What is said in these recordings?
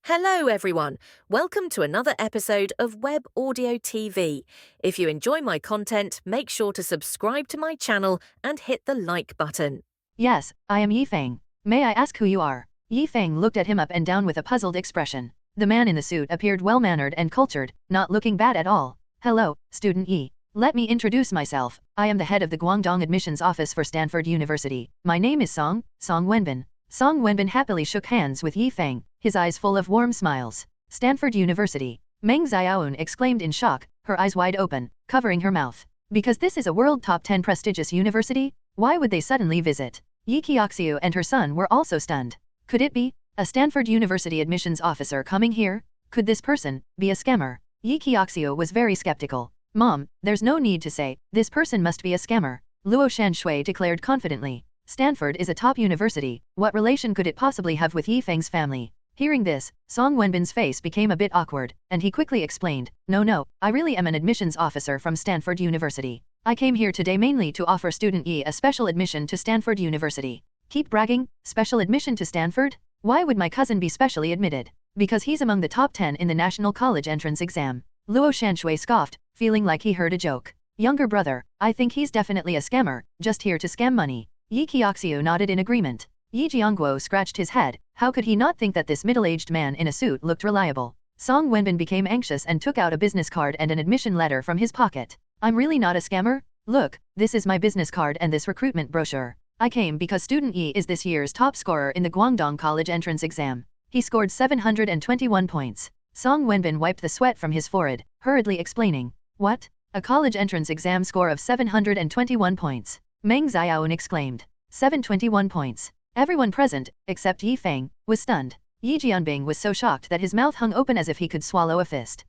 Hello, everyone. Welcome to another episode of Web Audio TV. If you enjoy my content, make sure to subscribe to my channel and hit the like button. Yes, I am Feng. May I ask who you are? Feng looked at him up and down with a puzzled expression. The man in the suit appeared well-mannered and cultured, not looking bad at all. Hello, student Yi. Let me introduce myself. I am the head of the Guangdong admissions office for Stanford University. My name is Song Wenbin. Song Wenbin happily shook hands with Feng, his eyes full of warm smiles. Stanford University. Meng Xiaoun exclaimed in shock, her eyes wide open, covering her mouth. Because this is a world top 10 prestigious university? Why would they suddenly visit? Yi Qiaoxiu and her son were also stunned. Could it be a Stanford University admissions officer coming here? Could this person be a scammer? Yi Qiaoxiu was very skeptical. Mom, there's no need to say, this person must be a scammer. Luo Shanshui declared confidently. Stanford is a top university, what relation could it possibly have with Feng's family? Hearing this, Song Wenbin's face became a bit awkward, and he quickly explained, No, I really am an admissions officer from Stanford University. I came here today mainly to offer student Yi a special admission to Stanford University. Keep bragging, special admission to Stanford? Why would my cousin be specially admitted? Because he's among the top 10 in the National College Entrance Exam. Luo Shanshui scoffed, feeling like he heard a joke. Younger brother, I think he's definitely a scammer, just here to scam money. Yi Qiaoxiu nodded in agreement. Yi Jiangguo scratched his head. How could he not think that this middle-aged man in a suit looked reliable? Song Wenbin became anxious and took out a business card and an admission letter from his pocket. I'm really not a scammer? Look, this is my business card and this recruitment brochure. I came because student Yi is this year's top scorer in the Guangdong College Entrance Exam. He scored 721 points. Song Wenbin wiped the sweat from his forehead, hurriedly explaining. What? A college entrance exam score of 721 points. Meng Xiaoun exclaimed. 721 points. Everyone present, except Feng, was stunned. Yi Jianbing was so shocked that his mouth hung open as if he could swallow a fist.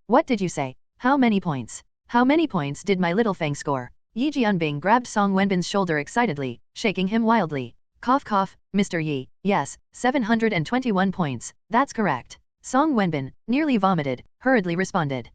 What did you say? How many points? How many points did my little Feng score? Yi Jianbing grabbed Song Wenbin's shoulder excitedly, shaking him wildly. Cough cough, Mr. Yi, yes, 721 points, that's correct. Song Wenbin, nearly vomited, hurriedly responded.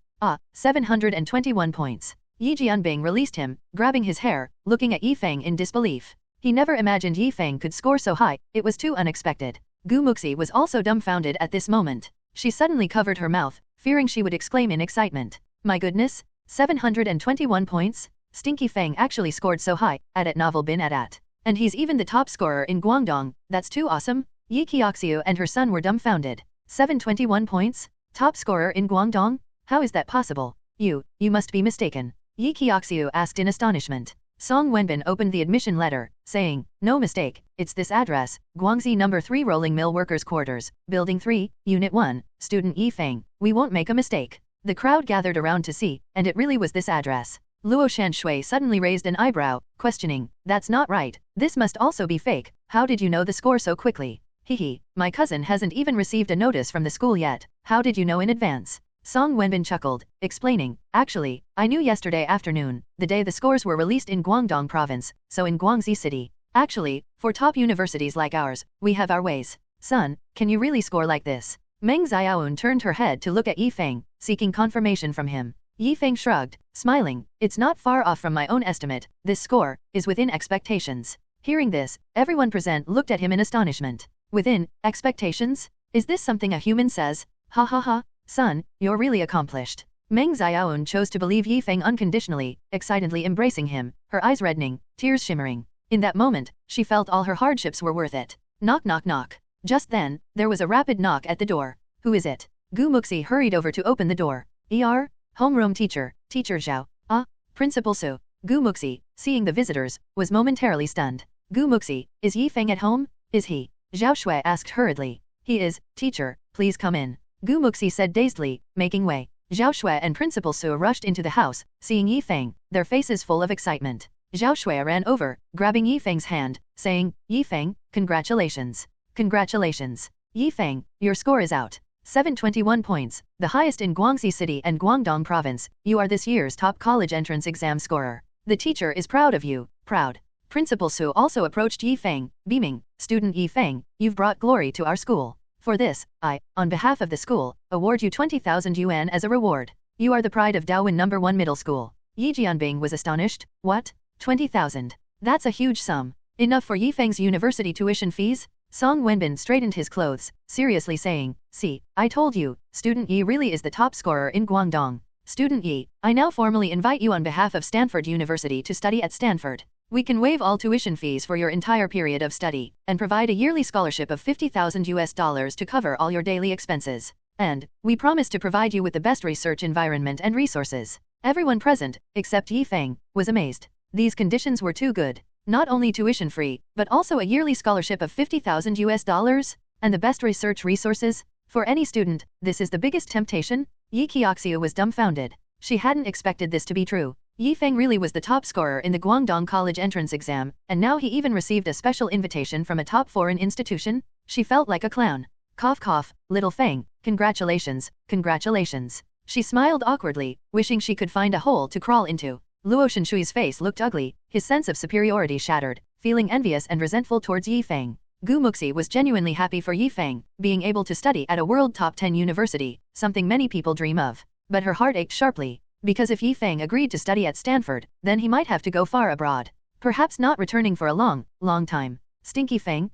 721 points. Yi Jianbing released him, grabbing his hair, looking at Feng in disbelief. He never imagined Feng could score so high, it was too unexpected. Muxi was also dumbfounded at this moment. She suddenly covered her mouth, fearing she would exclaim in excitement. My goodness, 721 points? Stinky Feng actually scored so high, at novel bin at. And he's even the top scorer in Guangdong, that's too awesome? Yi Qiaoxiu and her son were dumbfounded. 721 points? Top scorer in Guangdong? How is that possible? You must be mistaken. Yi Qiaoxiu asked in astonishment. Song Wenbin opened the admission letter, saying, No mistake, it's this address, Guangxi No. 3 Rolling Mill Workers' Quarters, Building 3, Unit 1, Student Feng, we won't make a mistake. The crowd gathered around to see, and it really was this address. Luo Shanshui suddenly raised an eyebrow, questioning, That's not right, this must also be fake, how did you know the score so quickly? Hehe, my cousin hasn't even received a notice from the school yet, how did you know in advance? Song Wenbin chuckled, explaining, Actually, I knew yesterday afternoon, the day the scores were released in Guangdong province, so in Guangxi city. Actually, for top universities like ours, we have our ways. Son, can you really score like this? Meng Xiaoun turned her head to look at Feng, seeking confirmation from him. Feng shrugged, smiling, It's not far off from my own estimate, this score is within expectations. Hearing this, everyone present looked at him in astonishment. Within expectations? Is this something a human says? Ha ha ha. Son, you're really accomplished. Meng Xiaoun chose to believe Feng unconditionally, excitedly embracing him, her eyes reddening, tears shimmering. In that moment, she felt all her hardships were worth it. Knock knock knock. Just then, there was a rapid knock at the door. Who is it? Muxi hurried over to open the door. Homeroom teacher, Teacher Zhao. Principal Su. Muxi, seeing the visitors, was momentarily stunned. Muxi, is Feng at home? Is he? Zhao Shui asked hurriedly. He is, teacher, please come in. Muxi said dazedly, making way. Zhao Shui and Principal Su rushed into the house, seeing Feng, their faces full of excitement. Zhao Shui ran over, grabbing Feng's hand, saying, Feng, congratulations. Congratulations. Feng, your score is out. 721 points, the highest in Guangxi City and Guangdong Province, you are this year's top college entrance exam scorer. The teacher is proud of you, proud. Principal Su also approached Feng, beaming, Student Feng, you've brought glory to our school. For this, I, on behalf of the school, award you 20,000 yuan as a reward. You are the pride of Daowin No. 1 Middle School. Yi Jianbing was astonished. What? 20,000. That's a huge sum. Enough for Feng's university tuition fees? Song Wenbin straightened his clothes, seriously saying, "See, I told you, student Yi really is the top scorer in Guangdong. Student Yi, I now formally invite you on behalf of Stanford University to study at Stanford. We can waive all tuition fees for your entire period of study, and provide a yearly scholarship of $50,000 to cover all your daily expenses. And we promise to provide you with the best research environment and resources." Everyone present, except Yi Feng, was amazed. These conditions were too good. Not only tuition free, but also a yearly scholarship of $50,000, and the best research resources? For any student, this is the biggest temptation? Yi Qiaoxiu was dumbfounded. She hadn't expected this to be true. Yi Feng really was the top scorer in the Guangdong College entrance exam, and now he even received a special invitation from a top foreign institution? She felt like a clown. Cough cough, little Feng, congratulations, congratulations. She smiled awkwardly, wishing she could find a hole to crawl into. Luo Shenshui's face looked ugly, his sense of superiority shattered, feeling envious and resentful towards Yi Feng. Gu Muxi was genuinely happy for Yi Feng, being able to study at a world top 10 university, something many people dream of. But her heart ached sharply, because if Yi Feng agreed to study at Stanford, then he might have to go far abroad. Perhaps not returning for a long time. Stinky Feng,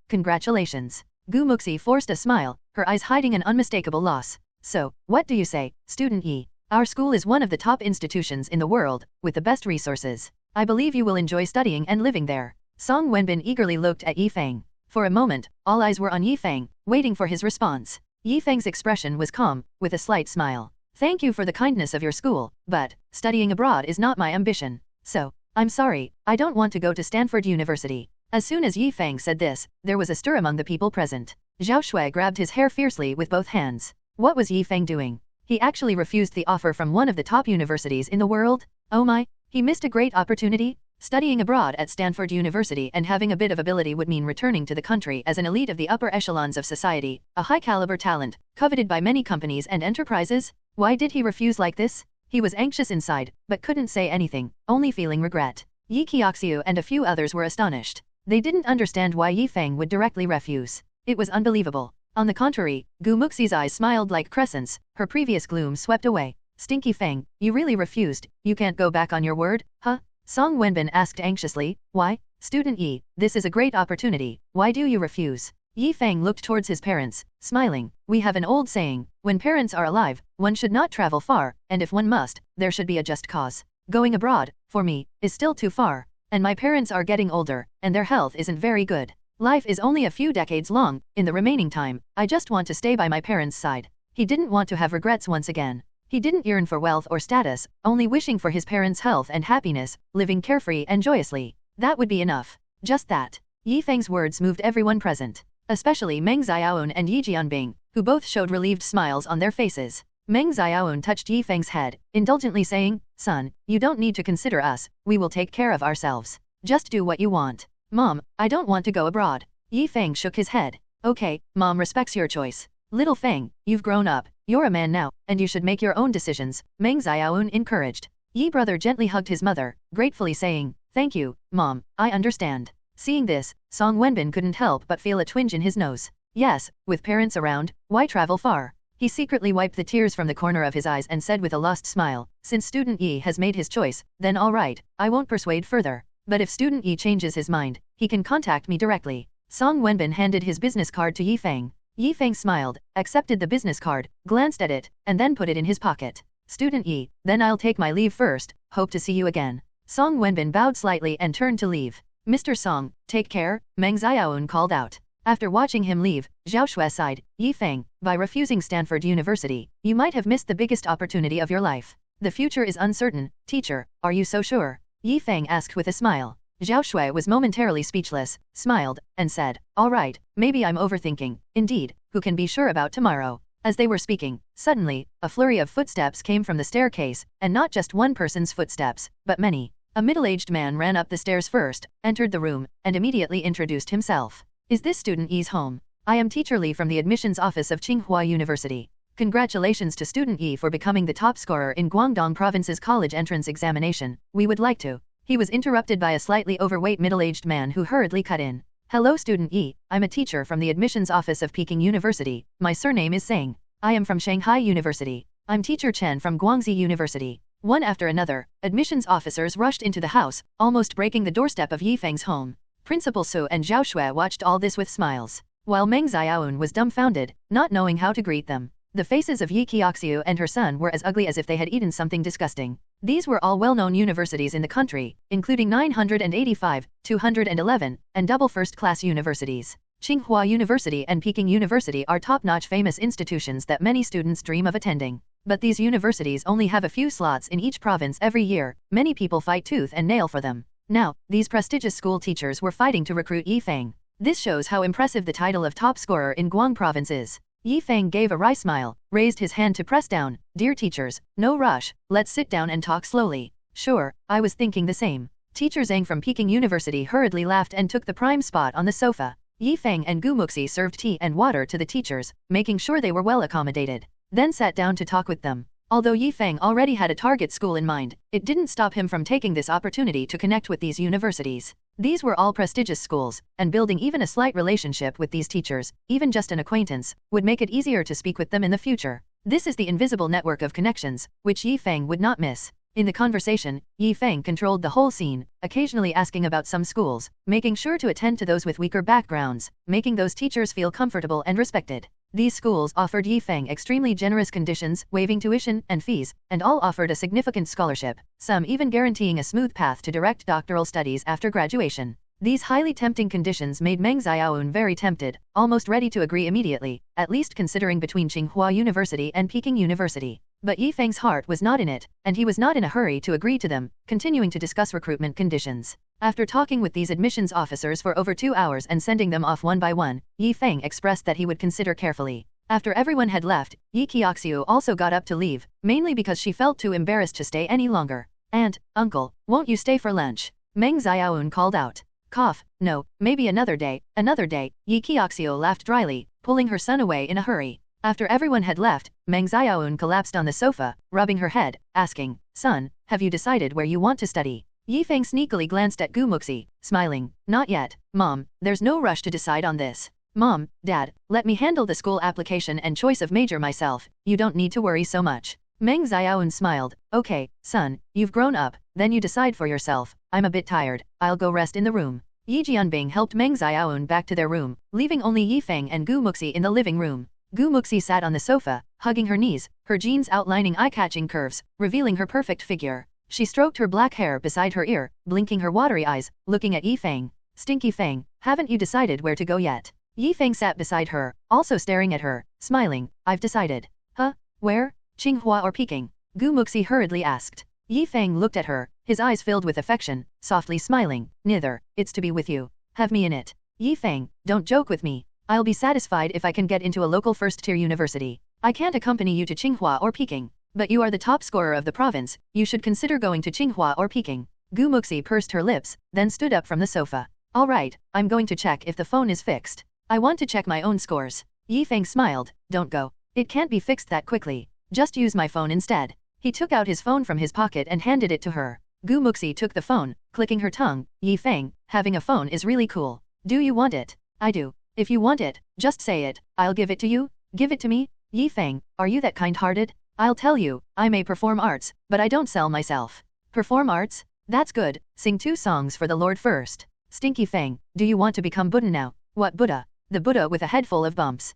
congratulations. Gu Muxi forced a smile, her eyes hiding an unmistakable loss. So, what do you say, student Yi? Our school is one of the top institutions in the world, with the best resources. I believe you will enjoy studying and living there. Song Wenbin eagerly looked at Yi Feng. For a moment, all eyes were on Yi Feng, waiting for his response. Yi Feng's expression was calm, with a slight smile. Thank you for the kindness of your school, but studying abroad is not my ambition. So, I'm sorry, I don't want to go to Stanford University. As soon as Yi Feng said this, there was a stir among the people present. Zhao Shui grabbed his hair fiercely with both hands. What was Yi Feng doing? He actually refused the offer from one of the top universities in the world? Oh my, he missed a great opportunity? Studying abroad at Stanford University and having a bit of ability would mean returning to the country as an elite of the upper echelons of society, a high-caliber talent, coveted by many companies and enterprises? Why did he refuse like this? He was anxious inside, but couldn't say anything, only feeling regret. Yi Qiaoxiu and a few others were astonished. They didn't understand why Yi Feng would directly refuse. It was unbelievable. On the contrary, Gu Muxi's eyes smiled like crescents, her previous gloom swept away. Stinky Feng, you really refused, you can't go back on your word, huh? Song Wenbin asked anxiously. Why? Student Yi, this is a great opportunity, why do you refuse? Yi Feng looked towards his parents, smiling. We have an old saying, when parents are alive, one should not travel far, and if one must, there should be a just cause. Going abroad, for me, is still too far. And my parents are getting older, and their health isn't very good. Life is only a few decades long, in the remaining time, I just want to stay by my parents' side. He didn't want to have regrets once again. He didn't yearn for wealth or status, only wishing for his parents' health and happiness, living carefree and joyously. That would be enough. Just that. Yi Feng's words moved everyone present, especially Meng Xiaoun and Yi Jianbing, who both showed relieved smiles on their faces. Meng Xiaoun touched Yi Feng's head, indulgently saying, Son, you don't need to consider us, we will take care of ourselves. Just do what you want. Mom, I don't want to go abroad. Yi Feng shook his head. Okay, Mom respects your choice. Little Feng, you've grown up, you're a man now, and you should make your own decisions, Meng Xiaoun encouraged. Yi brother gently hugged his mother, gratefully saying, Thank you, Mom, I understand. Seeing this, Song Wenbin couldn't help but feel a twinge in his nose. Yes, with parents around, why travel far? He secretly wiped the tears from the corner of his eyes and said with a lost smile, Since student Yi has made his choice, then all right, I won't persuade further. But if student Yi changes his mind, he can contact me directly. Song Wenbin handed his business card to Yi Feng. Yi Feng smiled, accepted the business card, glanced at it, and then put it in his pocket. Student Yi, then I'll take my leave first, hope to see you again. Song Wenbin bowed slightly and turned to leave. Mr. Song, take care, Meng Xiaoun called out. After watching him leave, Zhao Shui sighed, Yi Feng, by refusing Stanford University, you might have missed the biggest opportunity of your life. The future is uncertain, teacher, are you so sure? Yi Feng asked with a smile. Zhao Shui was momentarily speechless, smiled, and said, All right, maybe I'm overthinking. Indeed, who can be sure about tomorrow? As they were speaking, suddenly, a flurry of footsteps came from the staircase, and not just one person's footsteps, but many. A middle-aged man ran up the stairs first, entered the room, and immediately introduced himself. Is this student Yi's home? I am Teacher Li from the admissions office of Tsinghua University. Congratulations to student Yi for becoming the top scorer in Guangdong Province's college entrance examination. We would like to. He was interrupted by a slightly overweight middle-aged man who hurriedly cut in. Hello student Yi, I'm a teacher from the admissions office of Peking University. My surname is Feng. I am from Shanghai University. I'm teacher Chen from Guangxi University. One after another, admissions officers rushed into the house, almost breaking the doorstep of Yi Feng's home. Principal Su and Zhao Shui watched all this with smiles, while Meng Xiaoun was dumbfounded, not knowing how to greet them. The faces of Yi Qiaoxiu and her son were as ugly as if they had eaten something disgusting. These were all well-known universities in the country, including 985, 211, and double first-class universities. Tsinghua University and Peking University are top-notch famous institutions that many students dream of attending. But these universities only have a few slots in each province every year. Many people fight tooth and nail for them. Now, these prestigious school teachers were fighting to recruit Yi Feng. This shows how impressive the title of top scorer in Guang province is. Yi Feng gave a wry smile, raised his hand to press down. Dear teachers, no rush, let's sit down and talk slowly. Sure, I was thinking the same. Teacher Zhang from Peking University hurriedly laughed and took the prime spot on the sofa. Yi Feng and Gu Muxi served tea and water to the teachers, making sure they were well accommodated, then sat down to talk with them. Although Yi Feng already had a target school in mind, it didn't stop him from taking this opportunity to connect with these universities. These were all prestigious schools, and building even a slight relationship with these teachers, even just an acquaintance, would make it easier to speak with them in the future. This is the invisible network of connections, which Yi Feng would not miss. In the conversation, Yi Feng controlled the whole scene, occasionally asking about some schools, making sure to attend to those with weaker backgrounds, making those teachers feel comfortable and respected. These schools offered Yi Feng extremely generous conditions, waiving tuition and fees, and all offered a significant scholarship, some even guaranteeing a smooth path to direct doctoral studies after graduation. These highly tempting conditions made Meng Xiaoun very tempted, almost ready to agree immediately, at least considering between Tsinghua University and Peking University. But Yi Feng's heart was not in it, and he was not in a hurry to agree to them, continuing to discuss recruitment conditions. After talking with these admissions officers for over 2 hours and sending them off one by one, Yi Feng expressed that he would consider carefully. After everyone had left, Yi Qiaoxiu also got up to leave, mainly because she felt too embarrassed to stay any longer. Aunt, uncle, won't you stay for lunch? Meng Xiaoun called out. Cough, no, maybe another day, Yi Qiaoxiu laughed dryly, pulling her son away in a hurry. After everyone had left, Meng Xiaoun collapsed on the sofa, rubbing her head, asking, Son, have you decided where you want to study? Yi Feng sneakily glanced at Gu Muxi, smiling. Not yet, Mom, there's no rush to decide on this. Mom, Dad, let me handle the school application and choice of major myself, you don't need to worry so much. Meng Xiaoun smiled. Okay, son, you've grown up, then you decide for yourself. I'm a bit tired, I'll go rest in the room. Yi Jianbing helped Meng Xiaoun back to their room, leaving only Yi Feng and Gu Muxi in the living room. Gu Muxi sat on the sofa, hugging her knees, her jeans outlining eye-catching curves, revealing her perfect figure. She stroked her black hair beside her ear, blinking her watery eyes, looking at Yi Feng. Stinky Feng, haven't you decided where to go yet? Yi Feng sat beside her, also staring at her, smiling. I've decided. Huh? Where? Tsinghua or Peking? Gu Muxi hurriedly asked. Yi Feng looked at her, his eyes filled with affection, softly smiling. Neither, it's to be with you. Have me in it. Yi Feng, don't joke with me. I'll be satisfied if I can get into a local first-tier university. I can't accompany you to Tsinghua or Peking. But you are the top scorer of the province, you should consider going to Tsinghua or Peking. Gu Muxi pursed her lips, then stood up from the sofa. Alright, I'm going to check if the phone is fixed. I want to check my own scores. Yi Feng smiled. Don't go. It can't be fixed that quickly. Just use my phone instead. He took out his phone from his pocket and handed it to her. Gu Muxi took the phone, clicking her tongue. Yi Feng, having a phone is really cool. Do you want it? I do. If you want it, just say it. I'll give it to you. Give it to me. Yi Feng, are you that kind-hearted? I'll tell you, I may perform arts, but I don't sell myself. Perform arts? That's good. Sing 2 songs for the Lord first. Stinky Feng, do you want to become Buddha now? What Buddha? The Buddha with a head full of bumps.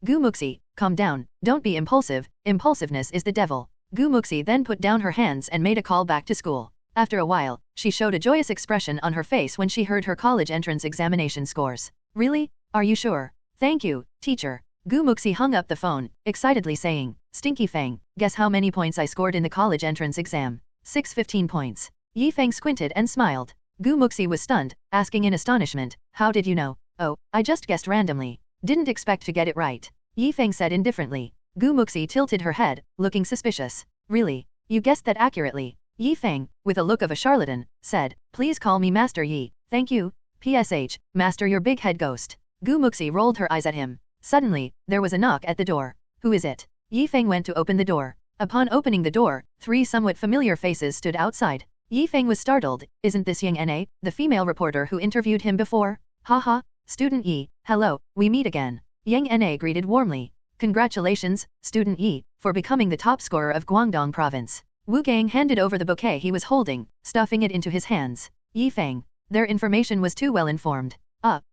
Gu Muxi, calm down, don't be impulsive, impulsiveness is the devil. Gu Muxi then put down her hands and made a call back to school. After a while, she showed a joyous expression on her face when she heard her college entrance examination scores. Really? Are you sure? Thank you, teacher. Gu Muxi hung up the phone, excitedly saying, Stinky Feng, guess how many points I scored in the college entrance exam? 615 points. Yi Feng squinted and smiled. Gu Muxi was stunned, asking in astonishment, how did you know? Oh, I just guessed randomly. Didn't expect to get it right. Yi Feng said indifferently. Gu Muxi tilted her head, looking suspicious. Really? You guessed that accurately? Yi Feng, with a look of a charlatan, said, Please call me Master Yi. Thank you. PSH, Master your big head ghost. Gu Muxi rolled her eyes at him. Suddenly, there was a knock at the door. Who is it? Yi Feng went to open the door. Upon opening the door, 3 somewhat familiar faces stood outside. Yi Feng was startled. Isn't this Yang Na, the female reporter who interviewed him before? Haha, Student Yi, hello, we meet again. Yang Na greeted warmly. Congratulations, Student Yi, for becoming the top scorer of Guangdong province. Wu Gang handed over the bouquet he was holding, stuffing it into his hands. Yi Feng, Their information was too well informed.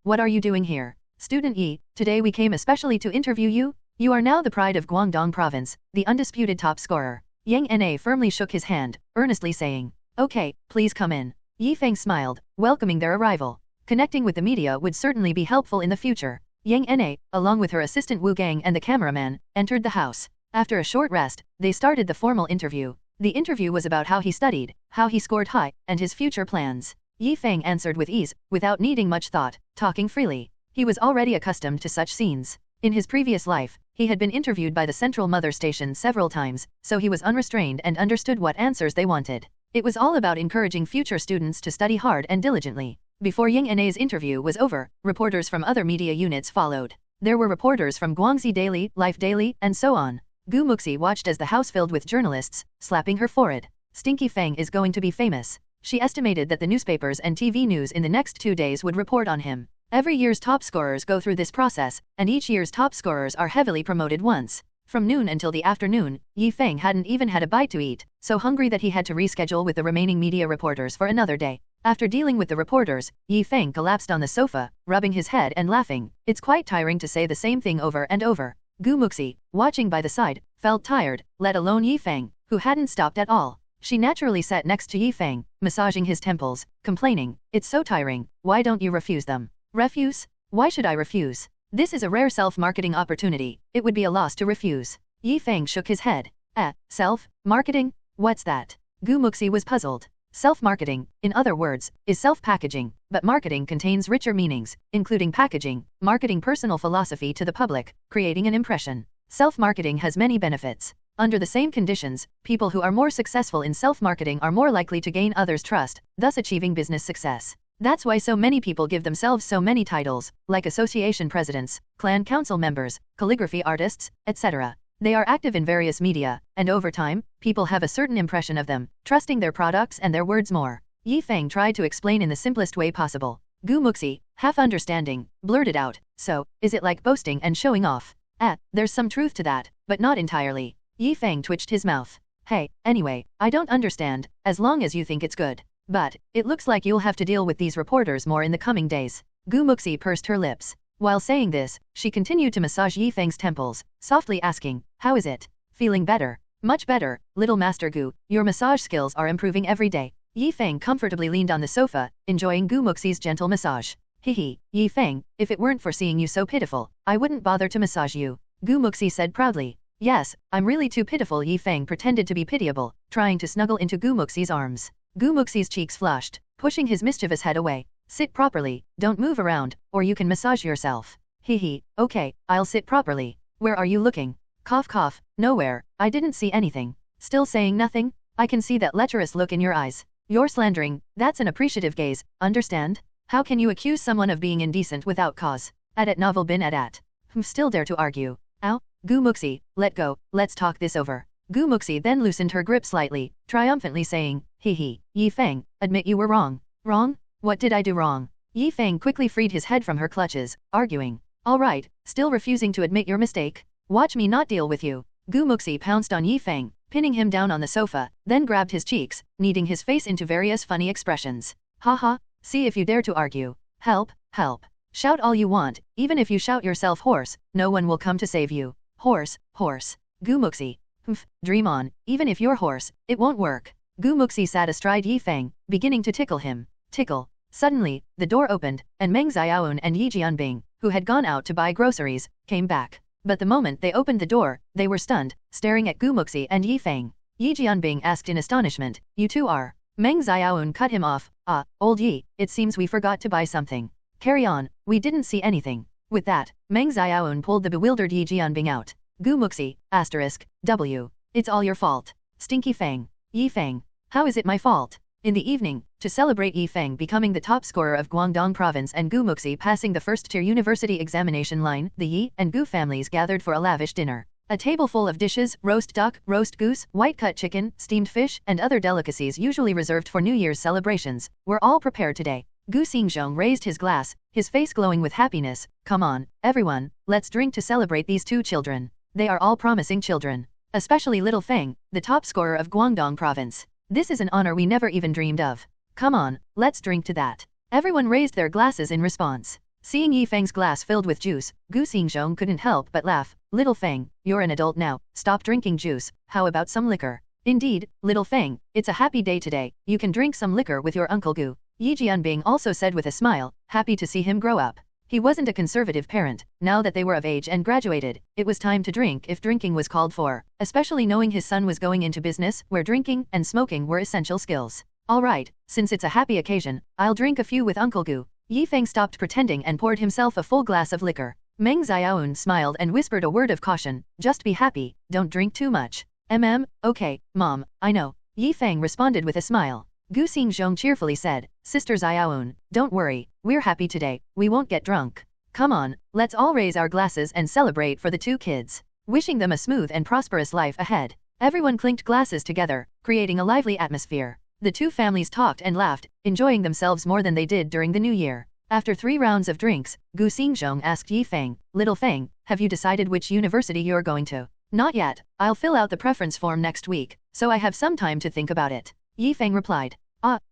What are you doing here? Student Yi, today we came especially to interview you. You are now the pride of Guangdong province, the undisputed top scorer. Yang Na firmly shook his hand, earnestly saying, "Okay, please come in." Yi Feng smiled, welcoming their arrival. Connecting with the media would certainly be helpful in the future. Yang Na, along with her assistant Wu Gang and the cameraman, entered the house. After a short rest, they started the formal interview. The interview was about how he studied, how he scored high, and his future plans. Yi Feng answered with ease, without needing much thought, talking freely. He was already accustomed to such scenes. In his previous life, he had been interviewed by the Central Mother Station several times, so he was unrestrained and understood what answers they wanted. It was all about encouraging future students to study hard and diligently. Before Yang Na's interview was over, reporters from other media units followed. There were reporters from Guangxi Daily, Life Daily, and so on. Gu Muxi watched as the house filled with journalists, slapping her forehead. Stinky Feng is going to be famous. She estimated that the newspapers and TV news in the next 2 days would report on him. Every year's top scorers go through this process, and each year's top scorers are heavily promoted once. From noon until the afternoon, Yi Feng hadn't even had a bite to eat, so hungry that he had to reschedule with the remaining media reporters for another day. After dealing with the reporters, Yi Feng collapsed on the sofa, rubbing his head and laughing. It's quite tiring to say the same thing over and over. Gu Muxi, watching by the side, felt tired, let alone Yi Feng, who hadn't stopped at all. She naturally sat next to Yi Feng, massaging his temples, complaining, "It's so tiring, why don't you refuse them?" "Refuse? Why should I refuse? This is a rare self-marketing opportunity, it would be a loss to refuse." Yi Feng shook his head. Self-marketing? What's that? Gu Muxi was puzzled. Self-marketing, in other words, is self-packaging, but marketing contains richer meanings, including packaging, marketing personal philosophy to the public, creating an impression. Self-marketing has many benefits. Under the same conditions, people who are more successful in self-marketing are more likely to gain others' trust, thus achieving business success. That's why so many people give themselves so many titles, like association presidents, clan council members, calligraphy artists, etc. They are active in various media, and over time, people have a certain impression of them, trusting their products and their words more. Yi Feng tried to explain in the simplest way possible. Gu Muxi, half understanding, blurted out, "So, is it like boasting and showing off?" There's some truth to that, but not entirely. Yi Feng twitched his mouth. "Hey, anyway, I don't understand, as long as you think it's good. But, it looks like you'll have to deal with these reporters more in the coming days." Gu Muxi pursed her lips. While saying this, she continued to massage Yi Feng's temples, softly asking, "How is it? Feeling better?" "Much better, little Master Gu, your massage skills are improving every day." Yi Feng comfortably leaned on the sofa, enjoying Gu Muxi's gentle massage. "Hehe, Yi Feng, if it weren't for seeing you so pitiful, I wouldn't bother to massage you," Gu Muxi said proudly. "Yes, I'm really too pitiful." Yi Feng pretended to be pitiable, trying to snuggle into Gu Muxi's arms. Gu Muxi's cheeks flushed, pushing his mischievous head away. "Sit properly, don't move around, or you can massage yourself." "Hehe, okay, I'll sit properly. Where are you looking?" "Cough cough, nowhere, I didn't see anything." "Still saying nothing? I can see that lecherous look in your eyes. You're slandering, that's an appreciative gaze, understand? How can you accuse someone of being indecent without cause?" Adat novel bin adat. Still dare to argue. "Ow, Gu Muxi, let go, let's talk this over." Gu Muxi then loosened her grip slightly, triumphantly saying, "Hehe, Yi Feng, admit you were wrong." "Wrong? What did I do wrong?" Yi Feng quickly freed his head from her clutches, arguing. "All right, still refusing to admit your mistake? Watch me not deal with you." Gu Muxi pounced on Yi Feng, pinning him down on the sofa, then grabbed his cheeks, kneading his face into various funny expressions. "Ha, see if you dare to argue. Help, help. Shout all you want, even if you shout yourself hoarse, no one will come to save you." "Hoarse, hoarse. Gu Muxi. Dream on, even if you're hoarse, it won't work." Gu Muxi sat astride Yi Feng, beginning to tickle him. Tickle. Suddenly, the door opened, and Meng Xiaoun and Yi Jianbing, who had gone out to buy groceries, came back. But the moment they opened the door, they were stunned, staring at Gu Muxi and Yi Feng. Yi Jianbing asked in astonishment, "You two are?" Meng Xiaoun cut him off. Old Yi, it seems we forgot to buy something. Carry on, we didn't see anything." With that, Meng Xiaoun pulled the bewildered Yi Jianbing out. Gu Muxi, *W. It's all your fault. Stinky Feng. Yi Feng. How is it my fault? In the evening, to celebrate Yi Feng becoming the top scorer of Guangdong province and Gu Muxi passing the first-tier university examination line, the Yi and Gu families gathered for a lavish dinner. A table full of dishes, roast duck, roast goose, white-cut chicken, steamed fish, and other delicacies usually reserved for New Year's celebrations, were all prepared today. Gu Xingzhong raised his glass, his face glowing with happiness. "Come on, everyone, let's drink to celebrate these two children. They are all promising children. Especially little Feng, the top scorer of Guangdong province. This is an honor we never even dreamed of. Come on, let's drink to that." Everyone raised their glasses in response. Seeing Yi Feng's glass filled with juice, Gu Xingzhong couldn't help but laugh. Little Feng, you're an adult now, stop drinking juice, how about some liquor? Indeed, little Feng, it's a happy day today, you can drink some liquor with your Uncle Gu. Yi Jianbing also said with a smile, happy to see him grow up. He wasn't a conservative parent. Now that they were of age and graduated, it was time to drink if drinking was called for, especially knowing his son was going into business where drinking and smoking were essential skills. Alright, since it's a happy occasion, I'll drink a few with Uncle Gu. Yi Feng stopped pretending and poured himself a full glass of liquor. Meng Xiaoun smiled and whispered a word of caution, just be happy, don't drink too much. Okay, Mom, I know. Yi Feng responded with a smile. Gu Xingzhong cheerfully said, Sister Xiaoun, don't worry, we're happy today, we won't get drunk. Come on, let's all raise our glasses and celebrate for the two kids. Wishing them a smooth and prosperous life ahead. Everyone clinked glasses together, creating a lively atmosphere. The two families talked and laughed, enjoying themselves more than they did during the new year. After 3 rounds of drinks, Gu Xingzhong asked Yi Feng, Little Feng, have you decided which university you're going to? Not yet, I'll fill out the preference form next week, so I have some time to think about it. Yi Feng replied.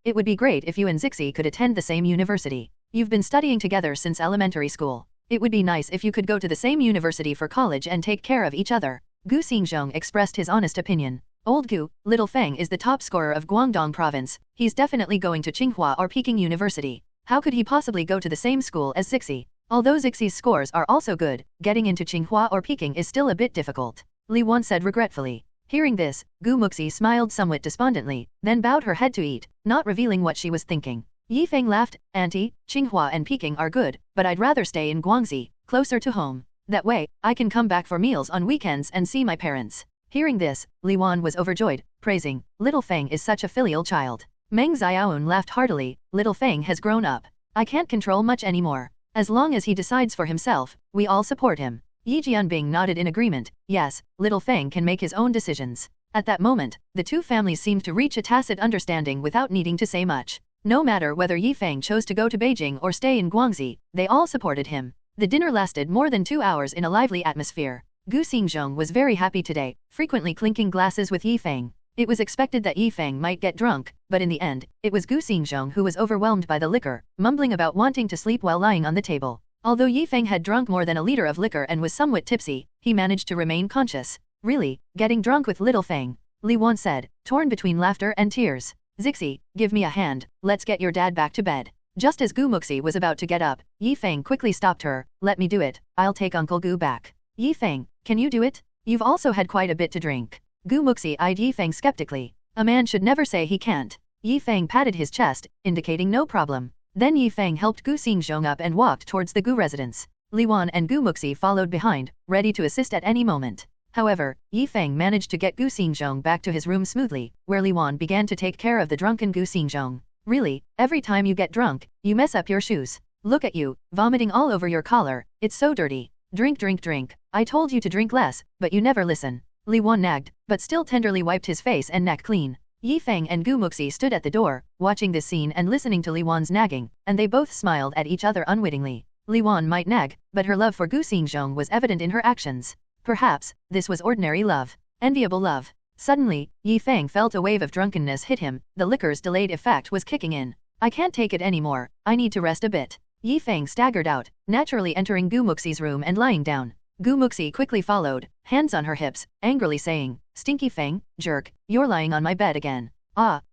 It would be great if you and Zixi could attend the same university. You've been studying together since elementary school. It would be nice if you could go to the same university for college and take care of each other. Gu Xingzhong expressed his honest opinion. Old Gu, Little Feng is the top scorer of Guangdong province. He's definitely going to Tsinghua or Peking University. How could he possibly go to the same school as Zixi? Although Zixi's scores are also good, getting into Tsinghua or Peking is still a bit difficult. Li Wan said regretfully. Hearing this, Gu Muxi smiled somewhat despondently, then bowed her head to eat, not revealing what she was thinking. Yi Feng laughed, Auntie, Tsinghua and Peking are good, but I'd rather stay in Guangxi, closer to home. That way, I can come back for meals on weekends and see my parents. Hearing this, Li Wan was overjoyed, praising, Little Feng is such a filial child. Meng Xiaoun laughed heartily, Little Feng has grown up. I can't control much anymore. As long as he decides for himself, we all support him. Yi Jianbing nodded in agreement, yes, Little Feng can make his own decisions. At that moment, the two families seemed to reach a tacit understanding without needing to say much. No matter whether Yi Feng chose to go to Beijing or stay in Guangxi, they all supported him. The dinner lasted more than 2 hours in a lively atmosphere. Gu Xingzhong was very happy today, frequently clinking glasses with Yi Feng. It was expected that Yi Feng might get drunk, but in the end, it was Gu Xingzhong who was overwhelmed by the liquor, mumbling about wanting to sleep while lying on the table. Although Yi Feng had drunk more than a liter of liquor and was somewhat tipsy, he managed to remain conscious. Really, getting drunk with Little Feng? Li Wan said, torn between laughter and tears. Zixi, give me a hand, let's get your dad back to bed. Just as Gu Muxi was about to get up, Yi Feng quickly stopped her, let me do it, I'll take Uncle Gu back. Yi Feng, can you do it? You've also had quite a bit to drink. Gu Muxi eyed Yi Feng skeptically. A man should never say he can't. Yi Feng patted his chest, indicating no problem. Then Yi Feng helped Gu Xingzhong up and walked towards the Gu residence. Li Wan and Gu Muxi followed behind, ready to assist at any moment. However, Yi Feng managed to get Gu Xingzhong back to his room smoothly, where Li Wan began to take care of the drunken Gu Xingzhong. Really, every time you get drunk, you mess up your shoes. Look at you, vomiting all over your collar, it's so dirty. Drink drink drink, I told you to drink less, but you never listen. Li Wan nagged, but still tenderly wiped his face and neck clean. Yi Feng and Gu Muxi stood at the door, watching this scene and listening to Li Wan's nagging, and they both smiled at each other unwittingly. Li Wan might nag, but her love for Gu Xingzhong was evident in her actions. Perhaps, this was ordinary love. Enviable love. Suddenly, Yi Feng felt a wave of drunkenness hit him, the liquor's delayed effect was kicking in. I can't take it anymore, I need to rest a bit. Yi Feng staggered out, naturally entering Gu Muxi's room and lying down. Gu Muxi quickly followed, hands on her hips, angrily saying, Stinky Feng, jerk, you're lying on my bed again.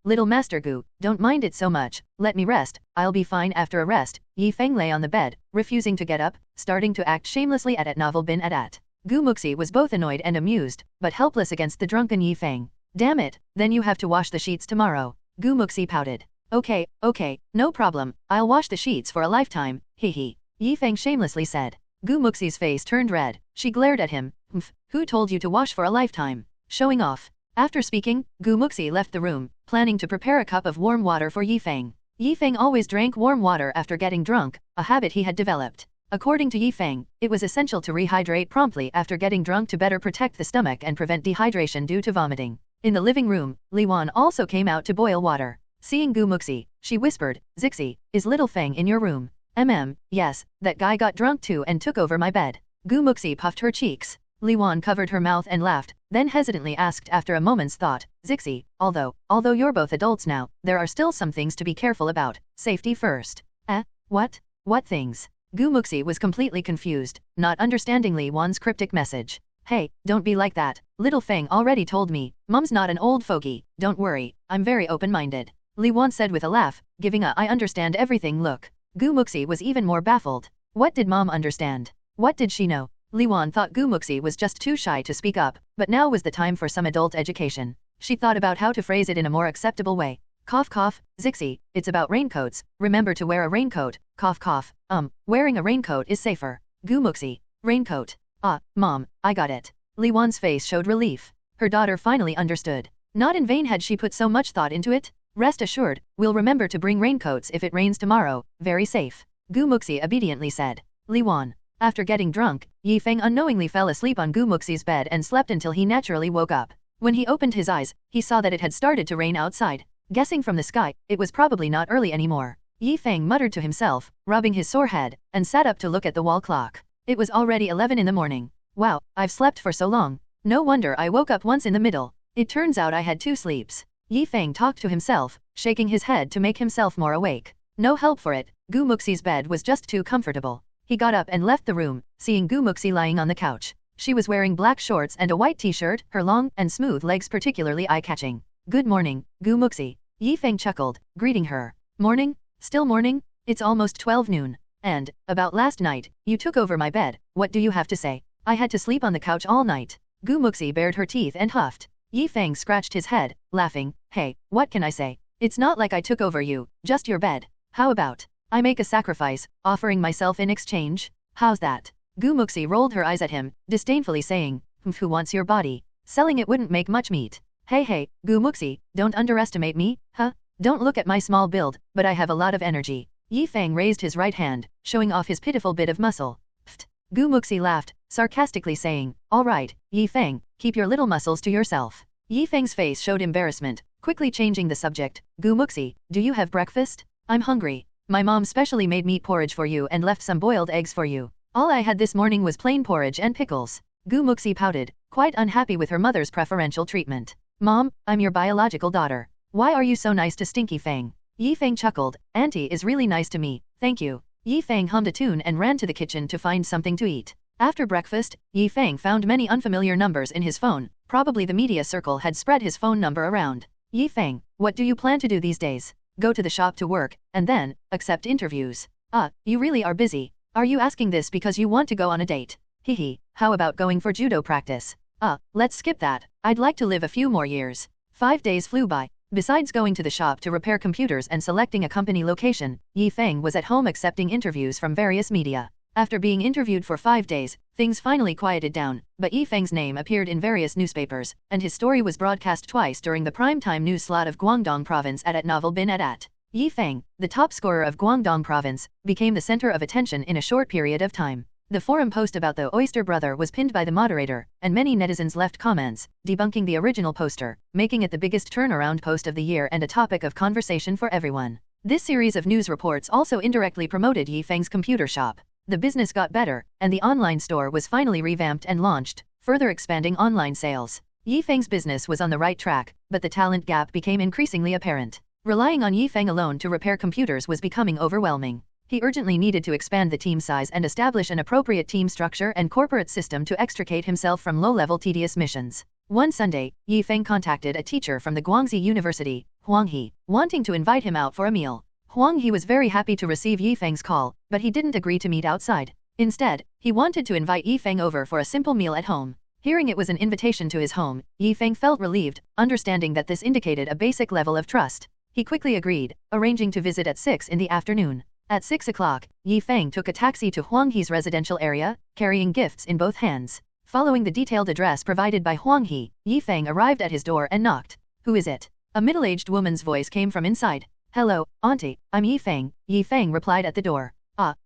Little Master Gu, don't mind it so much, let me rest, I'll be fine after a rest. Yi Feng lay on the bed, refusing to get up, starting to act shamelessly at novel bin at. Gu Muxi was both annoyed and amused, but helpless against the drunken Yi Feng. Damn it, then you have to wash the sheets tomorrow. Gu Muxi pouted. Okay, no problem, I'll wash the sheets for a lifetime, hee. Yi Feng shamelessly said. Gu Muxi's face turned red, she glared at him, Hmph, who told you to wash for a lifetime? Showing off. After speaking, Gu Muxi left the room, planning to prepare a cup of warm water for Yi Feng. Yi Feng always drank warm water after getting drunk, a habit he had developed. According to Yi Feng, it was essential to rehydrate promptly after getting drunk to better protect the stomach and prevent dehydration due to vomiting. In the living room, Li Wan also came out to boil water. Seeing Gu Muxi, she whispered, Zixi, is Little Feng in your room? Yes, that guy got drunk too and took over my bed. Gu Muxi puffed her cheeks. Li Wan covered her mouth and laughed, then hesitantly asked after a moment's thought, Zixi, although you're both adults now, there are still some things to be careful about, safety first. What? What things? Muxi was completely confused, not understanding Li Wan's cryptic message. Hey, don't be like that. Little Feng already told me, Mom's not an old fogey. Don't worry, I'm very open-minded. Li Wan said with a laugh, giving a I understand everything look. Muxi was even more baffled. What did Mom understand? What did she know? Li Wan thought Muxi was just too shy to speak up, but now was the time for some adult education. She thought about how to phrase it in a more acceptable way. Cough cough, Zixi, it's about raincoats. Remember to wear a raincoat. Cough cough. Wearing a raincoat is safer. Muxi. Raincoat. Ah, Mom, I got it. Li Wan's face showed relief. Her daughter finally understood. Not in vain had she put so much thought into it. Rest assured, we'll remember to bring raincoats if it rains tomorrow. Very safe. Muxi obediently said. Li Wan. After getting drunk, Feng unknowingly fell asleep on Muxi's bed and slept until he naturally woke up. When he opened his eyes, he saw that it had started to rain outside. Guessing from the sky, it was probably not early anymore. Feng muttered to himself, rubbing his sore head, and sat up to look at the wall clock. It was already 11 in the morning. Wow, I've slept for so long. No wonder I woke up once in the middle. It turns out I had 2 sleeps. Feng talked to himself, shaking his head to make himself more awake. No help for it, Muxi's bed was just too comfortable. He got up and left the room, seeing Muxi lying on the couch. She was wearing black shorts and a white t-shirt, her long and smooth legs particularly eye-catching. Good morning, Muxi. Feng chuckled, greeting her. Morning? Still morning? It's almost 12 noon. And, about last night, you took over my bed. What do you have to say? I had to sleep on the couch all night. Muxi bared her teeth and huffed. Feng scratched his head, laughing. Hey, what can I say? It's not like I took over you, just your bed. How about I make a sacrifice, offering myself in exchange? How's that? Muxi rolled her eyes at him, disdainfully saying, Who wants your body? Selling it wouldn't make much meat. Hey, Muxi, don't underestimate me, huh? Don't look at my small build, but I have a lot of energy. Feng raised his right hand, showing off his pitiful bit of muscle. Pfft. Muxi laughed, sarcastically saying, all right, Feng, keep your little muscles to yourself. Feng's face showed embarrassment, quickly changing the subject. Muxi, do you have breakfast? I'm hungry. My mom specially made meat porridge for you and left some boiled eggs for you. All I had this morning was plain porridge and pickles. Muxi pouted, quite unhappy with her mother's preferential treatment. Mom, I'm your biological daughter. Why are you so nice to Stinky Feng? Feng chuckled, Auntie is really nice to me, thank you. Feng hummed a tune and ran to the kitchen to find something to eat. After breakfast, Feng found many unfamiliar numbers in his phone. Probably the media circle had spread his phone number around. Feng, what do you plan to do these days? Go to the shop to work, and then, accept interviews. You really are busy. Are you asking this because you want to go on a date? Hehe, how about going for judo practice? Let's skip that. I'd like to live a few more years. 5 days flew by. Besides going to the shop to repair computers and selecting a company location, Feng was at home accepting interviews from various media. After being interviewed for 5 days, things finally quieted down, but Feng's name appeared in various newspapers, and his story was broadcast twice during the primetime news slot of Guangdong Province at Novel Bin at. Feng, the top scorer of Guangdong Province, became the center of attention in a short period of time. The forum post about the Oyster Brother was pinned by the moderator, and many netizens left comments, debunking the original poster, making it the biggest turnaround post of the year and a topic of conversation for everyone. This series of news reports also indirectly promoted Feng's computer shop. The business got better, and the online store was finally revamped and launched, further expanding online sales. Feng's business was on the right track, but the talent gap became increasingly apparent. Relying on Feng alone to repair computers was becoming overwhelming. He urgently needed to expand the team size and establish an appropriate team structure and corporate system to extricate himself from low-level tedious missions. One Sunday, Feng contacted a teacher from the Guangxi University, Hmph, wanting to invite him out for a meal. Hmph was very happy to receive Feng's call, but he didn't agree to meet outside. Instead, he wanted to invite Feng over for a simple meal at home. Hearing it was an invitation to his home, Feng felt relieved, understanding that this indicated a basic level of trust. He quickly agreed, arranging to visit at 6 in the afternoon. At 6 o'clock, Feng took a taxi to Hmp's residential area, carrying gifts in both hands. Following the detailed address provided by Hmph, Feng arrived at his door and knocked. Who is it? A middle-aged woman's voice came from inside. Hello, Auntie, I'm Feng. Feng replied at the door.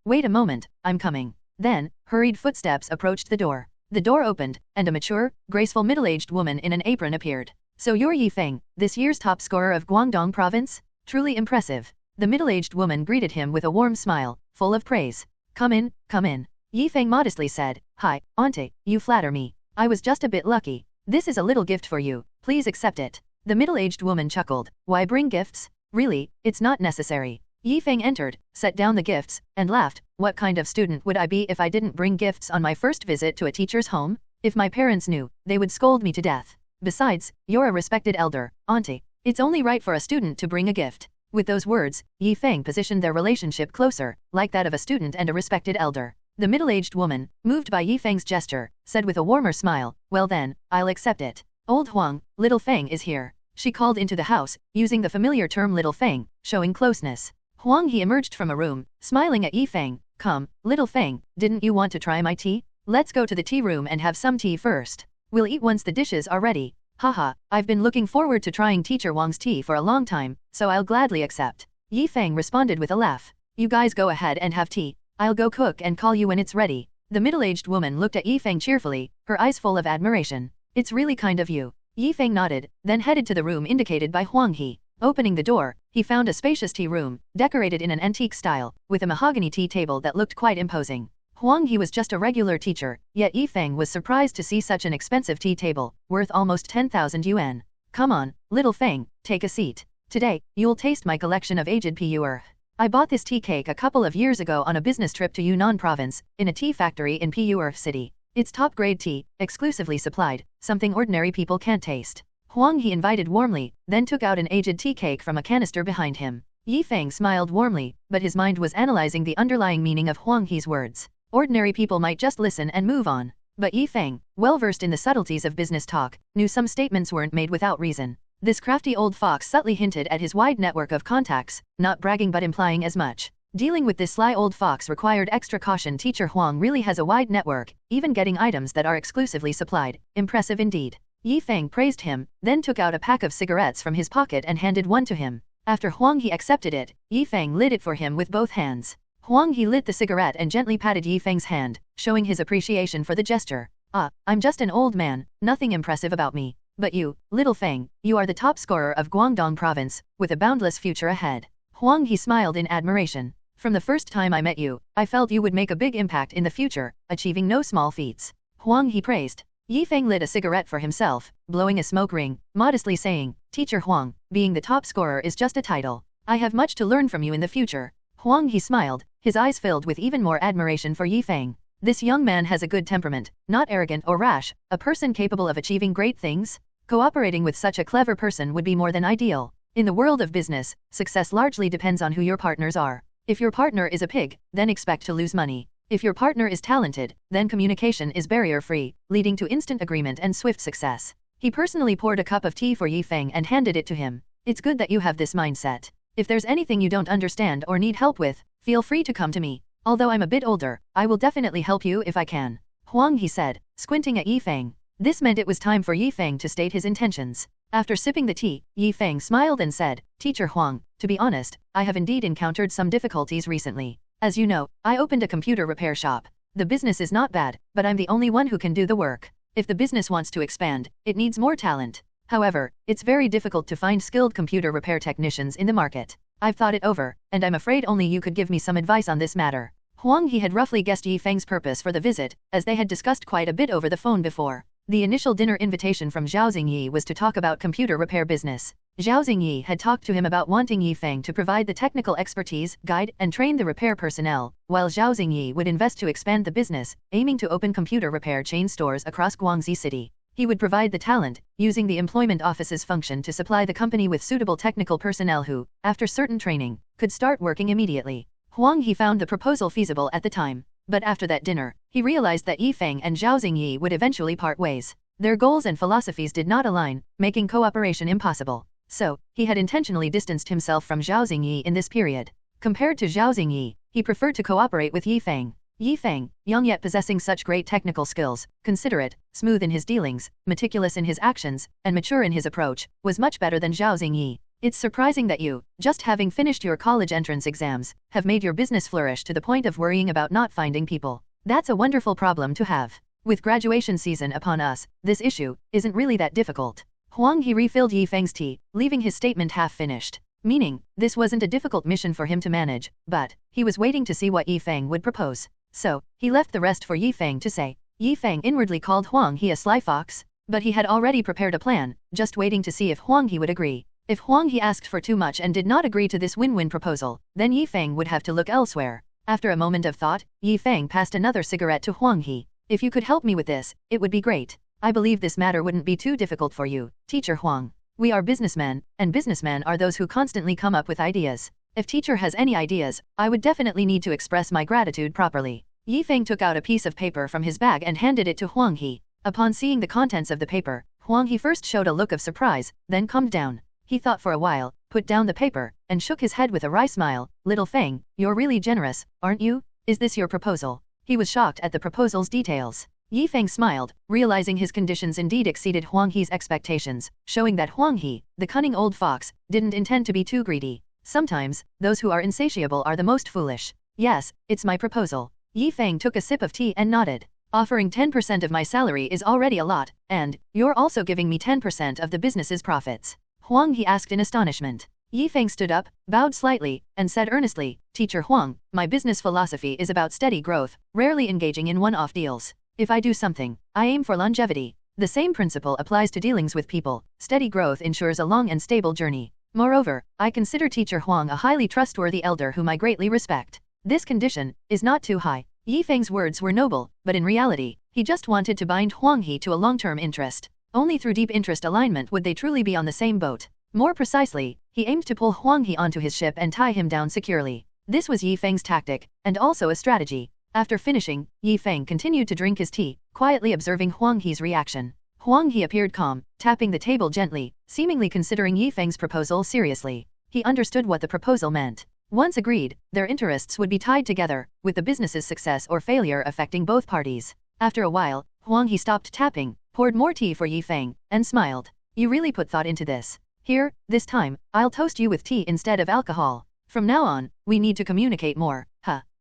Wait a moment, I'm coming. Then, hurried footsteps approached the door. The door opened, and a mature, graceful middle-aged woman in an apron appeared. So you're Feng, this year's top scorer of Guangdong Province? Truly impressive. The middle-aged woman greeted him with a warm smile, full of praise. Come in, come in. Feng modestly said, Hi, Auntie, you flatter me. I was just a bit lucky. This is a little gift for you, please accept it. The middle-aged woman chuckled. Why bring gifts? Really, it's not necessary. Yi Feng entered, set down the gifts, and laughed. What kind of student would I be if I didn't bring gifts on my first visit to a teacher's home? If my parents knew, they would scold me to death. Besides, you're a respected elder, auntie. It's only right for a student to bring a gift. With those words, Yi Feng positioned their relationship closer, like that of a student and a respected elder. The middle-aged woman, moved by Yi Feng's gesture, said with a warmer smile, well then, I'll accept it. Old Huang, little Feng is here. She called into the house, using the familiar term little Feng, showing closeness. Huang He emerged from a room, smiling at Yi Feng. Come, little Feng, didn't you want to try my tea? Let's go to the tea room and have some tea first. We'll eat once the dishes are ready. Haha, I've been looking forward to trying Teacher Wang's tea for a long time, so I'll gladly accept. Yi Feng responded with a laugh. You guys go ahead and have tea. I'll go cook and call you when it's ready. The middle-aged woman looked at Yi Feng cheerfully, her eyes full of admiration. It's really kind of you. Yi Feng nodded, then headed to the room indicated by Huang He. Opening the door, he found a spacious tea room, decorated in an antique style, with a mahogany tea table that looked quite imposing. Huang He was just a regular teacher, yet Yi Feng was surprised to see such an expensive tea table, worth almost 10,000 yuan. Come on, little Feng, take a seat. Today, you'll taste my collection of aged Hmph. I bought this tea cake a couple of years ago on a business trip to Yunnan province, in a tea factory in Hmph city. It's top-grade tea, exclusively supplied, something ordinary people can't taste. Huang He invited warmly, then took out an aged tea cake from a canister behind him. Yi Feng smiled warmly, but his mind was analyzing the underlying meaning of Huang He's words. Ordinary people might just listen and move on. But Yi Feng, well-versed in the subtleties of business talk, knew some statements weren't made without reason. This crafty old fox subtly hinted at his wide network of contacts, not bragging but implying as much. Dealing with this sly old fox required extra caution. Teacher Huang really has a wide network, even getting items that are exclusively supplied. Impressive indeed. Yi Feng praised him, then took out a pack of cigarettes from his pocket and handed one to him. After Huang He accepted it, Yi Feng lit it for him with both hands. Huang He lit the cigarette and gently patted Yi Feng's hand, showing his appreciation for the gesture. I'm just an old man, nothing impressive about me. But you, little Feng, you are the top scorer of Guangdong province, with a boundless future ahead. Huang He smiled in admiration. From the first time I met you, I felt you would make a big impact in the future, achieving no small feats. Huang He praised. Yi Feng lit a cigarette for himself, blowing a smoke ring, modestly saying, Teacher Huang, being the top scorer is just a title. I have much to learn from you in the future. Huang He smiled, his eyes filled with even more admiration for Yi Feng. This young man has a good temperament, not arrogant or rash, a person capable of achieving great things. Cooperating with such a clever person would be more than ideal. In the world of business, success largely depends on who your partners are. If your partner is a pig, then expect to lose money. If your partner is talented, then communication is barrier-free, leading to instant agreement and swift success. He personally poured a cup of tea for Yi Feng and handed it to him. It's good that you have this mindset. If there's anything you don't understand or need help with, feel free to come to me. Although I'm a bit older, I will definitely help you if I can. Huang He said, squinting at Yi Feng. This meant it was time for Yi Feng to state his intentions. After sipping the tea, Yi Feng smiled and said, Teacher Huang, to be honest, I have indeed encountered some difficulties recently. As you know, I opened a computer repair shop. The business is not bad, but I'm the only one who can do the work. If the business wants to expand, it needs more talent. However, it's very difficult to find skilled computer repair technicians in the market. I've thought it over, and I'm afraid only you could give me some advice on this matter. Huang He had roughly guessed Yi Feng's purpose for the visit, as they had discussed quite a bit over the phone before. The initial dinner invitation from Zhao Xingyi was to talk about computer repair business. Zhao Xingyi had talked to him about wanting Yi Feng to provide the technical expertise, guide, and train the repair personnel, while Zhao Xingyi would invest to expand the business, aiming to open computer repair chain stores across Guangxi City. He would provide the talent, using the employment office's function to supply the company with suitable technical personnel who, after certain training, could start working immediately. Huang He found the proposal feasible at the time. But after that dinner, he realized that Yi Feng and Zhao Xingyi would eventually part ways. Their goals and philosophies did not align, making cooperation impossible. So, he had intentionally distanced himself from Zhao Xingyi in this period. Compared to Zhao Xingyi, he preferred to cooperate with Yi Feng. Yi Feng, young yet possessing such great technical skills, considerate, smooth in his dealings, meticulous in his actions, and mature in his approach, was much better than Zhao Xingyi. It's surprising that you, just having finished your college entrance exams, have made your business flourish to the point of worrying about not finding people. That's a wonderful problem to have. With graduation season upon us, this issue isn't really that difficult. Huang He refilled Yi Feng's tea, leaving his statement half finished. Meaning, this wasn't a difficult mission for him to manage, but he was waiting to see what Yi Feng would propose. So, he left the rest for Yi Feng to say. Yi Feng inwardly called Huang He a sly fox, but he had already prepared a plan, just waiting to see if Huang He would agree. If Huang He asked for too much and did not agree to this win-win proposal, then Yi Feng would have to look elsewhere. After a moment of thought, Yi Feng passed another cigarette to Huang He. If you could help me with this, it would be great. I believe this matter wouldn't be too difficult for you, Teacher Huang. We are businessmen, and businessmen are those who constantly come up with ideas. If teacher has any ideas, I would definitely need to express my gratitude properly. Yi Feng took out a piece of paper from his bag and handed it to Huang He. Upon seeing the contents of the paper, Huang He first showed a look of surprise, then calmed down. He thought for a while, put down the paper, and shook his head with a wry smile. Little Feng, you're really generous, aren't you? Is this your proposal? He was shocked at the proposal's details. Yi Feng smiled, realizing his conditions indeed exceeded Huang He's expectations, showing that Huang He, the cunning old fox, didn't intend to be too greedy. Sometimes, those who are insatiable are the most foolish. Yes, it's my proposal. Yi Feng took a sip of tea and nodded. Offering 10% of my salary is already a lot, and you're also giving me 10% of the business's profits. Huang He asked in astonishment. Yi Feng stood up, bowed slightly, and said earnestly, Teacher Huang, my business philosophy is about steady growth, rarely engaging in one-off deals. If I do something, I aim for longevity. The same principle applies to dealings with people. Steady growth ensures a long and stable journey. Moreover, I consider Teacher Huang a highly trustworthy elder whom I greatly respect. This condition is not too high. Yi Feng's words were noble, but in reality, he just wanted to bind Huang He to a long-term interest. Only through deep interest alignment would they truly be on the same boat. More precisely, he aimed to pull Huang He onto his ship and tie him down securely. This was Yi Feng's tactic, and also a strategy. After finishing, Yi Feng continued to drink his tea, quietly observing Huang He's reaction. Huang He appeared calm, tapping the table gently, seemingly considering Yi Feng's proposal seriously. He understood what the proposal meant. Once agreed, their interests would be tied together, with the business's success or failure affecting both parties. After a while, Huang He stopped tapping, poured more tea for Yi Feng, and smiled. You really put thought into this. Here, this time, I'll toast you with tea instead of alcohol. From now on, we need to communicate more.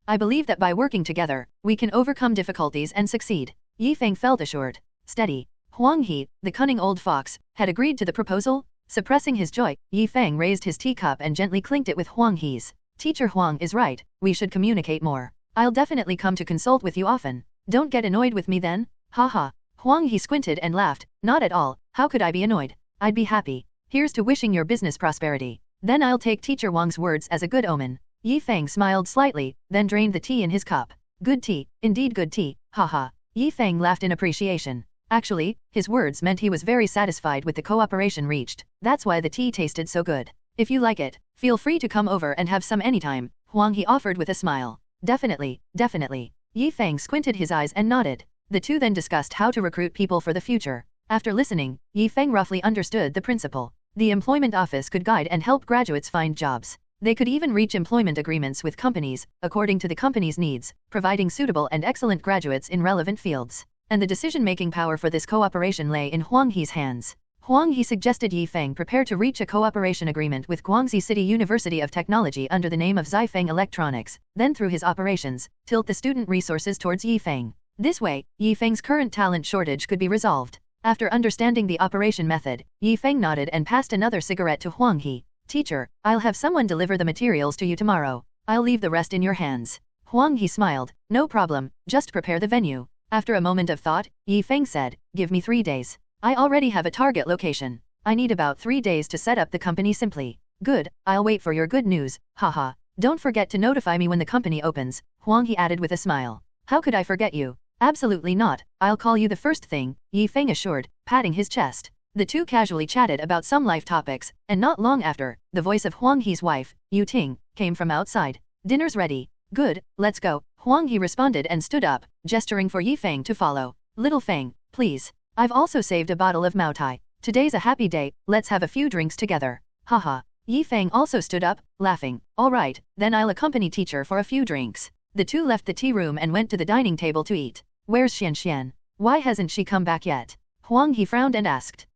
I believe that by working together, we can overcome difficulties and succeed. Yi Feng felt assured. Steady. Huang He, the cunning old fox, had agreed to the proposal. Suppressing his joy, Yi Feng raised his teacup and gently clinked it with Huang He's. Teacher Huang is right, we should communicate more. I'll definitely come to consult with you often. Don't get annoyed with me then? Haha. Huang He squinted and laughed. Not at all, how could I be annoyed? I'd be happy. Here's to wishing your business prosperity. Then I'll take Teacher Wang's words as a good omen. Yi Feng smiled slightly, then drained the tea in his cup. Good tea, indeed good tea, haha. Yi Feng laughed in appreciation. Actually, his words meant he was very satisfied with the cooperation reached. That's why the tea tasted so good. If you like it, feel free to come over and have some anytime, Huang He offered with a smile. Definitely, definitely. Yi Feng squinted his eyes and nodded. The two then discussed how to recruit people for the future. After listening, Yi Feng roughly understood the principle. The employment office could guide and help graduates find jobs. They could even reach employment agreements with companies, according to the company's needs, providing suitable and excellent graduates in relevant fields. And the decision-making power for this cooperation lay in Huang He's hands. Huang He suggested Yi Feng prepare to reach a cooperation agreement with Guangxi City University of Technology under the name of Feng Electronics, then through his operations, tilt the student resources towards Yi Feng. This way, Yi Feng's current talent shortage could be resolved. After understanding the operation method, Yi Feng nodded and passed another cigarette to Huang He. Teacher, I'll have someone deliver the materials to you tomorrow. I'll leave the rest in your hands. Huang He smiled. No problem, just prepare the venue. After a moment of thought, Yi Feng said, give me 3 days. I already have a target location. I need about 3 days to set up the company simply. Good, I'll wait for your good news, haha. Don't forget to notify me when the company opens, Huang He added with a smile. How could I forget you? Absolutely not, I'll call you the first thing, Yi Feng assured, patting his chest. The two casually chatted about some life topics, and not long after, the voice of Huang He's wife, Yu Ting, came from outside. Dinner's ready. Good, let's go. Huang He responded and stood up, gesturing for Yi Feng to follow. Little Feng, please. I've also saved a bottle of Maotai. Today's a happy day, let's have a few drinks together. Haha. Yi Feng also stood up, laughing. Alright, then I'll accompany teacher for a few drinks. The two left the tea room and went to the dining table to eat. Where's Xian Xian? Why hasn't she come back yet? Huang He frowned and asked.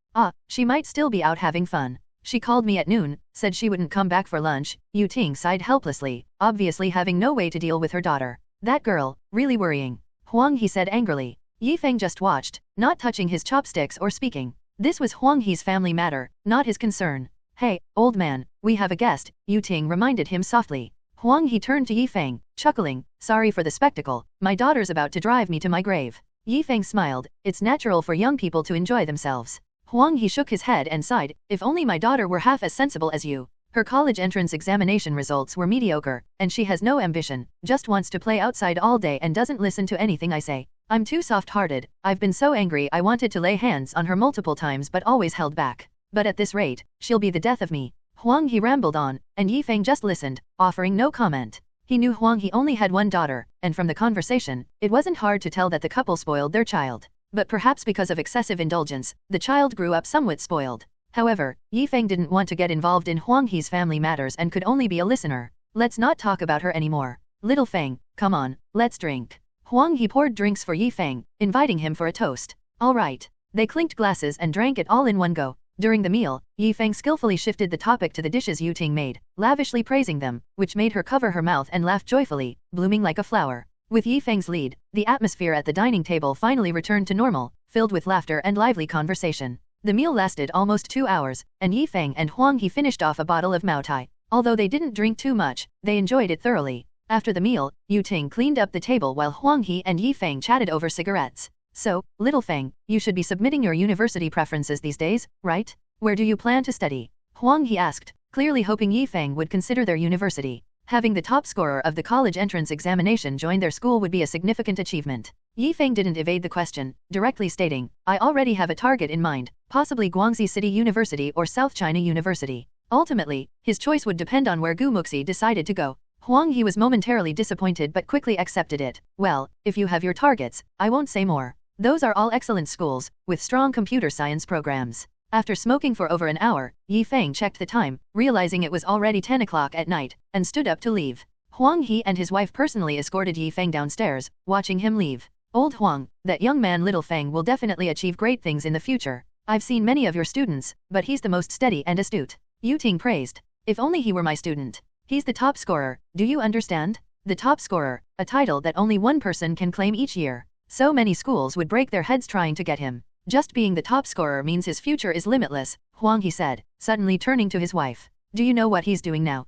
She might still be out having fun. She called me at noon, said she wouldn't come back for lunch. Yu Ting sighed helplessly, obviously having no way to deal with her daughter. That girl, really worrying. Huang He said angrily. Yi Feng just watched, not touching his chopsticks or speaking. This was Huang He's family matter, not his concern. Hey, old man, we have a guest, Yu Ting reminded him softly. Huang He turned to Yi Feng, chuckling, sorry for the spectacle, my daughter's about to drive me to my grave. Yi Feng smiled, it's natural for young people to enjoy themselves. Huang He shook his head and sighed, if only my daughter were half as sensible as you. Her college entrance examination results were mediocre, and she has no ambition, just wants to play outside all day and doesn't listen to anything I say. I'm too soft-hearted, I've been so angry I wanted to lay hands on her multiple times but always held back. But at this rate, she'll be the death of me. Huang He rambled on, and Feng just listened, offering no comment. He knew Huang He only had one daughter, and from the conversation, it wasn't hard to tell that the couple spoiled their child. But perhaps because of excessive indulgence, the child grew up somewhat spoiled. However, Feng didn't want to get involved in Huang He's family matters and could only be a listener. Let's not talk about her anymore. Little Feng, come on, let's drink. Huang He poured drinks for Feng, inviting him for a toast. All right. They clinked glasses and drank it all in one go. During the meal, Feng skillfully shifted the topic to the dishes Yuting made, lavishly praising them, which made her cover her mouth and laugh joyfully, blooming like a flower. With Feng's lead, the atmosphere at the dining table finally returned to normal, filled with laughter and lively conversation. The meal lasted almost 2 hours, and Feng and Huang He finished off a bottle of Maotai. Although they didn't drink too much, they enjoyed it thoroughly. After the meal, Yuting cleaned up the table while Huang He and Feng chatted over cigarettes. So, little Feng, you should be submitting your university preferences these days, right? Where do you plan to study? Huang He asked, clearly hoping Feng would consider their university. Having the top scorer of the college entrance examination join their school would be a significant achievement. Feng didn't evade the question, directly stating, I already have a target in mind, possibly Guangxi City University or South China University. Ultimately, his choice would depend on where Muxi decided to go. Huang He was momentarily disappointed but quickly accepted it. Well, if you have your targets, I won't say more. Those are all excellent schools, with strong computer science programs. After smoking for over an hour, Feng checked the time, realizing it was already 10 o'clock at night, and stood up to leave. Huang He and his wife personally escorted Feng downstairs, watching him leave. Old Huang, that young man little Feng will definitely achieve great things in the future. I've seen many of your students, but he's the most steady and astute. Yuting praised. If only he were my student. He's the top scorer, do you understand? The top scorer, a title that only one person can claim each year. So many schools would break their heads trying to get him. Just being the top scorer means his future is limitless, Huang He said, suddenly turning to his wife. Do you know what he's doing now?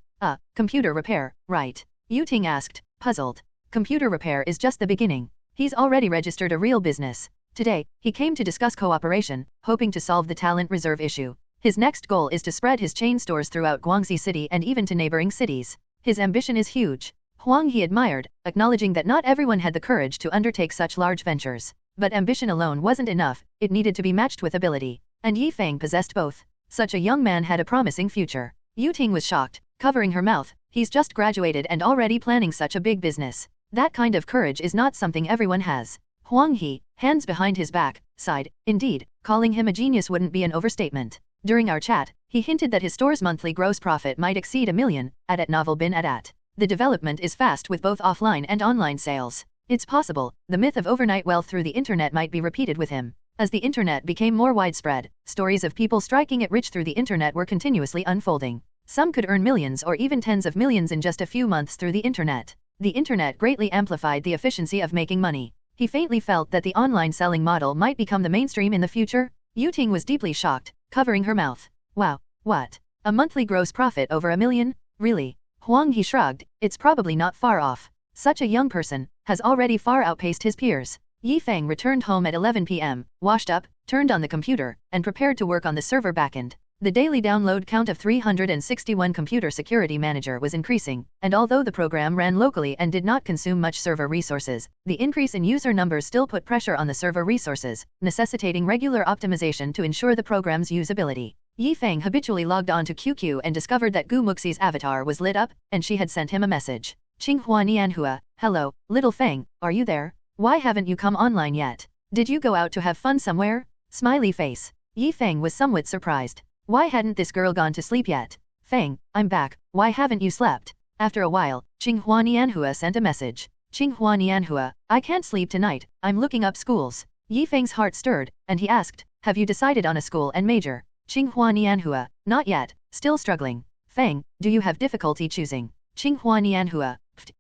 Computer repair, right? Yuting asked, puzzled. Computer repair is just the beginning. He's already registered a real business. Today, he came to discuss cooperation, hoping to solve the talent reserve issue. His next goal is to spread his chain stores throughout Guangxi City and even to neighboring cities. His ambition is huge. Huang He admired, acknowledging that not everyone had the courage to undertake such large ventures. But ambition alone wasn't enough, it needed to be matched with ability. And Feng possessed both. Such a young man had a promising future. Yuting was shocked, covering her mouth, he's just graduated and already planning such a big business. That kind of courage is not something everyone has. Huang He, hands behind his back, sighed, indeed, calling him a genius wouldn't be an overstatement. During our chat, he hinted that his store's monthly gross profit might exceed $1 million, at novel bin at. The development is fast with both offline and online sales. It's possible, the myth of overnight wealth through the internet might be repeated with him. As the internet became more widespread, stories of people striking it rich through the internet were continuously unfolding. Some could earn millions or even tens of millions in just a few months through the internet. The internet greatly amplified the efficiency of making money. He faintly felt that the online selling model might become the mainstream in the future. Yuting was deeply shocked, covering her mouth. Wow, what? A monthly gross profit over $1 million? Really? Huang He shrugged, it's probably not far off. Such a young person has already far outpaced his peers. Feng returned home at 11 p.m., washed up, turned on the computer, and prepared to work on the server backend. The daily download count of 361 Computer Security Manager was increasing, and although the program ran locally and did not consume much server resources, the increase in user numbers still put pressure on the server resources, necessitating regular optimization to ensure the program's usability. Feng habitually logged on to QQ and discovered that Gu Muxi's avatar was lit up, and she had sent him a message. Tsinghua Nianhua, hello, little Feng, are you there? Why haven't you come online yet? Did you go out to have fun somewhere? Smiley face. Feng was somewhat surprised. Why hadn't this girl gone to sleep yet? Feng, I'm back, why haven't you slept? After a while, Tsinghua Nianhua sent a message. Tsinghua Nianhua, I can't sleep tonight, I'm looking up schools. Feng's heart stirred, and he asked, have you decided on a school and major? Tsinghua Nianhua, not yet, still struggling. Feng, do you have difficulty choosing? Tsinghua Nianhua,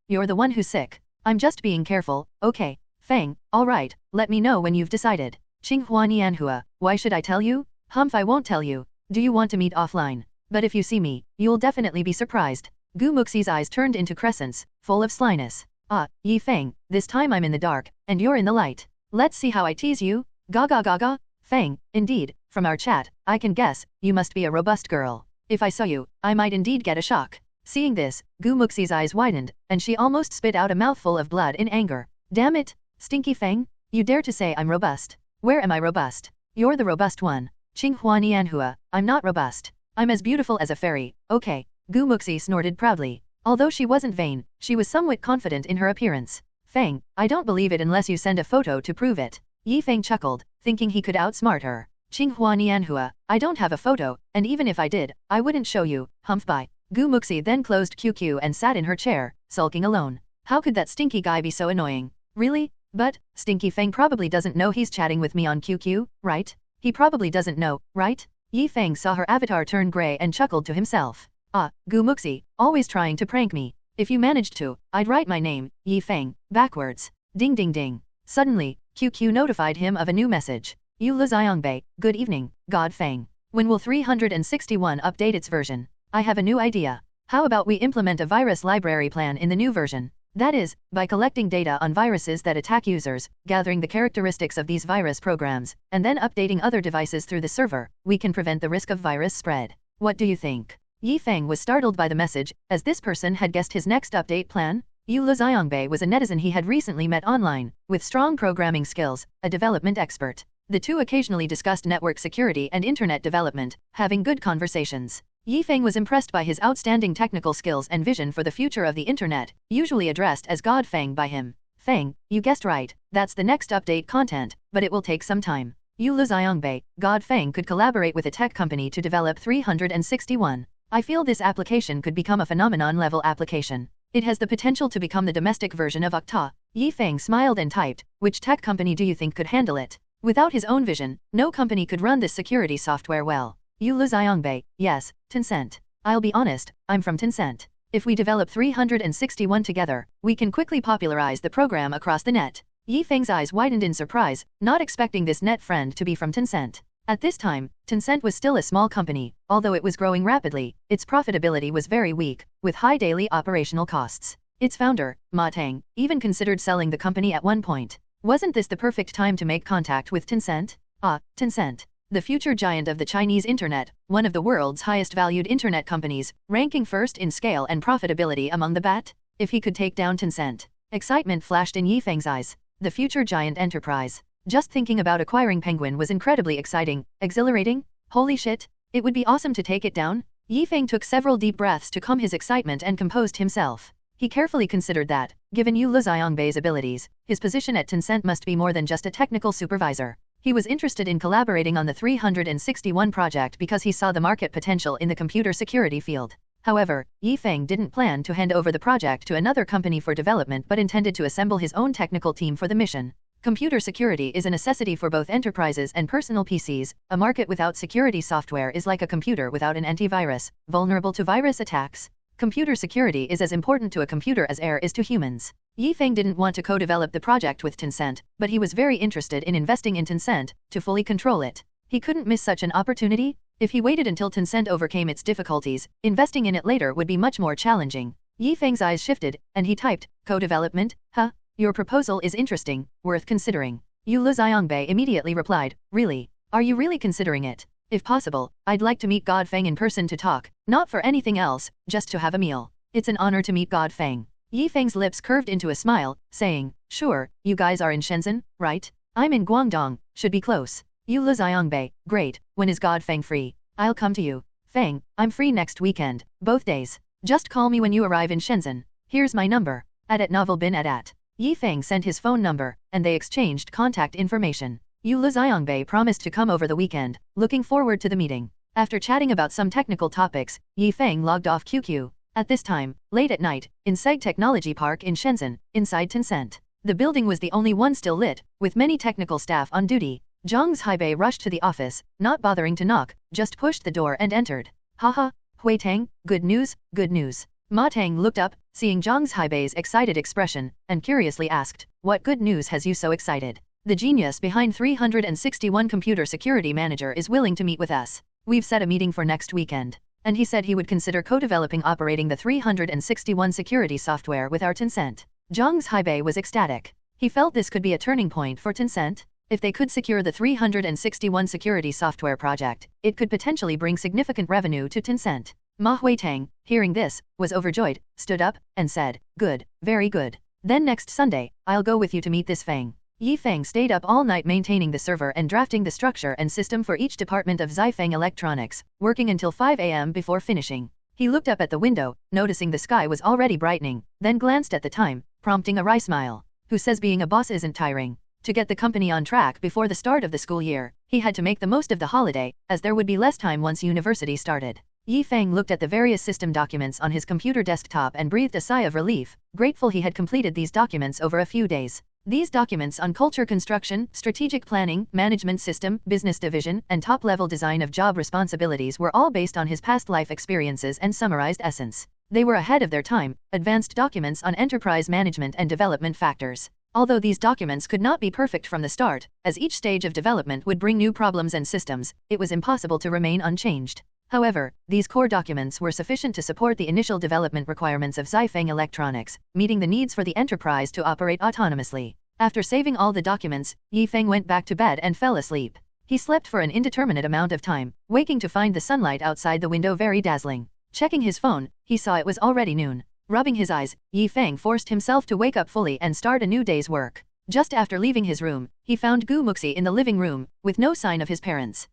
you're the one who's sick. I'm just being careful, okay. Feng, alright, let me know when you've decided. Tsinghua Nianhua, why should I tell you? Hmph, I won't tell you. Do you want to meet offline? But if you see me, you'll definitely be surprised. Gu Muxi's eyes turned into crescents, full of slyness. Feng, this time I'm in the dark, and you're in the light. Let's see how I tease you. Gaga gaga. Feng, indeed, from our chat, I can guess, you must be a robust girl. If I saw you, I might indeed get a shock. Seeing this, Muxi's eyes widened, and she almost spit out a mouthful of blood in anger. Damn it, stinky Feng, you dare to say I'm robust. Where am I robust? You're the robust one. Qinghua Nianhua, I'm not robust. I'm as beautiful as a fairy, okay. Muxi snorted proudly. Although she wasn't vain, she was somewhat confident in her appearance. Feng, I don't believe it unless you send a photo to prove it. Feng chuckled, thinking he could outsmart her. Qinghua Nianhua, I don't have a photo, and even if I did, I wouldn't show you. Hmph. Muxi then closed QQ and sat in her chair, sulking alone. How could that stinky guy be so annoying? Really? But, Stinky Feng probably doesn't know he's chatting with me on QQ, right? He probably doesn't know, right? Feng saw her avatar turn grey and chuckled to himself. Ah, Muxi, always trying to prank me. If you managed to, I'd write my name, Feng, backwards. Ding ding ding. Suddenly, QQ notified him of a new message. Xiangbei, good evening, God Feng. When will 361 update its version? I have a new idea. How about we implement a virus library plan in the new version? That is, by collecting data on viruses that attack users, gathering the characteristics of these virus programs, and then updating other devices through the server, we can prevent the risk of virus spread. What do you think? Feng was startled by the message, as this person had guessed his next update plan. Xiangbei was a netizen he had recently met online, with strong programming skills, a development expert. The two occasionally discussed network security and internet development, having good conversations. Feng was impressed by his outstanding technical skills and vision for the future of the internet, usually addressed as God Feng by him. Feng, you guessed right, that's the next update content, but it will take some time. Xiangbei, God Feng could collaborate with a tech company to develop 361. I feel this application could become a phenomenon-level application. It has the potential to become the domestic version of Okta. Feng smiled and typed, which tech company do you think could handle it? Without his own vision, no company could run this security software well. Xiangbei, yes, Tencent. I'll be honest, I'm from Tencent. If we develop 361 together, we can quickly popularize the program across the net. Feng's eyes widened in surprise, not expecting this net friend to be from Tencent. At this time, Tencent was still a small company, although it was growing rapidly, its profitability was very weak, with high daily operational costs. Its founder, Ma Teng, even considered selling the company at one point. Wasn't this the perfect time to make contact with Tencent? Ah, Tencent. The future giant of the Chinese internet, one of the world's highest valued internet companies, ranking first in scale and profitability among the BAT? If he could take down Tencent. Excitement flashed in Feng's eyes. The future giant enterprise. Just thinking about acquiring Penguin was incredibly exciting, exhilarating. Holy shit, it would be awesome to take it down. Feng took several deep breaths to calm his excitement and composed himself. He carefully considered that, given Xiangbei's abilities, his position at Tencent must be more than just a technical supervisor. He was interested in collaborating on the 361 project because he saw the market potential in the computer security field. However, Feng didn't plan to hand over the project to another company for development but intended to assemble his own technical team for the mission. Computer security is a necessity for both enterprises and personal PCs. A market without security software is like a computer without an antivirus, vulnerable to virus attacks. Computer security is as important to a computer as air is to humans. Feng didn't want to co-develop the project with Tencent, but he was very interested in investing in Tencent to fully control it. He couldn't miss such an opportunity. If he waited until Tencent overcame its difficulties, investing in it later would be much more challenging. Feng's eyes shifted, and he typed, co-development, huh? Your proposal is interesting, worth considering. Xiangbei immediately replied, really? Are you really considering it? If possible, I'd like to meet God Feng in person to talk, not for anything else, just to have a meal. It's an honor to meet God Feng. Feng's lips curved into a smile, saying, sure, you guys are in Shenzhen, right? I'm in Guangdong, should be close. Xiangbei, great, when is God Feng free? I'll come to you. Feng, I'm free next weekend, both days. Just call me when you arrive in Shenzhen. Here's my number. @ novel bin at. Feng sent his phone number, and they exchanged contact information. Xiangbei promised to come over the weekend, looking forward to the meeting. After chatting about some technical topics, Feng logged off QQ. At this time, late at night, in Seg Technology Park in Shenzhen, inside Tencent. The building was the only one still lit, with many technical staff on duty. Zhang Haibei rushed to the office, not bothering to knock, just pushed the door and entered. Haha, Hui Tang, good news, good news. Ma Tang looked up, seeing Zhang Haibei's excited expression, and curiously asked, what good news has you so excited? The genius behind 361 Computer Security Manager is willing to meet with us. We've set a meeting for next weekend. And he said he would consider co-developing operating the 361 security software with our Tencent. Zhang Haibei was ecstatic. He felt this could be a turning point for Tencent. If they could secure the 361 security software project, it could potentially bring significant revenue to Tencent. Ma Huitang, hearing this, was overjoyed, stood up, and said, "Good, very good. Then next Sunday, I'll go with you to meet this Feng." Feng stayed up all night maintaining the server and drafting the structure and system for each department of Feng Electronics, working until 5 a.m. before finishing. He looked up at the window, noticing the sky was already brightening, then glanced at the time, prompting a wry smile. Who says being a boss isn't tiring? To get the company on track before the start of the school year, he had to make the most of the holiday, as there would be less time once university started. Feng looked at the various system documents on his computer desktop and breathed a sigh of relief, grateful he had completed these documents over a few days. These documents on culture construction, strategic planning, management system, business division, and top-level design of job responsibilities were all based on his past life experiences and summarized essence. They were ahead of their time, advanced documents on enterprise management and development factors. Although these documents could not be perfect from the start, as each stage of development would bring new problems and systems, it was impossible to remain unchanged. However, these core documents were sufficient to support the initial development requirements of Feng Electronics, meeting the needs for the enterprise to operate autonomously. After saving all the documents, Feng went back to bed and fell asleep. He slept for an indeterminate amount of time, waking to find the sunlight outside the window very dazzling. Checking his phone, he saw it was already noon. Rubbing his eyes, Feng forced himself to wake up fully and start a new day's work. Just after leaving his room, he found Muxi in the living room, with no sign of his parents.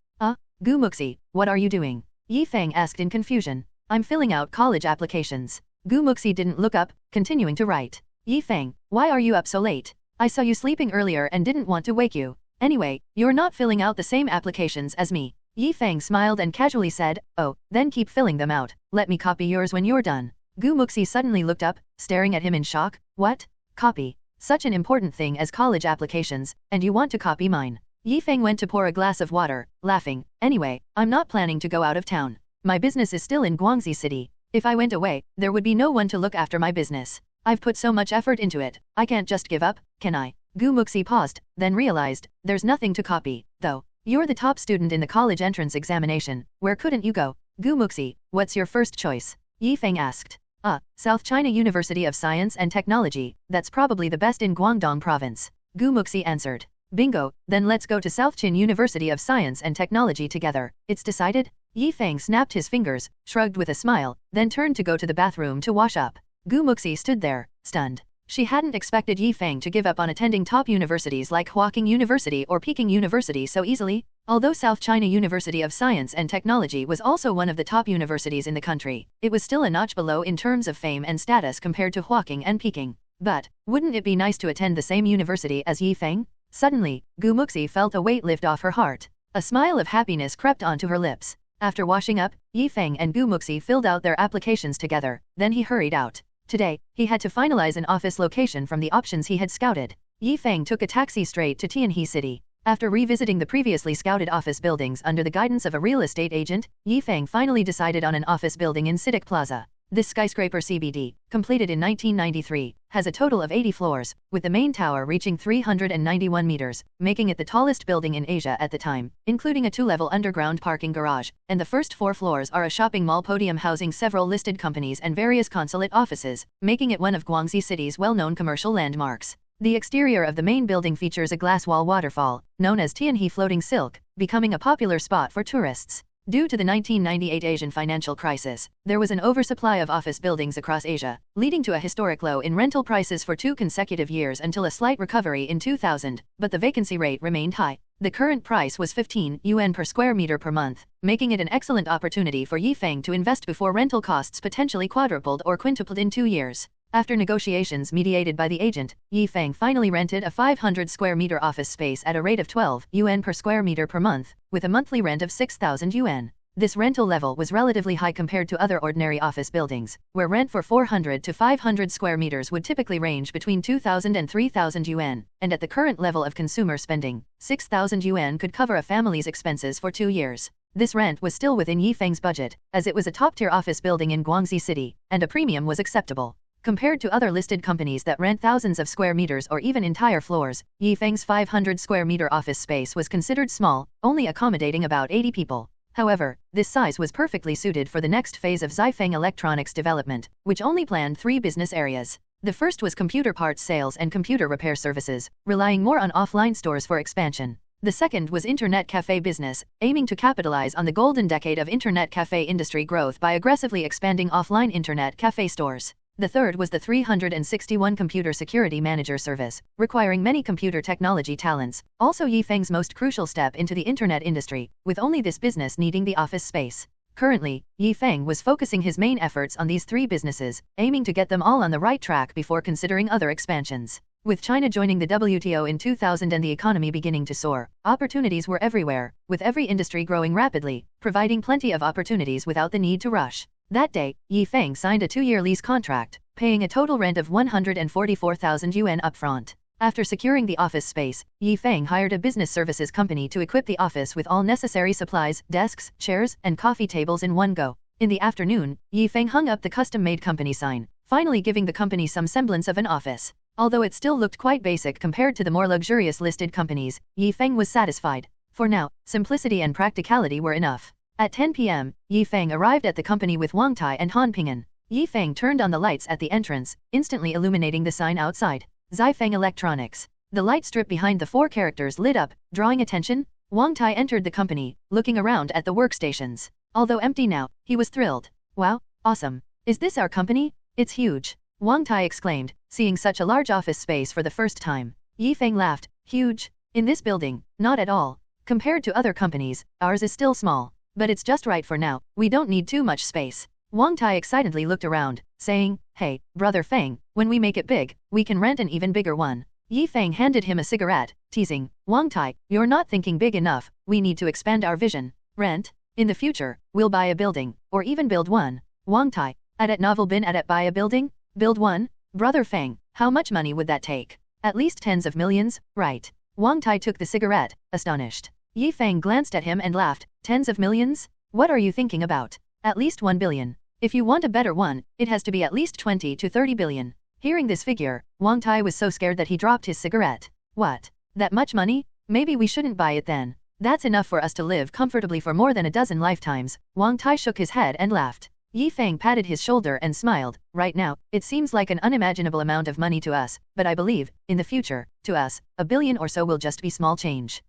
Muxi, what are you doing?" Feng asked in confusion. "I'm filling out college applications." Muxi didn't look up, continuing to write. "Feng, why are you up so late? I saw you sleeping earlier and didn't want to wake you. Anyway, you're not filling out the same applications as me." Feng smiled and casually said, "Oh, then keep filling them out. Let me copy yours when you're done." Muxi suddenly looked up, staring at him in shock. "What? Copy? Such an important thing as college applications, and you want to copy mine?" Feng went to pour a glass of water, laughing. "Anyway, I'm not planning to go out of town. My business is still in Guangxi City. If I went away, there would be no one to look after my business. I've put so much effort into it, I can't just give up, can I?" Muxi paused, then realized, there's nothing to copy, though. "You're the top student in the college entrance examination, where couldn't you go?" Muxi, what's your first choice?" Feng asked. South China University of Science and Technology, that's probably the best in Guangdong province." Muxi answered. "Bingo, then let's go to South Chin University of Science and Technology together. It's decided?" Feng snapped his fingers, shrugged with a smile, then turned to go to the bathroom to wash up. Muxi stood there, stunned. She hadn't expected Feng to give up on attending top universities like Huaqing University or Peking University so easily. Although South China University of Science and Technology was also one of the top universities in the country, it was still a notch below in terms of fame and status compared to Huaqing and Peking. But, wouldn't it be nice to attend the same university as Feng? Suddenly, Muxi felt a weight lift off her heart. A smile of happiness crept onto her lips. After washing up, Feng and Muxi filled out their applications together, then he hurried out. Today, he had to finalize an office location from the options he had scouted. Feng took a taxi straight to Hmph City. After revisiting the previously scouted office buildings under the guidance of a real estate agent, Feng finally decided on an office building in Citic Plaza. This skyscraper CBD, completed in 1993, has a total of 80 floors, with the main tower reaching 391 meters, making it the tallest building in Asia at the time, including a 2-level underground parking garage, and the first 4 floors are a shopping mall podium housing several listed companies and various consulate offices, making it one of Guangxi City's well-known commercial landmarks. The exterior of the main building features a glass wall waterfall, known as Hmph Floating Silk, becoming a popular spot for tourists. Due to the 1998 Asian financial crisis, there was an oversupply of office buildings across Asia, leading to a historic low in rental prices for 2 consecutive years until a slight recovery in 2000, but the vacancy rate remained high. The current price was 15 yuan per square meter per month, making it an excellent opportunity for Feng to invest before rental costs potentially quadrupled or quintupled in 2 years. After negotiations mediated by the agent, Feng finally rented a 500 square meter office space at a rate of 12 yuan per square meter per month, with a monthly rent of 6,000 yuan. This rental level was relatively high compared to other ordinary office buildings, where rent for 400 to 500 square meters would typically range between 2,000 and 3,000 yuan, and at the current level of consumer spending, 6,000 yuan could cover a family's expenses for 2 years. This rent was still within Feng's budget, as it was a top-tier office building in Guangxi City, and a premium was acceptable. Compared to other listed companies that rent thousands of square meters or even entire floors, Feng's 500 square meter office space was considered small, only accommodating about 80 people. However, this size was perfectly suited for the next phase of Feng Electronics development, which only planned 3 business areas. The first was computer parts sales and computer repair services, relying more on offline stores for expansion. The second was internet cafe business, aiming to capitalize on the golden decade of internet cafe industry growth by aggressively expanding offline internet cafe stores. The third was the 361 computer security manager service, requiring many computer technology talents, also Feng's most crucial step into the internet industry, with only this business needing the office space. Currently, Feng was focusing his main efforts on these three businesses, aiming to get them all on the right track before considering other expansions. With China joining the WTO in 2000 and the economy beginning to soar, opportunities were everywhere, with every industry growing rapidly, providing plenty of opportunities without the need to rush. That day, Feng signed a 2-year lease contract, paying a total rent of 144,000 yuan upfront. After securing the office space, Feng hired a business services company to equip the office with all necessary supplies, desks, chairs, and coffee tables in one go. In the afternoon, Feng hung up the custom-made company sign, finally giving the company some semblance of an office. Although it still looked quite basic compared to the more luxurious listed companies, Feng was satisfied. For now, simplicity and practicality were enough. At 10 p.m., Feng arrived at the company with Wang Tai and Hmph. Feng turned on the lights at the entrance, instantly illuminating the sign outside. Feng Electronics. The light strip behind the 4 characters lit up, drawing attention. Wang Tai entered the company, looking around at the workstations. Although empty now, he was thrilled. Wow, awesome. Is this our company? It's huge. Wang Tai exclaimed, seeing such a large office space for the first time. Feng laughed. Huge? In this building, not at all. Compared to other companies, ours is still small. But it's just right for now, we don't need too much space. Wang Tai excitedly looked around, saying, Hey, brother Feng, when we make it big, we can rent an even bigger one. Feng handed him a cigarette, teasing, Wang Tai, you're not thinking big enough, we need to expand our vision. Rent? In the future, we'll buy a building, or even build one. Wang Tai, adat novel bin adat buy a building? Build one? Brother Feng, how much money would that take? At least tens of millions, right? Wang Tai took the cigarette, astonished. Feng glanced at him and laughed, tens of millions? What are you thinking about? At least 1 billion. If you want a better one, it has to be at least 20 to 30 billion. Hearing this figure, Wang Tai was so scared that he dropped his cigarette. What? That much money? Maybe we shouldn't buy it then. That's enough for us to live comfortably for more than a dozen lifetimes. Wang Tai shook his head and laughed. Feng patted his shoulder and smiled. Right now, it seems like an unimaginable amount of money to us, but I believe, in the future, to us, 1 billion or so will just be small change.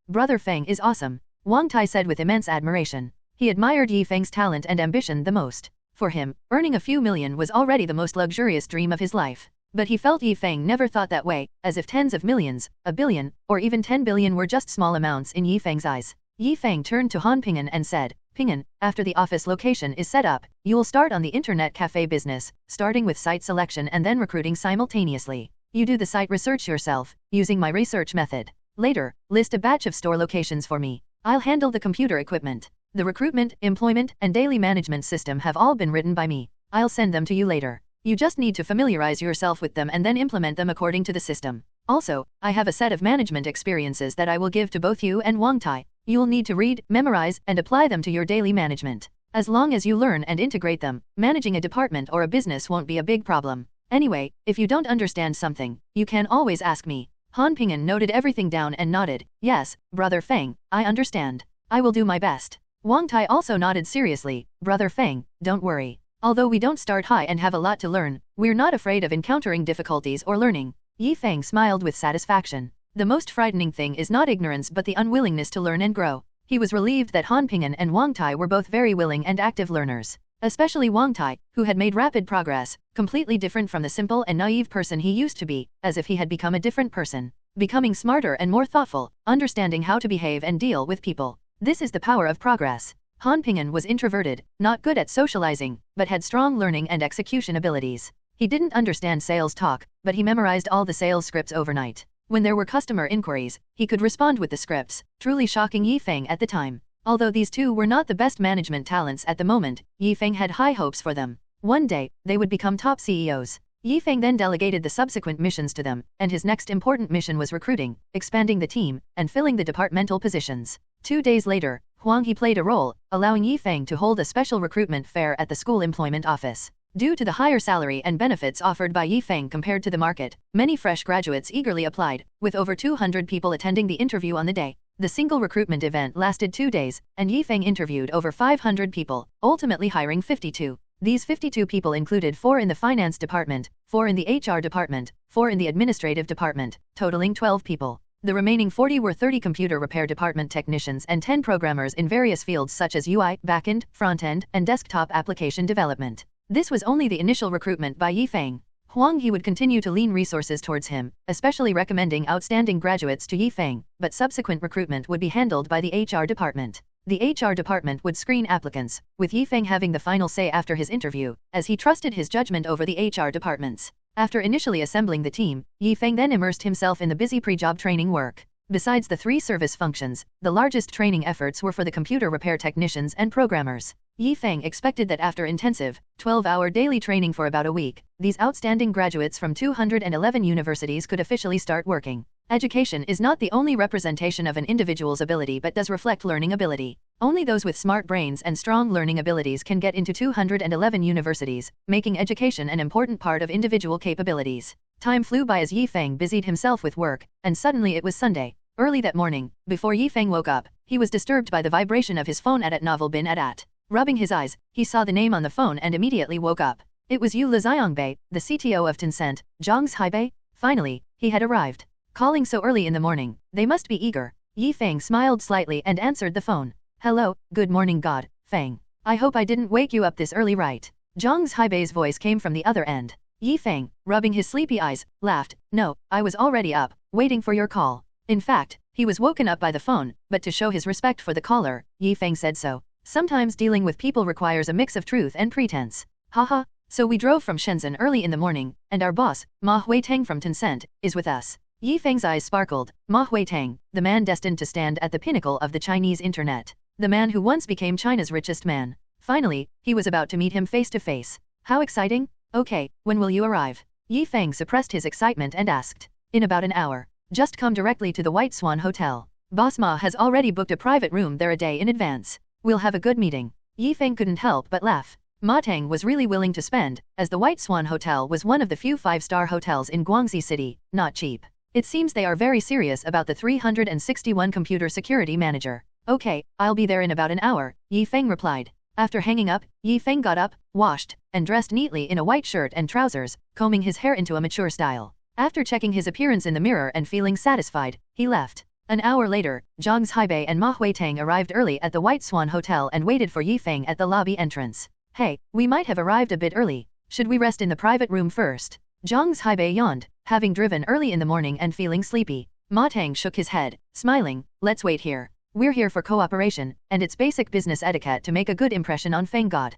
Brother Feng is awesome. Wang Tai said with immense admiration. He admired Feng's talent and ambition the most. For him, earning a few million was already the most luxurious dream of his life. But he felt Feng never thought that way, as if tens of millions, 1 billion, or even 10 billion were just small amounts in Feng's eyes. Feng turned to Hmph and said, Ping'an, after the office location is set up, you will start on the internet cafe business, starting with site selection and then recruiting simultaneously. You do the site research yourself, using my research method. Later, list a batch of store locations for me. I'll handle the computer equipment. The recruitment, employment, and daily management system have all been written by me. I'll send them to you later. You just need to familiarize yourself with them and then implement them according to the system. Also, I have a set of management experiences that I will give to both you and Wang Tai. You'll need to read, memorize, and apply them to your daily management. As long as you learn and integrate them, managing a department or a business won't be a big problem. Anyway, if you don't understand something, you can always ask me. Hmph noted everything down and nodded. Yes, brother Feng, I understand. I will do my best. Wang Tai also nodded seriously. Brother Feng, don't worry. Although we don't start high and have a lot to learn, we're not afraid of encountering difficulties or learning. Feng smiled with satisfaction. The most frightening thing is not ignorance but the unwillingness to learn and grow. He was relieved that Hmph and Wang Tai were both very willing and active learners. Especially Wang Tai, who had made rapid progress, completely different from the simple and naive person he used to be, as if he had become a different person. Becoming smarter and more thoughtful, understanding how to behave and deal with people. This is the power of progress. Hmph was introverted, not good at socializing, but had strong learning and execution abilities. He didn't understand sales talk, but he memorized all the sales scripts overnight. When there were customer inquiries, he could respond with the scripts, truly shocking Feng at the time. Although these two were not the best management talents at the moment, Feng had high hopes for them. One day, they would become top CEOs. Feng then delegated the subsequent missions to them, and his next important mission was recruiting, expanding the team, and filling the departmental positions. 2 days later, He played a role, allowing Feng to hold a special recruitment fair at the school employment office. Due to the higher salary and benefits offered by Feng compared to the market, many fresh graduates eagerly applied, with over 200 people attending the interview on the day. The single recruitment event lasted 2 days, and Feng interviewed over 500 people, ultimately hiring 52. These 52 people included 4 in the finance department, 4 in the HR department, 4 in the administrative department, totaling 12 people. The remaining 40 were 30 computer repair department technicians and 10 programmers in various fields such as UI, backend, frontend, and desktop application development. This was only the initial recruitment by Feng. Huang Yi would continue to lean resources towards him, especially recommending outstanding graduates to Feng, but subsequent recruitment would be handled by the HR department. The HR department would screen applicants, with Feng having the final say after his interview, as he trusted his judgment over the HR departments. After initially assembling the team, Feng then immersed himself in the busy pre-job training work. Besides the 3 service functions, the largest training efforts were for the computer repair technicians and programmers. Feng expected that after intensive, 12-hour daily training for about a week, these outstanding graduates from 211 universities could officially start working. Education is not the only representation of an individual's ability but does reflect learning ability. Only those with smart brains and strong learning abilities can get into 211 universities, making education an important part of individual capabilities. Time flew by as Feng busied himself with work, and suddenly it was Sunday. Early that morning, before Feng woke up, he was disturbed by the vibration of his phone at novel bin at. Rubbing his eyes, he saw the name on the phone and immediately woke up. It was Yu Liziangbei, the CTO of Tencent, Hmph. Finally, he had arrived. Calling so early in the morning, they must be eager. Feng smiled slightly and answered the phone. Hello, good morning God, Feng. I hope I didn't wake you up this early, right? Hmp's voice came from the other end. Feng, rubbing his sleepy eyes, laughed. No, I was already up, waiting for your call. In fact, he was woken up by the phone, but to show his respect for the caller, Feng said so. Sometimes dealing with people requires a mix of truth and pretense. Haha, so we drove from Shenzhen early in the morning, and our boss, Ma Huiteng from Tencent, is with us. Feng's eyes sparkled. Ma Huiteng, the man destined to stand at the pinnacle of the Chinese internet. The man who once became China's richest man. Finally, he was about to meet him face to face. How exciting! Okay, when will you arrive? Feng suppressed his excitement and asked. In about an hour. Just come directly to the White Swan Hotel. Boss Ma has already booked a private room there a day in advance. We'll have a good meeting. Feng couldn't help but laugh. Ma Teng was really willing to spend, as the White Swan Hotel was one of the few 5-star hotels in Guangxi City, not cheap. It seems they are very serious about the 361 computer security manager. Okay, I'll be there in about an hour, Feng replied. After hanging up, Feng got up, washed, and dressed neatly in a white shirt and trousers, combing his hair into a mature style. After checking his appearance in the mirror and feeling satisfied, he left. An hour later, Zhang Haibei and Ma Huiteng arrived early at the White Swan Hotel and waited for Feng at the lobby entrance. Hey, we might have arrived a bit early. Should we rest in the private room first? Zhang Haibei yawned, having driven early in the morning and feeling sleepy. Ma Teng shook his head, smiling. Let's wait here. We're here for cooperation, and it's basic business etiquette to make a good impression on Feng God.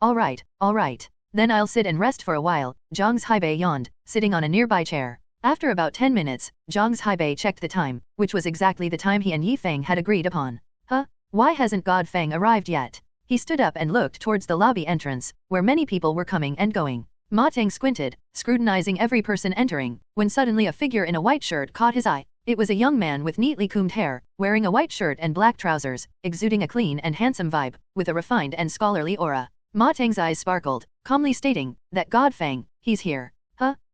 All right. Then I'll sit and rest for a while, Zhang Haibei yawned, sitting on a nearby chair. After about 10 minutes, Zhang Haibei checked the time, which was exactly the time he and Feng had agreed upon. Why hasn't God Feng arrived yet? He stood up and looked towards the lobby entrance, where many people were coming and going. Ma Teng squinted, scrutinizing every person entering, when suddenly a figure in a white shirt caught his eye. It was a young man with neatly combed hair, wearing a white shirt and black trousers, exuding a clean and handsome vibe, with a refined and scholarly aura. Ma Teng's eyes sparkled, calmly stating, that God Feng, he's here.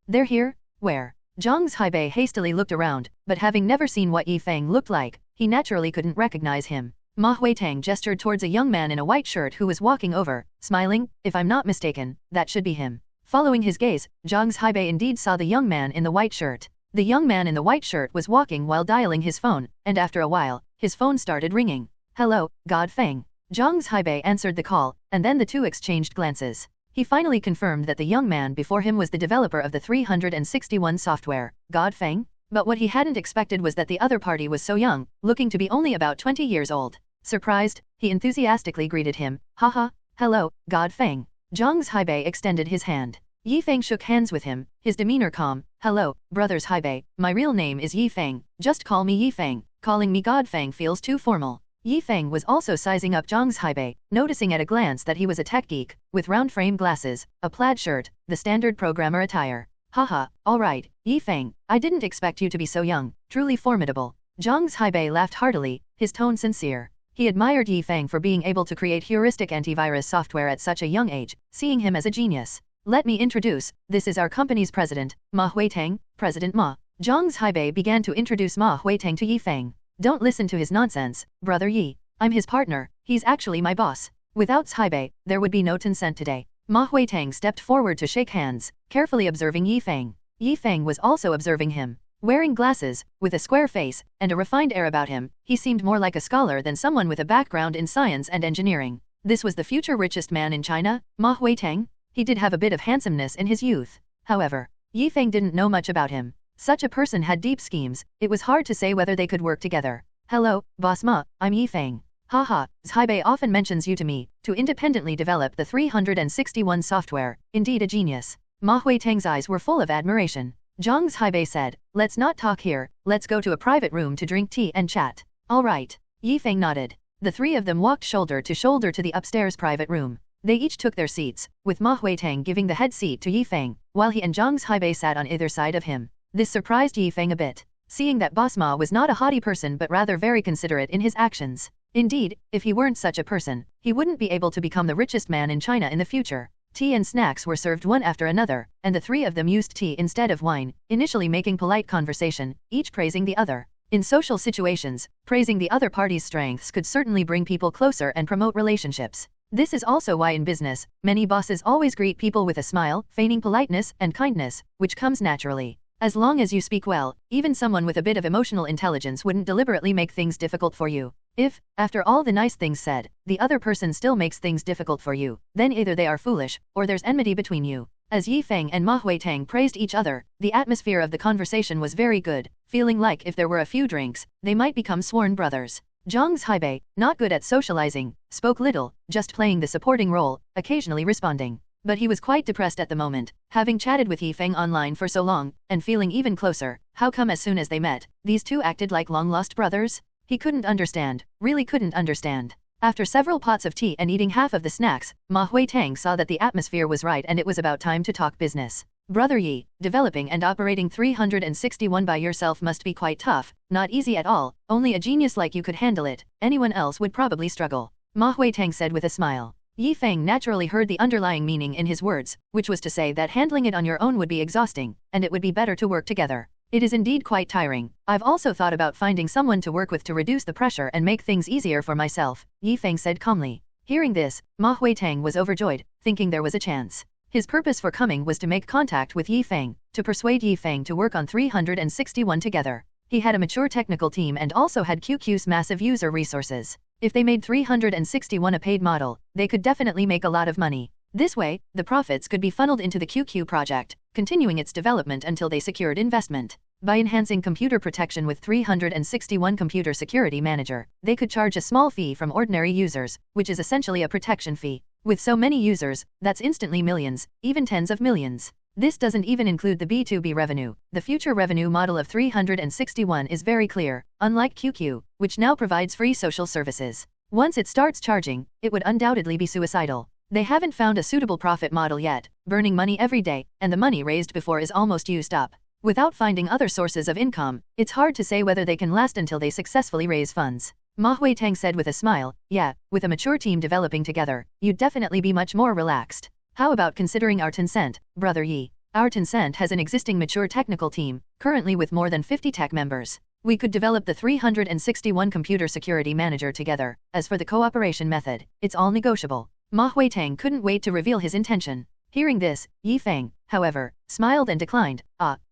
They're here? Where? Zhang Haibei hastily looked around, but having never seen what Feng looked like, he naturally couldn't recognize him. Ma Huiteng gestured towards a young man in a white shirt who was walking over, smiling. If I'm not mistaken, that should be him. Following his gaze, Zhang Haibei indeed saw the young man in the white shirt. The young man in the white shirt was walking while dialing his phone, and after a while, his phone started ringing. Hello, God Feng. Zhang Haibei answered the call, and then the two exchanged glances. He finally confirmed that the young man before him was the developer of the 361 software, God Feng. But what he hadn't expected was that the other party was so young, looking to be only about 20 years old. Surprised, he enthusiastically greeted him. Haha, hello, God Feng. Zhang Haibei extended his hand. Feng shook hands with him, his demeanor calm. Hello, brothers Haibei, my real name is Feng, just call me Feng. Calling me God Feng feels too formal. Feng was also sizing up Zhang Haibei, noticing at a glance that he was a tech geek, with round frame glasses, a plaid shirt, the standard programmer attire. Haha, alright, Feng, I didn't expect you to be so young, truly formidable. Zhang Haibei laughed heartily, his tone sincere. He admired Feng for being able to create heuristic antivirus software at such a young age, seeing him as a genius. Let me introduce, this is our company's president, Ma Huiteng, President Ma. Zhang Haibei began to introduce Ma Huiteng to Feng. Don't listen to his nonsense, brother Yi. I'm his partner, he's actually my boss. Without Haibei, there would be no Tencent today. Ma Huiteng stepped forward to shake hands, carefully observing Yi Feng. Yi Feng was also observing him. Wearing glasses, with a square face, and a refined air about him, he seemed more like a scholar than someone with a background in science and engineering. This was the future richest man in China, Ma Huiteng? He did have a bit of handsomeness in his youth. However, Yi Feng didn't know much about him. Such a person had deep schemes, it was hard to say whether they could work together. Hello, Boss Ma, I'm Yi Feng. Haha, Hmph often mentions you to me, to independently develop the 361 software, indeed a genius. Ma Huiteng's eyes were full of admiration. Zhang Hmph said, let's not talk here, let's go to a private room to drink tea and chat. Alright. Yi Feng nodded. The three of them walked shoulder to shoulder to the upstairs private room. They each took their seats, with Ma Huiteng giving the head seat to Yi Feng, while he and Zhang Hmph sat on either side of him. This surprised Yi Feng a bit, seeing that Boss Ma was not a haughty person but rather very considerate in his actions. Indeed, if he weren't such a person, he wouldn't be able to become the richest man in China in the future. Tea and snacks were served one after another, and the three of them used tea instead of wine, initially making polite conversation, each praising the other. In social situations, praising the other party's strengths could certainly bring people closer and promote relationships. This is also why in business, many bosses always greet people with a smile, feigning politeness and kindness, which comes naturally. As long as you speak well, even someone with a bit of emotional intelligence wouldn't deliberately make things difficult for you. If, after all the nice things said, the other person still makes things difficult for you, then either they are foolish, or there's enmity between you. As Yi Feng and Ma Huiteng praised each other, the atmosphere of the conversation was very good, feeling like if there were a few drinks, they might become sworn brothers. Zhang Hmph, not good at socializing, spoke little, just playing the supporting role, occasionally responding. But he was quite depressed at the moment, having chatted with Yi Feng online for so long, and feeling even closer. How come as soon as they met, these two acted like long-lost brothers? He couldn't understand, really couldn't understand. After several pots of tea and eating half of the snacks, Ma Huiteng saw that the atmosphere was right and it was about time to talk business. Brother Yi, developing and operating 361 by yourself must be quite tough, not easy at all, only a genius like you could handle it, anyone else would probably struggle. Ma Huiteng said with a smile. Yi Feng naturally heard the underlying meaning in his words, which was to say that handling it on your own would be exhausting, and it would be better to work together. It is indeed quite tiring. I've also thought about finding someone to work with to reduce the pressure and make things easier for myself, Yi Feng said calmly. Hearing this, Ma Huiteng was overjoyed, thinking there was a chance. His purpose for coming was to make contact with Yi Feng, to persuade Yi Feng to work on 361 together. He had a mature technical team and also had QQ's massive user resources. If they made 361 a paid model, they could definitely make a lot of money. This way, the profits could be funneled into the QQ project, continuing its development until they secured investment. By enhancing computer protection with 361 Computer Security Manager, they could charge a small fee from ordinary users, which is essentially a protection fee. With so many users, that's instantly millions, even tens of millions. This doesn't even include the B2B revenue. The future revenue model of 361 is very clear, unlike QQ, which now provides free social services. Once it starts charging, it would undoubtedly be suicidal. They haven't found a suitable profit model yet, burning money every day, and the money raised before is almost used up. Without finding other sources of income, it's hard to say whether they can last until they successfully raise funds. Ma Huiteng said with a smile, yeah, with a mature team developing together, you'd definitely be much more relaxed. How about considering our Tencent, Brother Yi? Our Tencent has an existing mature technical team, currently with more than 50 tech members. We could develop the 361 Computer Security Manager together. As for the cooperation method, it's all negotiable. Ma Huiteng couldn't wait to reveal his intention. Hearing this, Yi Feng, however, smiled and declined.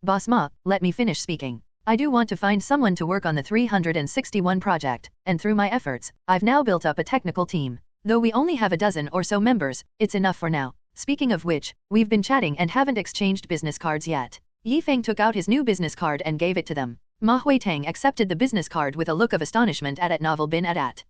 Boss Ma, let me finish speaking. I do want to find someone to work on the 361 project, and through my efforts, I've now built up a technical team. Though we only have a dozen or so members, it's enough for now. Speaking of which, we've been chatting and haven't exchanged business cards yet. Yi Feng took out his new business card and gave it to them. Ma Huiteng accepted the business card with a look of astonishment at novel bin at.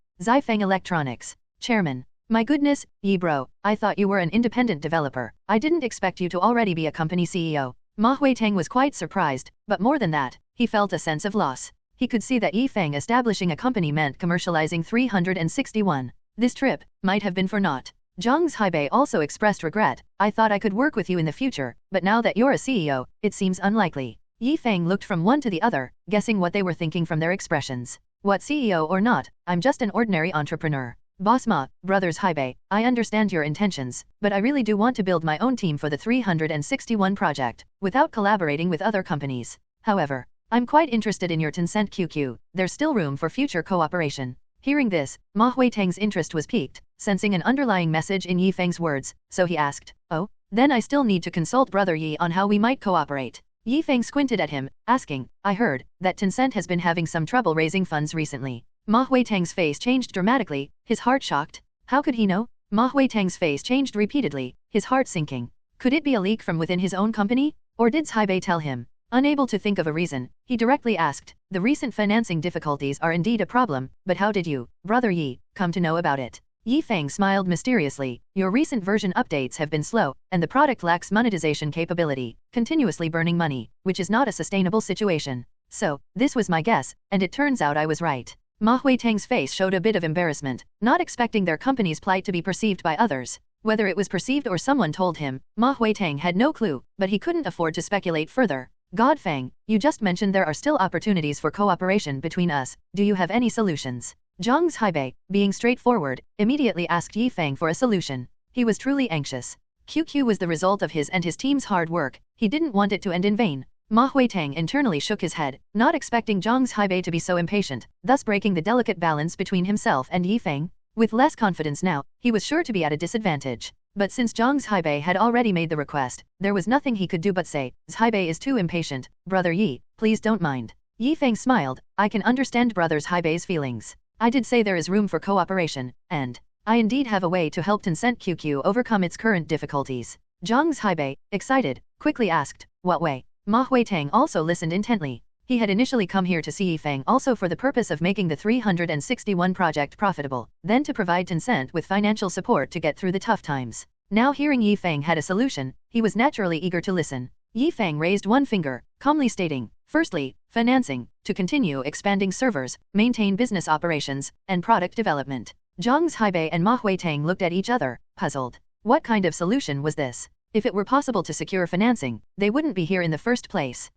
Feng Electronics. Chairman. My goodness, Yi bro, I thought you were an independent developer. I didn't expect you to already be a company CEO. Ma Huiteng was quite surprised, but more than that, he felt a sense of loss. He could see that Yi Feng establishing a company meant commercializing 361. This trip might have been for naught. Zhang Hmph also expressed regret. I thought I could work with you in the future, but now that you're a CEO, it seems unlikely. Yi Feng looked from one to the other, guessing what they were thinking from their expressions. What CEO or not, I'm just an ordinary entrepreneur. Boss Ma, Brothers Hmph, I understand your intentions, but I really do want to build my own team for the 361 project, without collaborating with other companies. However, I'm quite interested in your Tencent QQ, there's still room for future cooperation. Hearing this, Ma Huiteng's interest was piqued, sensing an underlying message in Yi Feng's words, so he asked, "Oh? Then I still need to consult Brother Yi on how we might cooperate." Yi Feng squinted at him, asking, "I heard that Tencent has been having some trouble raising funds recently." Ma Huitang's face changed dramatically, his heart shocked. How could he know? Ma Huitang's face changed repeatedly, his heart sinking. Could it be a leak from within his own company? Or did Caibei tell him? Unable to think of a reason, he directly asked, "The recent financing difficulties are indeed a problem, but how did you, Brother Yi, come to know about it?" Yi Feng smiled mysteriously. "Your recent version updates have been slow, and the product lacks monetization capability, continuously burning money, which is not a sustainable situation. So, this was my guess, and it turns out I was right." Ma Huitang's face showed a bit of embarrassment, not expecting their company's plight to be perceived by others. Whether it was perceived or someone told him, Ma Huitang had no clue, but he couldn't afford to speculate further. "God Feng, you just mentioned there are still opportunities for cooperation between us. Do you have any solutions?" Zhang Haibei, being straightforward, immediately asked Yi Feng for a solution. He was truly anxious. QQ was the result of his and his team's hard work, he didn't want it to end in vain. Ma Huitang internally shook his head, not expecting Zhang Haibei to be so impatient, thus breaking the delicate balance between himself and Yi Feng. With less confidence now, he was sure to be at a disadvantage. But since Zhang Haibei had already made the request, there was nothing he could do but say, "Haibei is too impatient, Brother Yi, please don't mind." Yi Feng smiled, "I can understand Brother Haibei's feelings. I did say there is room for cooperation, and I indeed have a way to help Tencent QQ overcome its current difficulties." Zhang Haibei, excited, quickly asked, "What way?" Ma Huitang also listened intently. He had initially come here to see Yi Feng also for the purpose of making the 361 project profitable, then to provide Tencent with financial support to get through the tough times. Now hearing Yi Feng had a solution, he was naturally eager to listen. Yi Feng raised one finger, calmly stating, "Firstly, financing, to continue expanding servers, maintain business operations, and product development." Zhang Haibei and Ma Huitang looked at each other, puzzled. What kind of solution was this? If it were possible to secure financing, they wouldn't be here in the first place.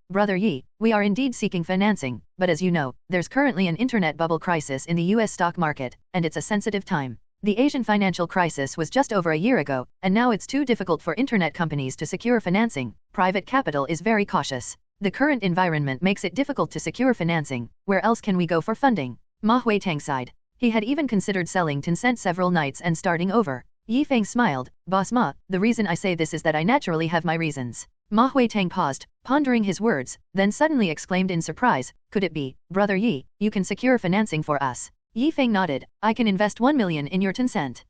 Brother Yi, we are indeed seeking financing, but as you know, there's currently an internet bubble crisis in the US stock market, and it's a sensitive time. The Asian financial crisis was just over a year ago, and now it's too difficult for internet companies to secure financing. Private capital is very cautious. The current environment makes it difficult to secure financing. Where else can we go for funding? Ma Huitang sighed. He had even considered selling Tencent several nights and starting over. Yi Feng smiled, "Boss Ma, the reason I say this is that I naturally have my reasons." Ma Huitang paused, pondering his words, then suddenly exclaimed in surprise, "Could it be, Brother Yi, you can secure financing for us?" Yi Feng nodded, "I can invest 1 million in your Tencent."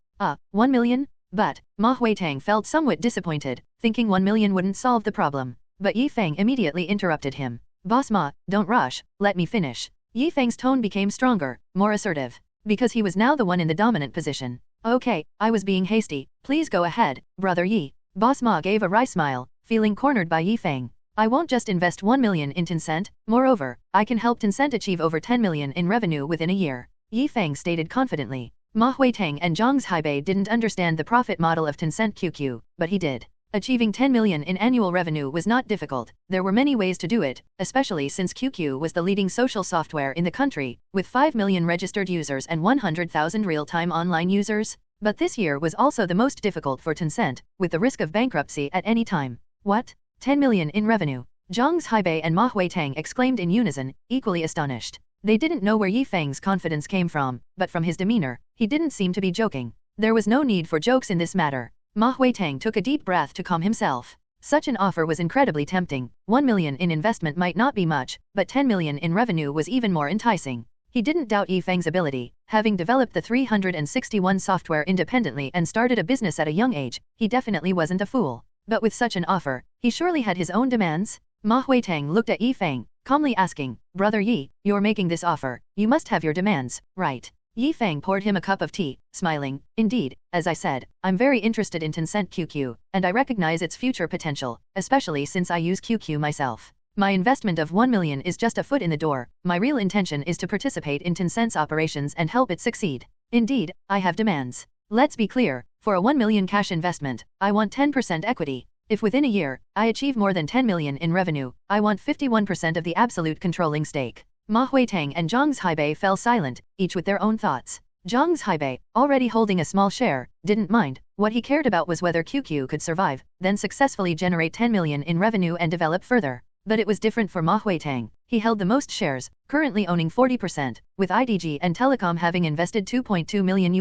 1 million? But, Ma Huitang felt somewhat disappointed, thinking 1 million wouldn't solve the problem. But Yi Feng immediately interrupted him. "Boss Ma, don't rush, let me finish." Yi Feng's tone became stronger, more assertive. Because he was now the one in the dominant position. "Okay, I was being hasty, please go ahead, Brother Yi." Boss Ma gave a wry smile, feeling cornered by Yi Feng. "I won't just invest 1 million in Tencent, moreover, I can help Tencent achieve over 10 million in revenue within a year," Yi Feng stated confidently. Ma Huitang and Zhang Haibei didn't understand the profit model of Tencent QQ, but he did. Achieving 10 million in annual revenue was not difficult, there were many ways to do it, especially since QQ was the leading social software in the country, with 5 million registered users and 100,000 real-time online users. But this year was also the most difficult for Tencent, with the risk of bankruptcy at any time. "What? 10 million in revenue?" Zhang Haibei and Ma Huitang exclaimed in unison, equally astonished. They didn't know where Yi Feng's confidence came from, but from his demeanor, he didn't seem to be joking. There was no need for jokes in this matter. Ma Huitang took a deep breath to calm himself. Such an offer was incredibly tempting. 1 million in investment might not be much, but 10 million in revenue was even more enticing. He didn't doubt Yi Feng's ability. Having developed the 361 software independently and started a business at a young age, he definitely wasn't a fool. But with such an offer, he surely had his own demands? Ma Huitang looked at Yi Feng, calmly asking, "Brother Yi, you're making this offer, you must have your demands, right?" Yi Feng poured him a cup of tea, smiling, "Indeed, as I said, I'm very interested in Tencent QQ, and I recognize its future potential, especially since I use QQ myself. My investment of 1 million is just a foot in the door, my real intention is to participate in Tencent's operations and help it succeed. Indeed, I have demands. Let's be clear, for a 1 million cash investment, I want 10% equity. If within a year, I achieve more than 10 million in revenue, I want 51% of the absolute controlling stake." Ma Huitang and Zhang Haibei fell silent, each with their own thoughts. Zhang Haibei, already holding a small share, didn't mind. What he cared about was whether QQ could survive, then successfully generate 10 million in revenue and develop further. But it was different for Ma Huiteng. He held the most shares, currently owning 40%, with IDG and Telecom having invested $2.2 million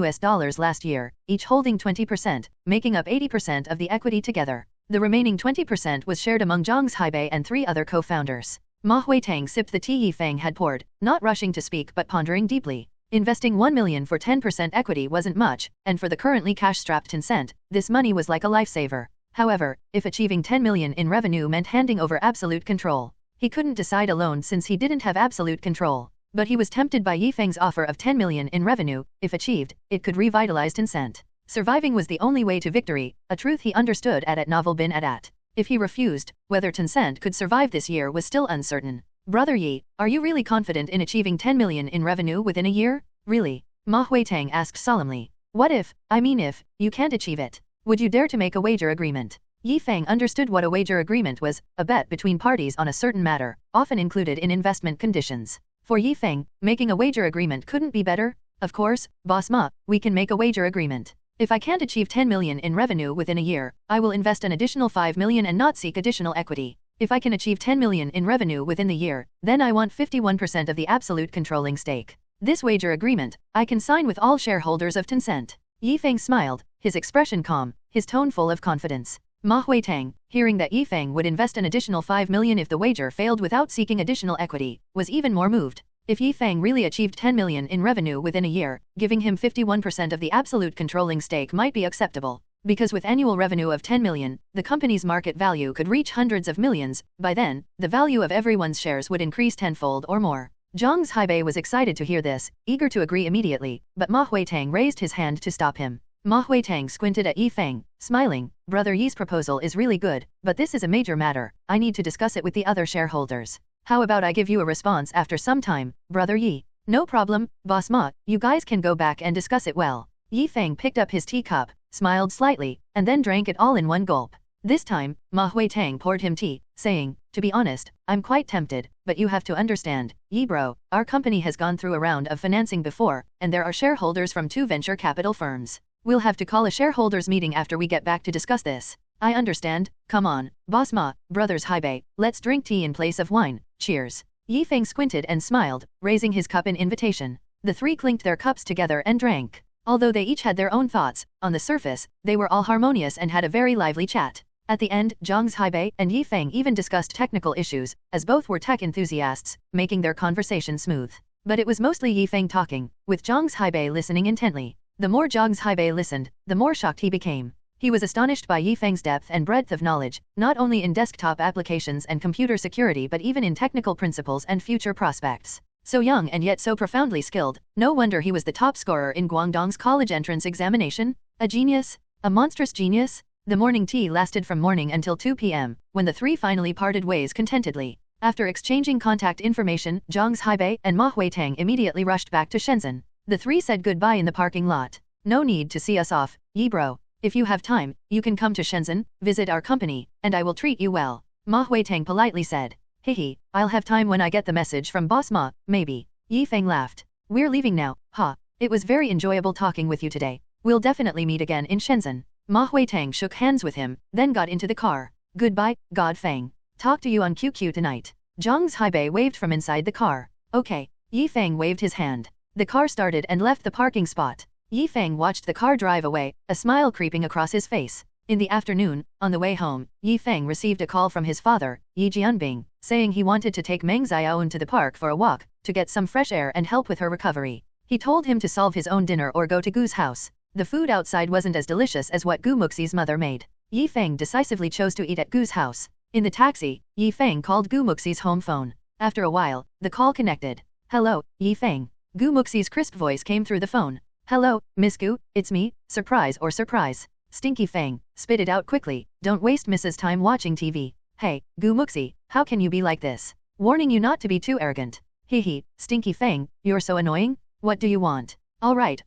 last year, each holding 20%, making up 80% of the equity together. The remaining 20% was shared among Zhang Haibei and 3 other co-founders. Ma Huiteng sipped the tea Yi Feng had poured, not rushing to speak but pondering deeply. Investing 1 million for 10% equity wasn't much, and for the currently cash-strapped Tencent, this money was like a lifesaver. However, if achieving 10 million in revenue meant handing over absolute control, he couldn't decide alone since he didn't have absolute control. But he was tempted by Yi Feng's offer of 10 million in revenue. If achieved, it could revitalize Tencent. Surviving was the only way to victory, a truth he understood at Novel bin at. If he refused, whether Tencent could survive this year was still uncertain. Brother Yi, are you really confident in achieving 10 million in revenue within a year? Really? Ma Huiteng asked solemnly. What if, if, you can't achieve it? Would you dare to make a wager agreement? Yi Feng understood what a wager agreement was, a bet between parties on a certain matter, often included in investment conditions. For Yi Feng, making a wager agreement couldn't be better. Of course, Boss Ma, we can make a wager agreement. If I can't achieve 10 million in revenue within a year, I will invest an additional 5 million and not seek additional equity. If I can achieve 10 million in revenue within the year, then I want 51% of the absolute controlling stake. This wager agreement, I can sign with all shareholders of Tencent. Yi Feng smiled, his expression calm, his tone full of confidence. Ma Huiteng, hearing that Yi Feng would invest an additional 5 million if the wager failed without seeking additional equity, was even more moved. If Yi Feng really achieved 10 million in revenue within a year, giving him 51% of the absolute controlling stake might be acceptable. Because with annual revenue of 10 million, the company's market value could reach hundreds of millions. By then, the value of everyone's shares would increase tenfold or more. Zhang Haibei was excited to hear this, eager to agree immediately, but Ma Huiteng raised his hand to stop him. Ma Huiteng squinted at Yi Feng, smiling. Brother Yi's proposal is really good, but this is a major matter. I need to discuss it with the other shareholders. How about I give you a response after some time, Brother Yi? No problem, Boss Ma, you guys can go back and discuss it well. Yi Feng picked up his teacup, smiled slightly, and then drank it all in one gulp. This time, Ma Huiteng poured him tea, saying, to be honest, I'm quite tempted, but you have to understand, Yi bro, our company has gone through a round of financing before, and there are shareholders from 2 venture capital firms. We'll have to call a shareholders meeting after we get back to discuss this. I understand, come on, Boss Ma, Brothers Haibei, let's drink tea in place of wine, cheers. Yi Feng squinted and smiled, raising his cup in invitation. The 3 clinked their cups together and drank. Although they each had their own thoughts, on the surface, they were all harmonious and had a very lively chat. At the end, Zhang Haibei and Yi Feng even discussed technical issues, as both were tech enthusiasts, making their conversation smooth. But it was mostly Yi Feng talking, with Zhang Haibei listening intently. The more Zhang Haibei listened, the more shocked he became. He was astonished by Yi Feng's depth and breadth of knowledge, not only in desktop applications and computer security but even in technical principles and future prospects. So young and yet so profoundly skilled, no wonder he was the top scorer in Guangdong's college entrance examination. A genius? A monstrous genius? The morning tea lasted from morning until 2 p.m., when the 3 finally parted ways contentedly. After exchanging contact information, Zhang Haibei and Ma Huiteng immediately rushed back to Shenzhen. The 3 said goodbye in the parking lot. No need to see us off, Yi bro. If you have time, you can come to Shenzhen, visit our company, and I will treat you well. Ma Huiteng politely said. Hehe, I'll have time when I get the message from Boss Ma, maybe. Yi Feng laughed. We're leaving now, ha. It was very enjoyable talking with you today. We'll definitely meet again in Shenzhen. Ma Huiteng shook hands with him, then got into the car. Goodbye, God Feng. Talk to you on QQ tonight. Zhang Haibei waved from inside the car. Okay. Yi Feng waved his hand. The car started and left the parking spot. Yi Feng watched the car drive away, a smile creeping across his face. In the afternoon, on the way home, Yi Feng received a call from his father, Yi Jianbing, saying he wanted to take Meng Xiaoan to the park for a walk, to get some fresh air and help with her recovery. He told him to solve his own dinner or go to Gu's house. The food outside wasn't as delicious as what Gu Muxi's mother made. Yi Feng decisively chose to eat at Gu's house. In the taxi, Yi Feng called Gu Muxi's home phone. After a while, the call connected. Hello, Yi Feng. Gu Muxi's crisp voice came through the phone. Hello, Miss Gu, it's me, surprise or surprise. Stinky Feng, spit it out quickly, don't waste Mrs. time watching TV. Hey, Gu Muxi, how can you be like this? Warning you not to be too arrogant. Hehe, Stinky Feng, you're so annoying. What do you want? Alright,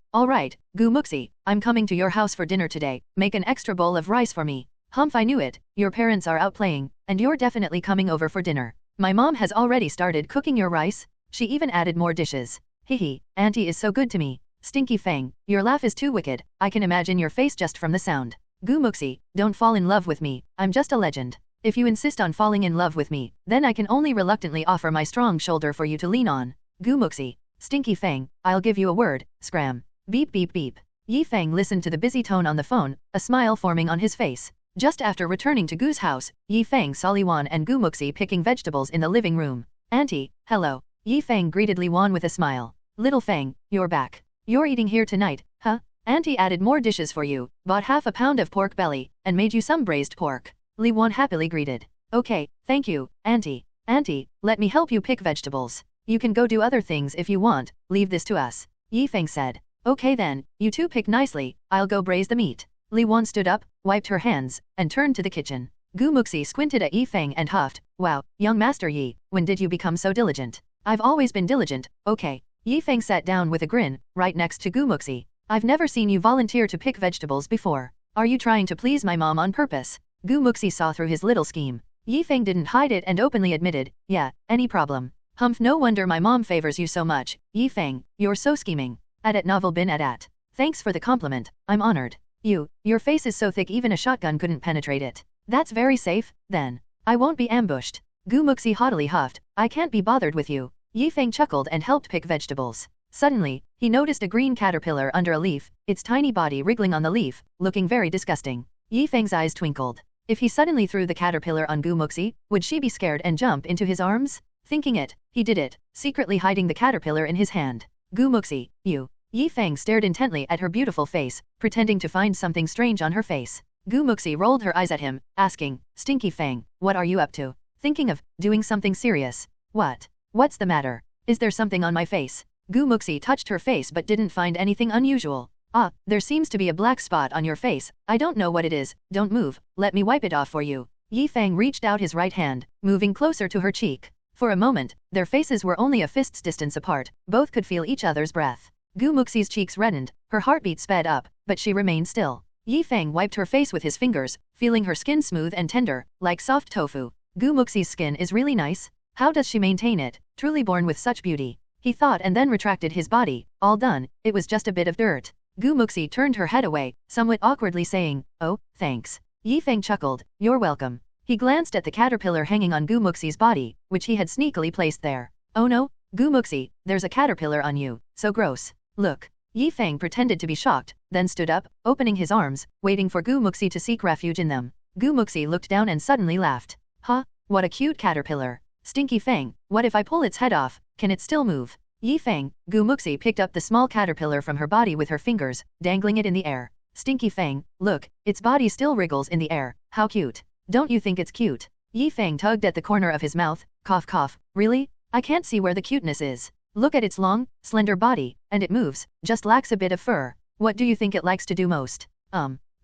Gu Muxi, I'm coming to your house for dinner today, make an extra bowl of rice for me. Humph, I knew it, your parents are out playing, and you're definitely coming over for dinner. My mom has already started cooking your rice, she even added more dishes. Hehe, auntie is so good to me. Stinky Feng, your laugh is too wicked, I can imagine your face just from the sound. Gu Muxi, don't fall in love with me, I'm just a legend. If you insist on falling in love with me, then I can only reluctantly offer my strong shoulder for you to lean on. Gu Muxi. Stinky Feng, I'll give you a word, scram. Beep beep beep. Yi Feng listened to the busy tone on the phone, a smile forming on his face. Just after returning to Gu's house, Yi Feng saw Li Wan and Gu Muxi picking vegetables in the living room. Auntie, hello. Yi Feng greeted Li Wan with a smile. Little Feng, you're back. You're eating here tonight, huh? Auntie added more dishes for you, bought half a pound of pork belly, and made you some braised pork. Li Wan happily greeted. Okay, thank you, Auntie. Auntie, let me help you pick vegetables. You can go do other things if you want, leave this to us. Yi Feng said. Okay then, you two pick nicely, I'll go braise the meat. Li Wan stood up, wiped her hands, and turned to the kitchen. Gu Muxi squinted at Yi Feng and huffed, wow, young Master Yi, when did you become so diligent? I've always been diligent, okay. Yi Feng sat down with a grin, right next to Gu Muxi. I've never seen you volunteer to pick vegetables before. Are you trying to please my mom on purpose? Gu Muxi saw through his little scheme. Yi Feng didn't hide it and openly admitted, yeah, any problem. Humph, no wonder my mom favors you so much. Yi Feng, you're so scheming. At novel bin at. Thanks for the compliment, I'm honored. Your face is so thick even a shotgun couldn't penetrate it. That's very safe, then. I won't be ambushed. Gu Muxi haughtily huffed, I can't be bothered with you. Yi Feng chuckled and helped pick vegetables. Suddenly, he noticed a green caterpillar under a leaf, its tiny body wriggling on the leaf, looking very disgusting. Yi Feng's eyes twinkled. If he suddenly threw the caterpillar on Gu Muxi, would she be scared and jump into his arms? Thinking it, he did it, secretly hiding the caterpillar in his hand. Gu Muxi, you. Yi Feng stared intently at her beautiful face, pretending to find something strange on her face. Gu Muxi rolled her eyes at him, asking, Stinky Feng, what are you up to? Thinking of doing something serious. What? What's the matter? Is there something on my face? Gu Muxi touched her face but didn't find anything unusual. Ah, there seems to be a black spot on your face. I don't know what it is, don't move, let me wipe it off for you. Yi Feng reached out his right hand, moving closer to her cheek. For a moment, their faces were only a fist's distance apart, both could feel each other's breath. Gu Muxi's cheeks reddened, her heartbeat sped up, but she remained still. Yi Feng wiped her face with his fingers, feeling her skin smooth and tender, like soft tofu. Gu Muxi's skin is really nice. How does she maintain it, truly born with such beauty? He thought and then retracted his body. All done, it was just a bit of dirt. Gu Muxi turned her head away, somewhat awkwardly saying, oh, thanks. Yi Feng chuckled, you're welcome. He glanced at the caterpillar hanging on Gu Muxi's body, which he had sneakily placed there. Oh no, Gu Muxi, there's a caterpillar on you, so gross. Look. Yi Feng pretended to be shocked, then stood up, opening his arms, waiting for Gu Muxi to seek refuge in them. Gu Muxi looked down and suddenly laughed. Huh? What a cute caterpillar. Stinky Feng, what if I pull its head off, can it still move? Yi Feng, Gu Muxi picked up the small caterpillar from her body with her fingers, dangling it in the air. Stinky Feng, look, its body still wriggles in the air, how cute. Don't you think it's cute? Yi Feng tugged at the corner of his mouth, cough cough, really? I can't see where the cuteness is. Look at its long, slender body, and it moves, just lacks a bit of fur. What do you think it likes to do most?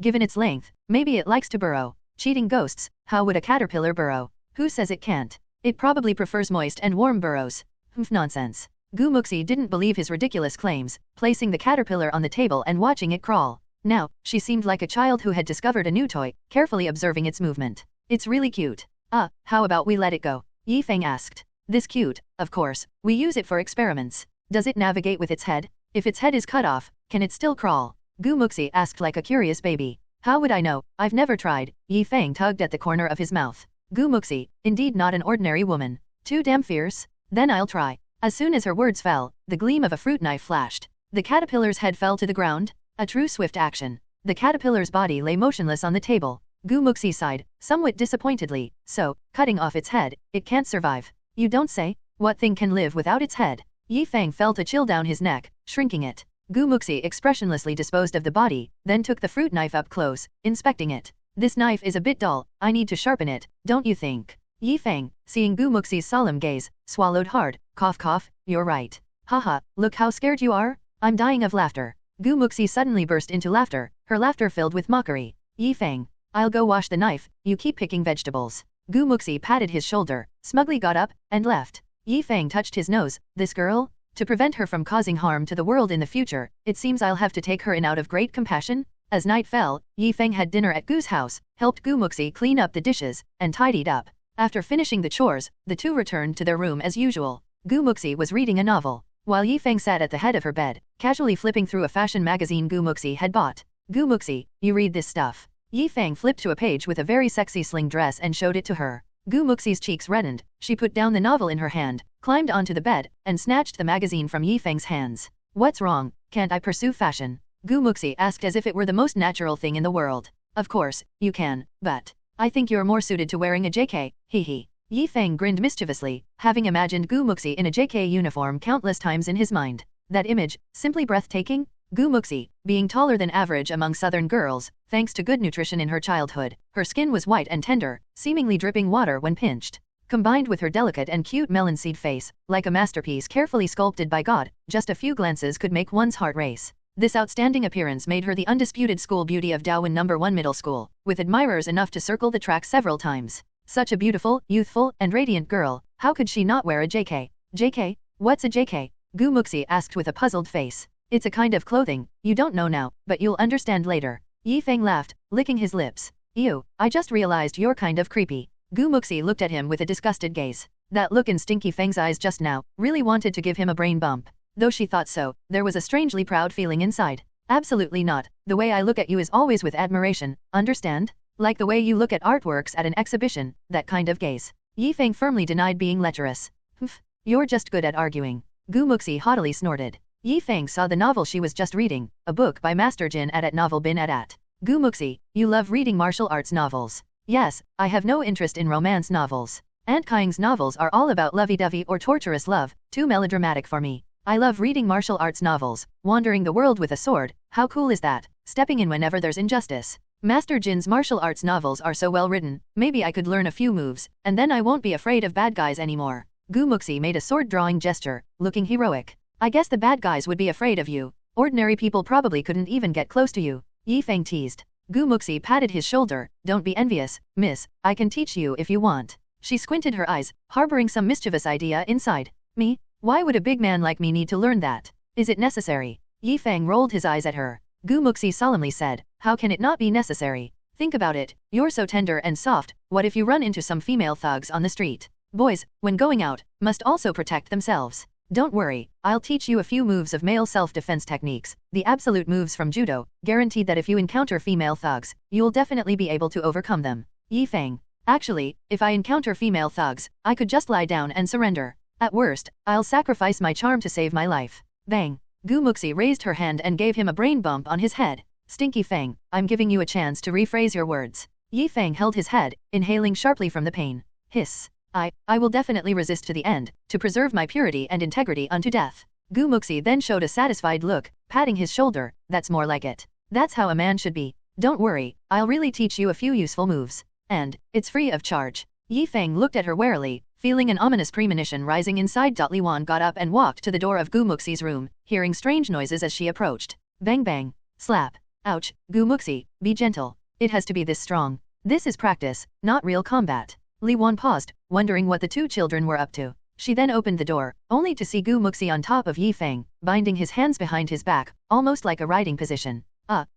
Given its length, maybe it likes to burrow. Cheating ghosts, how would a caterpillar burrow? Who says it can't? It probably prefers moist and warm burrows. Hmph, nonsense. Gu Muxi didn't believe his ridiculous claims, placing the caterpillar on the table and watching it crawl. Now, she seemed like a child who had discovered a new toy, carefully observing its movement. It's really cute. How about we let it go? Yi Feng asked. This cute, of course, we use it for experiments. Does it navigate with its head? If its head is cut off, can it still crawl? Gu Muxi asked like a curious baby. How would I know? I've never tried. Yi Feng tugged at the corner of his mouth. Gu Muxi, indeed not an ordinary woman. Too damn fierce? Then I'll try. As soon as her words fell, the gleam of a fruit knife flashed. The caterpillar's head fell to the ground. A true swift action. The caterpillar's body lay motionless on the table. Gu Muxi sighed, somewhat disappointedly. So, cutting off its head, it can't survive. You don't say? What thing can live without its head? Yi Feng felt a chill down his neck, shrinking it. Gu Muxi expressionlessly disposed of the body, then took the fruit knife up close, inspecting it. This knife is a bit dull, I need to sharpen it, don't you think? Yi Feng, seeing Gu Muxi's solemn gaze, swallowed hard, cough cough, you're right. Haha, look how scared you are? I'm dying of laughter. Gu Muxi suddenly burst into laughter, her laughter filled with mockery. Yi Feng, I'll go wash the knife, you keep picking vegetables. Gu Muxi patted his shoulder, smugly got up, and left. Yi Feng touched his nose, this girl? To prevent her from causing harm to the world in the future, it seems I'll have to take her in out of great compassion. As night fell, Yi Feng had dinner at Gu's house, helped Gu Muxi clean up the dishes, and tidied up. After finishing the chores, the two returned to their room as usual. Gu Muxi was reading a novel, while Yi Feng sat at the head of her bed, casually flipping through a fashion magazine Gu Muxi had bought. Gu Muxi, you read this stuff. Yi Feng flipped to a page with a very sexy sling dress and showed it to her. Gu Muxi's cheeks reddened, she put down the novel in her hand, climbed onto the bed, and snatched the magazine from Yi Feng's hands. What's wrong, can't I pursue fashion? Gu Muxi asked as if it were the most natural thing in the world. Of course, you can, but I think you're more suited to wearing a JK, hee. Yi Feng grinned mischievously, having imagined Gu Muxi in a JK uniform countless times in his mind. That image, simply breathtaking? Gu Muxi, being taller than average among southern girls, thanks to good nutrition in her childhood, her skin was white and tender, seemingly dripping water when pinched. Combined with her delicate and cute melon seed face, like a masterpiece carefully sculpted by God, just a few glances could make one's heart race. This outstanding appearance made her the undisputed school beauty of Daowin No. 1 Middle School, with admirers enough to circle the track several times. Such a beautiful, youthful, and radiant girl, how could she not wear a JK? JK? What's a JK? Gu Muxi asked with a puzzled face. It's a kind of clothing, you don't know now, but you'll understand later. Yi Feng laughed, licking his lips. Ew, I just realized you're kind of creepy. Gu Muxi looked at him with a disgusted gaze. That look in Stinky Feng's eyes just now really wanted to give him a brain bump. Though she thought so, there was a strangely proud feeling inside. Absolutely not, the way I look at you is always with admiration, understand? Like the way you look at artworks at an exhibition, that kind of gaze. Yi Feng firmly denied being lecherous. Hmph, you're just good at arguing. Gu Muxi haughtily snorted. Yi Feng saw the novel she was just reading, a book by Master Jin at Novel Bin at. Gu Muxi, you love reading martial arts novels. Yes, I have no interest in romance novels. Aunt Kang's novels are all about lovey-dovey or torturous love, too melodramatic for me. I love reading martial arts novels, wandering the world with a sword, how cool is that, stepping in whenever there's injustice. Master Jin's martial arts novels are so well written, maybe I could learn a few moves, and then I won't be afraid of bad guys anymore. Gu Muxi made a sword-drawing gesture, looking heroic. I guess the bad guys would be afraid of you. Ordinary people probably couldn't even get close to you. Yi Feng teased. Gu Muxi patted his shoulder. Don't be envious, miss, I can teach you if you want. She squinted her eyes, harboring some mischievous idea inside. Me? Why would a big man like me need to learn that? Is it necessary? Yi Feng rolled his eyes at her. Gu Muxi solemnly said, how can it not be necessary? Think about it, you're so tender and soft, what if you run into some female thugs on the street? Boys, when going out, must also protect themselves. Don't worry, I'll teach you a few moves of male self-defense techniques, the absolute moves from judo, guaranteed that if you encounter female thugs, you'll definitely be able to overcome them. Yi Feng. Actually, if I encounter female thugs, I could just lie down and surrender. At worst, I'll sacrifice my charm to save my life. Bang. Gu Muxi raised her hand and gave him a brain bump on his head. Stinky Feng, I'm giving you a chance to rephrase your words. Yi Feng held his head, inhaling sharply from the pain. Hiss. I will definitely resist to the end, to preserve my purity and integrity unto death. Gu Muxi then showed a satisfied look, patting his shoulder, that's more like it. That's how a man should be. Don't worry, I'll really teach you a few useful moves. And, it's free of charge. Yi Feng looked at her warily, feeling an ominous premonition rising inside. Li Wan got up and walked to the door of Gu Muxi's room, hearing strange noises as she approached. Bang bang. Slap. Ouch, Gu Muxi, be gentle. It has to be this strong. This is practice, not real combat. Li Wan paused, wondering what the two children were up to. She then opened the door, only to see Gu Muxi on top of Yi Feng, binding his hands behind his back, almost like a riding position.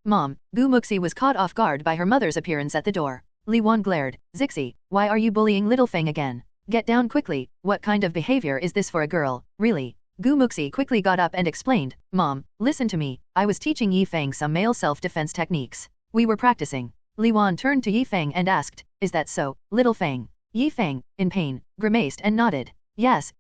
Mom. Gu Muxi was caught off guard by her mother's appearance at the door. Li Wan glared. Zixi, why are you bullying little Feng again? Get down quickly, what kind of behavior is this for a girl, really? Gu Muxi quickly got up and explained, Mom, listen to me, I was teaching Yi Feng some male self-defense techniques. We were practicing. Li Wan turned to Yi Feng and asked, is that so, little Feng? Yi Feng, in pain, grimaced and nodded. Yes,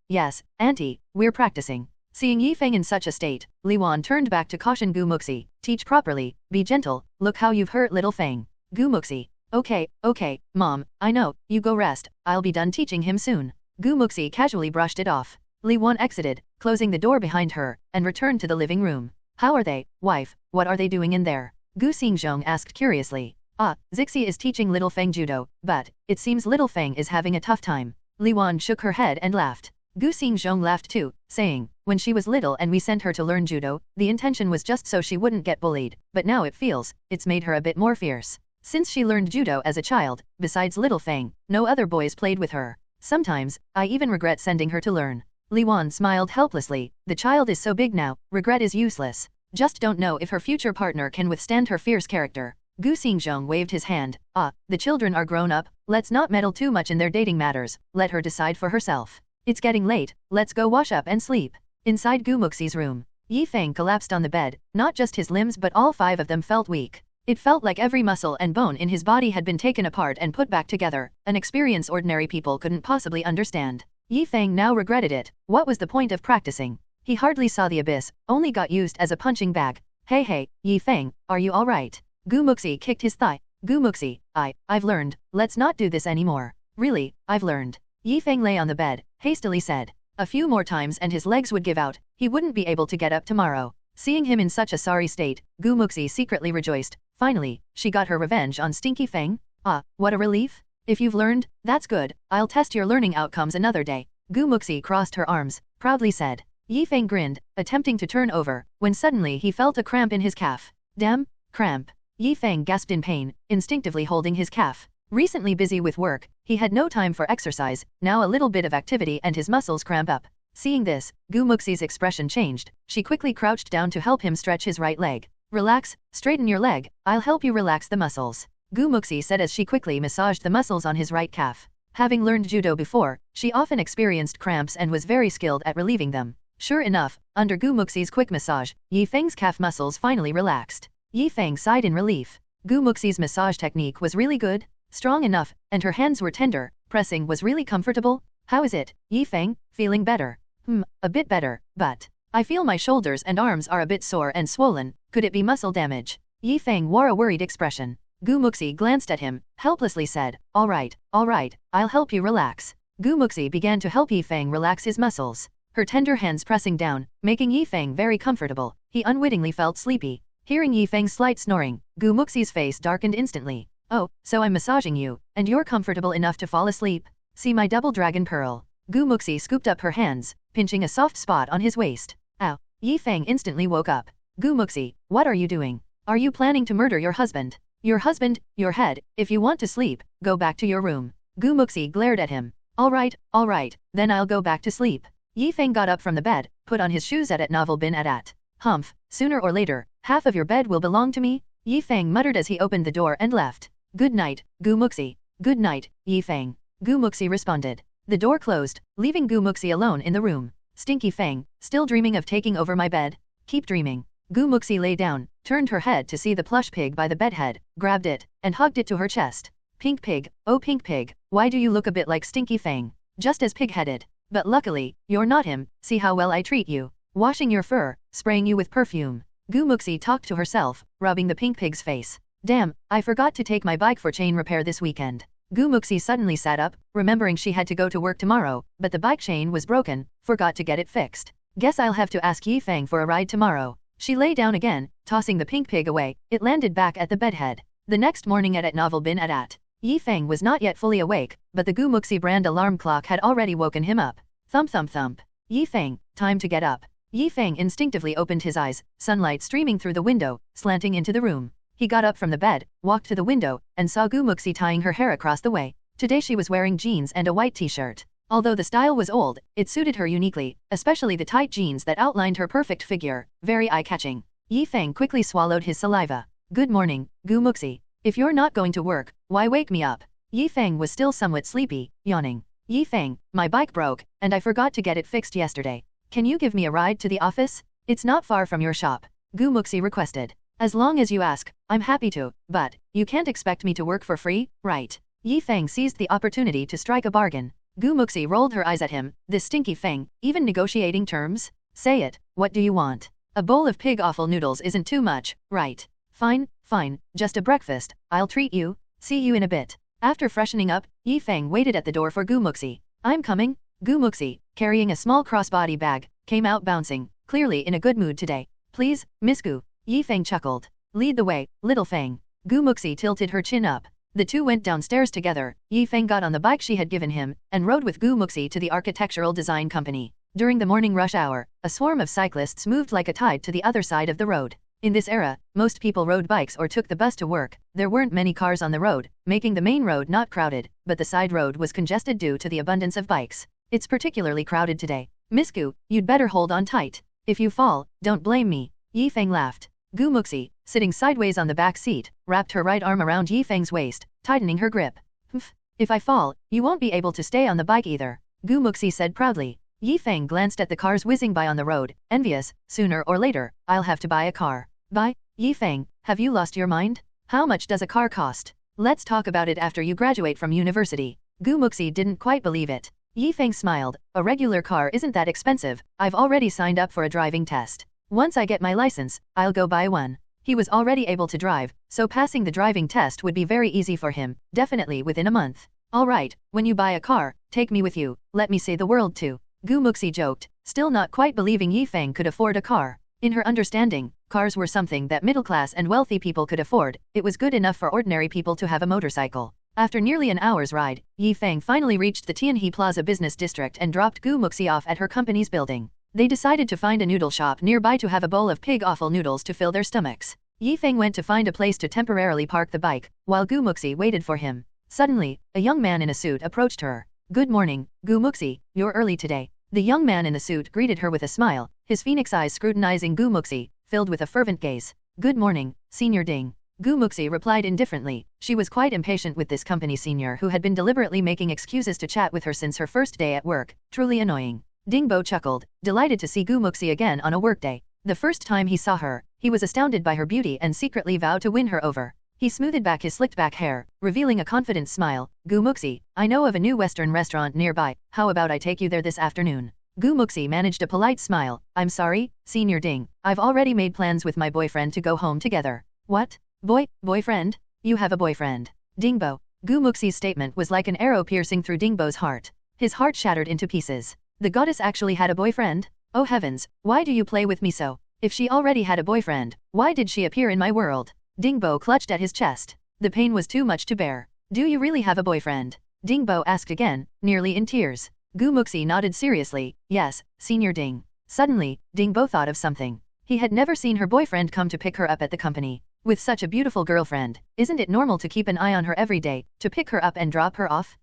auntie, we're practicing. Seeing Yi Feng in such a state, Li Wan turned back to caution Gu Muxi, teach properly, be gentle, look how you've hurt little Feng. Gu Muxi, okay, Mom, I know, you go rest, I'll be done teaching him soon. Gu Muxi casually brushed it off. Li Wan exited, closing the door behind her, and returned to the living room. How are they, wife, what are they doing in there? Gu Xingzhong asked curiously. Zixi is teaching little Feng judo, but, it seems little Feng is having a tough time. Li Wan shook her head and laughed. Gu Xingzhong laughed too, saying, when she was little and we sent her to learn judo, the intention was just so she wouldn't get bullied, but now it's made her a bit more fierce. Since she learned judo as a child, besides little Feng, no other boys played with her. Sometimes, I even regret sending her to learn. Li Wan smiled helplessly, the child is so big now, regret is useless. Just don't know if her future partner can withstand her fierce character. Gu Xingzhong waved his hand. The children are grown up, let's not meddle too much in their dating matters, let her decide for herself. It's getting late, let's go wash up and sleep. Inside Gu Muxi's room, Yi Feng collapsed on the bed, not just his limbs but all five of them felt weak. It felt like every muscle and bone in his body had been taken apart and put back together, an experience ordinary people couldn't possibly understand. Feng now regretted it. What was the point of practicing? He hardly saw the abyss, only got used as a punching bag. Hey, Feng, are you alright? Muxi kicked his thigh. Muxi, I've learned, let's not do this anymore. Really, I've learned. Feng lay on the bed, hastily said. A few more times and his legs would give out, he wouldn't be able to get up tomorrow. Seeing him in such a sorry state, Muxi secretly rejoiced. Finally, she got her revenge on Stinky Feng. Ah, what a relief. If you've learned, that's good, I'll test your learning outcomes another day. Muxi crossed her arms, proudly said. Feng grinned, attempting to turn over, when suddenly he felt a cramp in his calf. Damn, cramp. Feng gasped in pain, instinctively holding his calf. Recently busy with work, he had no time for exercise, now a little bit of activity and his muscles cramp up. Seeing this, Muxi's expression changed. She quickly crouched down to help him stretch his right leg. Relax, straighten your leg, I'll help you relax the muscles. Muxi said as she quickly massaged the muscles on his right calf. Having learned judo before, she often experienced cramps and was very skilled at relieving them. Sure enough, under Muxi's quick massage, Feng's calf muscles finally relaxed. Feng sighed in relief. Muxi's massage technique was really good, strong enough, and her hands were tender, pressing was really comfortable. How is it, Feng? Feeling better? A bit better, but I feel my shoulders and arms are a bit sore and swollen, could it be muscle damage? Feng wore a worried expression. Muxi glanced at him, helplessly said, alright, I'll help you relax. Muxi began to help Feng relax his muscles. Her tender hands pressing down, making Feng very comfortable. He unwittingly felt sleepy. Hearing Feng's slight snoring, Muxi's face darkened instantly. Oh, so I'm massaging you, and you're comfortable enough to fall asleep? See my double dragon pearl. Muxi scooped up her hands, pinching a soft spot on his waist. Ow. Feng instantly woke up. Muxi, what are you doing? Are you planning to murder your husband? Your husband, your head, if you want to sleep, go back to your room. Muxi glared at him. Alright, then I'll go back to sleep. Feng got up from the bed, put on his shoes at novel bin at. Hmph, sooner or later, half of your bed will belong to me? Feng muttered as he opened the door and left. Good night, Muxi. Good night, Feng. Muxi responded. The door closed, leaving Muxi alone in the room. Stinky Feng, still dreaming of taking over my bed? Keep dreaming. Muxi lay down, turned her head to see the plush pig by the bedhead, grabbed it, and hugged it to her chest. Pink pig, oh pink pig, why do you look a bit like Stinky Feng? Just as pig-headed. But luckily, you're not him, see how well I treat you. Washing your fur, spraying you with perfume. Muxi talked to herself, rubbing the pink pig's face. Damn, I forgot to take my bike for chain repair this weekend. Muxi suddenly sat up, remembering she had to go to work tomorrow, but the bike chain was broken, forgot to get it fixed. Guess I'll have to ask Feng for a ride tomorrow. She lay down again, tossing the pink pig away, it landed back at the bedhead. The next morning at novel bin at. Feng was not yet fully awake, but the Muxi brand alarm clock had already woken him up. Thump thump thump. Feng, time to get up. Feng instinctively opened his eyes, sunlight streaming through the window, slanting into the room. He got up from the bed, walked to the window, and saw Muxi tying her hair across the way. Today she was wearing jeans and a white t-shirt. Although the style was old, it suited her uniquely, especially the tight jeans that outlined her perfect figure, very eye-catching. Feng quickly swallowed his saliva. Good morning, Muxi. If you're not going to work, why wake me up? Feng was still somewhat sleepy, yawning. Feng, my bike broke, and I forgot to get it fixed yesterday. Can you give me a ride to the office? It's not far from your shop. Muxi requested. As long as you ask, I'm happy to, but you can't expect me to work for free, right? Feng seized the opportunity to strike a bargain. Muxi rolled her eyes at him. This Stinky Feng, even negotiating terms? Say it, what do you want? A bowl of pig offal noodles isn't too much, right? Fine, just a breakfast, I'll treat you. See you in a bit. After freshening up, Feng waited at the door for Muxi. I'm coming. Muxi, carrying a small crossbody bag, came out bouncing, clearly in a good mood today. Please, Miss Gu. Feng chuckled. Lead the way, little Feng. Muxi tilted her chin up. The two went downstairs together. Feng got on the bike she had given him, and rode with Muxi to the architectural design company. During the morning rush hour, a swarm of cyclists moved like a tide to the other side of the road. In this era, most people rode bikes or took the bus to work. There weren't many cars on the road, making the main road not crowded, but the side road was congested due to the abundance of bikes. It's particularly crowded today. Miss Gu, you'd better hold on tight. If you fall, don't blame me. Feng laughed. Muxi, sitting sideways on the back seat, wrapped her right arm around Feng's waist, tightening her grip. Hmph, if I fall, you won't be able to stay on the bike either. Muxi said proudly. Feng glanced at the cars whizzing by on the road, envious. Sooner or later, I'll have to buy a car. Buy? Feng, have you lost your mind? How much does a car cost? Let's talk about it after you graduate from university. Gu Muxi didn't quite believe it. Yi Feng smiled. A regular car isn't that expensive. I've already signed up for a driving test. Once I get my license, I'll go buy one. He was already able to drive, so passing the driving test would be very easy for him, definitely within a month. Alright, when you buy a car, take me with you, let me see the world too. Gu Muxi joked, still not quite believing Yi Feng could afford a car. In her understanding, cars were something that middle-class and wealthy people could afford. It was good enough for ordinary people to have a motorcycle. After nearly an hour's ride, Yi Feng finally reached the Tianhe Plaza business district and dropped Gu Muxi off at her company's building. They decided to find a noodle shop nearby to have a bowl of pig offal noodles to fill their stomachs. Yi Feng went to find a place to temporarily park the bike, while Gu Muxi waited for him. Suddenly, a young man in a suit approached her. Good morning, Gu Muxi, you're early today. The young man in the suit greeted her with a smile, his phoenix eyes scrutinizing Gu Muxi, filled with a fervent gaze. Good morning, Senior Ding. Gu Muxi replied indifferently. She was quite impatient with this company senior who had been deliberately making excuses to chat with her since her first day at work, truly annoying. Dingbo chuckled, delighted to see Gu Muxi again on a workday. The first time he saw her, he was astounded by her beauty and secretly vowed to win her over. He smoothed back his slicked-back hair, revealing a confident smile. Gu Muxi, I know of a new Western restaurant nearby, how about I take you there this afternoon? Gu Muxi managed a polite smile. I'm sorry, Senior Ding, I've already made plans with my boyfriend to go home together. What? Boyfriend? You have a boyfriend? Dingbo. Gu Muxi's statement was like an arrow piercing through Dingbo's heart. His heart shattered into pieces. The goddess actually had a boyfriend? Oh heavens, why do you play with me so? If she already had a boyfriend, why did she appear in my world? Dingbo clutched at his chest. The pain was too much to bear. Do you really have a boyfriend? Dingbo asked again, nearly in tears. Gu Muxi nodded seriously. Yes, Senior Ding. Suddenly, Dingbo thought of something. He had never seen her boyfriend come to pick her up at the company. With such a beautiful girlfriend, isn't it normal to keep an eye on her every day, to pick her up and drop her off?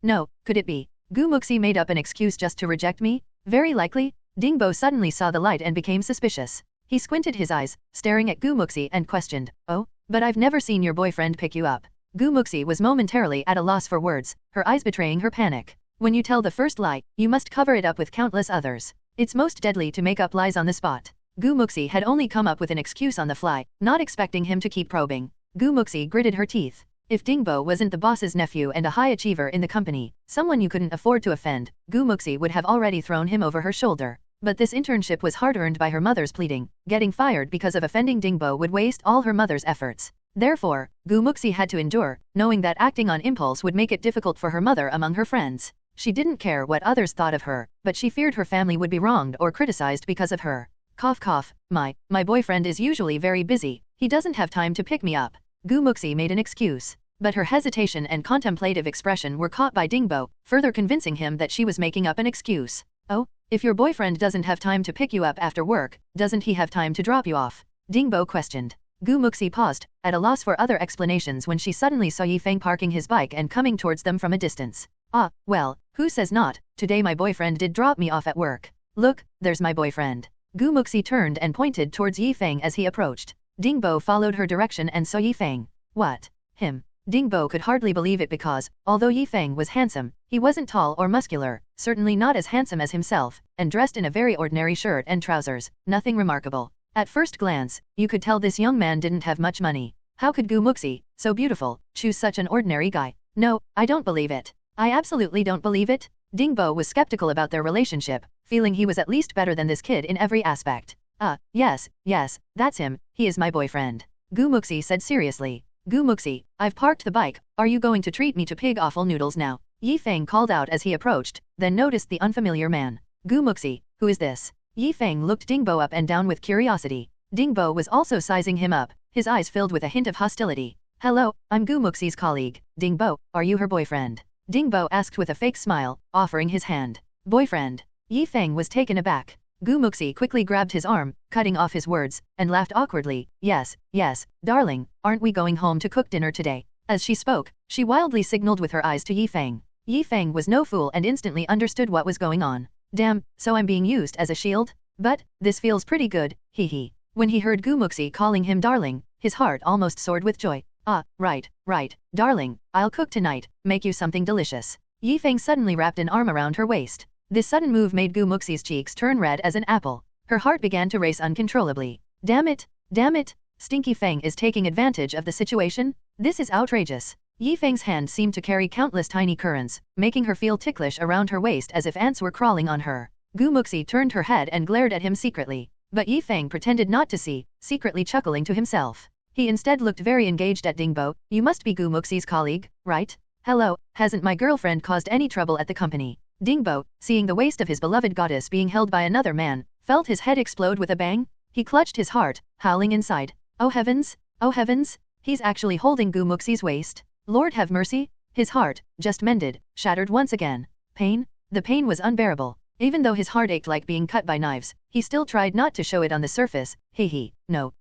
No, could it be? Gu Muxi made up an excuse just to reject me? Very likely. Dingbo suddenly saw the light and became suspicious. He squinted his eyes, staring at Gu Muxi and questioned, Oh, but I've never seen your boyfriend pick you up. Gu Muxi was momentarily at a loss for words, her eyes betraying her panic. When you tell the first lie, you must cover it up with countless others. It's most deadly to make up lies on the spot. Gu Muxi had only come up with an excuse on the fly, not expecting him to keep probing. Gu Muxi gritted her teeth. If Dingbo wasn't the boss's nephew and a high achiever in the company, someone you couldn't afford to offend, Gu Muxi would have already thrown him over her shoulder. But this internship was hard-earned by her mother's pleading. Getting fired because of offending Dingbo would waste all her mother's efforts. Therefore, Gu Muxi had to endure, knowing that acting on impulse would make it difficult for her mother among her friends. She didn't care what others thought of her, but she feared her family would be wronged or criticized because of her. Cough cough, my boyfriend is usually very busy, he doesn't have time to pick me up. Gu Muxi made an excuse. But her hesitation and contemplative expression were caught by Dingbo, further convincing him that she was making up an excuse. Oh, if your boyfriend doesn't have time to pick you up after work, doesn't he have time to drop you off? Dingbo questioned. Gu Muxi paused, at a loss for other explanations when she suddenly saw Yi Feng parking his bike and coming towards them from a distance. Ah, well, who says not? Today my boyfriend did drop me off at work. Look, there's my boyfriend. Gu Muxi turned and pointed towards Yi Feng as he approached. Dingbo followed her direction and saw Yi Feng. What? Him? Dingbo could hardly believe it because, although Yi Feng was handsome, he wasn't tall or muscular, certainly not as handsome as himself, and dressed in a very ordinary shirt and trousers, nothing remarkable. At first glance, you could tell this young man didn't have much money. How could Gu Muxi, so beautiful, choose such an ordinary guy? No, I don't believe it. I absolutely don't believe it. Dingbo was skeptical about their relationship, feeling he was at least better than this kid in every aspect. Yes, that's him, he is my boyfriend. Gu Muxi said seriously. Gu Muxi, I've parked the bike, are you going to treat me to pig offal noodles now? Yi Feng called out as he approached, then noticed the unfamiliar man. Gu Muxi, who is this? Yi Feng looked Dingbo up and down with curiosity. Dingbo was also sizing him up, his eyes filled with a hint of hostility. Hello, I'm Gu Muxi's colleague. Dingbo, are you her boyfriend? Dingbo asked with a fake smile, offering his hand. Boyfriend? Yi Feng was taken aback. Gu Muxi quickly grabbed his arm, cutting off his words, and laughed awkwardly. Yes, darling, aren't we going home to cook dinner today? As she spoke, she wildly signaled with her eyes to Yi Feng. Yi Feng was no fool and instantly understood what was going on. Damn, so I'm being used as a shield? But, this feels pretty good, hee. When he heard Gu Muxi calling him darling, his heart almost soared with joy. Ah, right, darling, I'll cook tonight, make you something delicious. Yi Feng suddenly wrapped an arm around her waist. This sudden move made Gu Muxi's cheeks turn red as an apple. Her heart began to race uncontrollably. Damn it! Stinky Feng is taking advantage of the situation? This is outrageous. Yi Feng's hand seemed to carry countless tiny currents, making her feel ticklish around her waist as if ants were crawling on her. Muxi turned her head and glared at him secretly. But Yi Feng pretended not to see, secretly chuckling to himself. He instead looked very engaged at Dingbo. You must be Muxi's colleague, right? Hello, hasn't my girlfriend caused any trouble at the company? Dingbo, seeing the waist of his beloved goddess being held by another man, felt his head explode with a bang. He clutched his heart, howling inside. Oh heavens! Oh heavens! He's actually holding Muxi's waist. Lord have mercy! His heart, just mended, shattered once again. Pain? The pain was unbearable. Even though his heart ached like being cut by knives, he still tried not to show it on the surface. Hee. No,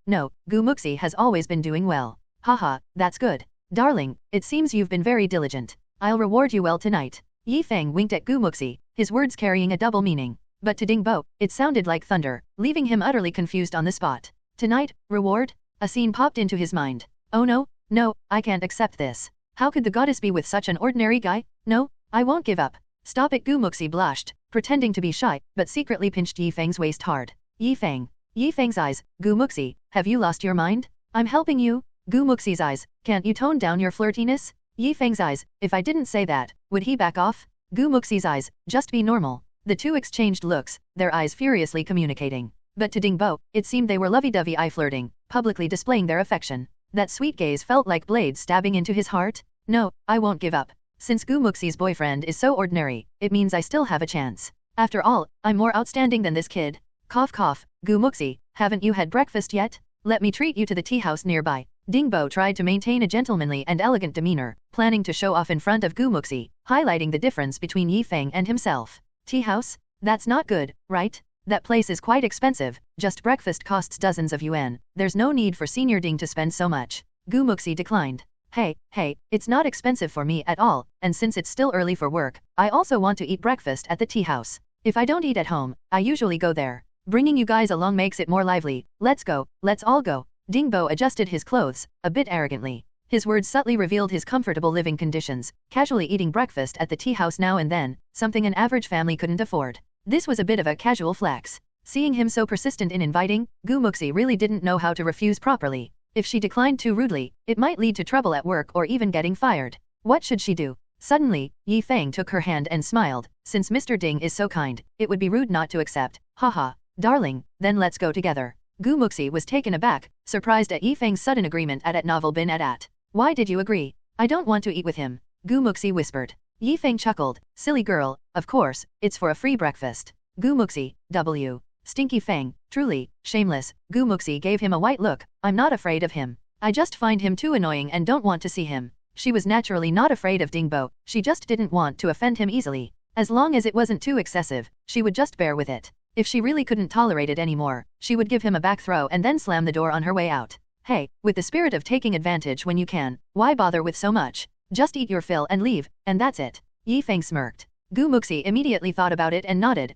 Muxi has always been doing well. Haha, that's good. Darling, it seems you've been very diligent. I'll reward you well tonight. Yi Feng winked at Muxi, his words carrying a double meaning. But to Dingbo, it sounded like thunder, leaving him utterly confused on the spot. Tonight, reward? A scene popped into his mind. Oh no, I can't accept this. How could the goddess be with such an ordinary guy? No, I won't give up. Stop it. Muxi blushed, pretending to be shy, but secretly pinched Yi Feng's waist hard. Yi Feng's eyes. Muxi, have you lost your mind? I'm helping you. Muxi's eyes. Can't you tone down your flirtiness? Yi Feng's eyes. If I didn't say that, would he back off? Muxi's eyes. Just be normal. The two exchanged looks, their eyes furiously communicating. But to Dingbo, it seemed they were lovey-dovey flirting, publicly displaying their affection. That sweet gaze felt like blades stabbing into his heart. No, I won't give up. Since Muxi's boyfriend is so ordinary, it means I still have a chance. After all, I'm more outstanding than this kid. Cough cough. Muxi, haven't you had breakfast yet? Let me treat you to the tea house nearby. Dingbo tried to maintain a gentlemanly and elegant demeanor, planning to show off in front of Muxi, highlighting the difference between Yi Feng and himself. Tea house? That's not good, right? That place is quite expensive, just breakfast costs dozens of yuan. There's no need for Senior Ding to spend so much. Muxi declined. Hey, it's not expensive for me at all, and since it's still early for work, I also want to eat breakfast at the tea house. If I don't eat at home, I usually go there. Bringing you guys along makes it more lively. Let's go, let's all go. Dingbo adjusted his clothes, a bit arrogantly. His words subtly revealed his comfortable living conditions, casually eating breakfast at the tea house now and then, something an average family couldn't afford. This was a bit of a casual flex. Seeing him so persistent in inviting, Muxi really didn't know how to refuse properly. If she declined too rudely, it might lead to trouble at work or even getting fired. What should she do? Suddenly, Yi Feng took her hand and smiled. Since Mr. Ding is so kind, it would be rude not to accept. Haha, darling, then let's go together. Muxi was taken aback, surprised at Yi Feng's sudden agreement at novel bin at. Why did you agree? I don't want to eat with him. Muxi whispered. Yi Feng chuckled. Silly girl, of course, it's for a free breakfast. Muxi, W. Stinky Feng, truly, shameless. Muxi gave him a white look. I'm not afraid of him. I just find him too annoying and don't want to see him. She was naturally not afraid of Dingbo, she just didn't want to offend him easily. As long as it wasn't too excessive, she would just bear with it. If she really couldn't tolerate it anymore, she would give him a back throw and then slam the door on her way out. Hey, with the spirit of taking advantage when you can, why bother with so much? Just eat your fill and leave, and that's it. Yi Feng smirked. Muxi immediately thought about it and nodded.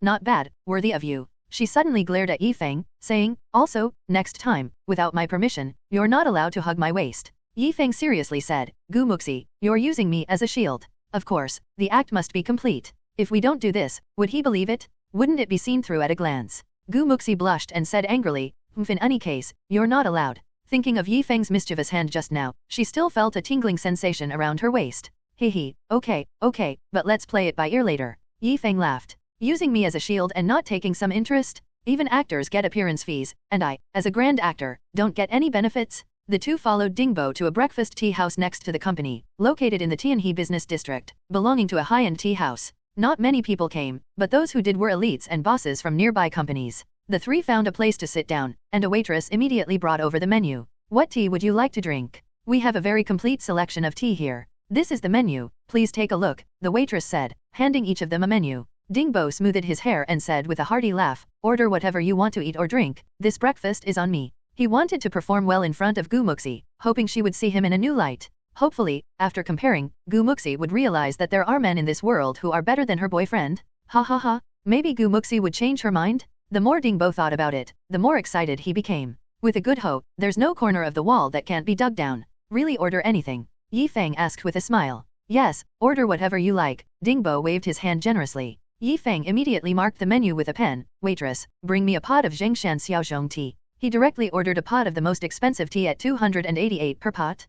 Not bad, worthy of you. She suddenly glared at Yi Feng, saying, also, next time, without my permission, you're not allowed to hug my waist. Yi Feng seriously said, Muxi, you're using me as a shield. Of course, the act must be complete. If we don't do this, would he believe it? Wouldn't it be seen through at a glance? Muxi blushed and said angrily, in any case, you're not allowed. Thinking of Yi Feng's mischievous hand just now, she still felt a tingling sensation around her waist. Okay, but let's play it by ear later. Yi Feng laughed. Using me as a shield and not taking some interest? Even actors get appearance fees, and I, as a grand actor, don't get any benefits? The two followed Dingbo to a breakfast tea house next to the company, located in the Tianhe business district, belonging to a high-end tea house. Not many people came, but those who did were elites and bosses from nearby companies. The three found a place to sit down, and a waitress immediately brought over the menu. What tea would you like to drink? We have a very complete selection of tea here. This is the menu, please take a look, the waitress said, handing each of them a menu. Dingbo smoothed his hair and said with a hearty laugh, order whatever you want to eat or drink, this breakfast is on me. He wanted to perform well in front of Muxi, hoping she would see him in a new light. Hopefully, after comparing, Muxi would realize that there are men in this world who are better than her boyfriend. Maybe Muxi would change her mind? The more Dingbo thought about it, the more excited he became. With a good hope, there's no corner of the wall that can't be dug down. Really order anything? Yi Feng asked with a smile. Yes, order whatever you like. Dingbo waved his hand generously. Yi Feng immediately marked the menu with a pen. Waitress, bring me a pot of Zhengshan Xiaozhong tea. He directly ordered a pot of the most expensive tea at 288 per pot.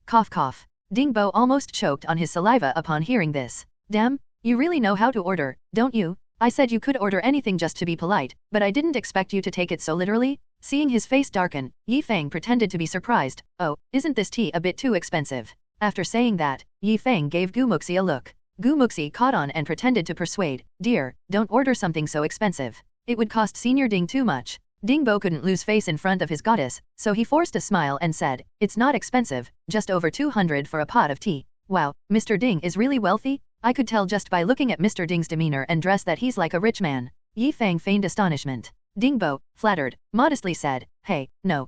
Cough cough. Dingbo almost choked on his saliva upon hearing this. Damn, you really know how to order, don't you? I said you could order anything just to be polite, but I didn't expect you to take it so literally. Seeing his face darken, Yi Feng pretended to be surprised. Oh, isn't this tea a bit too expensive? After saying that, Yi Feng gave Gu Muxi a look. Gu Muxi caught on and pretended to persuade. Dear, don't order something so expensive. It would cost Senior Ding too much. Dingbo couldn't lose face in front of his goddess, so he forced a smile and said, it's not expensive, just over 200 for a pot of tea. Wow, Mr. Ding is really wealthy? I could tell just by looking at Mr. Ding's demeanor and dress that he's like a rich man. Yi Feng feigned astonishment. Dingbo, flattered, modestly said, hey, no,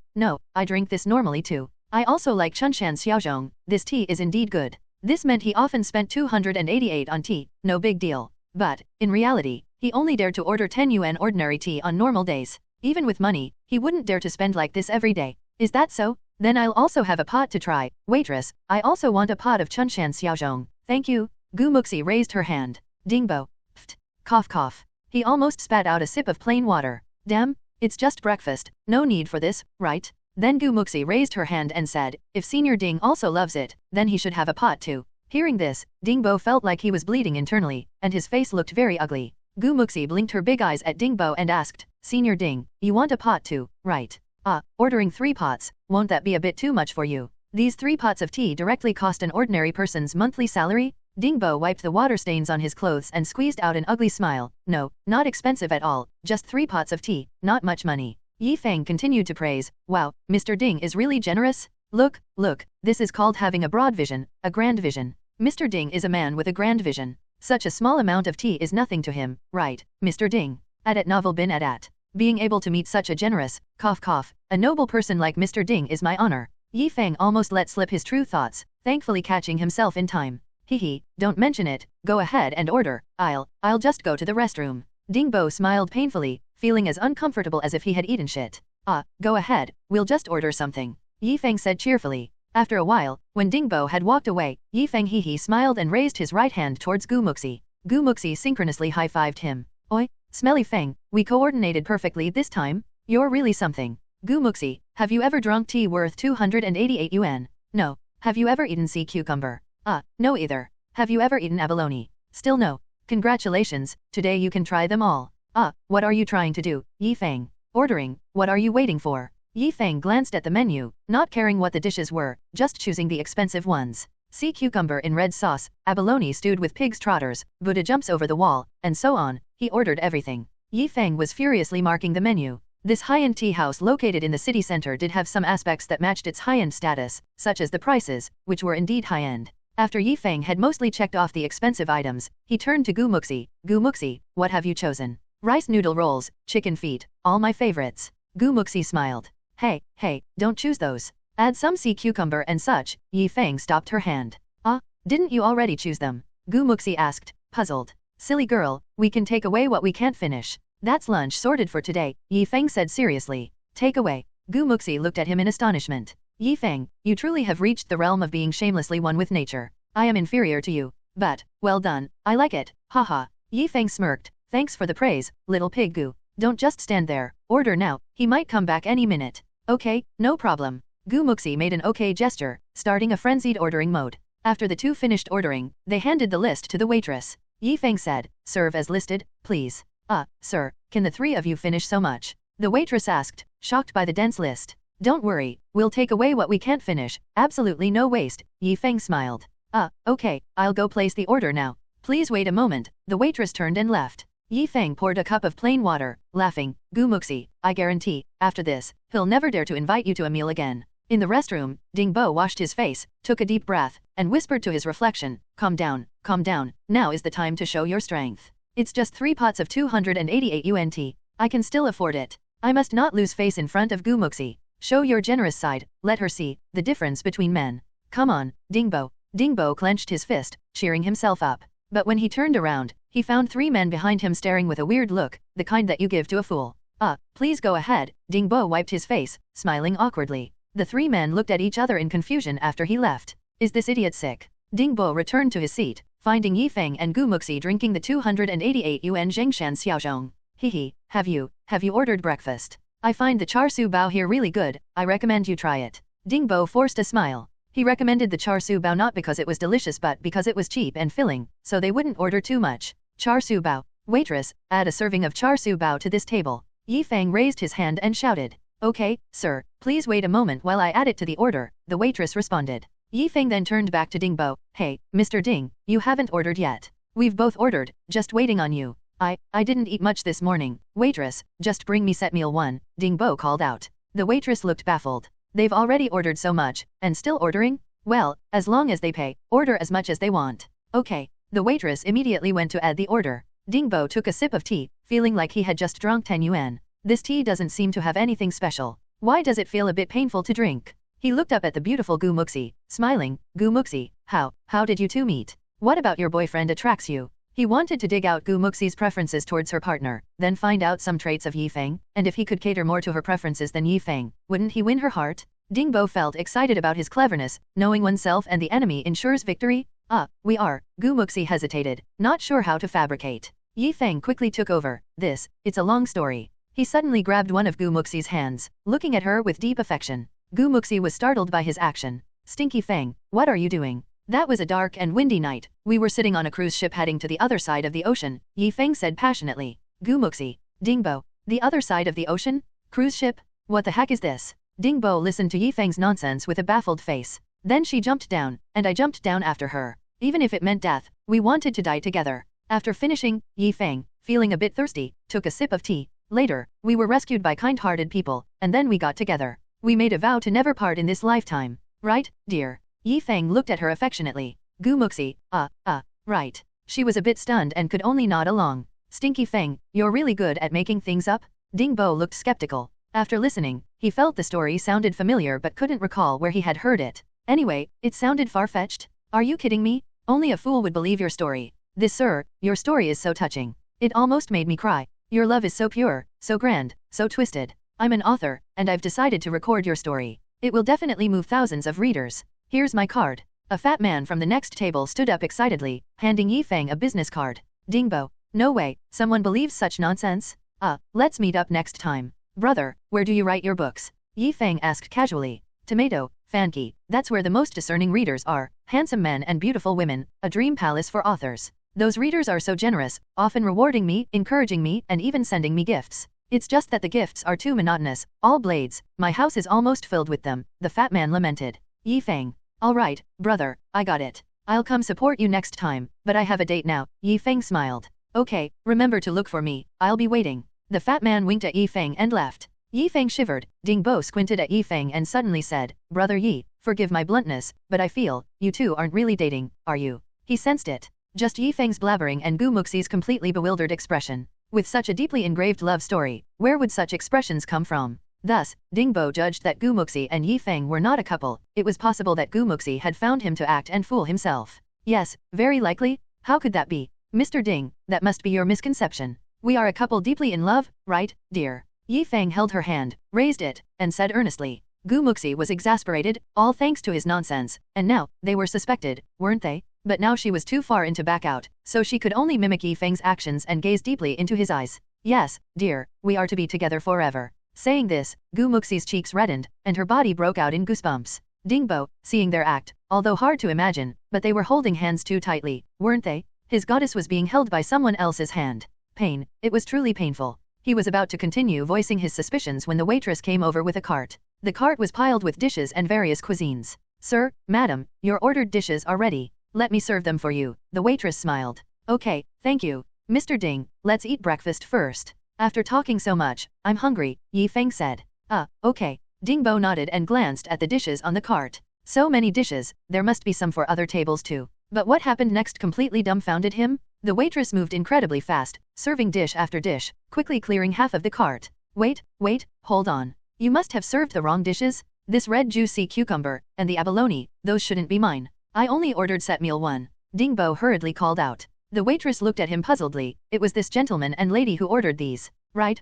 I drink this normally too. I also like Chunshan Xiaozhong, this tea is indeed good. This meant he often spent 288 on tea, no big deal. But, in reality, he only dared to order 10 yuan ordinary tea on normal days. Even with money, he wouldn't dare to spend like this every day. Is that so? Then I'll also have a pot to try. Waitress, I also want a pot of Chunshan Xiaozhong. Thank you. Gu Muxi raised her hand. Dingbo. Pft. Cough cough. He almost spat out a sip of plain water. Damn, it's just breakfast, no need for this, right? Then Gu Muxi raised her hand and said, if Senior Ding also loves it, then he should have a pot too. Hearing this, Dingbo felt like he was bleeding internally, and his face looked very ugly. Gu Muxi blinked her big eyes at Dingbo and asked, Senior Ding, you want a pot too, right? Ordering 3 pots, won't that be a bit too much for you? These 3 pots of tea directly cost an ordinary person's monthly salary? Dingbo wiped the water stains on his clothes and squeezed out an ugly smile. No, not expensive at all, just 3 pots of tea, not much money. Yi Feng continued to praise, wow, Mr. Ding is really generous? Look, this is called having a broad vision, a grand vision. Mr. Ding is a man with a grand vision. Such a small amount of tea is nothing to him, right, Mr. Ding? At novel bin at. Being able to meet such a generous, cough, a noble person like Mr. Ding is my honor. Yi Feng almost let slip his true thoughts, thankfully catching himself in time. Hehe, don't mention it, go ahead and order, I'll just go to the restroom. Dingbo smiled painfully, feeling as uncomfortable as if he had eaten shit. Go ahead, we'll just order something. Yi Feng said cheerfully. After a while, when Dingbo had walked away, Yi Feng smiled and raised his right hand towards Gu Muxi. Gu Muxi synchronously high-fived him. Oi, Smelly Feng, we coordinated perfectly this time, you're really something. Gu Muxi, have you ever drunk tea worth 288 yuan? No. Have you ever eaten sea cucumber? No either. Have you ever eaten abalone? Still no. Congratulations, today you can try them all. What are you trying to do, Yi Feng? Ordering, what are you waiting for? Yi Feng glanced at the menu, not caring what the dishes were, just choosing the expensive ones. Sea cucumber in red sauce, abalone stewed with pig's trotters, Buddha jumps over the wall, and so on. He ordered everything. Yi Feng was furiously marking the menu. This high-end tea house located in the city center did have some aspects that matched its high-end status, such as the prices, which were indeed high-end. After Yi Feng had mostly checked off the expensive items, he turned to Gu Muxi. Gu Muxi, what have you chosen? Rice noodle rolls, chicken feet, all my favorites. Gu Muxi smiled. Hey, don't choose those. Add some sea cucumber and such. Yi Feng stopped her hand. Didn't you already choose them? Gu Muxi asked, puzzled. Silly girl, we can take away what we can't finish. That's lunch sorted for today, Yi Feng said seriously. Take away. Gu Muxi looked at him in astonishment. Yi Feng, you truly have reached the realm of being shamelessly one with nature. I am inferior to you. But, well done, I like it, haha. Yi Feng smirked. Thanks for the praise, little pig Gu. Don't just stand there, order now, he might come back any minute. Okay, no problem. Gu Muxi made an okay gesture, starting a frenzied ordering mode. After the two finished ordering, they handed the list to the waitress. Yi Feng said, serve as listed, please. Sir, can the 3 of you finish so much? The waitress asked, shocked by the dense list. Don't worry, we'll take away what we can't finish, absolutely no waste, Yi Feng smiled. Okay, I'll go place the order now. Please wait a moment, the waitress turned and left. Yi Feng poured a cup of plain water, laughing, Gu Muxi, I guarantee, after this, he'll never dare to invite you to a meal again. In the restroom, Dingbo washed his face, took a deep breath, and whispered to his reflection, calm down, now is the time to show your strength. It's just 3 pots of 288 yuan tea, I can still afford it. I must not lose face in front of Gu Muxi. Show your generous side, let her see, the difference between men. Come on, Dingbo. Dingbo clenched his fist, cheering himself up. But when he turned around, he found 3 men behind him staring with a weird look, the kind that you give to a fool. Please go ahead, Dingbo wiped his face, smiling awkwardly. The 3 men looked at each other in confusion after he left. Is this idiot sick? Dingbo returned to his seat, finding Yi Feng and Gu Muxi drinking the 288 yuan Zhengshan Xiaozhong. Hehe, have you ordered breakfast? I find the char siu bao here really good, I recommend you try it. Dingbo forced a smile. He recommended the char siu bao not because it was delicious but because it was cheap and filling, so they wouldn't order too much. Char siu bao. Waitress, add a serving of char siu bao to this table. Yi Feng raised his hand and shouted. Okay, sir, please wait a moment while I add it to the order, the waitress responded. Yi Feng then turned back to Dingbo. Hey, Mr. Ding, you haven't ordered yet. We've both ordered, just waiting on you. I didn't eat much this morning. Waitress, just bring me set meal 1, Dingbo called out. The waitress looked baffled. They've already ordered so much, and still ordering? Well, as long as they pay, order as much as they want. Okay. The waitress immediately went to add the order. Dingbo took a sip of tea, feeling like he had just drunk 10 yuan. This tea doesn't seem to have anything special. Why does it feel a bit painful to drink? He looked up at the beautiful Gu Muxi, smiling. Gu Muxi, how did you two meet? What about your boyfriend attracts you? He wanted to dig out Gu Muxi's preferences towards her partner, then find out some traits of Yi Feng, and if he could cater more to her preferences than Yi Feng, wouldn't he win her heart? Dingbo felt excited about his cleverness, knowing oneself and the enemy ensures victory. We are. Gu Muxi hesitated, not sure how to fabricate. Yi Feng quickly took over. It's a long story. He suddenly grabbed one of Gu Muxi's hands, looking at her with deep affection. Gu Muxi was startled by his action. Stinky Feng, what are you doing? That was a dark and windy night. We were sitting on a cruise ship heading to the other side of the ocean, Yi Feng said passionately. Gu Muxi. Dingbo. The other side of the ocean? Cruise ship? What the heck is this? Dingbo listened to Yi Feng's nonsense with a baffled face. Then she jumped down, and I jumped down after her. Even if it meant death, we wanted to die together. After finishing, Yi Feng, feeling a bit thirsty, took a sip of tea. Later, we were rescued by kind-hearted people, and then we got together. We made a vow to never part in this lifetime. Right, dear? Yi Feng looked at her affectionately. Gu Muxi, right. She was a bit stunned and could only nod along. Stinky Feng, you're really good at making things up? Dingbo looked skeptical. After listening, he felt the story sounded familiar but couldn't recall where he had heard it. Anyway, it sounded far-fetched. Are you kidding me? Only a fool would believe your story. Sir, your story is so touching. It almost made me cry. Your love is so pure, so grand, so twisted. I'm an author, and I've decided to record your story. It will definitely move thousands of readers. Here's my card. A fat man from the next table stood up excitedly, handing Yi Feng a business card. Dingbo. No way, someone believes such nonsense? Let's meet up next time. Brother, where do you write your books? Yi Feng asked casually. Tomato, Fanki, that's where the most discerning readers are, handsome men and beautiful women, a dream palace for authors. Those readers are so generous, often rewarding me, encouraging me, and even sending me gifts. It's just that the gifts are too monotonous, all blades, my house is almost filled with them, the fat man lamented. Yi Feng. Alright, brother, I got it. I'll come support you next time, but I have a date now, Yi Feng smiled. Okay, remember to look for me, I'll be waiting. The fat man winked at Yi Feng and left. Yi Feng shivered. Dingbo squinted at Yi Feng and suddenly said, Brother Yi, forgive my bluntness, but I feel, you two aren't really dating, are you? He sensed it. Just Yi Feng's blabbering and Gu Muxi's completely bewildered expression. With such a deeply engraved love story, where would such expressions come from? Thus, Dingbo judged that Gu Muxi and Yi Feng were not a couple. It was possible that Gu Muxi had found him to act and fool himself. Yes, very likely. How could that be? Mr. Ding, that must be your misconception. We are a couple deeply in love, right, dear? Yi Feng held her hand, raised it, and said earnestly. Gu Muxi was exasperated, all thanks to his nonsense, and now, they were suspected, weren't they? But now she was too far in to back out, so she could only mimic Yi Feng's actions and gaze deeply into his eyes. Yes, dear, we are to be together forever. Saying this, Gu Muxi's cheeks reddened, and her body broke out in goosebumps. Dingbo, seeing their act, although hard to imagine, but they were holding hands too tightly, weren't they? His goddess was being held by someone else's hand. Pain, it was truly painful. He was about to continue voicing his suspicions when the waitress came over with a cart. The cart was piled with dishes and various cuisines. Sir, madam, your ordered dishes are ready. Let me serve them for you, the waitress smiled. Okay, thank you. Mr. Ding, let's eat breakfast first. After talking so much, I'm hungry, Yi Feng said. Okay. Dingbo nodded and glanced at the dishes on the cart. So many dishes, there must be some for other tables too. But what happened next completely dumbfounded him? The waitress moved incredibly fast, serving dish after dish, quickly clearing half of the cart. Wait, hold on. You must have served the wrong dishes. This red juicy cucumber, and the abalone, those shouldn't be mine. I only ordered set meal 1. Dingbo hurriedly called out. The waitress looked at him puzzledly. It was this gentleman and lady who ordered these. Right,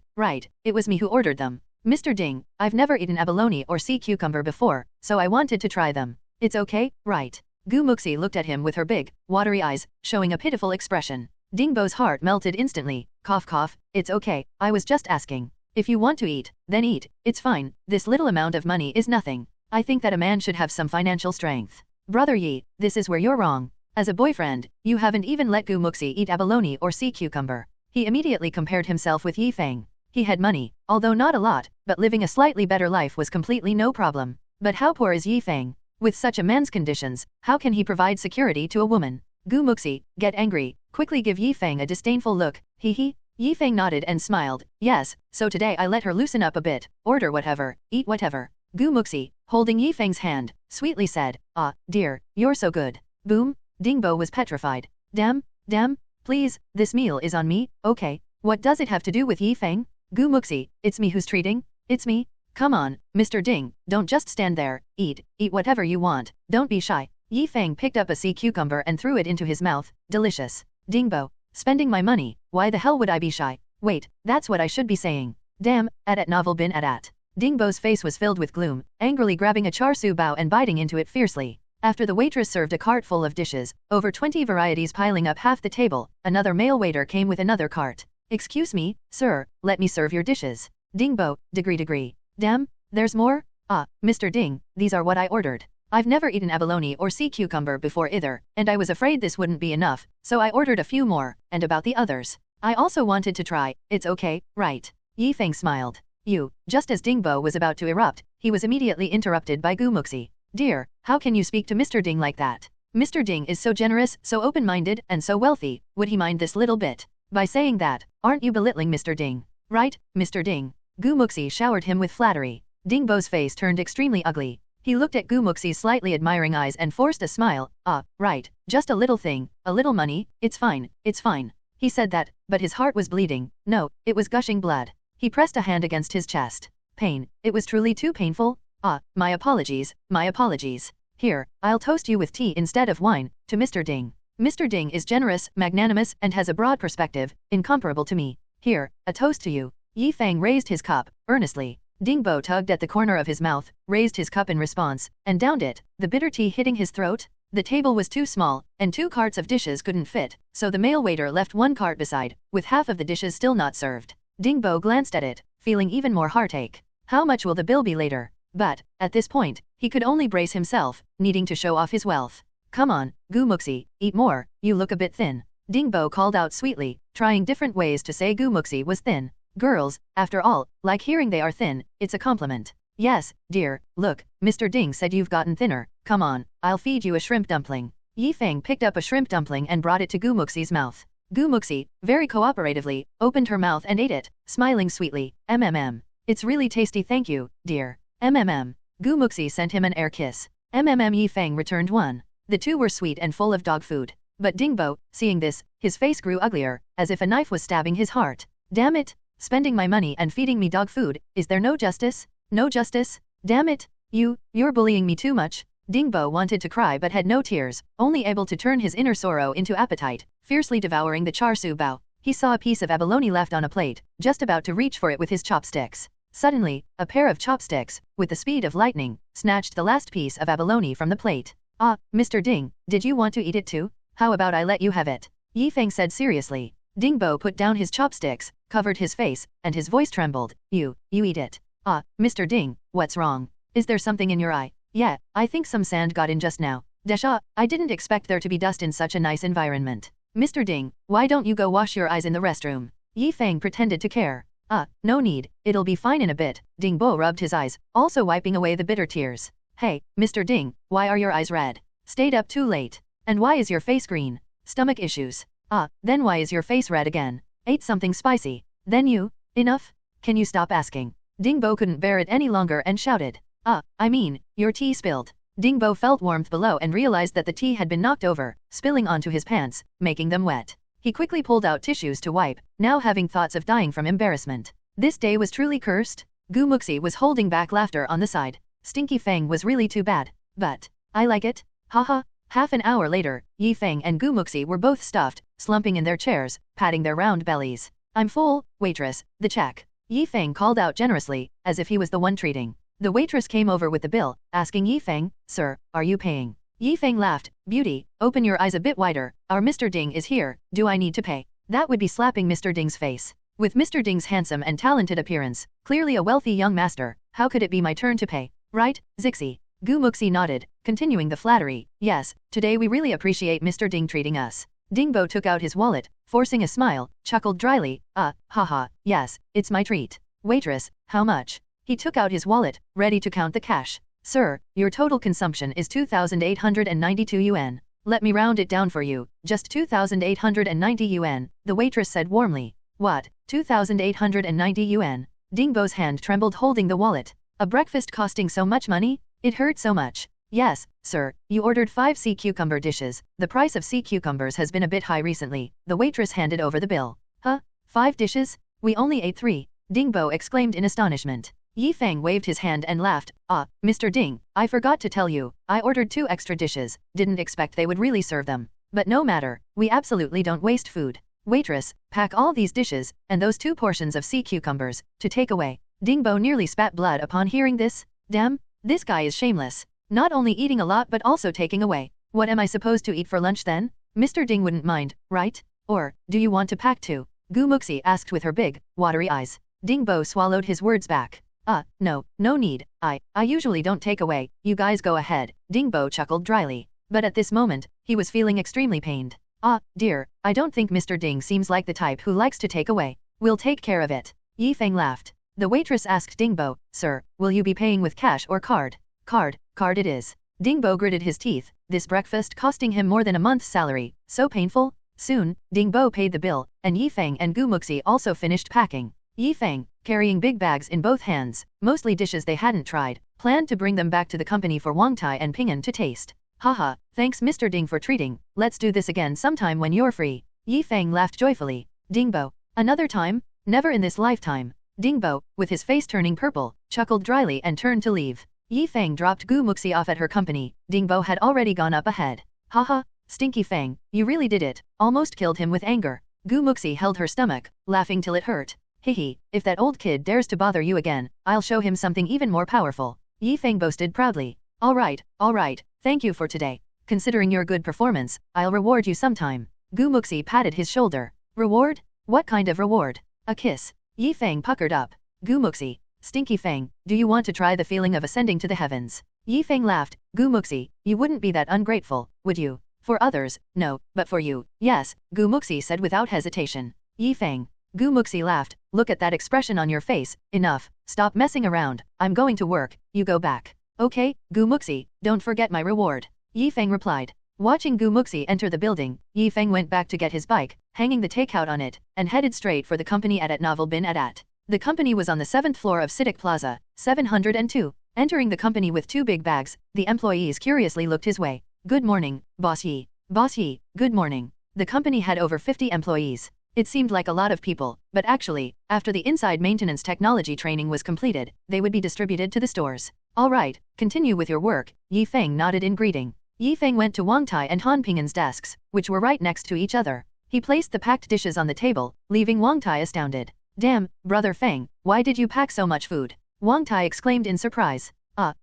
it was me who ordered them. Mr. Ding, I've never eaten abalone or sea cucumber before, so I wanted to try them. It's okay, right? Gu Muxi looked at him with her big, watery eyes, showing a pitiful expression. Dingbo's heart melted instantly. Cough cough, it's okay, I was just asking. If you want to eat, then eat, it's fine, this little amount of money is nothing. I think that a man should have some financial strength. Brother Yi, this is where you're wrong. As a boyfriend, you haven't even let Gu Muxi eat abalone or sea cucumber. He immediately compared himself with Yi Feng. He had money, although not a lot, but living a slightly better life was completely no problem. But how poor is Yi Feng? With such a man's conditions, how can he provide security to a woman? Gu Muxi, get angry, quickly give Yi Feng a disdainful look, hee. Yi Feng nodded and smiled, yes, so today I let her loosen up a bit, order whatever, eat whatever. Gu Muxi, holding Yi Feng's hand, sweetly said, ah, dear, you're so good. Boom, Dingbo was petrified. Damn, please, this meal is on me, okay, what does it have to do with Yi Feng? Gu Muxi, it's me who's treating, it's me. Come on, Mr. Ding, don't just stand there, eat whatever you want, don't be shy. Yi Feng picked up a sea cucumber and threw it into his mouth, delicious. Dingbo, spending my money, why the hell would I be shy? Wait, that's what I should be saying. Damn, at novel bin at. Dingbo's face was filled with gloom, angrily grabbing a char siu bao and biting into it fiercely. After the waitress served a cart full of dishes, over 20 varieties piling up half the table, another male waiter came with another cart. Excuse me, sir, let me serve your dishes. Dingbo, degree. Damn, there's more? Ah, Mr. Ding, these are what I ordered. I've never eaten abalone or sea cucumber before either, and I was afraid this wouldn't be enough, so I ordered a few more, and about the others. I also wanted to try, it's okay, right? Yi Feng smiled. You, just as Dingbo was about to erupt, he was immediately interrupted by Gu Muxi. Dear, how can you speak to Mr. Ding like that? Mr. Ding is so generous, so open-minded, and so wealthy, would he mind this little bit? By saying that, aren't you belittling Mr. Ding? Right, Mr. Ding? Gu Muxi showered him with flattery. Dingbo's face turned extremely ugly. He looked at Gu Muxi's slightly admiring eyes and forced a smile. Ah, right, just a little thing, a little money, it's fine. He said that, but his heart was bleeding. No, it was gushing blood. He pressed a hand against his chest. Pain, it was truly too painful. Ah, my apologies. Here, I'll toast you with tea instead of wine, to Mr. Ding. Mr. Ding is generous, magnanimous, and has a broad perspective, incomparable to me. Here, a toast to you. Yi Feng raised his cup, earnestly. Dingbo tugged at the corner of his mouth, raised his cup in response, and downed it, the bitter tea hitting his throat. The table was too small, and 2 carts of dishes couldn't fit, so the male waiter left 1 cart beside, with half of the dishes still not served. Dingbo glanced at it, feeling even more heartache. How much will the bill be later? But, at this point, he could only brace himself, needing to show off his wealth. Come on, Gu Muxi, eat more, you look a bit thin. Dingbo called out sweetly, trying different ways to say Gu Muxi was thin. Girls, after all, like hearing they are thin, it's a compliment. Yes, dear, look, Mr. Ding said you've gotten thinner, come on, I'll feed you a shrimp dumpling. Yi Feng picked up a shrimp dumpling and brought it to Gu Muxi's mouth. Gu Muxi, very cooperatively, opened her mouth and ate it, smiling sweetly. It's really tasty, thank you, dear. Gu Muxi sent him an air kiss. Yi Feng returned one. The two were sweet and full of dog food. But Dingbo, seeing this, his face grew uglier, as if a knife was stabbing his heart. Damn it! Spending my money and feeding me dog food, is there no justice? No justice? Damn it! You're bullying me too much. Dingbo wanted to cry but had no tears, only able to turn his inner sorrow into appetite, fiercely devouring the char siu bao. He saw a piece of abalone left on a plate, just about to reach for it with his chopsticks. Suddenly, a pair of chopsticks, with the speed of lightning, snatched the last piece of abalone from the plate. Ah, Mr. Ding, did you want to eat it too? How about I let you have it? Yi Feng said seriously. Dingbo put down his chopsticks, covered his face, and his voice trembled. You eat it. Ah, Mr. Ding, what's wrong? Is there something in your eye? Yeah, I think some sand got in just now. Desha, I didn't expect there to be dust in such a nice environment. Mr. Ding, why don't you go wash your eyes in the restroom? Yi Feng pretended to care. Ah, no need, it'll be fine in a bit. Dingbo rubbed his eyes, also wiping away the bitter tears. Hey, Mr. Ding, why are your eyes red? Stayed up too late. And why is your face green? Stomach issues. Ah, then why is your face red again? Ate something spicy. Then you? Enough? Can you stop asking? Dingbo couldn't bear it any longer and shouted. Ah, I mean, your tea spilled. Dingbo felt warmth below and realized that the tea had been knocked over, spilling onto his pants, making them wet. He quickly pulled out tissues to wipe, now having thoughts of dying from embarrassment. This day was truly cursed. Gu Muxi was holding back laughter on the side. Stinky Feng was really too bad. But, I like it. Haha. Half an hour later, Yi Feng and Gu Muxi were both stuffed, slumping in their chairs, patting their round bellies. I'm full, waitress, the check. Yi Feng called out generously, as if he was the one treating. The waitress came over with the bill, asking Yi Feng, Sir, are you paying? Yi Feng laughed, Beauty, open your eyes a bit wider, our Mr. Ding is here, do I need to pay? That would be slapping Mr. Ding's face. With Mr. Ding's handsome and talented appearance, clearly a wealthy young master, how could it be my turn to pay? Right, Zixi? Gu Muxi nodded, continuing the flattery. Yes, today we really appreciate Mr. Ding treating us. Dingbo took out his wallet, forcing a smile, chuckled dryly. Haha, yes, it's my treat. Waitress, how much? He took out his wallet, ready to count the cash. Sir, your total consumption is 2,892 yuan. Let me round it down for you, just 2,890 yuan, the waitress said warmly. What, 2,890 yuan? Dingbo's hand trembled holding the wallet. A breakfast costing so much money? It hurt so much. Yes, sir, you ordered 5 sea cucumber dishes. The price of sea cucumbers has been a bit high recently. The waitress handed over the bill. Huh? 5 dishes? We only ate 3. Dingbo exclaimed in astonishment. Yi Feng waved his hand and laughed. Mr. Ding, I forgot to tell you, I ordered 2 extra dishes, didn't expect they would really serve them. But no matter, we absolutely don't waste food. Waitress, pack all these dishes, and those 2 portions of sea cucumbers, to take away. Dingbo nearly spat blood upon hearing this. Damn, this guy is shameless. Not only eating a lot but also taking away. What am I supposed to eat for lunch then? Mr. Ding wouldn't mind, right? Or, do you want to pack too? Gu Muxi asked with her big, watery eyes. Dingbo swallowed his words back. No need, I usually don't take away, you guys go ahead, Dingbo chuckled dryly. But at this moment, he was feeling extremely pained. Dear, I don't think Mr. Ding seems like the type who likes to take away. We'll take care of it. Yi Feng laughed. The waitress asked Dingbo, Sir, will you be paying with cash or card? Card it is. Dingbo gritted his teeth, this breakfast costing him more than a month's salary, so painful. Soon, Dingbo paid the bill, and Yi Feng and Gu Muxi also finished packing. Yi Feng, carrying big bags in both hands, mostly dishes they hadn't tried, planned to bring them back to the company for Wang Tai and Ping'an to taste. Haha, thanks Mr. Ding for treating, let's do this again sometime when you're free. Yi Feng laughed joyfully. Dingbo, another time? Never in this lifetime. Dingbo, with his face turning purple, chuckled dryly and turned to leave. Yi Feng dropped Gu Muxi off at her company. Dingbo had already gone up ahead. Haha, Stinky Feng, you really did it, almost killed him with anger. Gu Muxi held her stomach, laughing till it hurt. Hehe, if that old kid dares to bother you again, I'll show him something even more powerful. Yi Feng boasted proudly. Alright, thank you for today. Considering your good performance, I'll reward you sometime. Gu Muxi patted his shoulder. Reward? What kind of reward? A kiss. Yi Feng puckered up. Gu Muxi, Stinky Feng, do you want to try the feeling of ascending to the heavens? Yi Feng laughed. Gu Muxi, you wouldn't be that ungrateful, would you? For others, no, but for you, yes, Gu Muxi said without hesitation. Yi Feng. Gu Muxi laughed. Look at that expression on your face. Enough, stop messing around. I'm going to work, you go back. Okay, Gu Muxi, don't forget my reward. Yi Feng replied. Watching Gu Muxi enter the building, Yi Feng went back to get his bike, hanging the takeout on it, and headed straight for the company at Novel Bin At. The company was on the 7th floor of Citic Plaza, 702. Entering the company with 2 big bags, the employees curiously looked his way. Good morning, Boss Yi. Boss Yi, good morning. The company had over 50 employees. It seemed like a lot of people, but actually, after the inside maintenance technology training was completed, they would be distributed to the stores. Alright, continue with your work, Yi Feng nodded in greeting. Yi Feng went to Wang Tai and Han Ping'an's desks, which were right next to each other. He placed the packed dishes on the table, leaving Wang Tai astounded. Damn, brother Feng, why did you pack so much food? Wang Tai exclaimed in surprise.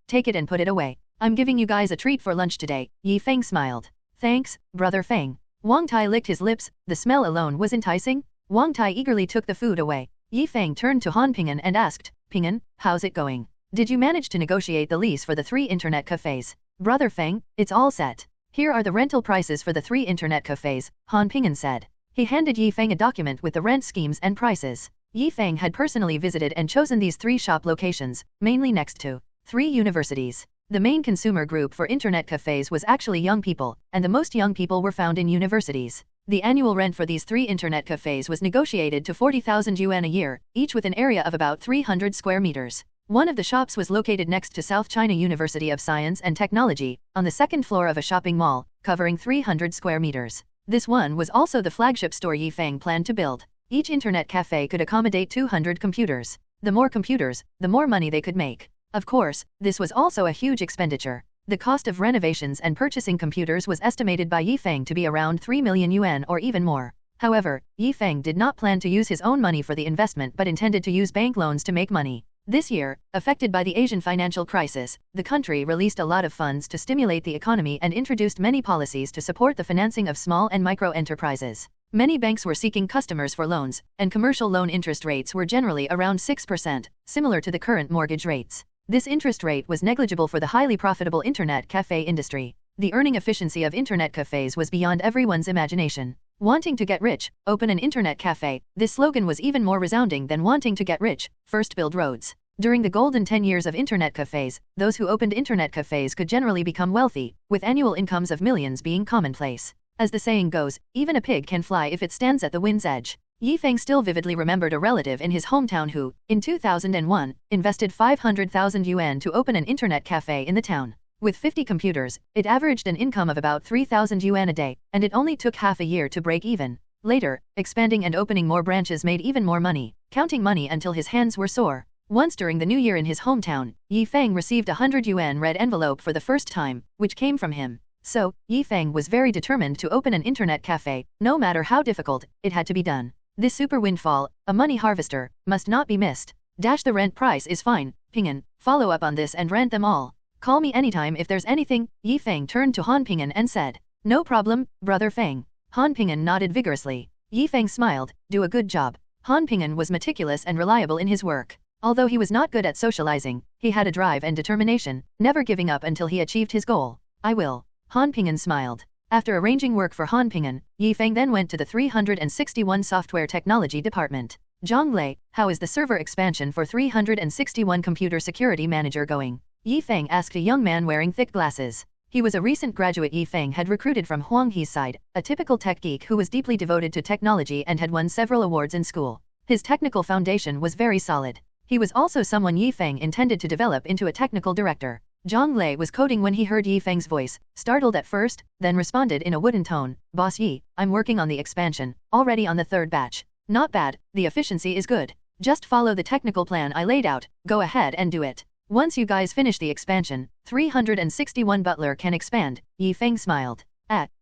Take it and put it away. I'm giving you guys a treat for lunch today, Yi Feng smiled. Thanks, brother Feng. Wang Tai licked his lips, the smell alone was enticing. Wang Tai eagerly took the food away. Yi Feng turned to Han Ping'an and asked, Ping'an, how's it going? Did you manage to negotiate the lease for the 3 internet cafes? Brother Feng, it's all set. Here are the rental prices for the 3 internet cafes, Han Ping'an said. He handed Yi Feng a document with the rent schemes and prices. Yi Feng had personally visited and chosen these 3 shop locations, mainly next to 3 universities. The main consumer group for internet cafes was actually young people, and the most young people were found in universities. The annual rent for these 3 internet cafes was negotiated to 40,000 yuan a year, each with an area of about 300 square meters. One of the shops was located next to South China University of Science and Technology, on the 2nd floor of a shopping mall, covering 300 square meters. This one was also the flagship store Yi Feng planned to build. Each internet cafe could accommodate 200 computers. The more computers, the more money they could make. Of course, this was also a huge expenditure. The cost of renovations and purchasing computers was estimated by Yi Feng to be around 3 million yuan or even more. However, Yi Feng did not plan to use his own money for the investment but intended to use bank loans to make money. This year, affected by the Asian financial crisis, the country released a lot of funds to stimulate the economy and introduced many policies to support the financing of small and micro enterprises. Many banks were seeking customers for loans, and commercial loan interest rates were generally around 6%, similar to the current mortgage rates. This interest rate was negligible for the highly profitable internet cafe industry. The earning efficiency of internet cafes was beyond everyone's imagination. Wanting to get rich, open an internet cafe. This slogan was even more resounding than wanting to get rich, first build roads. During the golden 10 years of internet cafes, those who opened internet cafes could generally become wealthy, with annual incomes of millions being commonplace. As the saying goes, even a pig can fly if it stands at the wind's edge. Feng still vividly remembered a relative in his hometown who, in 2001, invested 500,000 yuan to open an internet cafe in the town. With 50 computers, it averaged an income of about 3,000 yuan a day, and it only took half a year to break even. Later, expanding and opening more branches made even more money, counting money until his hands were sore. Once during the new year in his hometown, Feng received a 100 yuan red envelope for the first time, which came from him. So, Feng was very determined to open an internet cafe. No matter how difficult, it had to be done. This super windfall, a money harvester, must not be missed. The rent price is fine. Ping'an, follow up on this and rent them all. Call me anytime if there's anything. Feng turned to Han Ping'an and said, "No problem, brother Feng." Han Ping'an nodded vigorously. Feng smiled, "Do a good job." Han Ping'an was meticulous and reliable in his work. Although he was not good at socializing, he had a drive and determination, never giving up until he achieved his goal. "I will." Han Ping'an smiled. After arranging work for Han Ping'an, Feng then went to the 361 Software Technology Department. "Zhang Lei, how is the server expansion for 361 Computer Security Manager going?" Feng asked a young man wearing thick glasses. He was a recent graduate Feng had recruited from Huanghe's side, a typical tech geek who was deeply devoted to technology and had won several awards in school. His technical foundation was very solid. He was also someone Feng intended to develop into a technical director. Zhang Lei was coding when he heard Feng's voice, startled at first, then responded in a wooden tone, "Boss Yi, I'm working on the expansion, already on the third batch." "Not bad, the efficiency is good. Just follow the technical plan I laid out, go ahead and do it. Once you guys finish the expansion, 361 Butler can expand." Feng smiled.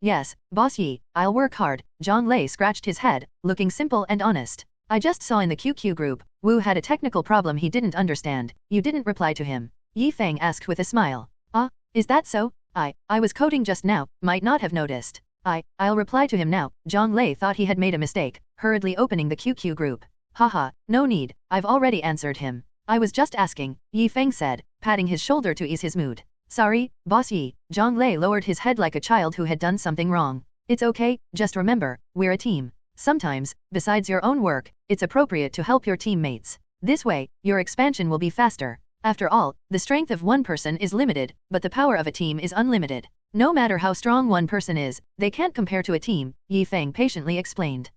Yes, Boss Yi, I'll work hard." Zhang Lei scratched his head, looking simple and honest. "I just saw in the QQ group, Wu had a technical problem he didn't understand. You didn't reply to him." Feng asked with a smile. "Ah, is that so? I was coding just now, might not have noticed." I'll reply to him now." Zhang Lei thought he had made a mistake, hurriedly opening the QQ group. "Haha, no need, I've already answered him. I was just asking," Feng said, patting his shoulder to ease his mood. "Sorry, Boss Yi." Zhang Lei lowered his head like a child who had done something wrong. "It's okay, just remember, we're a team. Sometimes, besides your own work, it's appropriate to help your teammates. This way, your expansion will be faster. After all, the strength of one person is limited, but the power of a team is unlimited. No matter how strong one person is, they can't compare to a team," Feng patiently explained.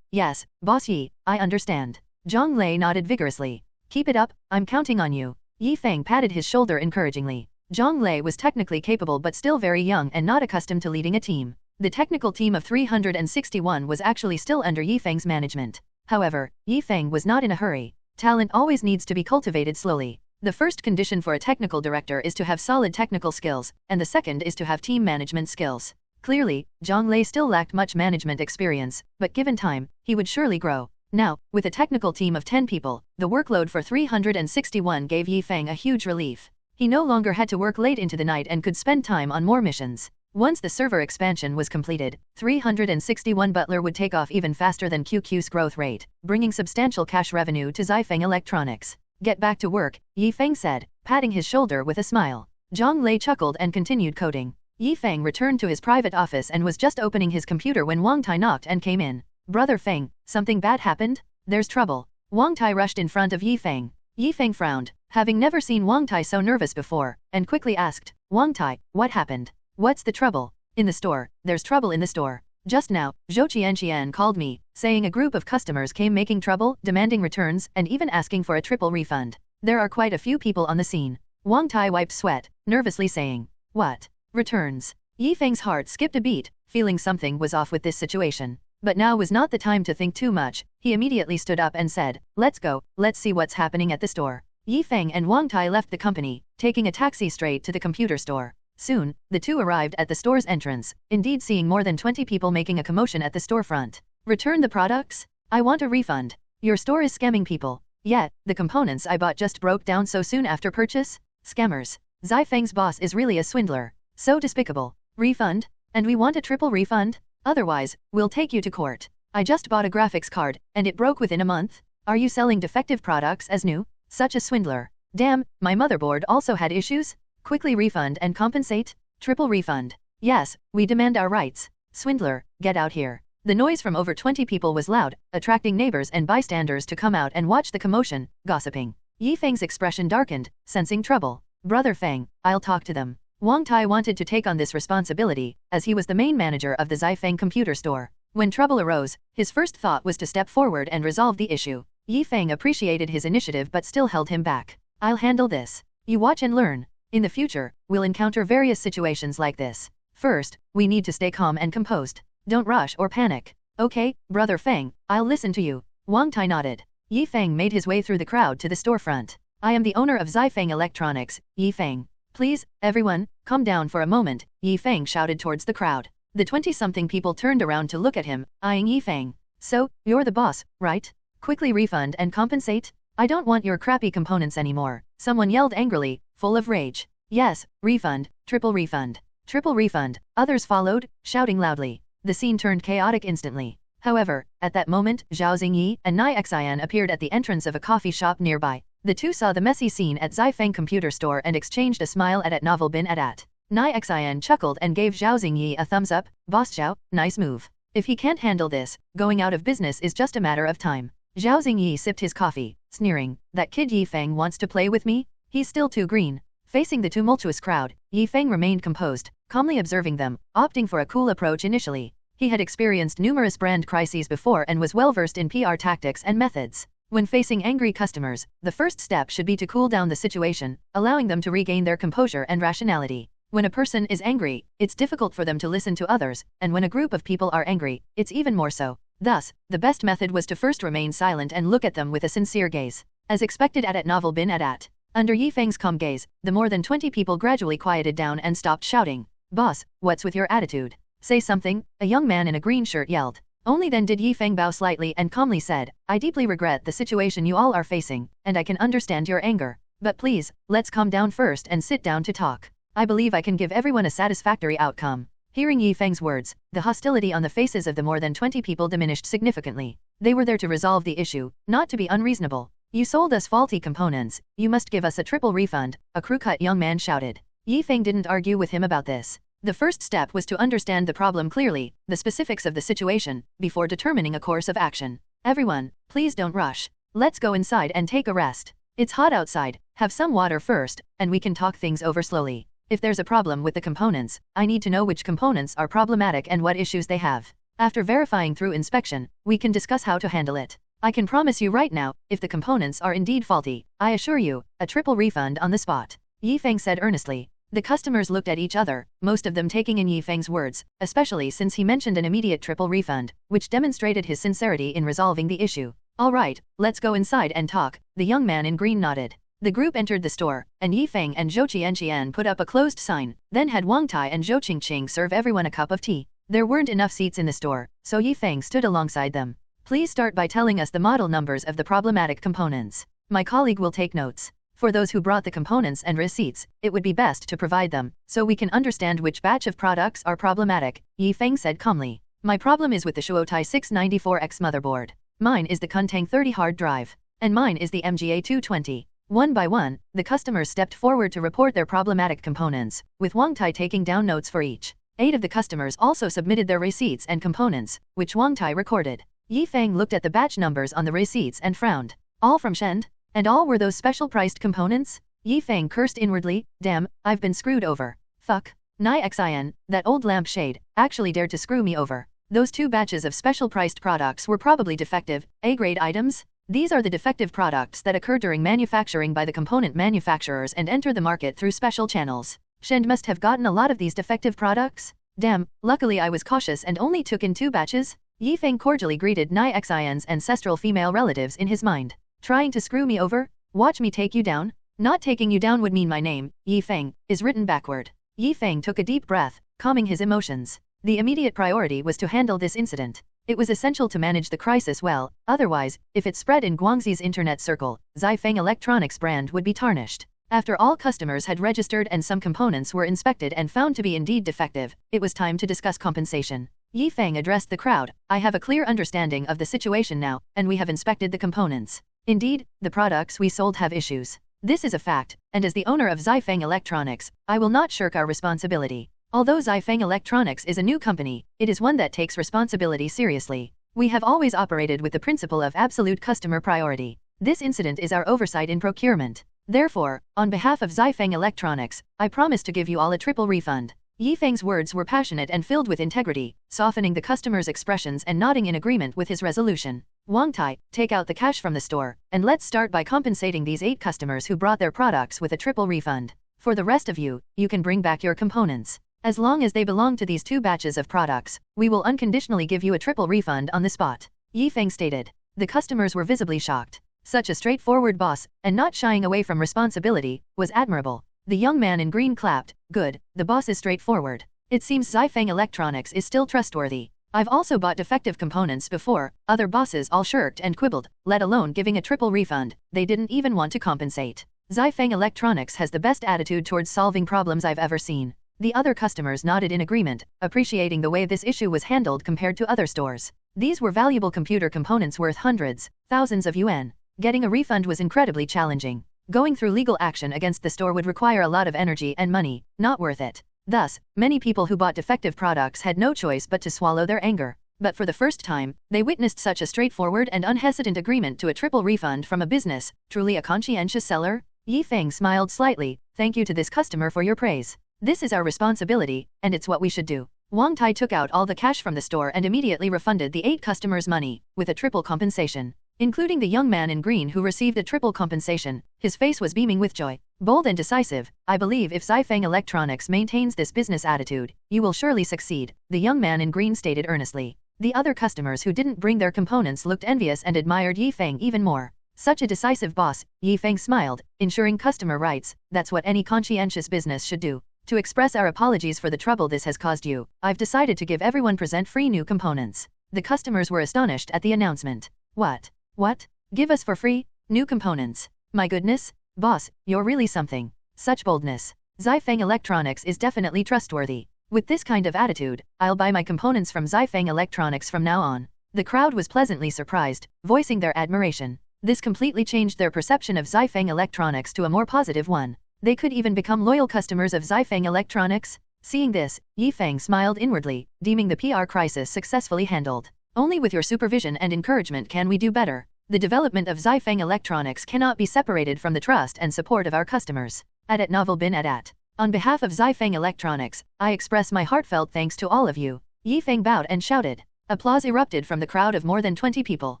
Yes, Boss Yi, I understand." Zhang Lei nodded vigorously. "Keep it up, I'm counting on you." Feng patted his shoulder encouragingly. Zhang Lei was technically capable but still very young and not accustomed to leading a team. The technical team of 361 was actually still under Feng's management. However, Feng was not in a hurry. Talent always needs to be cultivated slowly. The first condition for a technical director is to have solid technical skills, and the second is to have team management skills. Clearly, Zhang Lei still lacked much management experience, but given time, he would surely grow. Now, with a technical team of 10 people, the workload for 361 gave Feng a huge relief. He no longer had to work late into the night and could spend time on more missions. Once the server expansion was completed, 361 Butler would take off even faster than QQ's growth rate, bringing substantial cash revenue to Feng Electronics. "Get back to work," Feng said, patting his shoulder with a smile. Zhang Lei chuckled and continued coding. Feng returned to his private office and was just opening his computer when Wang Tai knocked and came in. "Brother Feng, something bad happened? There's trouble." Wang Tai rushed in front of Feng. Feng frowned, having never seen Wang Tai so nervous before, and quickly asked, "Wang Tai, what happened? What's the trouble?" "In the store, there's trouble in the store. Just now, Zhou Qianqian called me, saying a group of customers came making trouble, demanding returns, and even asking for a triple refund. There are quite a few people on the scene." Wang Tai wiped sweat, nervously saying, "What? Returns?" Feng's heart skipped a beat, feeling something was off with this situation. But now was not the time to think too much. He immediately stood up and said, "Let's go, let's see what's happening at the store." Feng and Wang Tai left the company, taking a taxi straight to the computer store. Soon, the two arrived at the store's entrance, indeed seeing more than 20 people making a commotion at the storefront. "Return the products? I want a refund. Your store is scamming people. Yet, the components I bought just broke down so soon after purchase? Scammers. Feng's boss is really a swindler. So despicable. Refund? And we want a triple refund?" Otherwise, we'll take you to court. I just bought a graphics card, and it broke within a month. Are you selling defective products as new? Such a swindler. Damn, my motherboard also had issues? Quickly refund and compensate? Triple refund. Yes, we demand our rights. Swindler, get out here. The noise from over 20 people was loud, attracting neighbors and bystanders to come out and watch the commotion, gossiping. Yi Feng's expression darkened, sensing trouble. Brother Feng, I'll talk to them. Wang Tai wanted to take on this responsibility, as he was the main manager of the Feng computer store. When trouble arose, his first thought was to step forward and resolve the issue. Yi Feng appreciated his initiative but still held him back. I'll handle this. You watch and learn. In the future, we'll encounter various situations like this. First, we need to stay calm and composed. Don't rush or panic. Okay, Brother Feng, I'll listen to you. Wang Tai nodded. Yi Feng made his way through the crowd to the storefront. I am the owner of Feng Electronics, Yi Feng. Please, everyone, calm down for a moment, Yi Feng shouted towards the crowd. The 20-something people turned around to look at him, eyeing Yi Feng. So, you're the boss, right? Quickly refund and compensate? I don't want your crappy components anymore, someone yelled angrily, full of rage. Yes, refund, triple refund. Triple refund, others followed, shouting loudly. The scene turned chaotic instantly. However, at that moment, Zhao Xingyi and Nai Xian appeared at the entrance of a coffee shop nearby. The two saw the messy scene at Feng computer store and exchanged a smile at Novel Bin Adat. Nai Xian chuckled and gave Zhao Xingyi a thumbs up. Boss Zhao, nice move. If he can't handle this, going out of business is just a matter of time. Zhao Xingyi sipped his coffee, sneering, that kid Yi Feng wants to play with me? He's still too green. Facing the tumultuous crowd, Yi Feng remained composed, calmly observing them, opting for a cool approach initially. He had experienced numerous brand crises before and was well versed in PR tactics and methods. When facing angry customers, the first step should be to cool down the situation, allowing them to regain their composure and rationality. When a person is angry, it's difficult for them to listen to others, and when a group of people are angry, it's even more so. Thus, the best method was to first remain silent and look at them with a sincere gaze. As expected at Novel Bin Adat. Under Yi Feng's calm gaze, the more than 20 people gradually quieted down and stopped shouting. Boss, what's with your attitude? Say something, a young man in a green shirt yelled. Only then did Yi Feng bow slightly and calmly said, I deeply regret the situation you all are facing, and I can understand your anger. But please, let's calm down first and sit down to talk. I believe I can give everyone a satisfactory outcome. Hearing Yi Feng's words, the hostility on the faces of the more than 20 people diminished significantly. They were there to resolve the issue, not to be unreasonable. You sold us faulty components, you must give us a triple refund, a crew-cut young man shouted. Yi Feng didn't argue with him about this. The first step was to understand the problem clearly, the specifics of the situation, before determining a course of action. Everyone, please don't rush. Let's go inside and take a rest. It's hot outside, have some water first, and we can talk things over slowly. If there's a problem with the components, I need to know which components are problematic and what issues they have. After verifying through inspection, we can discuss how to handle it. I can promise you right now, if the components are indeed faulty, I assure you, a triple refund on the spot. Yi Feng said earnestly. The customers looked at each other, most of them taking in Yi Feng's words, especially since he mentioned an immediate triple refund, which demonstrated his sincerity in resolving the issue. All right, let's go inside and talk, the young man in green nodded. The group entered the store, and Yi Feng and Zhou Qianqian put up a closed sign, then had Wang Tai and Zhou Qingqing serve everyone a cup of tea. There weren't enough seats in the store, so Yi Feng stood alongside them. Please start by telling us the model numbers of the problematic components. My colleague will take notes. For those who brought the components and receipts, it would be best to provide them, so we can understand which batch of products are problematic, Yi Feng said calmly. My problem is with the Shuotai 694X motherboard. Mine is the Kuntang 30 hard drive. And mine is the MGA 220. One by one, the customers stepped forward to report their problematic components, with Wang Tai taking down notes for each. 8 of the customers also submitted their receipts and components, which Wang Tai recorded. Yi Feng looked at the batch numbers on the receipts and frowned. All from Shend? And all were those special-priced components? Yi Feng cursed inwardly, damn, I've been screwed over. Fuck. Nai Xian, that old lampshade, actually dared to screw me over. Those 2 batches of special-priced products were probably defective, A-grade items? These are the defective products that occur during manufacturing by the component manufacturers and enter the market through special channels. Shend must have gotten a lot of these defective products? Damn, luckily I was cautious and only took in 2 batches? Yi Feng cordially greeted Nai Xian's ancestral female relatives in his mind. Trying to screw me over? Watch me take you down? Not taking you down would mean my name, Yi Feng, is written backward. Yi Feng took a deep breath, calming his emotions. The immediate priority was to handle this incident. It was essential to manage the crisis well, otherwise, if it spread in Guangxi's internet circle, Feng Electronics brand would be tarnished. After all customers had registered and some components were inspected and found to be indeed defective, it was time to discuss compensation. Yi Feng addressed the crowd. I have a clear understanding of the situation now, and we have inspected the components. Indeed, the products we sold have issues. This is a fact, and as the owner of Feng Electronics, I will not shirk our responsibility. Although Feng Electronics is a new company, it is one that takes responsibility seriously. We have always operated with the principle of absolute customer priority. This incident is our oversight in procurement. Therefore, on behalf of Feng Electronics, I promise to give you all a triple refund. Yi Feng's words were passionate and filled with integrity, softening the customer's expressions and nodding in agreement with his resolution. Wang Tai, take out the cash from the store, and let's start by compensating these 8 customers who brought their products with a triple refund. For the rest of you, you can bring back your components. As long as they belong to these 2 batches of products, we will unconditionally give you a triple refund on the spot. Yi Feng stated. The customers were visibly shocked. Such a straightforward boss, and not shying away from responsibility, was admirable. The young man in green clapped. Good, the boss is straightforward. It seems Feng Electronics is still trustworthy. I've also bought defective components before, other bosses all shirked and quibbled, let alone giving a triple refund, they didn't even want to compensate. Feng Electronics has the best attitude towards solving problems I've ever seen. The other customers nodded in agreement, appreciating the way this issue was handled compared to other stores. These were valuable computer components worth hundreds, thousands of yuan. Getting a refund was incredibly challenging. Going through legal action against the store would require a lot of energy and money, not worth it. Thus, many people who bought defective products had no choice but to swallow their anger. But for the first time, they witnessed such a straightforward and unhesitant agreement to a triple refund from a business, truly a conscientious seller. Yi Feng smiled slightly. Thank you to this customer for your praise. This is our responsibility, and it's what we should do. Wang Tai took out all the cash from the store and immediately refunded the 8 customers' money, with a triple compensation. Including the young man in green who received a triple compensation, his face was beaming with joy. Bold and decisive, I believe if Feng Electronics maintains this business attitude, you will surely succeed, the young man in green stated earnestly. The other customers who didn't bring their components looked envious and admired Yi Feng even more. Such a decisive boss, Yi Feng smiled, ensuring customer rights, that's what any conscientious business should do. To express our apologies for the trouble this has caused you, I've decided to give everyone free new components. The customers were astonished at the announcement. What? Give us for free? New components? My goodness, boss, you're really something. Such boldness. Feng Electronics is definitely trustworthy. With this kind of attitude, I'll buy my components from Feng Electronics from now on. The crowd was pleasantly surprised, voicing their admiration. This completely changed their perception of Feng Electronics to a more positive one. They could even become loyal customers of Feng Electronics. Seeing this, Yi Feng smiled inwardly, deeming the PR crisis successfully handled. Only with your supervision and encouragement can we do better. The development of Feng Electronics cannot be separated from the trust and support of our customers. Adat Novel bin Adat. On behalf of Feng Electronics, I express my heartfelt thanks to all of you. Yi Feng bowed and shouted. Applause erupted from the crowd of more than 20 people.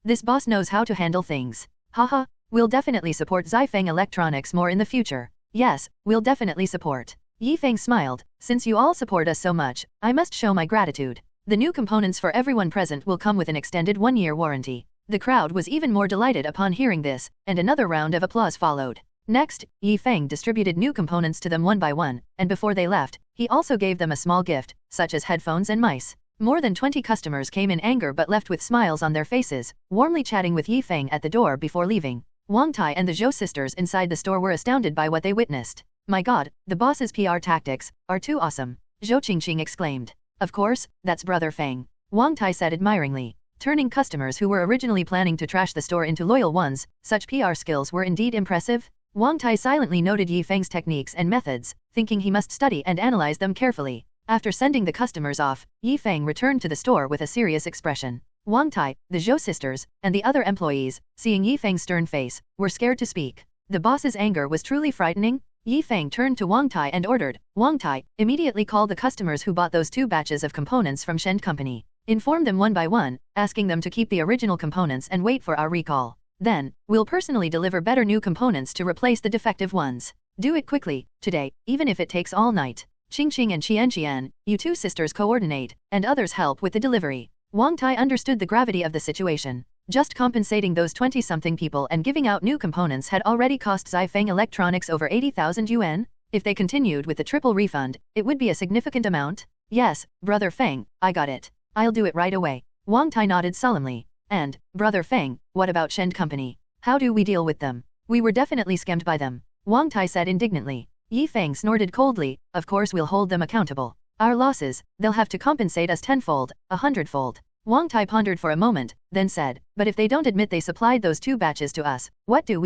This boss knows how to handle things. Haha, we'll definitely support Feng Electronics more in the future. Yes, we'll definitely support. Yi Feng smiled. Since you all support us so much, I must show my gratitude. The new components for everyone present will come with an extended 1-year warranty. The crowd was even more delighted upon hearing this, and another round of applause followed. Next, Yi Feng distributed new components to them one by one, and before they left, he also gave them a small gift, such as headphones and mice. More than 20 customers came in anger but left with smiles on their faces, warmly chatting with Yi Feng at the door before leaving. Wang Tai and the Zhou sisters inside the store were astounded by what they witnessed. My god, the boss's PR tactics are too awesome, Zhou Qingqing exclaimed. Of course, that's Brother Feng, Wang Tai said admiringly. Turning customers who were originally planning to trash the store into loyal ones, such PR skills were indeed impressive. Wang Tai silently noted Yi Feng's techniques and methods, thinking he must study and analyze them carefully. After sending the customers off, Yi Feng returned to the store with a serious expression. Wang Tai, the Zhou sisters, and the other employees, seeing Yi Feng's stern face, were scared to speak. The boss's anger was truly frightening. Yi Feng turned to Wang Tai and ordered, Wang Tai, immediately call the customers who bought those 2 batches of components from Shen Company. Inform them one by one, asking them to keep the original components and wait for our recall. Then, we'll personally deliver better new components to replace the defective ones. Do it quickly, today, even if it takes all night. Qingqing and Qian, you 2 sisters coordinate, and others help with the delivery. Wang Tai understood the gravity of the situation. Just compensating those 20-something people and giving out new components had already cost Feng Electronics over 80,000 yuan. If they continued with the triple refund, it would be a significant amount. Yes, Brother Feng, I got it. I'll do it right away. Wang Tai nodded solemnly. And, Brother Feng, what about Shen Company? How do we deal with them? We were definitely scammed by them. Wang Tai said indignantly. Yi Feng snorted coldly. Of course we'll hold them accountable. Our losses, they'll have to compensate us tenfold, 100-fold. Wang Tai pondered for a moment, then said, but if they don't admit they supplied those 2 batches to us, what do?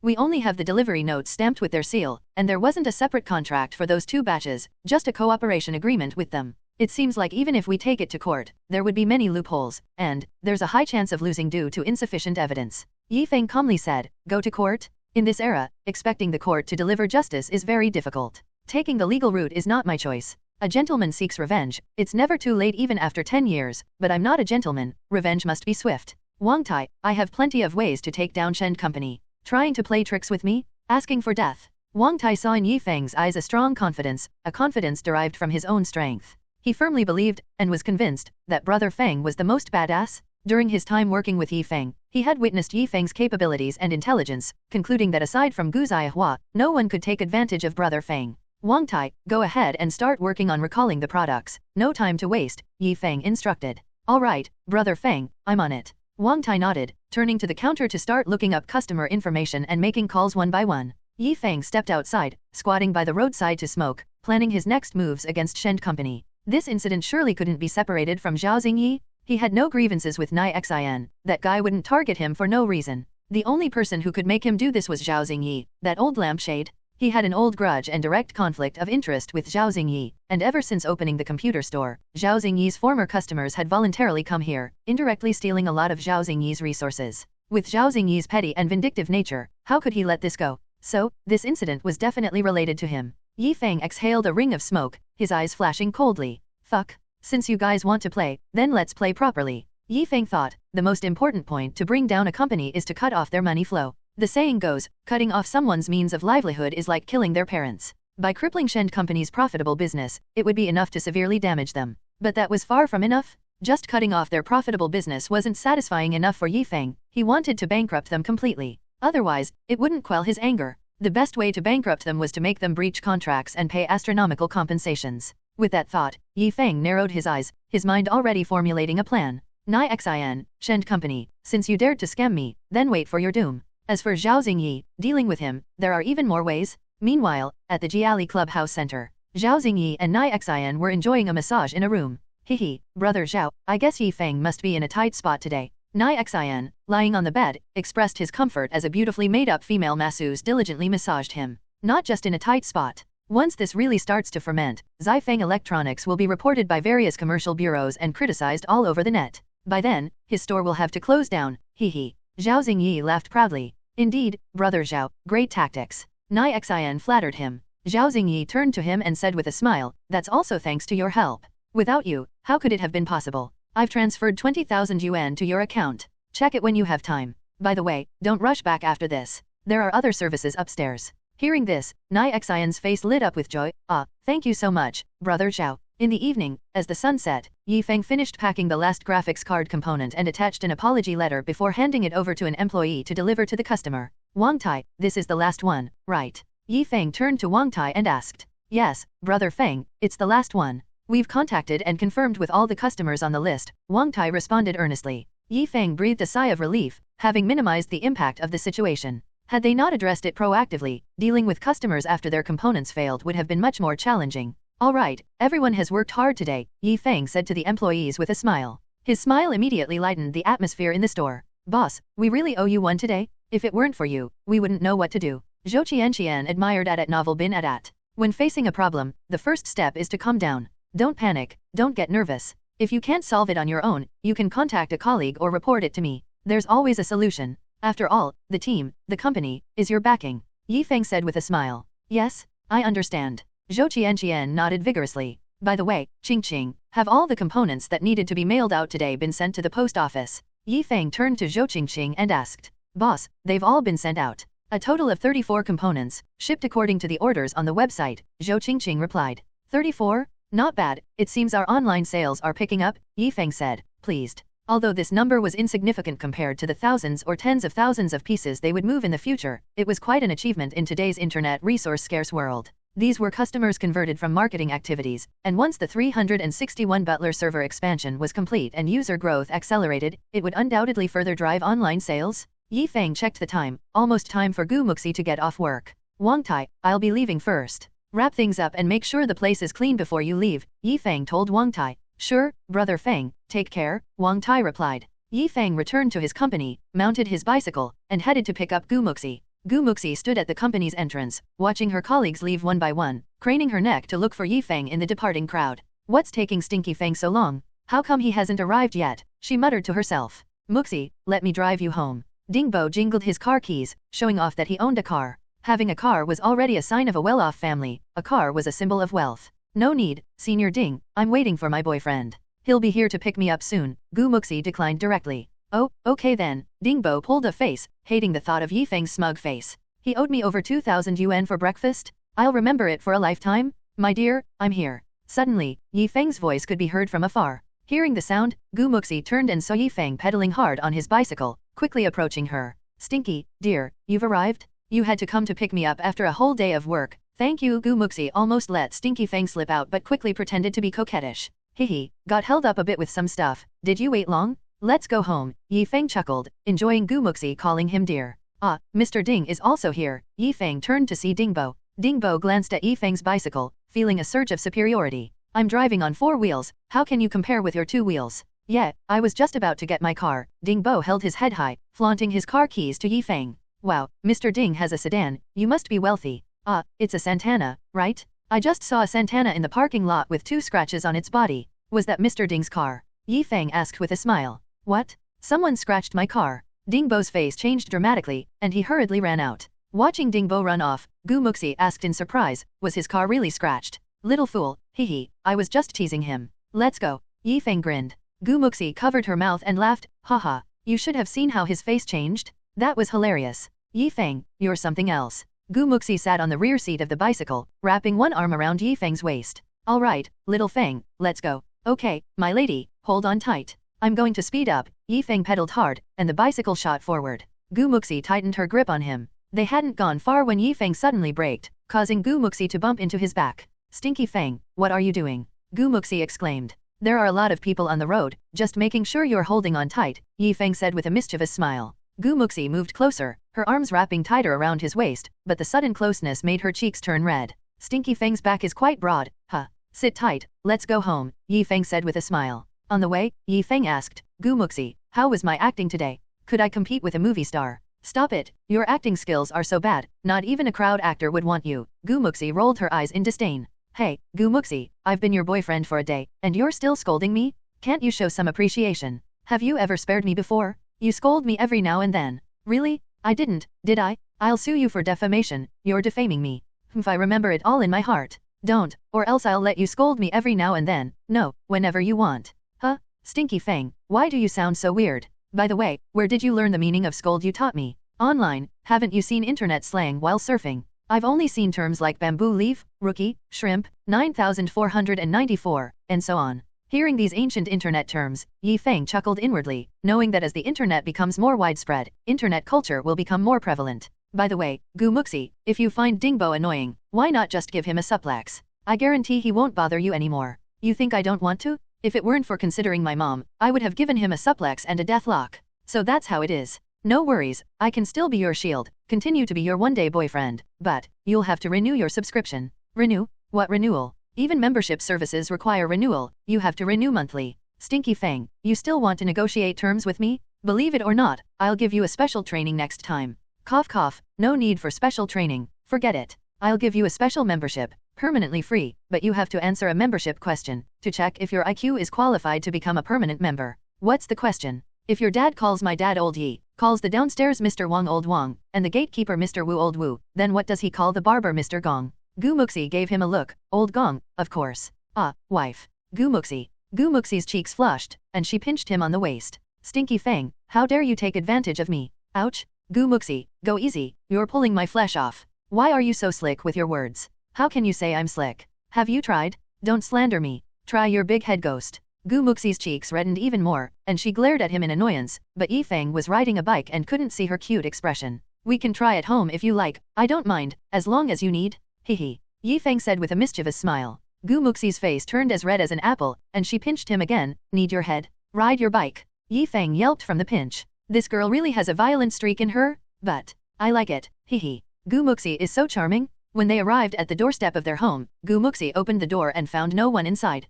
We only have the delivery notes stamped with their seal, and there wasn't a separate contract for those 2 batches, just a cooperation agreement with them. It seems like even if we take it to court, there would be many loopholes, and there's a high chance of losing due to insufficient evidence. Yi Feng calmly said, go to court? In this era, expecting the court to deliver justice is very difficult. Taking the legal route is not my choice. A gentleman seeks revenge. It's never too late even after 10 years, but I'm not a gentleman. Revenge must be swift. Wang Tai, I have plenty of ways to take down Shen Company. Trying to play tricks with me? Asking for death. Wang Tai saw in Yi Feng's eyes a strong confidence, a confidence derived from his own strength. He firmly believed, and was convinced, that Brother Feng was the most badass. During his time working with Yi Feng, he had witnessed Yi Feng's capabilities and intelligence, concluding that aside from Gu Ziahua, no one could take advantage of Brother Feng. Wang Tai, go ahead and start working on recalling the products. No time to waste, Yi Feng instructed. All right, Brother Feng, I'm on it. Wang Tai nodded, turning to the counter to start looking up customer information and making calls one by one. Yi Feng stepped outside, squatting by the roadside to smoke, planning his next moves against Shen Company. This incident surely couldn't be separated from Zhao Xingyi. He had no grievances with Nai Xin. That guy wouldn't target him for no reason. The only person who could make him do this was Zhao Xingyi, that old lampshade. He had an old grudge and direct conflict of interest with Zhao Xingyi, and ever since opening the computer store, Zhao Xingyi's former customers had voluntarily come here, indirectly stealing a lot of Zhao Xingyi's resources. With Zhao Xingyi's petty and vindictive nature, how could he let this go? So, this incident was definitely related to him. Yi Feng exhaled a ring of smoke, his eyes flashing coldly. Fuck. Since you guys want to play, then let's play properly. Yi Feng thought, the most important point to bring down a company is to cut off their money flow. The saying goes, cutting off someone's means of livelihood is like killing their parents. By crippling Shen Company's profitable business, it would be enough to severely damage them. But that was far from enough. Just cutting off their profitable business wasn't satisfying enough for Yi Feng. He wanted to bankrupt them completely. Otherwise, it wouldn't quell his anger. The best way to bankrupt them was to make them breach contracts and pay astronomical compensations. With that thought, Yi Feng narrowed his eyes, his mind already formulating a plan. Nai Xin, Shen Company, since you dared to scam me, then wait for your doom. As for Zhao Xingyi, dealing with him, there are even more ways. Meanwhile, at the Jiali Clubhouse Center, Zhao Xingyi and Nai Xin were enjoying a massage in a room. Hehe, brother Zhao, I guess Yi Feng must be in a tight spot today. Nai Xin, lying on the bed, expressed his comfort as a beautifully made-up female masseuse diligently massaged him. Not just in a tight spot. Once this really starts to ferment, Feng Electronics will be reported by various commercial bureaus and criticized all over the net. By then, his store will have to close down. Hehe. Zhao Xingyi laughed proudly. Indeed, brother Zhao, great tactics. Nai Xin flattered him. Zhao Xingyi turned to him and said with a smile, that's also thanks to your help. Without you, how could it have been possible? I've transferred 20,000 yuan to your account. Check it when you have time. By the way, don't rush back after this. There are other services upstairs. Hearing this, Nai Xion's face lit up with joy. Ah, thank you so much, brother Zhao. In the evening, as the sun set, Yi Feng finished packing the last graphics card component and attached an apology letter before handing it over to an employee to deliver to the customer. Wang Tai, this is the last one, right? Yi Feng turned to Wang Tai and asked. Yes, brother Feng, it's the last one. We've contacted and confirmed with all the customers on the list, Wang Tai responded earnestly. Yi Feng breathed a sigh of relief, having minimized the impact of the situation. Had they not addressed it proactively, dealing with customers after their components failed would have been much more challenging. All right, everyone has worked hard today, Yi Feng said to the employees with a smile. His smile immediately lightened the atmosphere in the store. Boss, we really owe you one today? If it weren't for you, we wouldn't know what to do. Zhou Qianqian admired at novel bin at. When facing a problem, the first step is to calm down. Don't panic, don't get nervous. If you can't solve it on your own, you can contact a colleague or report it to me. There's always a solution. After all, the team, the company, is your backing. Yi Feng said with a smile. Yes, I understand. Zhou Qianqian nodded vigorously. By the way, Qing, have all the components that needed to be mailed out today been sent to the post office? Yi Feng turned to Zhou Qing and asked. Boss, they've all been sent out. A total of 34 components, shipped according to the orders on the website, Zhou Qing replied. 34? Not bad, it seems our online sales are picking up, Yi Feng said, pleased. Although this number was insignificant compared to the thousands or tens of thousands of pieces they would move in the future, it was quite an achievement in today's internet resource-scarce world. These were customers converted from marketing activities, and once the 361 Butler server expansion was complete and user growth accelerated, it would undoubtedly further drive online sales. Yi Feng checked the time, almost time for Gu Muxi to get off work. Wang Tai, I'll be leaving first. Wrap things up and make sure the place is clean before you leave, Yi Feng told Wang Tai. Sure, brother Feng, take care, Wang Tai replied. Yi Feng returned to his company, mounted his bicycle, and headed to pick up Gu Muxi. Gu Muxi stood at the company's entrance, watching her colleagues leave one by one, craning her neck to look for Yi Feng in the departing crowd. What's taking Stinky Feng so long? How come he hasn't arrived yet? She muttered to herself. Muxi, let me drive you home. Dingbo jingled his car keys, showing off that he owned a car. Having a car was already a sign of a well-off family. A car was a symbol of wealth. No need, Senior Ding, I'm waiting for my boyfriend. He'll be here to pick me up soon, Gu Muxi declined directly. Oh, okay then, Dingbo pulled a face, hating the thought of Yi Feng's smug face. He owed me over 2,000 yuan for breakfast? I'll remember it for a lifetime? My dear, I'm here. Suddenly, Yi Feng's voice could be heard from afar. Hearing the sound, Gu Muxi turned and saw Yi Feng pedaling hard on his bicycle, quickly approaching her. Stinky, dear, you've arrived? You had to come to pick me up after a whole day of work. Thank you. Gu Muxi almost let Stinky Feng slip out but quickly pretended to be coquettish. Hehe, got held up a bit with some stuff. Did you wait long? Let's go home, Yi Feng chuckled, enjoying Gu Muxi calling him dear. Ah, Mr. Ding is also here. Yi Feng turned to see Dingbo. Dingbo glanced at Yi Feng's bicycle, feeling a surge of superiority. I'm driving on 4 wheels, how can you compare with your 2 wheels? Yeah, I was just about to get my car. Dingbo held his head high, flaunting his car keys to Yi Feng. Wow, Mr. Ding has a sedan, you must be wealthy. Ah, it's a Santana, right? I just saw a Santana in the parking lot with 2 scratches on its body. Was that Mr. Ding's car? Yi Feng asked with a smile. What? Someone scratched my car. Dingbo's face changed dramatically, and he hurriedly ran out. Watching Dingbo run off, Gu Muxi asked in surprise, was his car really scratched? Little fool, hehe, I was just teasing him. Let's go. Yi Feng grinned. Gu Muxi covered her mouth and laughed, haha, you should have seen how his face changed. That was hilarious. Yi Feng, you're something else. Gu Muxi sat on the rear seat of the bicycle, wrapping one arm around Yi Feng's waist. Alright, little Feng, let's go. Okay, my lady, hold on tight. I'm going to speed up. Yi Feng pedaled hard, and the bicycle shot forward. Gu Muxi tightened her grip on him. They hadn't gone far when Yi Feng suddenly braked, causing Gu Muxi to bump into his back. Stinky Feng, what are you doing? Gu Muxi exclaimed. There are a lot of people on the road, just making sure you're holding on tight, Yi Feng said with a mischievous smile. Gu Muxi moved closer, her arms wrapping tighter around his waist, but the sudden closeness made her cheeks turn red. Stinky Feng's back is quite broad, huh? Sit tight, let's go home, Yi Feng said with a smile. On the way, Yi Feng asked, Gu Muxi, how was my acting today? Could I compete with a movie star? Stop it, your acting skills are so bad, not even a crowd actor would want you. Gu Muxi rolled her eyes in disdain. Hey, Gu Muxi, I've been your boyfriend for a day, and you're still scolding me? Can't you show some appreciation? Have you ever spared me before? You scold me every now and then. Really? I didn't, did I? I'll sue you for defamation, you're defaming me. If I remember it all in my heart. Don't, or else I'll let you scold me every now and then. No, whenever you want. Huh? Stinky Feng, why do you sound so weird? By the way, where did you learn the meaning of scold? You taught me. Online, haven't you seen internet slang while surfing? I've only seen terms like bamboo leaf, rookie, shrimp, 9494, and so on. Hearing these ancient internet terms, Yi Feng chuckled inwardly, knowing that as the internet becomes more widespread, internet culture will become more prevalent. By the way, Gu Muxi, if you find Dingbo annoying, why not just give him a suplex? I guarantee he won't bother you anymore. You think I don't want to? If it weren't for considering my mom, I would have given him a suplex and a deathlock. So that's how it is. No worries, I can still be your shield, continue to be your one-day boyfriend, but you'll have to renew your subscription. Renew? What renewal? Even membership services require renewal, you have to renew monthly. Stinky Feng, you still want to negotiate terms with me? Believe it or not, I'll give you a special training next time. Cough cough, no need for special training, forget it. I'll give you a special membership, permanently free, but you have to answer a membership question, to check if your IQ is qualified to become a permanent member. What's the question? If your dad calls my dad Old Yi, calls the downstairs Mr. Wang Old Wang, and the gatekeeper Mr. Wu Old Wu, then what does he call the barber Mr. Gong? Gu Muxi gave him a look, Old Gong, of course. Ah, wife. Gu Muxi. Gu Muxi's cheeks flushed, and she pinched him on the waist. Stinky Feng, how dare you take advantage of me? Ouch. Gu Muxi, go easy, you're pulling my flesh off. Why are you so slick with your words? How can you say I'm slick? Have you tried? Don't slander me. Try your big head ghost. Gu Muxi's cheeks reddened even more, and she glared at him in annoyance, but Yi Feng was riding a bike and couldn't see her cute expression. We can try at home if you like, I don't mind, as long as you need. Hehe. Yi Feng said with a mischievous smile. Gu Muxi's face turned as red as an apple, and she pinched him again. Need your head? Ride your bike. Yi Feng yelped from the pinch. This girl really has a violent streak in her? But I like it. Hehe. Gu Muxi is so charming. When they arrived at the doorstep of their home, Gu Muxi opened the door and found no one inside.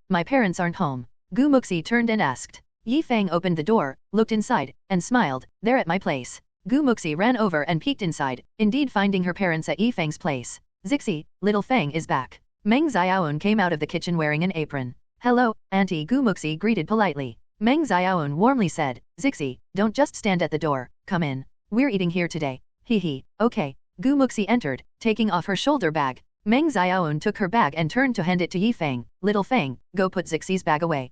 My parents aren't home. Gu Muxi turned and asked. Yi Feng opened the door, looked inside, and smiled. They're at my place. Gu Muxi ran over and peeked inside, indeed finding her parents at Yi Feng's place. Zixi, little Feng is back. Meng Xiaoan came out of the kitchen wearing an apron. Hello, Auntie, Gu Muxi greeted politely. Meng Xiaoan warmly said, Zixi, don't just stand at the door, come in. We're eating here today. Hee, okay. Gu Muxi entered, taking off her shoulder bag. Meng Xiaoan took her bag and turned to hand it to Yi Feng. Little Feng, go put Zixi's bag away.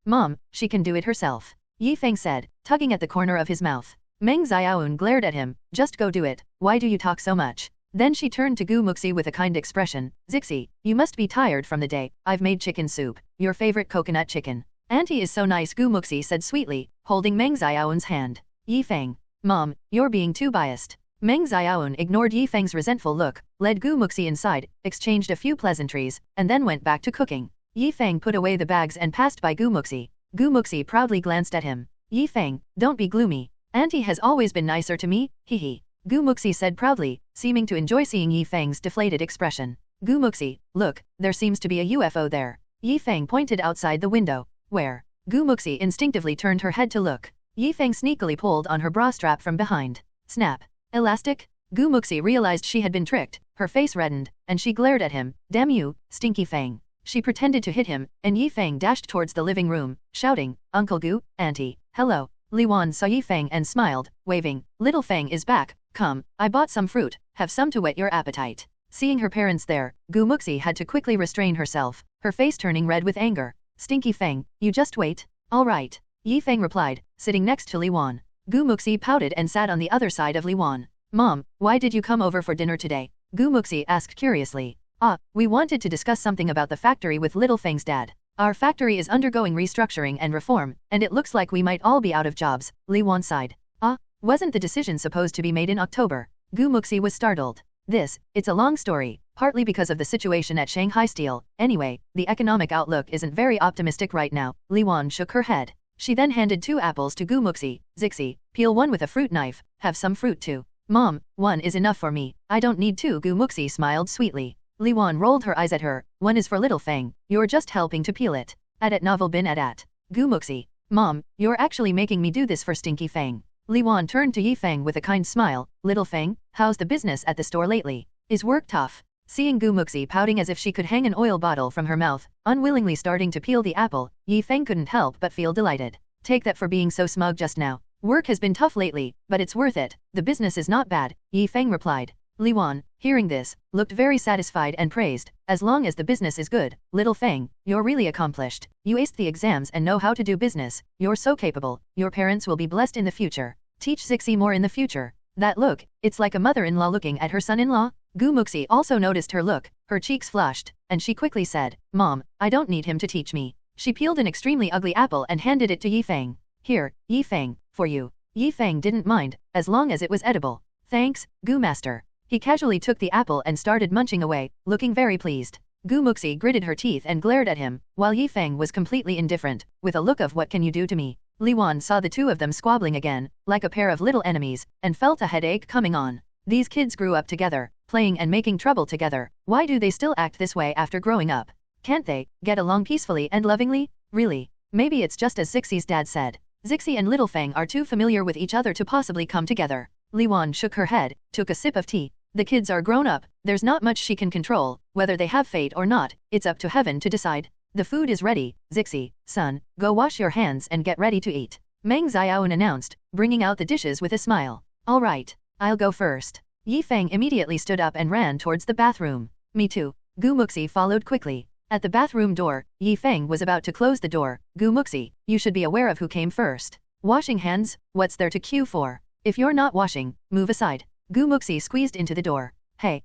Mom, she can do it herself. Yi Feng said, tugging at the corner of his mouth. Meng Xiaoan glared at him. Just go do it. Why do you talk so much? Then she turned to Gu Muxi with a kind expression. Zixi, you must be tired from the day. I've made chicken soup. Your favorite coconut chicken. Auntie is so nice, Gu Muxi said sweetly, holding Meng Xiaoan's hand. Yi Feng. Mom, you're being too biased. Meng Xiaoan ignored Yi Feng's resentful look, led Gu Muxi inside, exchanged a few pleasantries, and then went back to cooking. Yi Feng put away the bags and passed by Gu Muxi. Gu Muxi proudly glanced at him. Yi Feng, don't be gloomy. Auntie has always been nicer to me, hee. Gu Muxi said proudly, seeming to enjoy seeing Yi Feng's deflated expression. Gu Muxi, look, there seems to be a UFO there. Yi Feng pointed outside the window. Where? Gu Muxi instinctively turned her head to look. Yi Feng sneakily pulled on her bra strap from behind. Snap. Elastic? Gu Muxi realized she had been tricked, her face reddened, and she glared at him. Damn you, Stinky Feng. She pretended to hit him, and Yi Feng dashed towards the living room, shouting, Uncle Gu, Auntie, hello. Li Wan saw Yi Feng and smiled, waving, Little Feng is back, come, I bought some fruit, have some to whet your appetite. Seeing her parents there, Gu Muxi had to quickly restrain herself, her face turning red with anger. Stinky Feng, you just wait. All right. Yi Feng replied, sitting next to Li Wan. Gu Muxi pouted and sat on the other side of Li Wan. Mom, why did you come over for dinner today? Gu Muxi asked curiously. We wanted to discuss something about the factory with Little Feng's dad. Our factory is undergoing restructuring and reform, and it looks like we might all be out of jobs, Li Wan sighed. Wasn't the decision supposed to be made in October? Gu Muxi was startled. It's a long story, partly because of the situation at Shanghai Steel. Anyway, the economic outlook isn't very optimistic right now. Li Wan shook her head. She then handed 2 apples to Gu Muxi. Zixi, peel one with a fruit knife, have some fruit too. Mom, 1 is enough for me, I don't need 2. Gu Muxi smiled sweetly. Li Wan rolled her eyes at her. 1 is for Little Feng, you're just helping to peel it. At novel bin at. Gu Muxi. Mom, you're actually making me do this for Stinky Feng. Li Wan turned to Yi Feng with a kind smile. Little Feng, how's the business at the store lately? Is work tough? Seeing Gu Muxi pouting as if she could hang an oil bottle from her mouth, unwillingly starting to peel the apple, Yi Feng couldn't help but feel delighted. Take that for being so smug just now. Work has been tough lately, but it's worth it. The business is not bad, Yi Feng replied. Li Wan, hearing this, looked very satisfied and praised. As long as the business is good, Little Feng, you're really accomplished. You aced the exams and know how to do business. You're so capable. Your parents will be blessed in the future. Teach Zixi more in the future. That look, it's like a mother-in-law looking at her son-in-law. Gu Muxi also noticed her look. Her cheeks flushed, and she quickly said, Mom, I don't need him to teach me. She peeled an extremely ugly apple and handed it to Yi Feng. Here, Yi Feng, for you. Yi Feng didn't mind, as long as it was edible. Thanks, Gu Master. He casually took the apple and started munching away, looking very pleased. Gu Muxi gritted her teeth and glared at him, while Yi Feng was completely indifferent, with a look of what can you do to me? Li Wan saw the 2 of them squabbling again, like a pair of little enemies, and felt a headache coming on. These kids grew up together, playing and making trouble together. Why do they still act this way after growing up? Can't they get along peacefully and lovingly? Really? Maybe it's just as Zixi's dad said. Zixi and Little Feng are too familiar with each other to possibly come together. Li Wan shook her head, took a sip of tea. The kids are grown up, there's not much she can control, whether they have fate or not, it's up to heaven to decide. The food is ready, Zixi, son, go wash your hands and get ready to eat. Meng Xiaoan announced, bringing out the dishes with a smile. All right, I'll go first. Yi Feng immediately stood up and ran towards the bathroom. Me too. Gu Muxi followed quickly. At the bathroom door, Yi Feng was about to close the door. Gu Muxi, you should be aware of who came first. Washing hands, what's there to queue for? If you're not washing, move aside. Gu Muxi squeezed into the door. Hey,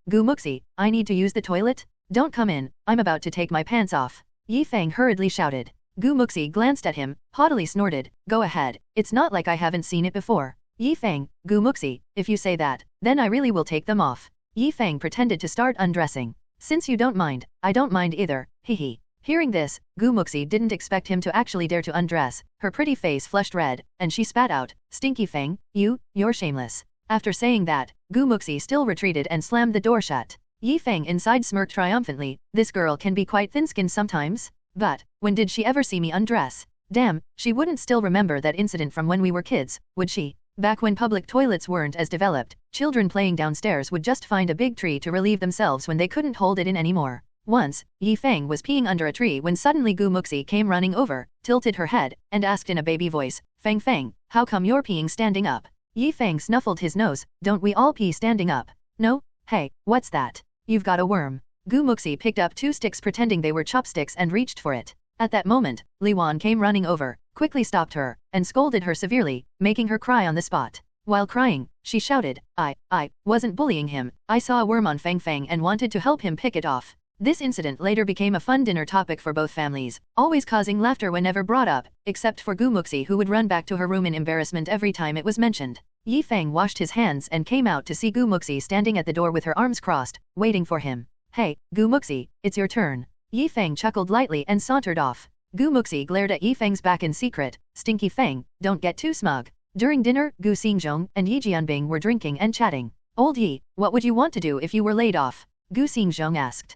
Gu Muxi, I need to use the toilet? Don't come in, I'm about to take my pants off. Yi Feng hurriedly shouted. Gu Muxi glanced at him, haughtily snorted, go ahead, it's not like I haven't seen it before. Yi Feng, Gu Muxi, if you say that, then I really will take them off. Yi Feng pretended to start undressing. Since you don't mind, I don't mind either, hee. Hearing this, Gu Muxi didn't expect him to actually dare to undress. Her pretty face flushed red, and she spat out, Stinky Feng, you're shameless. After saying that, Gu Muxi still retreated and slammed the door shut. Yi Feng inside smirked triumphantly. This girl can be quite thin-skinned sometimes. But, when did she ever see me undress? Damn, she wouldn't still remember that incident from when we were kids, would she? Back when public toilets weren't as developed, children playing downstairs would just find a big tree to relieve themselves when they couldn't hold it in anymore. Once, Yi Feng was peeing under a tree when suddenly Gu Muxi came running over, tilted her head, and asked in a baby voice, Feng, how come you're peeing standing up? Yi Feng snuffled his nose. Don't we all pee standing up? No? Hey, what's that? You've got a worm. Gu Muxi picked up 2 sticks pretending they were chopsticks and reached for it. At that moment, Li Wan came running over, quickly stopped her, and scolded her severely, making her cry on the spot. While crying, she shouted, I wasn't bullying him, I saw a worm on Feng and wanted to help him pick it off. This incident later became a fun dinner topic for both families, always causing laughter whenever brought up, except for Gu Muxi who would run back to her room in embarrassment every time it was mentioned. Yi Feng washed his hands and came out to see Gu Muxi standing at the door with her arms crossed, waiting for him. Hey, Gu Muxi, it's your turn. Yi Feng chuckled lightly and sauntered off. Gu Muxi glared at Yi Feng's back in secret. Stinky Feng, don't get too smug. During dinner, Gu Xingzhong and Yi Jianbing were drinking and chatting. Old Yi, what would you want to do if you were laid off? Gu Xingzhong asked.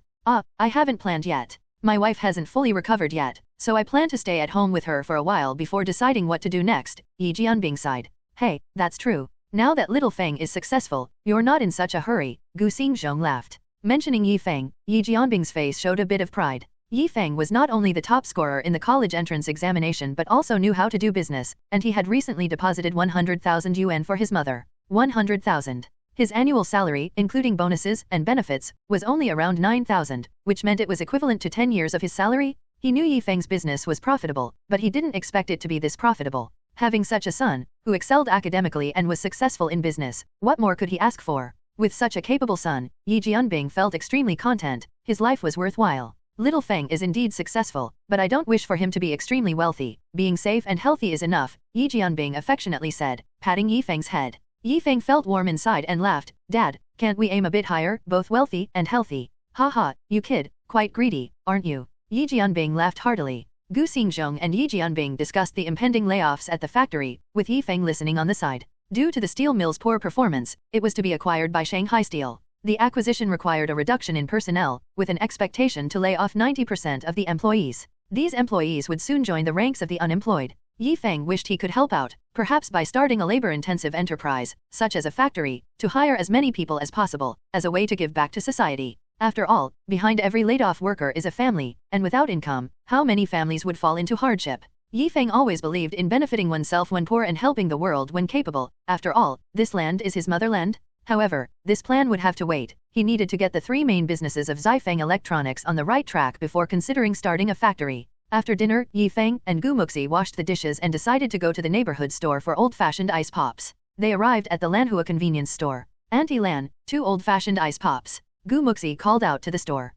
I haven't planned yet. My wife hasn't fully recovered yet, so I plan to stay at home with her for a while before deciding what to do next, Yi Jianbing sighed. Hey, that's true. Now that little Feng is successful, you're not in such a hurry, Gu Xingzhong laughed. Mentioning Yi Feng, Yi Jianbing's face showed a bit of pride. Yi Feng was not only the top scorer in the college entrance examination but also knew how to do business, and he had recently deposited 100,000 yuan for his mother. 100,000. His annual salary, including bonuses and benefits, was only around 9,000, which meant it was equivalent to 10 years of his salary. He knew Yi Feng's business was profitable, but he didn't expect it to be this profitable. Having such a son, who excelled academically and was successful in business, what more could he ask for? With such a capable son, Yi Jianbing felt extremely content. His life was worthwhile. Little Feng is indeed successful, but I don't wish for him to be extremely wealthy. Being safe and healthy is enough, Yi Jianbing affectionately said, patting Yi Feng's head. Yi Feng felt warm inside and laughed. Dad, can't we aim a bit higher, both wealthy and healthy? Haha, you kid, quite greedy, aren't you? Yi Jianbing laughed heartily. Gu Xingzhong and Yi Jianbing discussed the impending layoffs at the factory, with Yi Feng listening on the side. Due to the steel mill's poor performance, it was to be acquired by Shanghai Steel. The acquisition required a reduction in personnel, with an expectation to lay off 90% of the employees. These employees would soon join the ranks of the unemployed. Yi Feng wished he could help out, perhaps by starting a labor-intensive enterprise, such as a factory, to hire as many people as possible, as a way to give back to society. After all, behind every laid-off worker is a family, and without income, how many families would fall into hardship? Yi Feng always believed in benefiting oneself when poor and helping the world when capable. After all, this land is his motherland. However, this plan would have to wait. He needed to get the 3 main businesses of Feng Electronics on the right track before considering starting a factory. After dinner, Yi Feng and Gu Muxi washed the dishes and decided to go to the neighborhood store for old-fashioned ice pops. They arrived at the Lanhua convenience store. Auntie Lan, 2 old-fashioned ice pops. Gu Muxi called out to the store.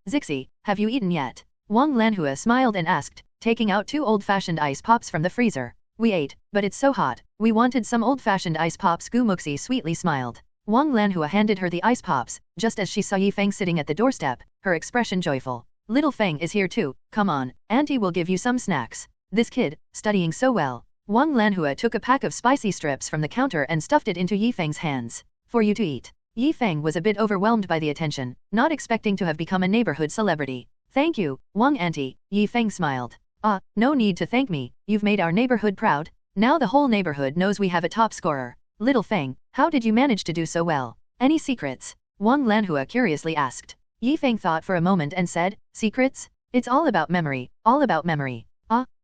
Zixi, have you eaten yet? Wang Lanhua smiled and asked, taking out 2 old-fashioned ice pops from the freezer. We ate, but it's so hot. We wanted some old-fashioned ice pops. Gu Muxi sweetly smiled. Wang Lanhua handed her the ice pops, just as she saw Yi Feng sitting at the doorstep, her expression joyful. Little Feng is here too, come on, auntie will give you some snacks. This kid, studying so well. Wang Lanhua took a pack of spicy strips from the counter and stuffed it into Yi Feng's hands. For you to eat. Yi Feng was a bit overwhelmed by the attention, not expecting to have become a neighborhood celebrity. Thank you, Wang auntie, Yi Feng smiled. No need to thank me, you've made our neighborhood proud. Now the whole neighborhood knows we have a top scorer. Little Feng, how did you manage to do so well? Any secrets? Wang Lanhua curiously asked. Yi Feng thought for a moment and said, secrets? It's all about memory, all about memory.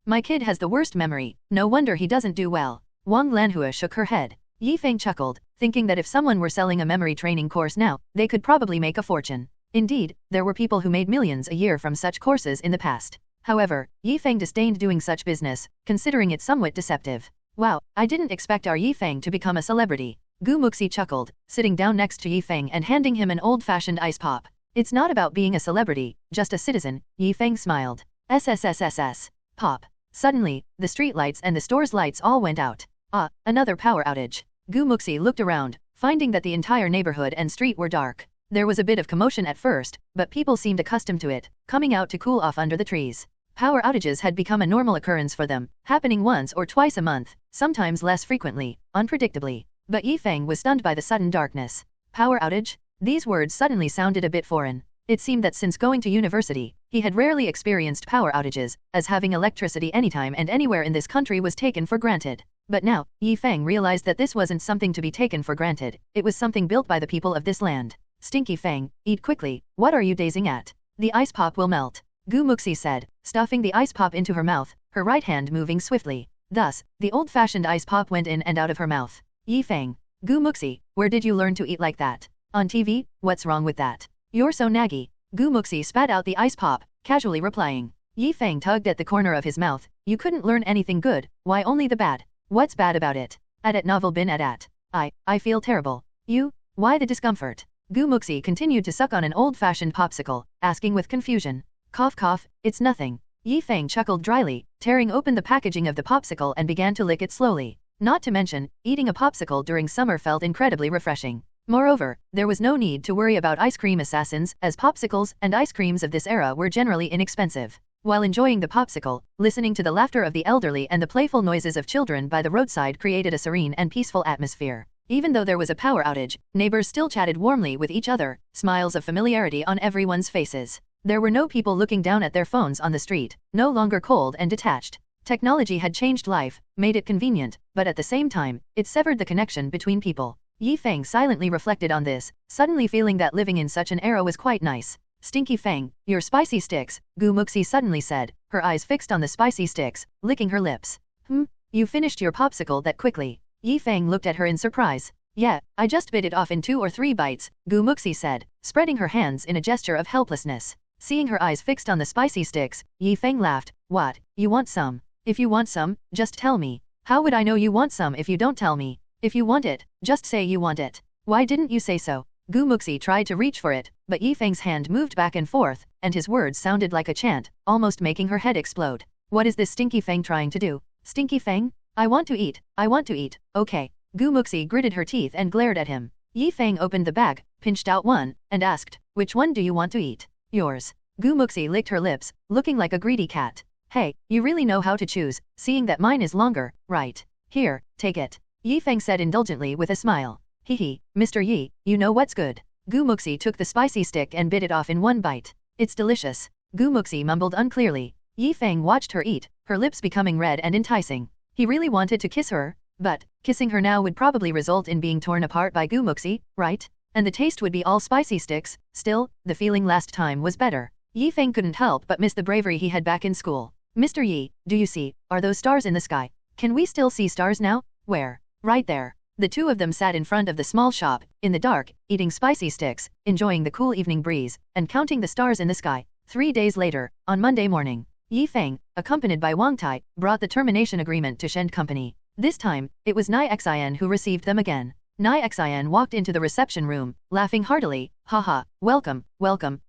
My kid has the worst memory, no wonder he doesn't do well. Wang Lanhua shook her head. Yi Feng chuckled, thinking that if someone were selling a memory training course now, they could probably make a fortune. Indeed, there were people who made millions a year from such courses in the past. However, Yi Feng disdained doing such business, considering it somewhat deceptive. Wow, I didn't expect our Yi Feng to become a celebrity. Gu Muxi chuckled, sitting down next to Yi Feng and handing him an old-fashioned ice pop. It's not about being a celebrity, just a citizen, Yi Feng smiled. SSSSS. Pop. Suddenly, the street lights and the store's lights all went out. Another power outage. Gu Muxi looked around, finding that the entire neighborhood and street were dark. There was a bit of commotion at first, but people seemed accustomed to it, coming out to cool off under the trees. Power outages had become a normal occurrence for them, happening once or twice a month, sometimes less frequently, unpredictably. But Yi Feng was stunned by the sudden darkness. Power outage? These words suddenly sounded a bit foreign. It seemed that since going to university, he had rarely experienced power outages, as having electricity anytime and anywhere in this country was taken for granted. But now, Yi Feng realized that this wasn't something to be taken for granted, it was something built by the people of this land. Stinky Feng, eat quickly, what are you dazing at? The ice pop will melt. Gu Muxi said, stuffing the ice pop into her mouth, her right hand moving swiftly. Thus, the old-fashioned ice pop went in and out of her mouth. Yi Feng, Gu Muxi, where did you learn to eat like that? On TV? What's wrong with that? You're so naggy. Gu Muxi spat out the ice pop, casually replying. Yi Feng tugged at the corner of his mouth. You couldn't learn anything good, why only the bad? What's bad about it? At novel bin at. I feel terrible. You? Why the discomfort? Gu Muxi continued to suck on an old-fashioned popsicle, asking with confusion. Cough cough, it's nothing. Yi Feng chuckled dryly, tearing open the packaging of the popsicle and began to lick it slowly. Not to mention, eating a popsicle during summer felt incredibly refreshing. Moreover, there was no need to worry about ice cream assassins, as popsicles and ice creams of this era were generally inexpensive. While enjoying the popsicle, listening to the laughter of the elderly and the playful noises of children by the roadside created a serene and peaceful atmosphere. Even though there was a power outage, neighbors still chatted warmly with each other, smiles of familiarity on everyone's faces. There were no people looking down at their phones on the street, no longer cold and detached. Technology had changed life, made it convenient, but at the same time, it severed the connection between people. Yi Feng silently reflected on this, suddenly feeling that living in such an era was quite nice. Stinky Feng, your spicy sticks, Gu Muxi suddenly said, her eyes fixed on the spicy sticks, licking her lips. You finished your popsicle that quickly. Yi Feng looked at her in surprise. Yeah, I just bit it off in 2 or 3 bites, Gu Muxi said, spreading her hands in a gesture of helplessness. Seeing her eyes fixed on the spicy sticks, Yi Feng laughed. What, you want some? If you want some, just tell me. How would I know you want some if you don't tell me? If you want it, just say you want it. Why didn't you say so? Gu Muxi tried to reach for it, but Yi Feng's hand moved back and forth, and his words sounded like a chant, almost making her head explode. What is this Stinky Feng trying to do? Stinky Feng? I want to eat, okay. Gu Muxi gritted her teeth and glared at him. Yi Feng opened the bag, pinched out one, and asked, which one do you want to eat? Yours. Gu Muxi licked her lips, looking like a greedy cat. Hey, you really know how to choose, seeing that mine is longer, right? Here, take it. Yi Feng said indulgently with a smile. Hehe, Mr. Yi, you know what's good. Gu Muxi took the spicy stick and bit it off in 1 bite. It's delicious. Gu Muxi mumbled unclearly. Yi Feng watched her eat, her lips becoming red and enticing. He really wanted to kiss her, but kissing her now would probably result in being torn apart by Gu Muxi, right? And the taste would be all spicy sticks. Still, the feeling last time was better. Yi Feng couldn't help but miss the bravery he had back in school. Mr. Yi, do you see, are those stars in the sky? Can we still see stars now? Where? Right there. The two of them sat in front of the small shop, in the dark, eating spicy sticks, enjoying the cool evening breeze, and counting the stars in the sky. 3 days later, on Monday morning, Yi Feng, accompanied by Wang Tai, brought the termination agreement to Shend Company. This time, it was Nai Xian who received them again. Nai Xian walked into the reception room, laughing heartily. Haha, welcome,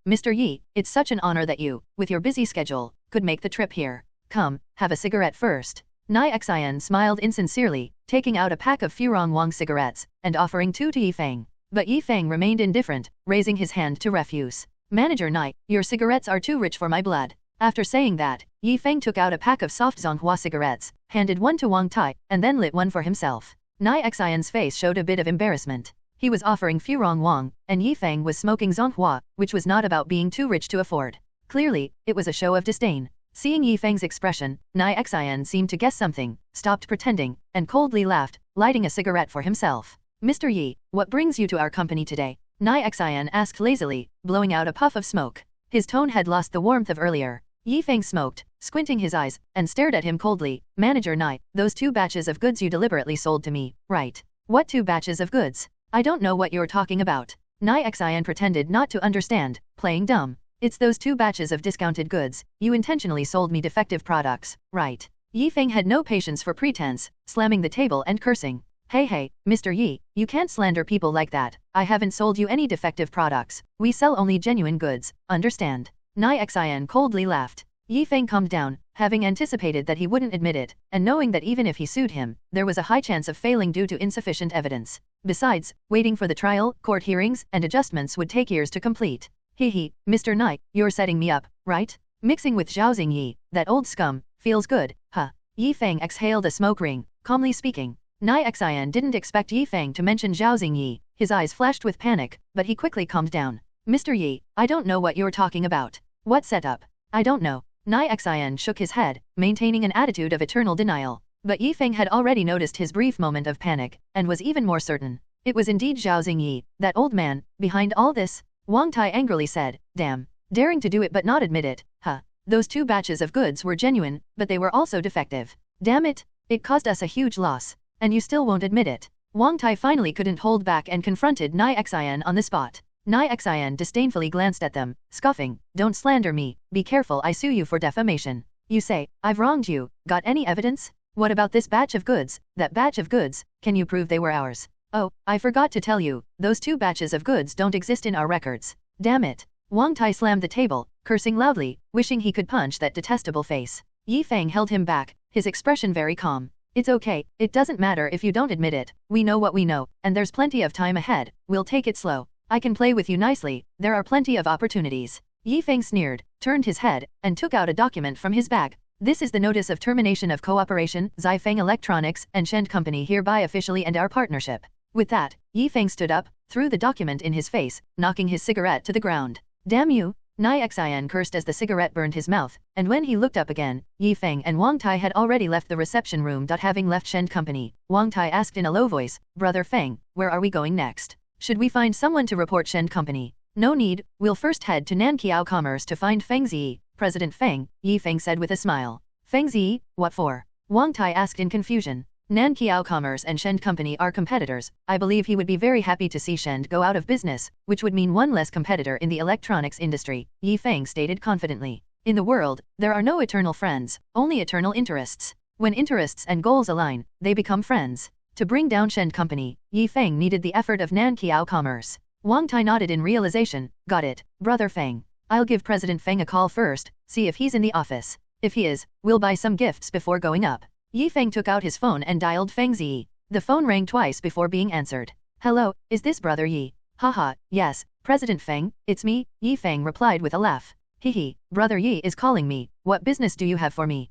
Mr. Yi, it's such an honor that you, with your busy schedule, could make the trip here. Come, have a cigarette first. Nai Xian smiled insincerely, taking out a pack of Furong Wang cigarettes, and offering 2 to Yi Feng. But Yi Feng remained indifferent, raising his hand to refuse. Manager Nai, your cigarettes are too rich for my blood. After saying that, Yi Feng took out a pack of soft Zonghua cigarettes, handed one to Wang Tai, and then lit one for himself. Nai Xian's face showed a bit of embarrassment. He was offering Furong Wang, and Yi Feng was smoking Zonghua, which was not about being too rich to afford. Clearly, it was a show of disdain. Seeing Yi Feng's expression, Nai Xian seemed to guess something, stopped pretending, and coldly laughed, lighting a cigarette for himself. Mr. Yi, what brings you to our company today? Nai Xian asked lazily, blowing out a puff of smoke. His tone had lost the warmth of earlier. Yi Feng smoked, squinting his eyes, and stared at him coldly. Manager Nai, those 2 batches of goods you deliberately sold to me, right? What 2 batches of goods? I don't know what you're talking about. Nai Xian pretended not to understand, playing dumb. It's those 2 batches of discounted goods, you intentionally sold me defective products, right? Yi Feng had no patience for pretense, slamming the table and cursing. Hey, Mr. Yi, you can't slander people like that. I haven't sold you any defective products. We sell only genuine goods, understand? Nai Xian coldly laughed. Yi Feng calmed down, having anticipated that he wouldn't admit it, and knowing that even if he sued him, there was a high chance of failing due to insufficient evidence. Besides, waiting for the trial, court hearings, and adjustments would take years to complete. Hehe, Mr. Knight, you're setting me up, right? Mixing with Zhao Xingyi, that old scum, feels good, huh? Yi Feng exhaled a smoke ring, calmly speaking. Nai Xian didn't expect Yi Feng to mention Zhao Xingyi, his eyes flashed with panic, but he quickly calmed down. Mr. Yi, I don't know what you're talking about. What setup? I don't know. Nai Xian shook his head, maintaining an attitude of eternal denial. But Yi Feng had already noticed his brief moment of panic, and was even more certain. It was indeed Zhao Xingyi, that old man, behind all this. Wang Tai angrily said, damn. Daring to do it but not admit it, huh. Those 2 batches of goods were genuine, but they were also defective. Damn it, it caused us a huge loss. And you still won't admit it. Wang Tai finally couldn't hold back and confronted Nai Xian on the spot. Nai Xian disdainfully glanced at them, scoffing, don't slander me, be careful I sue you for defamation. You say, I've wronged you, got any evidence? What about this batch of goods, that batch of goods, can you prove they were ours? Oh, I forgot to tell you, those 2 batches of goods don't exist in our records. Damn it. Wang Tai slammed the table, cursing loudly, wishing he could punch that detestable face. Yi Feng held him back, his expression very calm. It's okay, it doesn't matter if you don't admit it, we know what we know, and there's plenty of time ahead, we'll take it slow. I can play with you nicely, there are plenty of opportunities. Yi Feng sneered, turned his head, and took out a document from his bag. This is the notice of termination of cooperation, Feng Electronics and Shen Company hereby officially end our partnership. With that, Yi Feng stood up, threw the document in his face, knocking his cigarette to the ground. Damn you! Nai Xian cursed as the cigarette burned his mouth, and when he looked up again, Yi Feng and Wang Tai had already left the reception room. Having left Shen Company, Wang Tai asked in a low voice, Brother Feng, where are we going next? Should we find someone to report Shen Company? No need, we'll first head to Nanqiao Commerce to find Feng Zi, President Feng, Yi Feng said with a smile. Feng Zi, what for? Wang Tai asked in confusion. Nanqiao Commerce and Shen Company are competitors. I believe he would be very happy to see Shen go out of business, which would mean one less competitor in the electronics industry, Yi Feng stated confidently. In the world, there are no eternal friends, only eternal interests. When interests and goals align, they become friends. To bring down Shen Company, Yi Feng needed the effort of Nanqiao Commerce. Wang Tai nodded in realization, got it, Brother Feng. I'll give President Feng a call first, see if he's in the office. If he is, we'll buy some gifts before going up. Yi Feng took out his phone and dialed Feng Zi. The phone rang twice before being answered. Hello, is this Brother Yi? Haha, yes, President Feng, it's me, Yi Feng replied with a laugh. Hehe, Brother Yi is calling me, what business do you have for me?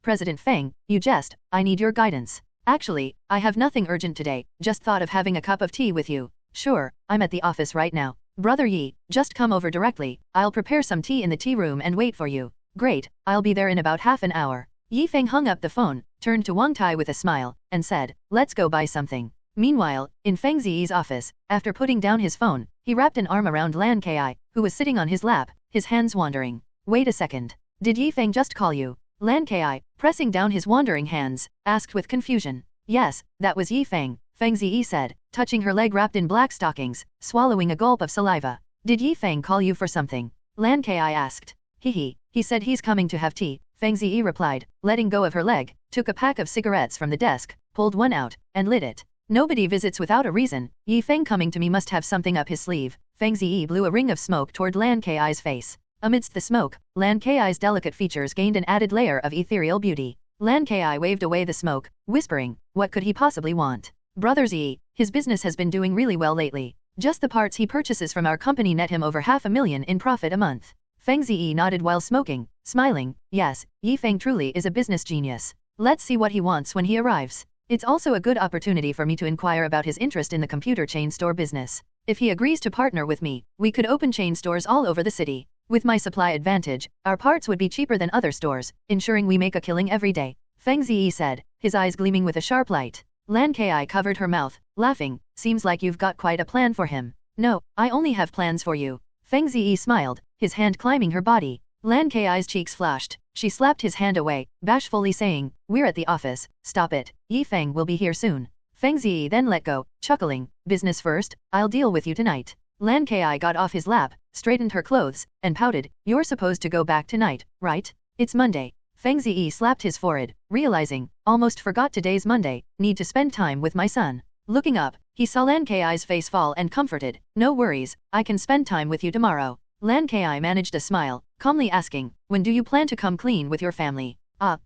President Feng, you jest, I need your guidance. Actually, I have nothing urgent today, just thought of having a cup of tea with you. Sure, I'm at the office right now. Brother Yi, just come over directly, I'll prepare some tea in the tea room and wait for you. Great, I'll be there in about half an hour. Yi Feng hung up the phone, turned to Wang Tai with a smile, and said, let's go buy something. Meanwhile, in Feng Zi's office, after putting down his phone, he wrapped an arm around Lan Kai, who was sitting on his lap, his hands wandering. Wait a second. Did Yi Feng just call you? Lan Kai, pressing down his wandering hands, asked with confusion. Yes, that was Yi Feng, Feng Zi said, touching her leg wrapped in black stockings, swallowing a gulp of saliva. Did Yi Feng call you for something? Lan Kai asked. He said he's coming to have tea. Feng Zi replied, letting go of her leg, took a pack of cigarettes from the desk, pulled one out, and lit it. Nobody visits without a reason, Yi Feng coming to me must have something up his sleeve. Feng Zi blew a ring of smoke toward Lan Kai's face. Amidst the smoke, Lan Kai's delicate features gained an added layer of ethereal beauty. Lan Kai waved away the smoke, whispering, what could he possibly want? Brother Zi, his business has been doing really well lately. Just the parts he purchases from our company net him over $500,000 in profit a month. Feng Zi nodded while smoking, smiling, yes, Yi Feng truly is a business genius. Let's see what he wants when he arrives. It's also a good opportunity for me to inquire about his interest in the computer chain store business. If he agrees to partner with me, we could open chain stores all over the city. With my supply advantage, our parts would be cheaper than other stores, ensuring we make a killing every day. Feng Zi said, his eyes gleaming with a sharp light. Lan Kai covered her mouth, laughing, seems like you've got quite a plan for him. No, I only have plans for you. Feng Zi smiled, his hand climbing her body. Lan Kai's cheeks flashed. She slapped his hand away, bashfully saying, we're at the office, stop it, Yi Feng will be here soon. Feng Zi then let go, chuckling, business first, I'll deal with you tonight. Lan Kai got off his lap, straightened her clothes, and pouted, you're supposed to go back tonight, right? It's Monday. Feng Zi slapped his forehead, realizing, almost forgot today's Monday, need to spend time with my son. Looking up, he saw Lan Kai's face fall and comforted, no worries, I can spend time with you tomorrow. Lan Kai managed a smile, calmly asking, when do you plan to come clean with your family?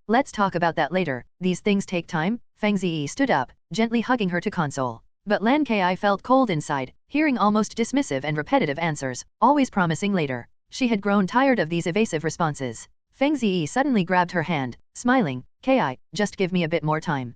Let's talk about that later, these things take time. Feng Zi stood up, gently hugging her to console. But Lan Kai felt cold inside, hearing almost dismissive and repetitive answers, always promising later. She had grown tired of these evasive responses. Feng Zi suddenly grabbed her hand, smiling, Kai, just give me a bit more time.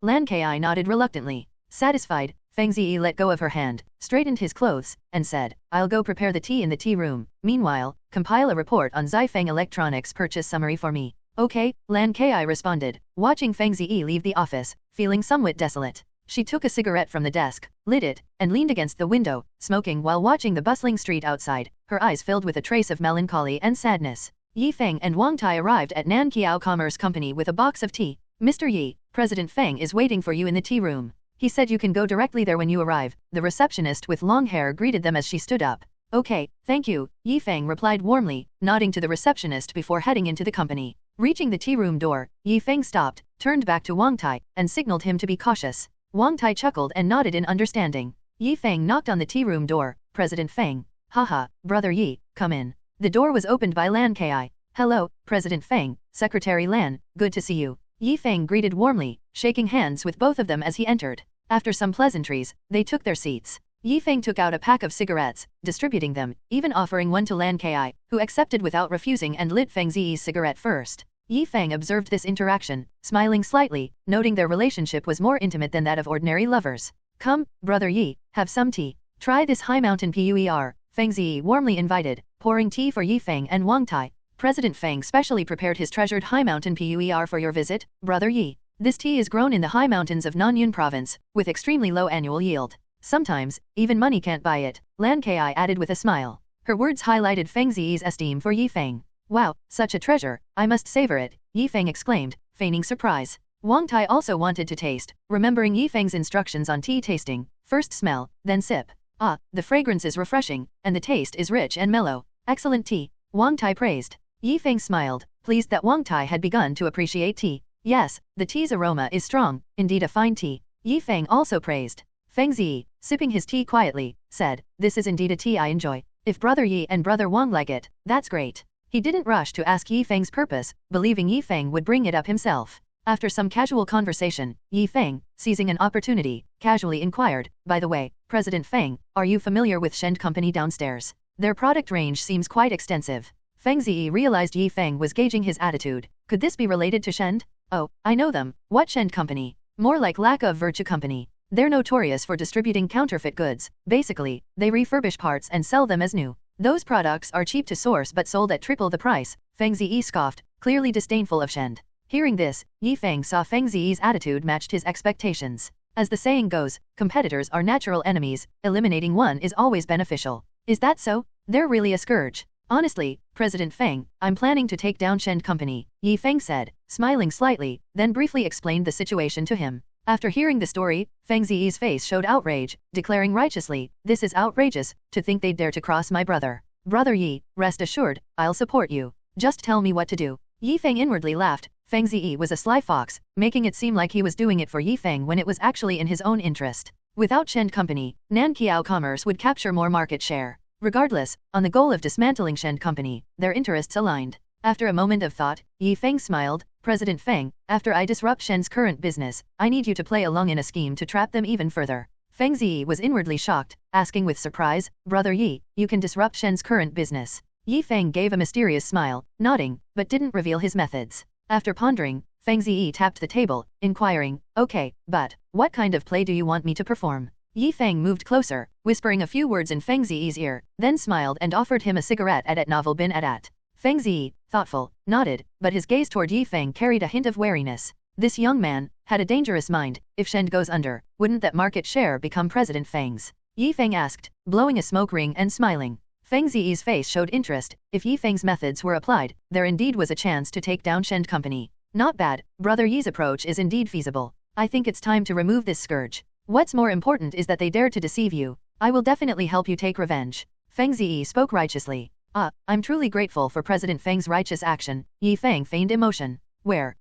Lan Ki nodded reluctantly. Satisfied, Feng Ziyi let go of her hand, straightened his clothes, and said, I'll go prepare the tea in the tea room. Meanwhile, compile a report on Feng Electronics purchase summary for me. Okay, Lan Ki responded, watching Feng Ziyi leave the office, feeling somewhat desolate. She took a cigarette from the desk, lit it, and leaned against the window, smoking while watching the bustling street outside, her eyes filled with a trace of melancholy and sadness. Yi Feng and Wang Tai arrived at Nankiao Commerce Company with a box of tea. Mr. Yi, President Feng is waiting for you in the tea room. He said you can go directly there when you arrive. The receptionist with long hair greeted them as she stood up. Okay, thank you, Yi Feng replied warmly, nodding to the receptionist before heading into the company. Reaching the tea room door, Yi Feng stopped, turned back to Wang Tai, and signaled him to be cautious. Wang Tai chuckled and nodded in understanding. Yi Feng knocked on the tea room door. President Feng. Haha, brother Yi, come in. The door was opened by Lan Ki. Hello, President Feng, Secretary Lan, good to see you. Yi Feng greeted warmly, shaking hands with both of them as he entered. After some pleasantries, they took their seats. Yi Feng took out a pack of cigarettes, distributing them, even offering one to Lan Ki, who accepted without refusing and lit Feng Ziyi's cigarette first. Yi Feng observed this interaction, smiling slightly, noting their relationship was more intimate than that of ordinary lovers. Come, brother Yi, have some tea. Try this high mountain puer, Feng Ziyi warmly invited, pouring tea for Yi Feng and Wang Tai. President Feng specially prepared his treasured high mountain puer for your visit, brother Yi. This tea is grown in the high mountains of Nanyun province, with extremely low annual yield. Sometimes, even money can't buy it, Lan Ki added with a smile. Her words highlighted Feng Ziyi's esteem for Yi Feng. Wow, such a treasure, I must savor it, Yi Feng exclaimed, feigning surprise. Wang Tai also wanted to taste, remembering Yi Feng's instructions on tea tasting, first smell, then sip. Ah, the fragrance is refreshing, and the taste is rich and mellow. Excellent tea, Wang Tai praised. Yi Feng smiled, pleased that Wang Tai had begun to appreciate tea. Yes, the tea's aroma is strong, indeed a fine tea. Yi Feng also praised. Feng Ziyi, sipping his tea quietly, said, this is indeed a tea I enjoy. If brother Yi and brother Wang like it, that's great. He didn't rush to ask Yi Feng's purpose, believing Yi Feng would bring it up himself. After some casual conversation, Yi Feng, seizing an opportunity, casually inquired, by the way, President Feng, are you familiar with Shend Company downstairs? Their product range seems quite extensive. Feng Ziyi realized Yi Feng was gauging his attitude. Could this be related to Shend? Oh, I know them. What Shend Company? More like Lack of Virtue Company. They're notorious for distributing counterfeit goods. Basically, they refurbish parts and sell them as new. Those products are cheap to source but sold at triple the price, Feng Ziyi scoffed, clearly disdainful of Shend. Hearing this, Yi Feng saw Feng Ziyi's attitude matched his expectations. As the saying goes, competitors are natural enemies, eliminating one is always beneficial. Is that so? They're really a scourge. Honestly, President Feng, I'm planning to take down Shend Company, Yi Feng said, smiling slightly, then briefly explained the situation to him. After hearing the story, Feng Ziyi's face showed outrage, declaring righteously, this is outrageous, to think they'd dare to cross my brother. Brother Yi, rest assured, I'll support you. Just tell me what to do. Yi Feng inwardly laughed. Feng Ziyi was a sly fox, making it seem like he was doing it for Yi Feng when it was actually in his own interest. Without Shend Company, Nankiao Commerce would capture more market share. Regardless, on the goal of dismantling Shend Company, their interests aligned. After a moment of thought, Yi Feng smiled, President Feng, after I disrupt Shen's current business, I need you to play along in a scheme to trap them even further. Feng Ziyi was inwardly shocked, asking with surprise, Brother Yi, you can disrupt Shen's current business. Yi Feng gave a mysterious smile, nodding, but didn't reveal his methods. After pondering, Feng Ziyi tapped the table, inquiring, okay, but, what kind of play do you want me to perform? Yi Feng moved closer, whispering a few words in Feng Ziyi's ear, then smiled and offered him a cigarette at novel bin at. Feng Ziyi, thoughtful, nodded, but his gaze toward Yi Feng carried a hint of wariness. This young man had a dangerous mind. If Shend goes under, wouldn't that market share become President Feng's? Yi Feng asked, blowing a smoke ring and smiling. Feng Ziyi's face showed interest. If Yi Feng's methods were applied, there indeed was a chance to take down Shend Company. Not bad, Brother Yi's approach is indeed feasible. I think it's time to remove this scourge. What's more important is that they dared to deceive you. I will definitely help you take revenge. Feng Ziyi spoke righteously. I'm truly grateful for President Feng's righteous action. Yi Feng feigned emotion. Where,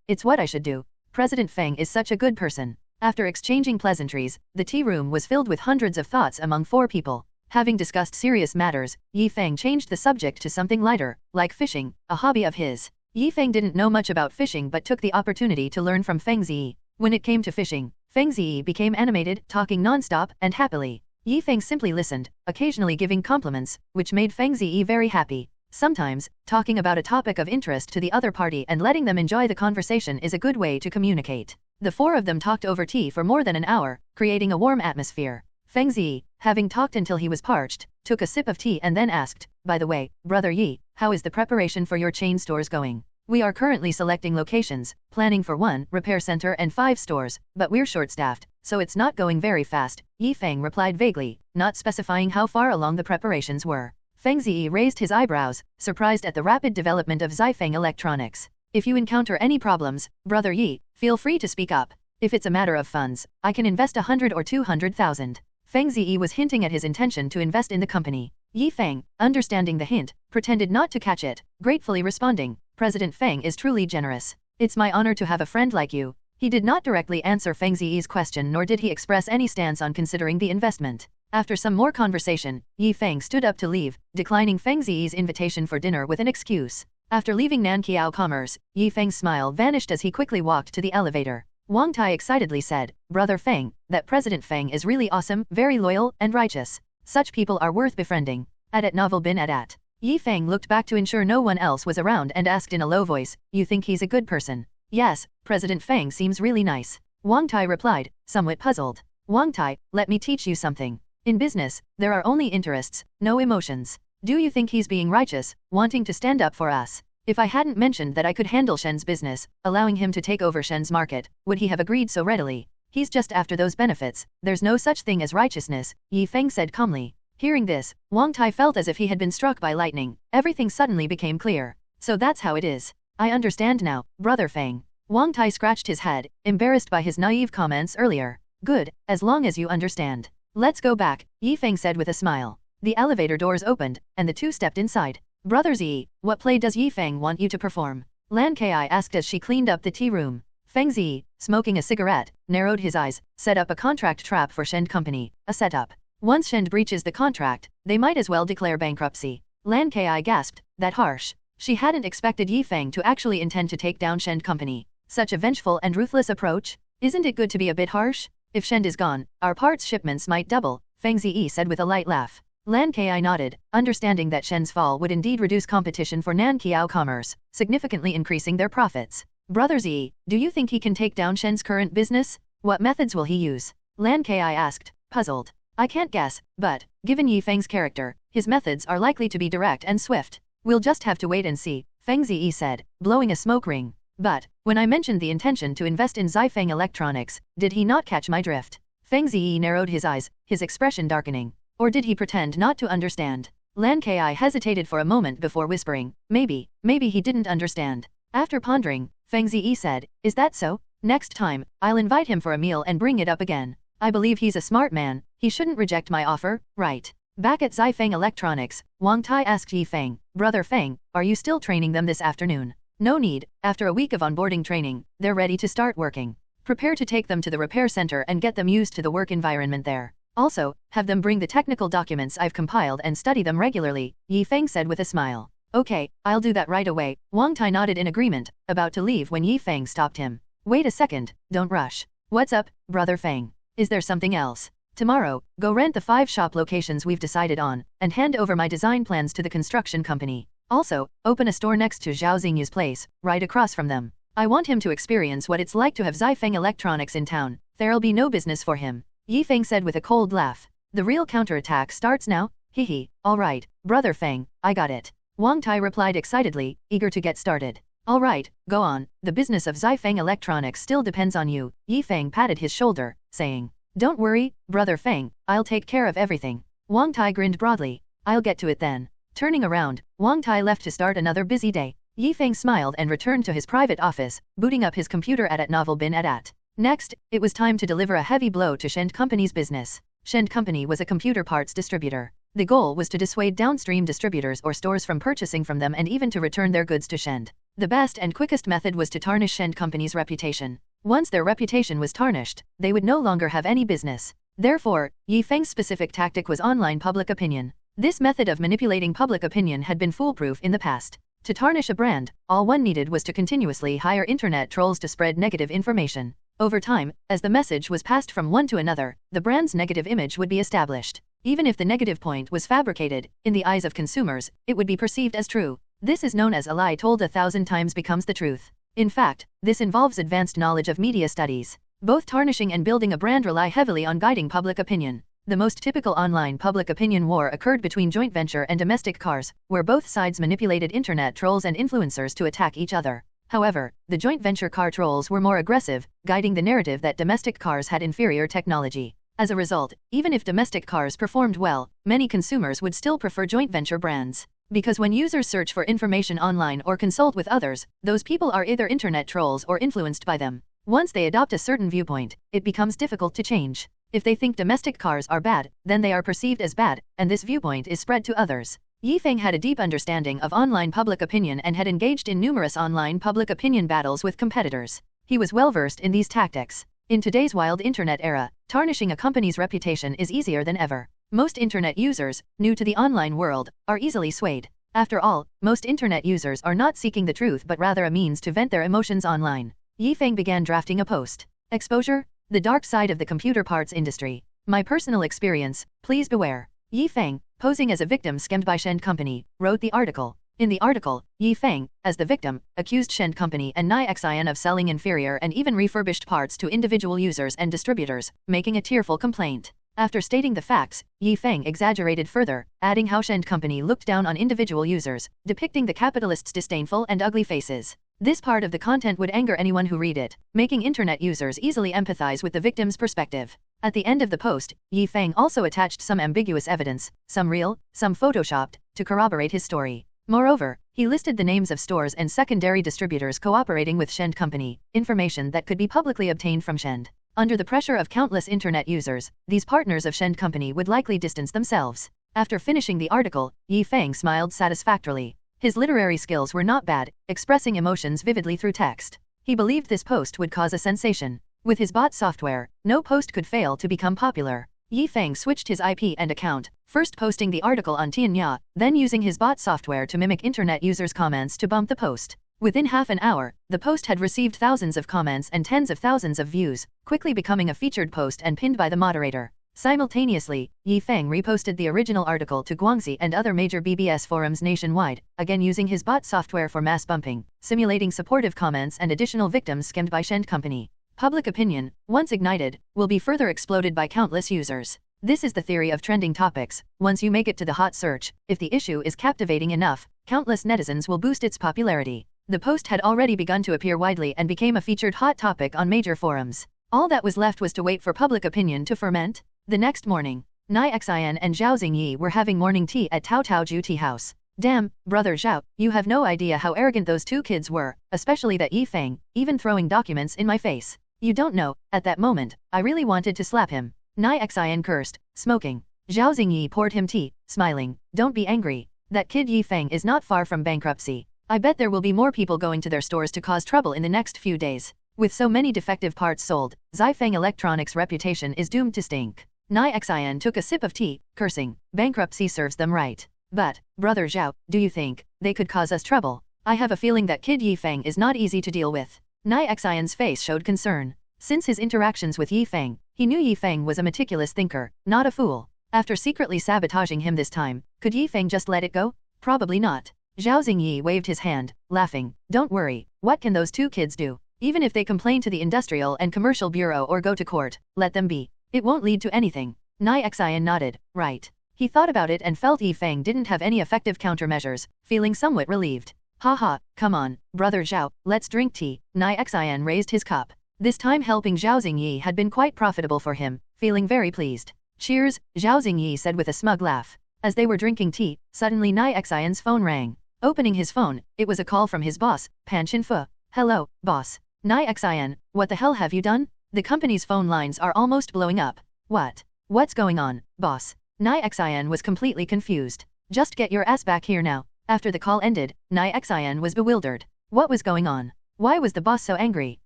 it's what I should do. President Feng is such a good person. After exchanging pleasantries, the tea room was filled with hundreds of thoughts among four people. Having discussed serious matters, Yi Feng changed the subject to something lighter, like fishing, a hobby of his. Yi Feng didn't know much about fishing but took the opportunity to learn from Feng Ziyi. When it came to fishing, Feng Ziyi became animated, talking non-stop and happily. Yi Feng simply listened, occasionally giving compliments, which made Feng Ziyi very happy. Sometimes, talking about a topic of interest to the other party and letting them enjoy the conversation is a good way to communicate. The four of them talked over tea for more than an hour, creating a warm atmosphere. Feng Zi, having talked until he was parched, took a sip of tea and then asked, "By the way, Brother Yi, how is the preparation for your chain stores going? We are currently selecting locations, planning for 1 repair center and 5 stores, but we're short-staffed, so it's not going very fast," Yi Feng replied vaguely, not specifying how far along the preparations were. Feng Zi raised his eyebrows, surprised at the rapid development of Feng Electronics. "If you encounter any problems, Brother Yi, feel free to speak up. If it's a matter of funds, I can invest 100 or 200,000. Feng Zi was hinting at his intention to invest in the company. Yi Feng, understanding the hint, pretended not to catch it, gratefully responding, "President Feng is truly generous. It's my honor to have a friend like you." He did not directly answer Feng Zi's question nor did he express any stance on considering the investment. After some more conversation, Yi Feng stood up to leave, declining Feng Zi's invitation for dinner with an excuse. After leaving Nanqiao Commerce, Yi Feng's smile vanished as he quickly walked to the elevator. Wang Tai excitedly said, "Brother Feng, that President Feng is really awesome, very loyal, and righteous. Such people are worth befriending." At novel bin at. Yi Feng looked back to ensure no one else was around and asked in a low voice, "You think he's a good person?" "Yes, President Feng seems really nice." Wang Tai replied, somewhat puzzled. "Wang Tai, let me teach you something. In business, there are only interests, no emotions. Do you think he's being righteous, wanting to stand up for us? If I hadn't mentioned that I could handle Shen's business, allowing him to take over Shen's market, would he have agreed so readily? He's just after those benefits, there's no such thing as righteousness," Yi Feng said calmly. Hearing this, Wang Tai felt as if he had been struck by lightning. Everything suddenly became clear. "So that's how it is. I understand now, Brother Feng." Wang Tai scratched his head, embarrassed by his naive comments earlier. "Good, as long as you understand. Let's go back," Yi Feng said with a smile. The elevator doors opened, and the two stepped inside. "Brother Zi, what play does Yi Feng want you to perform?" Lan Ki asked as she cleaned up the tea room. Feng Zi, smoking a cigarette, narrowed his eyes, set up a contract trap for Shen Company, a setup. Once Shen breaches the contract, they might as well declare bankruptcy. Lan Ki gasped, that harsh. She hadn't expected Yi Feng to actually intend to take down Shen Company. Such a vengeful and ruthless approach? Isn't it good to be a bit harsh? "If Shen is gone, our parts shipments might double," Feng Zi said with a light laugh. Lan Ki nodded, understanding that Shen's fall would indeed reduce competition for Nanqiao Commerce, significantly increasing their profits. "Brother Zi, do you think he can take down Shen's current business? What methods will he use?" Lan Ki asked, puzzled. "I can't guess, but, given Yi Feng's character, his methods are likely to be direct and swift. We'll just have to wait and see," Feng Zi said, blowing a smoke ring. "But, when I mentioned the intention to invest in Feng Electronics, did he not catch my drift?" Feng Zi narrowed his eyes, his expression darkening. Or did he pretend not to understand? Lan Ki hesitated for a moment before whispering, maybe he didn't understand. After pondering, Feng Zi said, "Is that so? Next time, I'll invite him for a meal and bring it up again. I believe he's a smart man, he shouldn't reject my offer, right?" Back at Feng Electronics, Wang Tai asked Yi Feng, "Brother Feng, are you still training them this afternoon?" "No need, after a week of onboarding training, they're ready to start working. Prepare to take them to the repair center and get them used to the work environment there. Also, have them bring the technical documents I've compiled and study them regularly," Yi Feng said with a smile. "Okay, I'll do that right away." Wang Tai nodded in agreement, about to leave when Yi Feng stopped him. "Wait a second, don't rush. What's up, Brother Feng? Is there something else? Tomorrow, go rent the 5 shop locations we've decided on, and hand over my design plans to the construction company. Also, open a store next to Zhao Xingyu's place, right across from them. I want him to experience what it's like to have Feng Electronics in town. There'll be no business for him." Yi Feng said with a cold laugh. "The real counterattack starts now? Hehe, alright, Brother Feng, I got it." Wang Tai replied excitedly, eager to get started. "Alright, go on, the business of Feng Electronics still depends on you," Yi Feng patted his shoulder, saying. "Don't worry, Brother Feng, I'll take care of everything." Wang Tai grinned broadly. "I'll get to it then." Turning around, Wang Tai left to start another busy day. Yi Feng smiled and returned to his private office, booting up his computer at novel bin at. Next, it was time to deliver a heavy blow to Shen Company's business. Shen Company was a computer parts distributor. The goal was to dissuade downstream distributors or stores from purchasing from them and even to return their goods to Shen. The best and quickest method was to tarnish Shen Company's reputation. Once their reputation was tarnished, they would no longer have any business. Therefore, Yi Feng's specific tactic was online public opinion. This method of manipulating public opinion had been foolproof in the past. To tarnish a brand, all one needed was to continuously hire internet trolls to spread negative information. Over time, as the message was passed from one to another, the brand's negative image would be established. Even if the negative point was fabricated, in the eyes of consumers, it would be perceived as true. This is known as a lie told 1,000 times becomes the truth. In fact, this involves advanced knowledge of media studies. Both tarnishing and building a brand rely heavily on guiding public opinion. The most typical online public opinion war occurred between joint venture and domestic cars, where both sides manipulated internet trolls and influencers to attack each other. However, the joint venture car trolls were more aggressive, guiding the narrative that domestic cars had inferior technology. As a result, even if domestic cars performed well, many consumers would still prefer joint venture brands. Because when users search for information online or consult with others, those people are either internet trolls or influenced by them. Once they adopt a certain viewpoint, it becomes difficult to change. If they think domestic cars are bad, then they are perceived as bad, and this viewpoint is spread to others. Feng had a deep understanding of online public opinion and had engaged in numerous online public opinion battles with competitors. He was well versed in these tactics. In today's wild internet era, tarnishing a company's reputation is easier than ever. Most internet users, new to the online world, are easily swayed. After all, most internet users are not seeking the truth but rather a means to vent their emotions online. Feng began drafting a post. Exposure? The dark side of the computer parts industry. My personal experience, please beware. Feng, posing as a victim scammed by Hmph Company, wrote the article. In the article, Feng, as the victim, accused Hmph Company and Muxi of selling inferior and even refurbished parts to individual users and distributors, making a tearful complaint. After stating the facts, Feng exaggerated further, adding how Hmph Company looked down on individual users, depicting the capitalists' disdainful and ugly faces. This part of the content would anger anyone who read it, making internet users easily empathize with the victim's perspective. At the end of the post, Feng also attached some ambiguous evidence, some real, some photoshopped, to corroborate his story. Moreover, he listed the names of stores and secondary distributors cooperating with Hmph Company, information that could be publicly obtained from Hmph. Under the pressure of countless internet users, these partners of Hmph Company would likely distance themselves. After finishing the article, Feng smiled satisfactorily. His literary skills were not bad, expressing emotions vividly through text. He believed this post would cause a sensation. With his bot software, no post could fail to become popular. Feng switched his IP and account, first posting the article on Tianya, then using his bot software to mimic internet users' comments to bump the post. Within half an hour, the post had received thousands of comments and tens of thousands of views, quickly becoming a featured post and pinned by the moderator. Simultaneously, Feng reposted the original article to Guangxi and other major BBS forums nationwide, again using his bot software for mass bumping, simulating supportive comments and additional victims scammed by Hmph Company. Public opinion, once ignited, will be further exploded by countless users. This is the theory of trending topics. Once you make it to the hot search, if the issue is captivating enough, countless netizens will boost its popularity. The post had already begun to appear widely and became a featured hot topic on major forums. All that was left was to wait for public opinion to ferment. The next morning, Muxi and Zhao Xingyi were having morning tea at Tao Tao Ju Tea House. Damn, brother Zhao, you have no idea how arrogant those two kids were, especially that Feng, even throwing documents in my face. You don't know, at that moment, I really wanted to slap him. Muxi cursed, smoking. Zhao Xingyi poured him tea, smiling. Don't be angry. That kid Feng is not far from bankruptcy. I bet there will be more people going to their stores to cause trouble in the next few days. With so many defective parts sold, Feng Electronics' reputation is doomed to stink. Muxi took a sip of tea, cursing. Bankruptcy serves them right. But, brother Zhao, do you think they could cause us trouble? I have a feeling that kid Feng is not easy to deal with. Muxi's face showed concern. Since his interactions with Feng, he knew Feng was a meticulous thinker, not a fool. After secretly sabotaging him this time, could Feng just let it go? Probably not. Zhao Xingyi waved his hand, laughing. Don't worry, what can those two kids do? Even if they complain to the Industrial and Commercial Bureau or go to court, let them be. It won't lead to anything. Muxi nodded, right. He thought about it and felt Feng didn't have any effective countermeasures, feeling somewhat relieved. Haha, come on, brother Zhao, let's drink tea. Muxi raised his cup. This time helping Zhao Xingyi had been quite profitable for him, feeling very pleased. Cheers, Zhao Xingyi said with a smug laugh. As they were drinking tea, suddenly Muxi's phone rang. Opening his phone, it was a call from his boss, Hmph. Hello, boss. Muxi, what the hell have you done? The company's phone lines are almost blowing up. What? What's going on, boss? Muxi was completely confused. Just get your ass back here now. After the call ended, Muxi was bewildered. What was going on? Why was the boss so angry?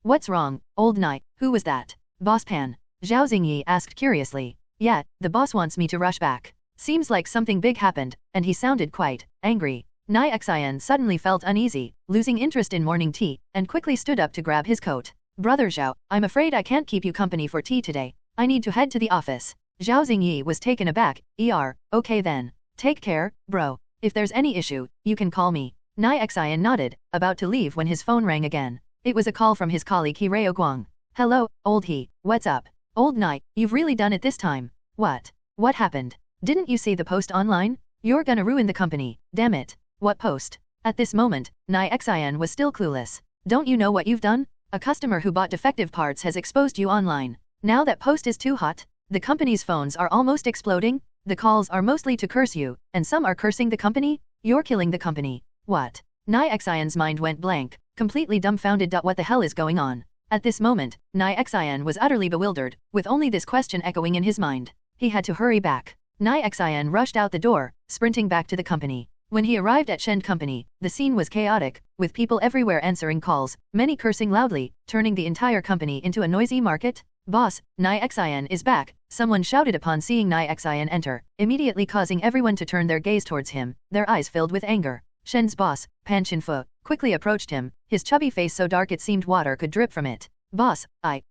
What's wrong, old Nai? Who was that? Boss Pan. Zhao Xingyi asked curiously. Yeah, the boss wants me to rush back. Seems like something big happened, and he sounded quite angry. Muxi suddenly felt uneasy, losing interest in morning tea, and quickly stood up to grab his coat. Brother Zhao, I'm afraid I can't keep you company for tea today. I need to head to the office. Zhao Xingyi was taken aback. Okay then. Take care, bro. If there's any issue, you can call me. Muxi nodded, about to leave when his phone rang again. It was a call from his colleague Hirao Guang. Hello, old he, what's up? Old Nai, you've really done it this time. What? What happened? Didn't you see the post online? You're gonna ruin the company, damn it. What post? At this moment, Nai Xian was still clueless. Don't you know what you've done? A customer who bought defective parts has exposed you online. Now that post is too hot. The company's phones are almost exploding. The calls are mostly to curse you, and some are cursing the company. You're killing the company. What? Nai Xian's mind went blank, completely dumbfounded. What the hell is going on? At this moment, Nai Xian was utterly bewildered, with only this question echoing in his mind. He had to hurry back. Nai Xian rushed out the door, sprinting back to the company. When he arrived at Shen Company, the scene was chaotic, with people everywhere answering calls, many cursing loudly, turning the entire company into a noisy market. Boss, Nai Xian is back, someone shouted upon seeing Nai Xian enter, immediately causing everyone to turn their gaze towards him, their eyes filled with anger. Shen's boss, Hmph, quickly approached him, his chubby face so dark it seemed water could drip from it. Boss,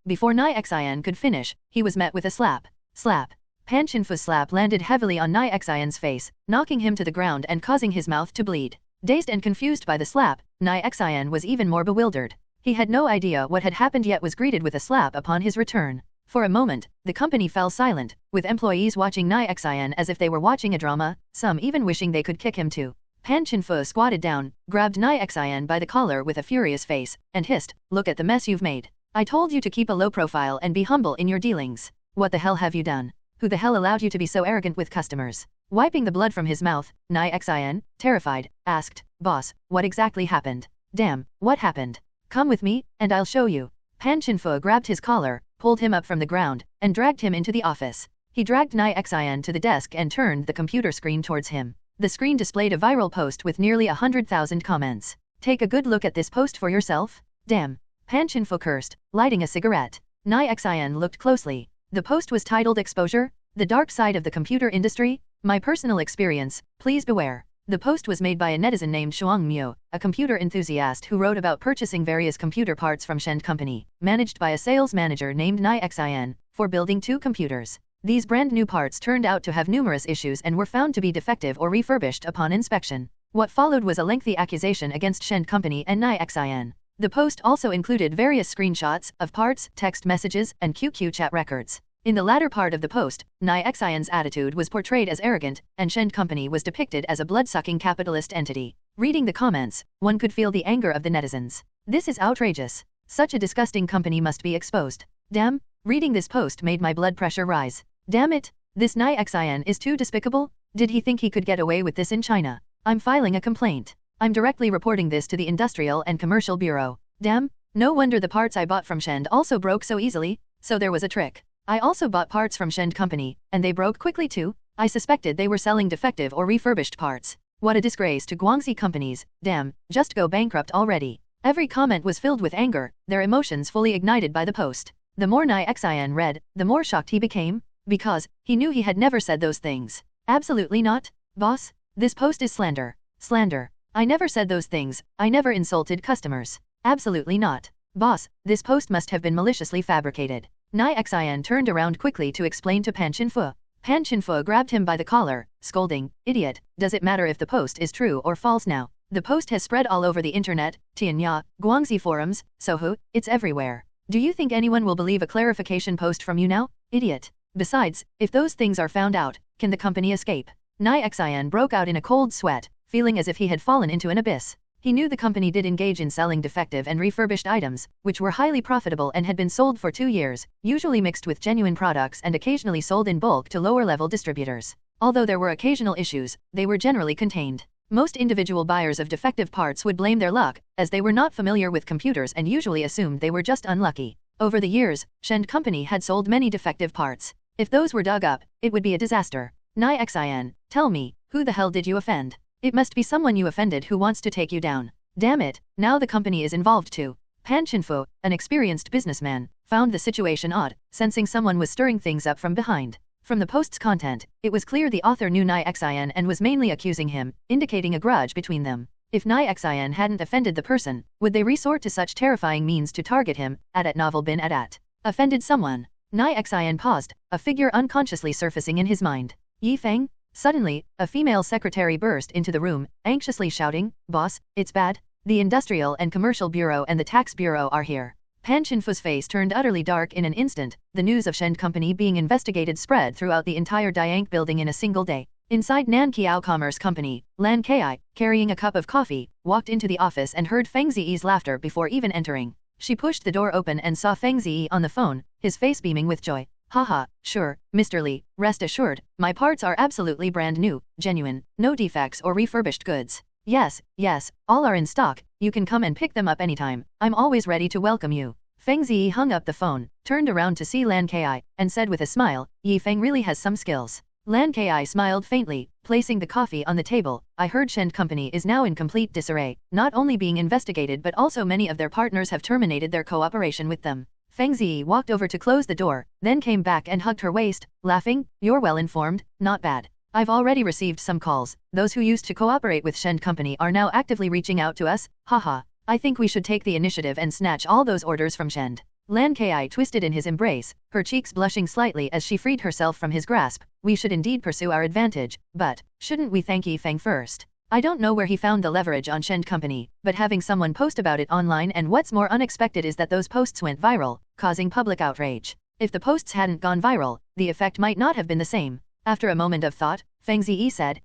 Before Nai Xian could finish, he was met with a slap. Slap. Hmph slap landed heavily on Nai Xian's face, knocking him to the ground and causing his mouth to bleed. Dazed and confused by the slap, Nai Xian was even more bewildered. He had no idea what had happened yet was greeted with a slap upon his return. For a moment, the company fell silent, with employees watching Nai Xian as if they were watching a drama, some even wishing they could kick him too. Hmph squatted down, grabbed Nai Xian by the collar with a furious face, and hissed, "Look at the mess you've made. I told you to keep a low profile and be humble in your dealings. What the hell have you done? Who the hell allowed you to be so arrogant with customers?" Wiping the blood from his mouth, Nai Xian, terrified, asked, "Boss, what exactly happened? Damn, what happened? Come with me, and I'll show you." Hmph grabbed his collar, pulled him up from the ground, and dragged him into the office. He dragged Nai Xian to the desk and turned the computer screen towards him. The screen displayed a viral post with nearly 100,000 comments. "Take a good look at this post for yourself." Damn. Hmph cursed, lighting a cigarette. Nai Xian looked closely. The post was titled Exposure, the Dark Side of the Computer Industry, My Personal Experience, Please Beware. The post was made by a netizen named Shuang Miu, a computer enthusiast who wrote about purchasing various computer parts from Shen Company, managed by a sales manager named Nai Xian, for building 2 computers. These brand new parts turned out to have numerous issues and were found to be defective or refurbished upon inspection. What followed was a lengthy accusation against Shen Company and Nai Xian. The post also included various screenshots of parts, text messages, and QQ chat records. In the latter part of the post, Nai Xian's attitude was portrayed as arrogant, and Shen Company was depicted as a blood-sucking capitalist entity. Reading the comments, one could feel the anger of the netizens. This is outrageous. Such a disgusting company must be exposed. Damn, reading this post made my blood pressure rise. Damn it, this Nai Xian is too despicable. Did he think he could get away with this in China? I'm filing a complaint. I'm directly reporting this to the Industrial and Commercial Bureau. Damn, no wonder the parts I bought from Shen also broke so easily, so there was a trick. I also bought parts from Shen Company, and they broke quickly too. I suspected they were selling defective or refurbished parts. What a disgrace to Guangxi companies, damn, just go bankrupt already. Every comment was filled with anger, their emotions fully ignited by the post. The more Nai Xian read, the more shocked he became, because he knew he had never said those things. Absolutely not, boss. This post is slander. Slander. I never said those things, I never insulted customers. Absolutely not. Boss, this post must have been maliciously fabricated. Nai Xian turned around quickly to explain to Hmph. Hmph grabbed him by the collar, scolding, "Idiot, does it matter if the post is true or false now? The post has spread all over the internet, Tianya, Guangxi forums, Sohu, it's everywhere. Do you think anyone will believe a clarification post from you now, idiot? Besides, if those things are found out, can the company escape?" Nai Xian broke out in a cold sweat, feeling as if he had fallen into an abyss. He knew the company did engage in selling defective and refurbished items, which were highly profitable and had been sold for 2 years, usually mixed with genuine products and occasionally sold in bulk to lower-level distributors. Although there were occasional issues, they were generally contained. Most individual buyers of defective parts would blame their luck, as they were not familiar with computers and usually assumed they were just unlucky. Over the years, Shen Company had sold many defective parts. If those were dug up, it would be a disaster. Nai Xian, tell me, who the hell did you offend? It must be someone you offended who wants to take you down. Damn it, now the company is involved too. Hmph, an experienced businessman, found the situation odd, sensing someone was stirring things up from behind. From the post's content, it was clear the author knew Nai Xian and was mainly accusing him, indicating a grudge between them. If Nai Xian hadn't offended the person, would they resort to such terrifying means to target him, at novel bin at. Offended someone. Nai Xian paused, a figure unconsciously surfacing in his mind. Feng? Suddenly, a female secretary burst into the room, anxiously shouting, "Boss, it's bad. The Industrial and Commercial Bureau and the Tax Bureau are here. Hmp's face turned utterly dark in an instant. The news of Shen Company being investigated spread throughout the entire Diank building in a single day. Inside Nan Kiao Commerce Company, Lan Kai, carrying a cup of coffee, walked into the office and heard Feng Ziyi's laughter before even entering. She pushed the door open and saw Feng Ziyi on the phone, his face beaming with joy. Haha, sure, Mr. Li, rest assured, my parts are absolutely brand new, genuine, no defects or refurbished goods. Yes, all are in stock, you can come and pick them up anytime, I'm always ready to welcome you. Feng Ziyi hung up the phone, turned around to see Lan Kai, and said with a smile, Yi Feng really has some skills. Lan Kai smiled faintly, placing the coffee on the table. I heard Shen Company is now in complete disarray, not only being investigated but also many of their partners have terminated their cooperation with them. Feng Ziyi walked over to close the door, then came back and hugged her waist, laughing, you're well informed, not bad. I've already received some calls, those who used to cooperate with Shen Company are now actively reaching out to us, haha. I think we should take the initiative and snatch all those orders from Shen. Lan Kai twisted in his embrace, her cheeks blushing slightly as she freed herself from his grasp. We should indeed pursue our advantage, but shouldn't we thank Yi Feng first? I don't know where he found the leverage on Shen Company, but having someone post about it online, and what's more unexpected is that those posts went viral, causing public outrage. If the posts hadn't gone viral, the effect might not have been the same. After a moment of thought, Feng Ziyi said,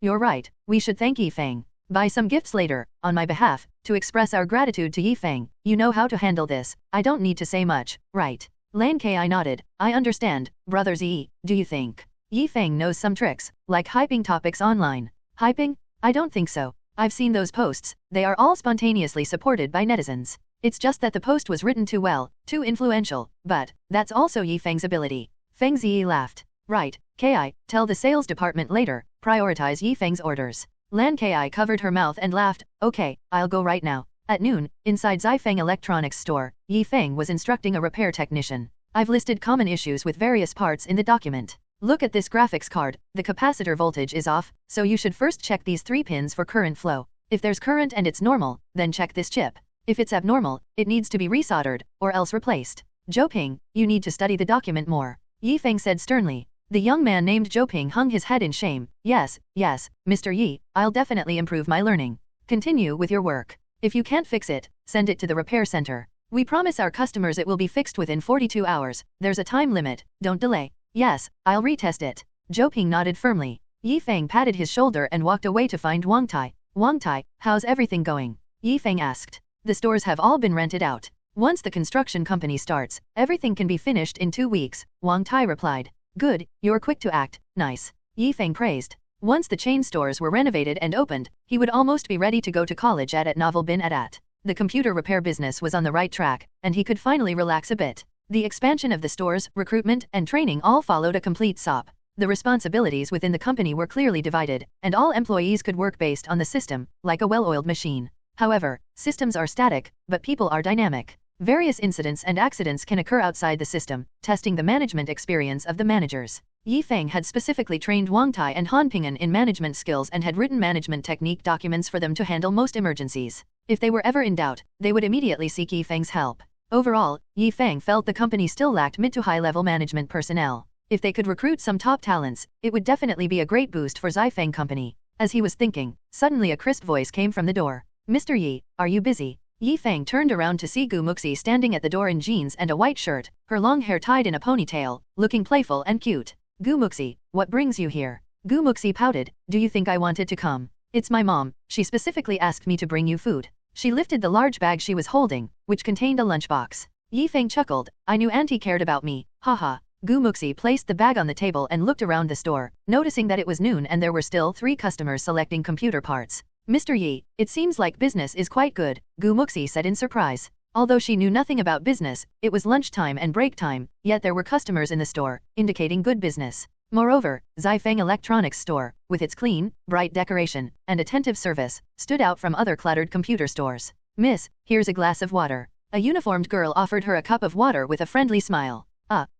you're right, we should thank Yi Feng. Buy some gifts later, on my behalf, to express our gratitude to Yi Feng. You know how to handle this, I don't need to say much, right? Lan Kai nodded, I understand, Brother Ziyi, do you think Yi Feng knows some tricks, like hyping topics online? Hyping? I don't think so. I've seen those posts, they are all spontaneously supported by netizens. It's just that the post was written too well, too influential, but that's also Yi Feng's ability. Feng Ziyi laughed. Right, Kai, tell the sales department later, prioritize Yi Feng's orders. Lan Kai covered her mouth and laughed, okay, I'll go right now. At noon, inside Feng Electronics store, Yi Feng was instructing a repair technician. I've listed common issues with various parts in the document. Look at this graphics card, the capacitor voltage is off, so you should first check these 3 pins for current flow. If there's current and it's normal, then check this chip. If it's abnormal, it needs to be resoldered, or else replaced. Zhou, you need to study the document more. Yi Feng said sternly. The young man named Zhou hung his head in shame. Yes, Mr. Yi, I'll definitely improve my learning. Continue with your work. If you can't fix it, send it to the repair center. We promise our customers it will be fixed within 42 hours. There's a time limit, don't delay. Yes, I'll retest it. Zhou nodded firmly. Yi Feng patted his shoulder and walked away to find Wang Tai. Wang Tai, how's everything going? Yi Feng asked. The stores have all been rented out. Once the construction company starts, everything can be finished in 2 weeks, Wang Tai replied. Good, you're quick to act, nice. Yi Feng praised. Once the chain stores were renovated and opened, he would almost be ready to go to college at Novel Bin Adat. The computer repair business was on the right track, and he could finally relax a bit. The expansion of the stores, recruitment, and training all followed a complete SOP. The responsibilities within the company were clearly divided, and all employees could work based on the system, like a well-oiled machine. However, systems are static, but people are dynamic. Various incidents and accidents can occur outside the system, testing the management experience of the managers. Yi Feng had specifically trained Wang Tai and Han Ping'an in management skills and had written management technique documents for them to handle most emergencies. If they were ever in doubt, they would immediately seek Yi Feng's help. Overall, Yi Feng felt the company still lacked mid to high-level management personnel. If they could recruit some top talents, it would definitely be a great boost for Feng Company. As he was thinking, suddenly a crisp voice came from the door. Mr. Yi, are you busy? Yi Feng turned around to see Muxi standing at the door in jeans and a white shirt, her long hair tied in a ponytail, looking playful and cute. Muxi, what brings you here? Muxi pouted, do you think I wanted to come? It's my mom, she specifically asked me to bring you food. She lifted the large bag she was holding, which contained a lunchbox. Yi Feng chuckled, I knew Auntie cared about me, haha. Muxi placed the bag on the table and looked around the store, noticing that it was noon and there were still 3 customers selecting computer parts. Mr. Yi, it seems like business is quite good, Muxi said in surprise. Although she knew nothing about business, it was lunchtime and break time, yet there were customers in the store, indicating good business. Moreover, Feng Electronics store, with its clean, bright decoration, and attentive service, stood out from other cluttered computer stores. Miss, here's a glass of water. A uniformed girl offered her a cup of water with a friendly smile.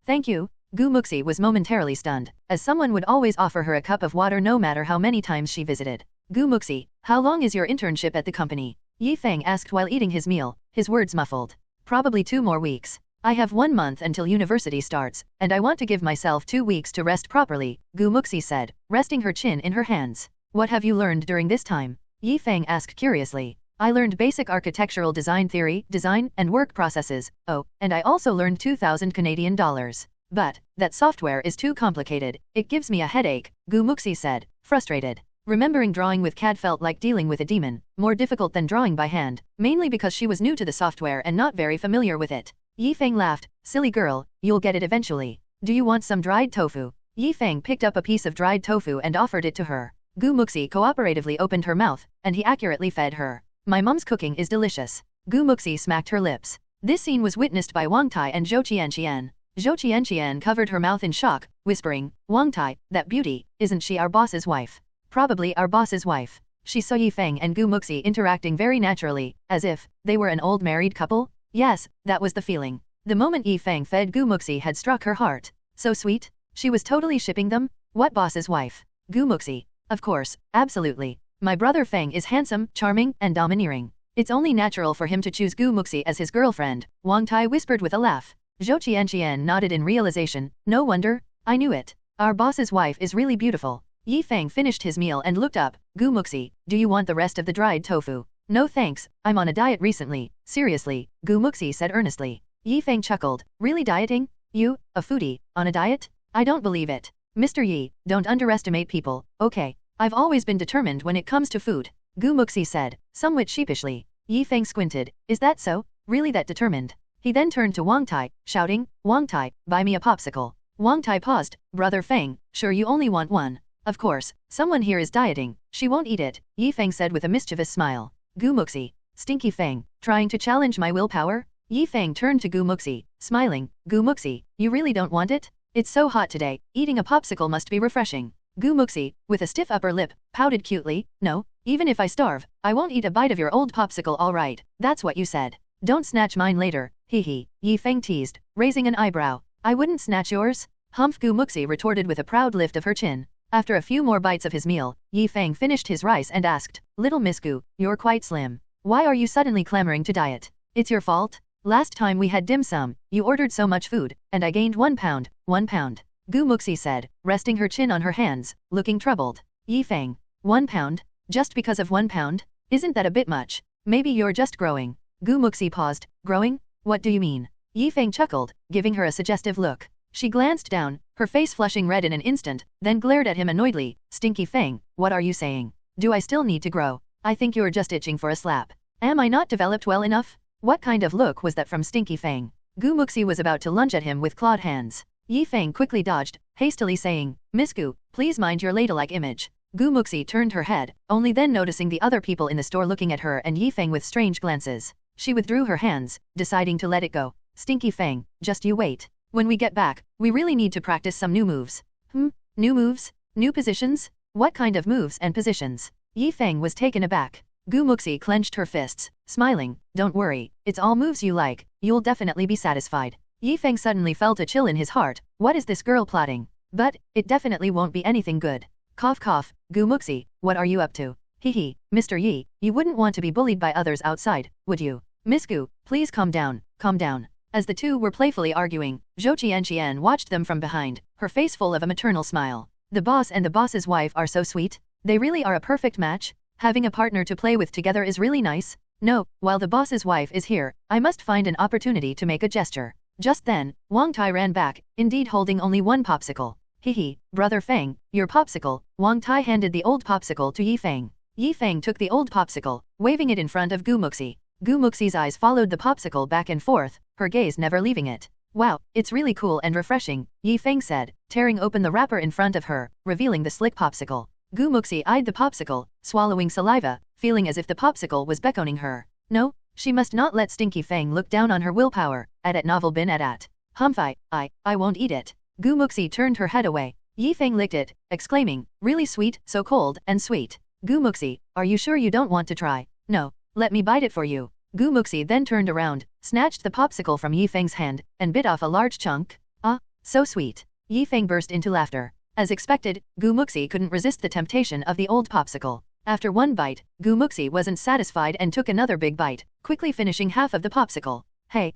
Thank you. Muxi was momentarily stunned, as someone would always offer her a cup of water no matter how many times she visited. Muxi, how long is your internship at the company? Yi Feng asked while eating his meal, his words muffled. Probably 2 more weeks. I have 1 month until university starts, and I want to give myself 2 weeks to rest properly, Muxi said, resting her chin in her hands. What have you learned during this time? Yi Feng asked curiously. I learned basic architectural design theory, design, and work processes. Oh, and I also learned 2,000 Canadian dollars. But, that software is too complicated, it gives me a headache, Muxi said, frustrated. Remembering drawing with CAD felt like dealing with a demon, more difficult than drawing by hand, mainly because she was new to the software and not very familiar with it. Feng laughed, silly girl, you'll get it eventually. Do you want some dried tofu? Feng picked up a piece of dried tofu and offered it to her. Muxi cooperatively opened her mouth, and he accurately fed her. My mom's cooking is delicious. Muxi smacked her lips. This scene was witnessed by Wang Tai and Zhou Qianqian. Zhou Qianqian covered her mouth in shock, whispering, Wang Tai, that beauty, isn't she our boss's wife? Probably our boss's wife. She saw Feng and Muxi interacting very naturally, as if they were an old married couple. Yes, that was the feeling. The moment Feng fed Muxi had struck her heart. So sweet. She was totally shipping them. What boss's wife? Muxi. Of course, absolutely. My brother Feng is handsome, charming, and domineering. It's only natural for him to choose Muxi as his girlfriend, Wang Tai whispered with a laugh. Zhou Qianqian nodded in realization. No wonder. I knew it. Our boss's wife is really beautiful. Feng finished his meal and looked up. Muxi, do you want the rest of the dried tofu? No thanks, I'm on a diet recently. Seriously, Muxi said earnestly. Feng chuckled. Really dieting? You, a foodie, on a diet? I don't believe it. Mr. Yi, don't underestimate people, okay? I've always been determined when it comes to food, Muxi said, somewhat sheepishly. Feng squinted. Is that so? Really that determined? He then turned to Wang Tai, shouting, Wang Tai, buy me a popsicle. Wang Tai paused. Brother Feng, sure you only want one? Of course, someone here is dieting, she won't eat it, Feng said with a mischievous smile. Muxi. Stinky Feng, trying to challenge my willpower? Feng turned to Muxi, smiling. Muxi, you really don't want it? It's so hot today, eating a popsicle must be refreshing. Muxi, with a stiff upper lip, pouted cutely. No, even if I starve, I won't eat a bite of your old popsicle alright, that's what you said. Don't snatch mine later, hee. Feng teased, raising an eyebrow. I wouldn't snatch yours? Hmph. Muxi retorted with a proud lift of her chin. After a few more bites of his meal, Feng finished his rice and asked, Little Miss Gu, you're quite slim. Why are you suddenly clamoring to diet? It's your fault? Last time we had dim sum, you ordered so much food, and I gained 1 pound, 1 pound. Muxi said, resting her chin on her hands, looking troubled. Feng, 1 pound? Just because of 1 pound? Isn't that a bit much? Maybe you're just growing. Muxi paused. Growing? What do you mean? Feng chuckled, giving her a suggestive look. She glanced down, her face flushing red in an instant, then glared at him annoyedly. Stinky Feng, what are you saying? Do I still need to grow? I think you're just itching for a slap. Am I not developed well enough? What kind of look was that from Stinky Feng? Muxi was about to lunge at him with clawed hands. Feng quickly dodged, hastily saying, Miss Gu, please mind your ladylike image. Muxi turned her head, only then noticing the other people in the store looking at her and Feng with strange glances. She withdrew her hands, deciding to let it go. Stinky Feng, just you wait. When we get back, we really need to practice some new moves. New moves? New positions? What kind of moves and positions? Feng was taken aback. Muxi clenched her fists, smiling. Don't worry, it's all moves you like, you'll definitely be satisfied. Feng suddenly felt a chill in his heart. What is this girl plotting? But, it definitely won't be anything good. Cough cough. Muxi, what are you up to? Hee. Mr. Yi, you wouldn't want to be bullied by others outside, would you? Miss Gu, please calm down, calm down. As the two were playfully arguing, Zhou Qianqian watched them from behind, her face full of a maternal smile. The boss and the boss's wife are so sweet. They really are a perfect match. Having a partner to play with together is really nice. No, while the boss's wife is here, I must find an opportunity to make a gesture. Just then, Wang Tai ran back, indeed holding only one popsicle. Hee, brother Feng, your popsicle. Wang Tai handed the old popsicle to Feng. Feng took the old popsicle, waving it in front of Muxi. Muxi's eyes followed the popsicle back and forth, her gaze never leaving it. Wow, it's really cool and refreshing, Feng said, tearing open the wrapper in front of her, revealing the slick popsicle. Muxi eyed the popsicle, swallowing saliva, feeling as if the popsicle was beckoning her. No, she must not let Stinky Feng look down on her willpower, at novel bin at. Hmph, I won't eat it. Muxi turned her head away. Feng licked it, exclaiming, really sweet, so cold and sweet. Muxi, are you sure you don't want to try? No, let me bite it for you. Muxi then turned around, snatched the popsicle from Feng's hand, and bit off a large chunk. Ah, so sweet. Feng burst into laughter. As expected, Muxi couldn't resist the temptation of the old popsicle. After one bite, Muxi wasn't satisfied and took another big bite, quickly finishing half of the popsicle. Hey,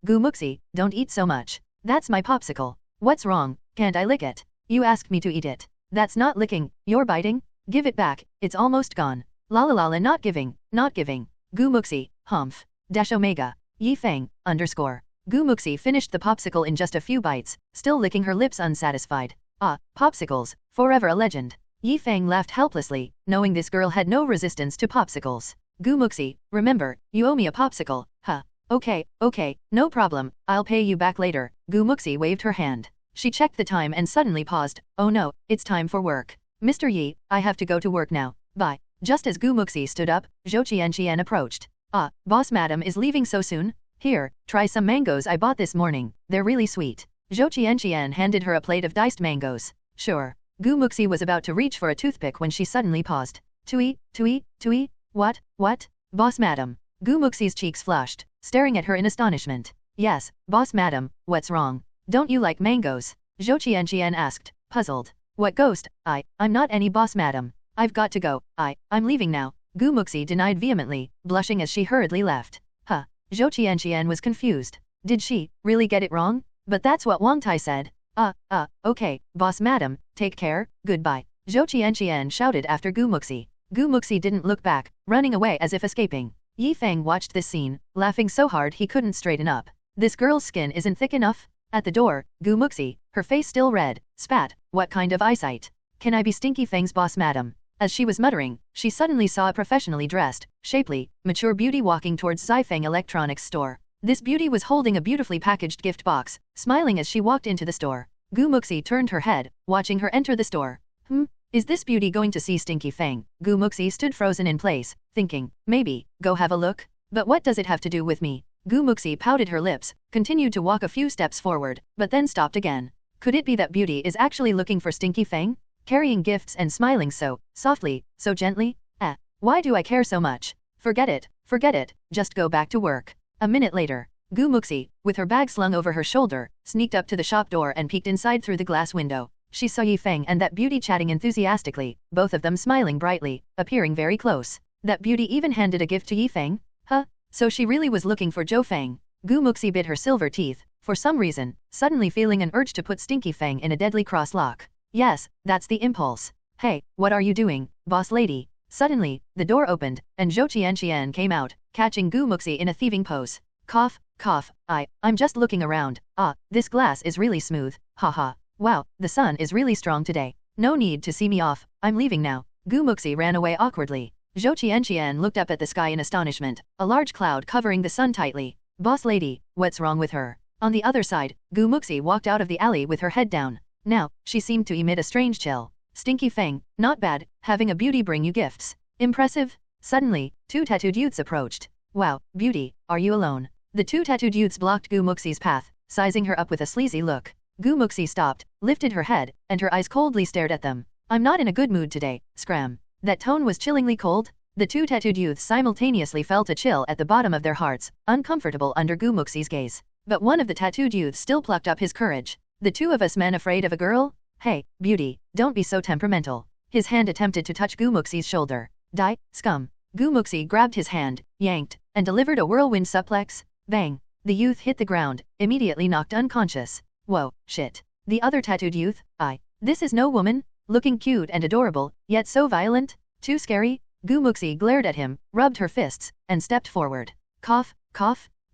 Muxi, don't eat so much. That's my popsicle. What's wrong? Can't I lick it? You asked me to eat it. That's not licking, you're biting. Give it back, it's almost gone. La, not giving, not giving. Gu Muxi, Hmph. Dash Omega. Yi Feng, underscore. Gu Muxi finished the popsicle in just a few bites, still licking her lips unsatisfied. Ah, popsicles, forever a legend. Yi Feng laughed helplessly, knowing this girl had no resistance to popsicles. Gu Muxi, remember, you owe me a popsicle, huh? Okay, no problem, I'll pay you back later. Gu Muxi waved her hand. She checked the time and suddenly paused. Oh no, it's time for work. Mr. Yi, I have to go to work now. Bye. Just as Gu Muxi stood up, Zhou Qianqian approached. Ah, boss madam is leaving so soon? Here, try some mangoes I bought this morning, they're really sweet. Zhou Qianqian handed her a plate of diced mangoes. Sure. Gu Muxi was about to reach for a toothpick when she suddenly paused. Tui? What? Boss madam. Gu Muxi's cheeks flushed, staring at her in astonishment. Yes, boss madam, what's wrong? Don't you like mangoes? Zhou Qianqian asked, puzzled. What ghost? I'm not any boss madam. I've got to go. I'm leaving now. Gu Muxi denied vehemently, blushing as she hurriedly left. Huh. Zhou Qianqian was confused. Did she really get it wrong? But that's what Wang Tai said. Okay, boss madam, take care, goodbye. Zhou Qianqian shouted after Gu Muxi. Gu Muxi didn't look back, running away as if escaping. Yi Feng watched this scene, laughing so hard he couldn't straighten up. This girl's skin isn't thick enough? At the door, Gu Muxi, her face still red, spat, what kind of eyesight? Can I be Stinky Feng's boss madam? As she was muttering, she suddenly saw a professionally dressed, shapely, mature beauty walking towards Feng Electronics store. This beauty was holding a beautifully packaged gift box, smiling as she walked into the store. Gu Muxi turned her head, watching her enter the store. Is this beauty going to see Stinky Feng? Gu Muxi stood frozen in place, thinking, maybe, go have a look? But what does it have to do with me? Gu Muxi pouted her lips, continued to walk a few steps forward, but then stopped again. Could it be that beauty is actually looking for Stinky Feng? Carrying gifts and smiling so softly, so gently? Why do I care so much? Forget it, just go back to work. A minute later, Gu Muxi, with her bag slung over her shoulder, sneaked up to the shop door and peeked inside through the glass window. She saw Yi Feng and that beauty chatting enthusiastically, both of them smiling brightly, appearing very close. That beauty even handed a gift to Yi Feng? Huh? So she really was looking for Zhou Feng. Gu Muxi bit her silver teeth, for some reason, suddenly feeling an urge to put Stinky Feng in a deadly cross lock. Yes, that's the impulse. Hey, what are you doing, boss lady? Suddenly, the door opened, and Zhou Qianqian came out, catching Gu Muxi in a thieving pose. Cough. I'm just looking around. This glass is really smooth. Haha. Wow, the sun is really strong today. No need to see me off, I'm leaving now. Gu Muxi ran away awkwardly. Zhou Qianqian looked up at the sky in astonishment, a large cloud covering the sun tightly. Boss lady, what's wrong with her? On the other side, Gu Muxi walked out of the alley with her head down. Now, she seemed to emit a strange chill. Stinky Feng, not bad, having a beauty bring you gifts. Impressive. Suddenly, two tattooed youths approached. Wow, beauty, are you alone? The two tattooed youths blocked Gu Muxi's path, sizing her up with a sleazy look. Gu Muxi stopped, lifted her head, and her eyes coldly stared at them. I'm not in a good mood today, scram. That tone was chillingly cold. The two tattooed youths simultaneously felt a chill at the bottom of their hearts, uncomfortable under Gu Muxi's gaze. But one of the tattooed youths still plucked up his courage. The two of us men afraid of a girl? Hey, beauty, don't be so temperamental. His hand attempted to touch Gu Muxi's shoulder. Die, scum. Gu Muxi grabbed his hand, yanked, and delivered a whirlwind suplex. Bang. The youth hit the ground, immediately knocked unconscious. Whoa, shit. The other tattooed youth, this is no woman? Looking cute and adorable, yet so violent? Too scary? Gu Muxi glared at him, rubbed her fists, and stepped forward. Cough.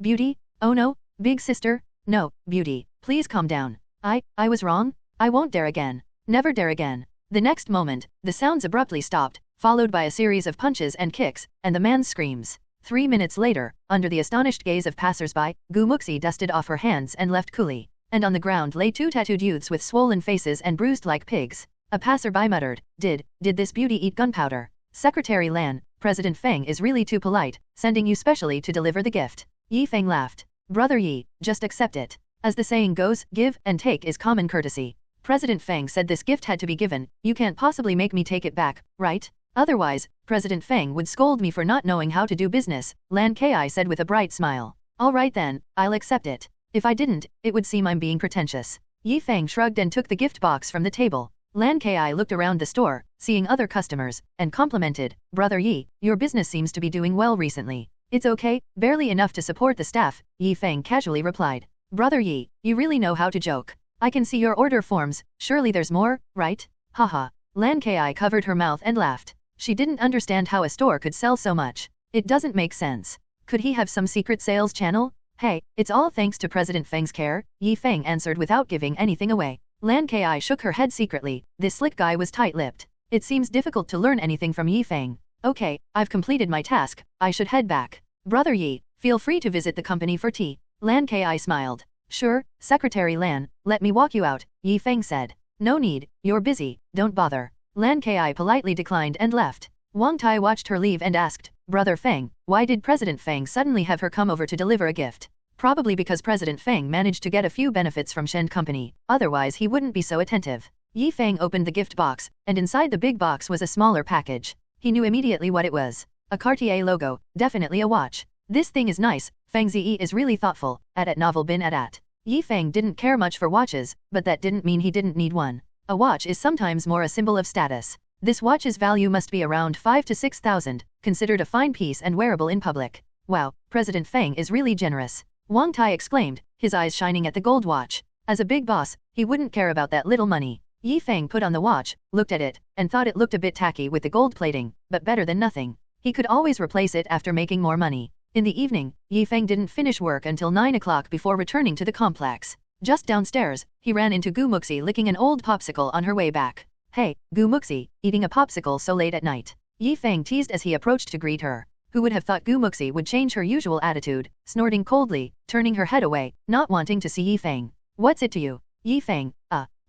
Beauty? Oh no, big sister? No, beauty, please calm down. I was wrong? I won't dare again. Never dare again. The next moment, the sounds abruptly stopped, followed by a series of punches and kicks, and the man's screams. 3 minutes later, under the astonished gaze of passers-by, Gu Muxi dusted off her hands and left coolly. And on the ground lay two tattooed youths with swollen faces and bruised like pigs. A passerby muttered, Did this beauty eat gunpowder? Secretary Lan, President Feng is really too polite, sending you specially to deliver the gift. Yi Feng laughed. Brother Yi, just accept it. As the saying goes, give and take is common courtesy. President Feng said this gift had to be given, you can't possibly make me take it back, right? Otherwise, President Feng would scold me for not knowing how to do business, Lan Kai said with a bright smile. Alright then, I'll accept it. If I didn't, it would seem I'm being pretentious. Yi Feng shrugged and took the gift box from the table. Lan Kai looked around the store, seeing other customers, and complimented, Brother Yi, your business seems to be doing well recently. It's okay, barely enough to support the staff, Yi Feng casually replied. Brother Yi, you really know how to joke. I can see your order forms, surely there's more, right? Haha. Lan Kai covered her mouth and laughed. She didn't understand how a store could sell so much. It doesn't make sense. Could he have some secret sales channel? Hey, it's all thanks to President Feng's care, Feng answered without giving anything away. Lan Ki shook her head secretly. This slick guy was tight-lipped. It seems difficult to learn anything from Feng. Okay, I've completed my task, I should head back. Brother Yi, feel free to visit the company for tea. Lan Ki smiled. Sure, Secretary Lan, let me walk you out, Feng said. No need, you're busy, don't bother. Lan Ki politely declined and left. Wang Tai watched her leave and asked, Brother Feng, why did President Feng suddenly have her come over to deliver a gift? Probably because President Feng managed to get a few benefits from Shen Company, otherwise he wouldn't be so attentive. Feng opened the gift box, and inside the big box was a smaller package. He knew immediately what it was. A Cartier logo, definitely a watch. This thing is nice, Feng Ziyi is really thoughtful, at novel bin at. Feng didn't care much for watches, but that didn't mean he didn't need one. A watch is sometimes more a symbol of status. This watch's value must be around 5 to 6,000, considered a fine piece and wearable in public. Wow, President Feng is really generous. Wang Tai exclaimed, his eyes shining at the gold watch. As a big boss, he wouldn't care about that little money. Feng put on the watch, looked at it, and thought it looked a bit tacky with the gold plating, but better than nothing. He could always replace it after making more money. In the evening, Feng didn't finish work until 9 o'clock before returning to the complex. Just downstairs, he ran into Muxi licking an old popsicle on her way back. Hey, Muxi, eating a popsicle so late at night. Feng teased as he approached to greet her. Who would have thought Muxi would change her usual attitude, snorting coldly, turning her head away, not wanting to see Feng. What's it to you? Feng,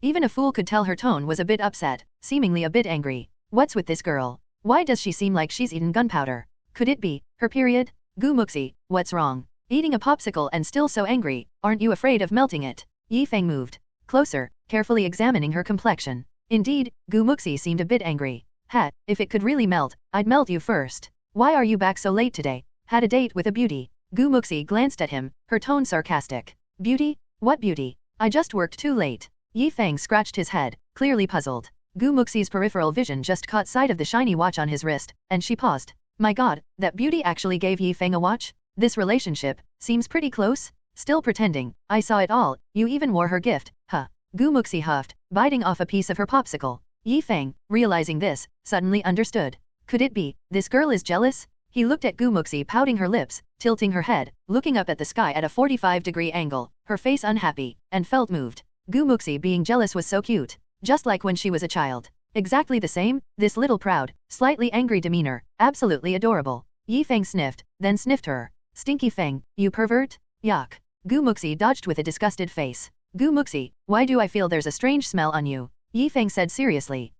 even a fool could tell her tone was a bit upset, seemingly a bit angry. What's with this girl? Why does she seem like she's eaten gunpowder? Could it be her period? Muxi, what's wrong? Eating a popsicle and still so angry, aren't you afraid of melting it? Feng moved closer, carefully examining her complexion. Indeed, Muxi seemed a bit angry. If it could really melt, I'd melt you first. Why are you back so late today? Had a date with a beauty. Muxi glanced at him, her tone sarcastic. Beauty? What beauty? I just worked too late. Feng scratched his head, clearly puzzled. Muxi's peripheral vision just caught sight of the shiny watch on his wrist, and she paused. My god, that beauty actually gave Feng a watch? This relationship seems pretty close. Still pretending, I saw it all, you even wore her gift, huh? Muxi huffed, biting off a piece of her popsicle. Feng, realizing this, suddenly understood. Could it be, this girl is jealous? He looked at Muxi pouting her lips, tilting her head, looking up at the sky at a 45-degree angle, her face unhappy, and felt moved. Muxi being jealous was so cute, just like when she was a child. Exactly the same, this little proud, slightly angry demeanor, absolutely adorable. Feng sniffed, then sniffed her. Stinky Feng, you pervert? Yuck. Muxi dodged with a disgusted face. Muxi, why do I feel there's a strange smell on you? Feng said seriously.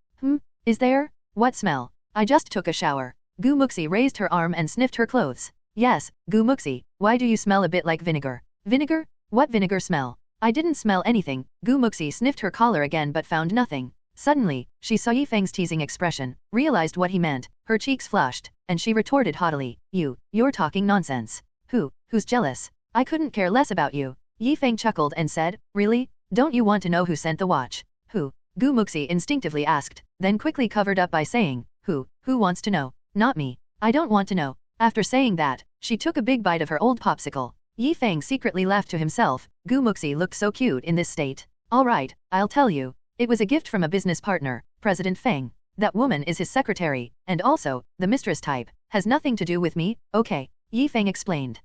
Is there? What smell? I just took a shower. Muxi raised her arm and sniffed her clothes. Yes, Muxi, why do you smell a bit like vinegar? Vinegar? What vinegar smell? I didn't smell anything. Muxi sniffed her collar again but found nothing. Suddenly, she saw Feng's teasing expression, realized what he meant, her cheeks flushed, and she retorted haughtily, you're talking nonsense. Who's jealous? I couldn't care less about you. Feng chuckled and said, really? Don't you want to know who sent the watch? Who? Muxi instinctively asked, then quickly covered up by saying, who wants to know? Not me. I don't want to know. After saying that, she took a big bite of her old popsicle. Feng secretly laughed to himself, Muxi looked so cute in this state. Alright, I'll tell you. It was a gift from a business partner, President Feng. That woman is his secretary, and also, the mistress type, has nothing to do with me, okay, Feng explained.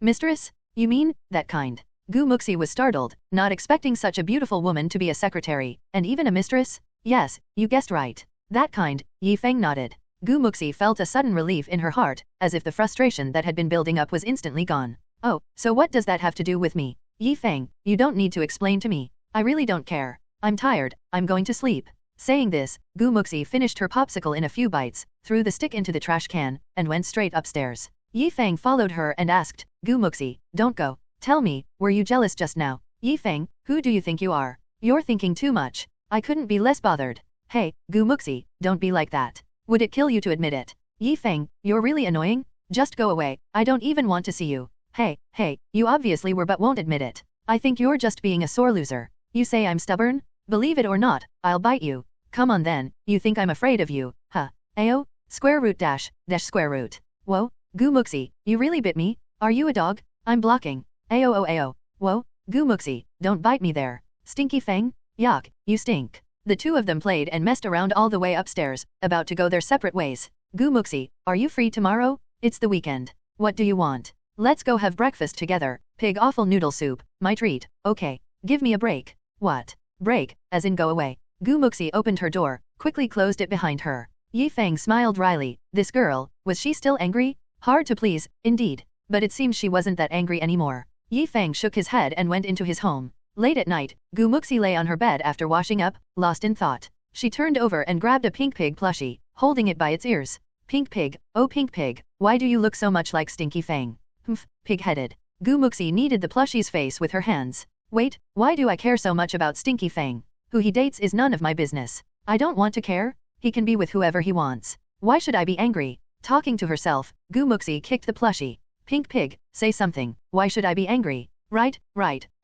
Mistress? You mean, that kind? Muxi was startled, not expecting such a beautiful woman to be a secretary, and even a mistress? Yes, you guessed right. That kind, Feng nodded. Muxi felt a sudden relief in her heart, as if the frustration that had been building up was instantly gone. Oh, so what does that have to do with me? Feng, you don't need to explain to me. I really don't care. I'm tired, I'm going to sleep. Saying this, Muxi finished her popsicle in a few bites, threw the stick into the trash can, and went straight upstairs. Feng followed her and asked, Muxi, don't go. Tell me, were you jealous just now? Feng, who do you think you are? You're thinking too much. I couldn't be less bothered. Hey, Muxi, don't be like that. Would it kill you to admit it? Feng, you're really annoying. Just go away, I don't even want to see you. Hey, you obviously were but won't admit it. I think you're just being a sore loser. You say I'm stubborn? Believe it or not, I'll bite you. Come on then, you think I'm afraid of you, huh? Ayo? Square root dash square root. Whoa, Muxi, you really bit me? Are you a dog? I'm blocking. Ayo oh ayo. Whoa, Muxi, don't bite me there. Stinky Feng? Yuck, you stink. The two of them played and messed around all the way upstairs, about to go their separate ways. Muxi, are you free tomorrow? It's the weekend. What do you want? Let's go have breakfast together. Pig awful noodle soup, my treat. Okay. Give me a break. What? Break, as in go away. Muxi opened her door, quickly closed it behind her. Feng smiled wryly. This girl, was she still angry? Hard to please, indeed. But it seems she wasn't that angry anymore. Feng shook his head and went into his home. Late at night, Muxi lay on her bed after washing up, lost in thought. She turned over and grabbed a pink pig plushie, holding it by its ears. Pink pig, oh pink pig, why do you look so much like Stinky Feng? Hmph, pig-headed. Muxi kneaded the plushie's face with her hands. Wait, why do I care so much about Stinky Feng? Who he dates is none of my business. I don't want to care. He can be with whoever he wants. Why should I be angry? Talking to herself, Muxi kicked the plushie. Pink pig, say something. Why should I be angry? Right,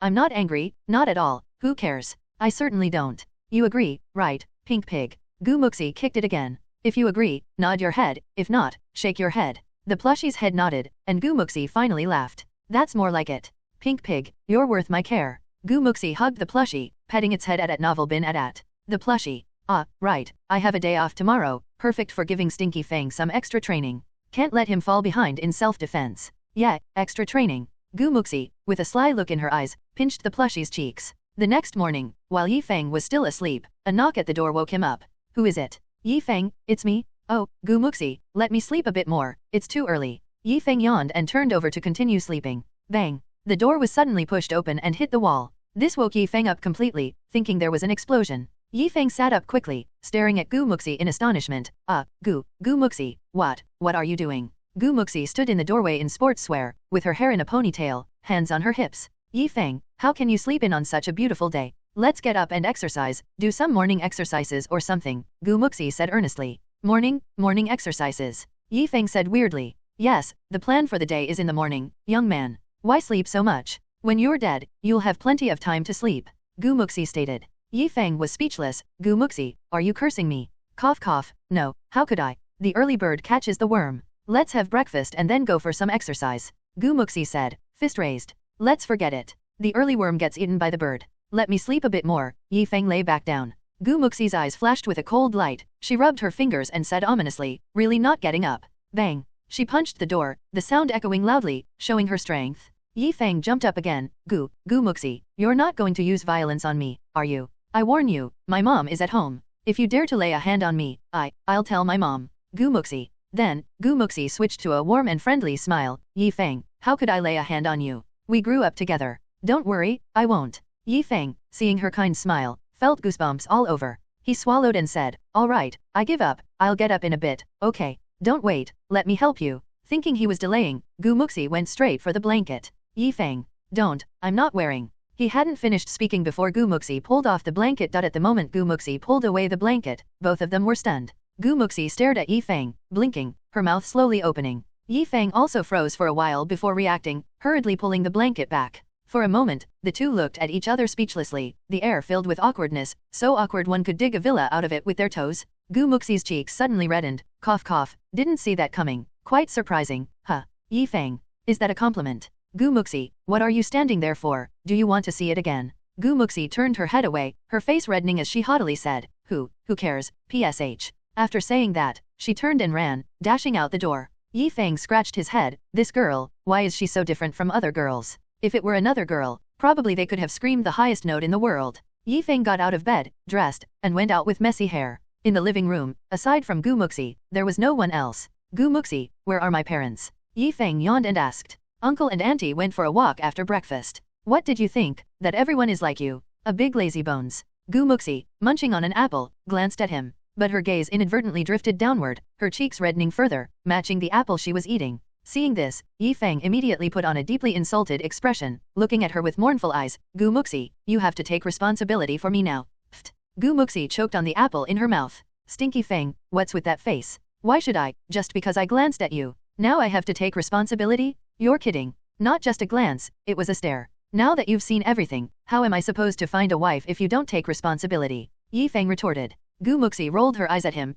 I'm not angry, not at all. Who cares? I certainly don't. You agree, right, pink pig? Muxi kicked it again. If you agree, nod your head. If not, shake your head. The plushie's head nodded, and Muxi finally laughed. That's more like it. Pink pig, you're worth my care. Muxi hugged the plushie, petting its head at novel bin at. The plushie. Ah, right, I have a day off tomorrow, perfect for giving Stinky Feng some extra training. Can't let him fall behind in self-defense. Yeah, extra training. Muxi, with a sly look in her eyes, pinched the plushie's cheeks. The next morning, while Feng was still asleep, a knock at the door woke him up. Who is it? Feng, it's me. Oh, Muxi, let me sleep a bit more, it's too early. Feng yawned and turned over to continue sleeping. Bang! The door was suddenly pushed open and hit the wall. This woke Feng up completely, thinking there was an explosion. Feng sat up quickly, staring at Muxi in astonishment. Muxi, what are you doing? Muxi stood in the doorway in sportswear, with her hair in a ponytail, hands on her hips. Feng, how can you sleep in on such a beautiful day? Let's get up and exercise, do some morning exercises or something, Muxi said earnestly. Morning exercises. Feng said weirdly. Yes, the plan for the day is in the morning, young man. Why sleep so much? When you're dead, you'll have plenty of time to sleep, Muxi stated. Feng was speechless. Muxi, are you cursing me? Cough cough, no, how could I? The early bird catches the worm. Let's have breakfast and then go for some exercise, Muxi said, fist raised. Let's forget it. The early worm gets eaten by the bird. Let me sleep a bit more. Feng lay back down. Muxi's eyes flashed with a cold light. She rubbed her fingers and said ominously, really not getting up. Bang. She punched the door, the sound echoing loudly, showing her strength. Feng jumped up again. Muxi, you're not going to use violence on me, are you? I warn you, my mom is at home. If you dare to lay a hand on me, I'll tell my mom. Muxi. Then, Muxi switched to a warm and friendly smile. Feng, how could I lay a hand on you? We grew up together. Don't worry, I won't. Feng, seeing her kind smile, felt goosebumps all over. He swallowed and said, all right, I give up, I'll get up in a bit, okay. Don't wait, let me help you. Thinking he was delaying, Muxi went straight for the blanket. Feng, don't, I'm not wearing. He hadn't finished speaking before Muxi pulled off the blanket. At the moment Muxi pulled away the blanket, both of them were stunned. Muxi stared at Feng, blinking, her mouth slowly opening. Feng also froze for a while before reacting, hurriedly pulling the blanket back. For a moment, the two looked at each other speechlessly, the air filled with awkwardness, so awkward one could dig a villa out of it with their toes. Muxi's cheeks suddenly reddened. Cough cough, didn't see that coming, quite surprising, huh? Feng, is that a compliment? Muxi, what are you standing there for, do you want to see it again? Muxi turned her head away, her face reddening as she haughtily said, who cares, psh. After saying that, she turned and ran, dashing out the door. Feng scratched his head. This girl, why is she so different from other girls? If it were another girl, probably they could have screamed the highest note in the world. Feng got out of bed, dressed, and went out with messy hair. In the living room, aside from Muxi, there was no one else. Muxi, where are my parents? Feng yawned and asked. Uncle and auntie went for a walk after breakfast. What did you think, that everyone is like you? A big lazybones. Muxi, munching on an apple, glanced at him. But her gaze inadvertently drifted downward, her cheeks reddening further, matching the apple she was eating. Seeing this, Feng immediately put on a deeply insulted expression, looking at her with mournful eyes. Muxi, you have to take responsibility for me now. Pfft. Muxi choked on the apple in her mouth. Stinky Feng, what's with that face? Why should I, just because I glanced at you? Now I have to take responsibility? You're kidding. Not just a glance, it was a stare. Now that you've seen everything, how am I supposed to find a wife if you don't take responsibility? Feng retorted. Muxi rolled her eyes at him.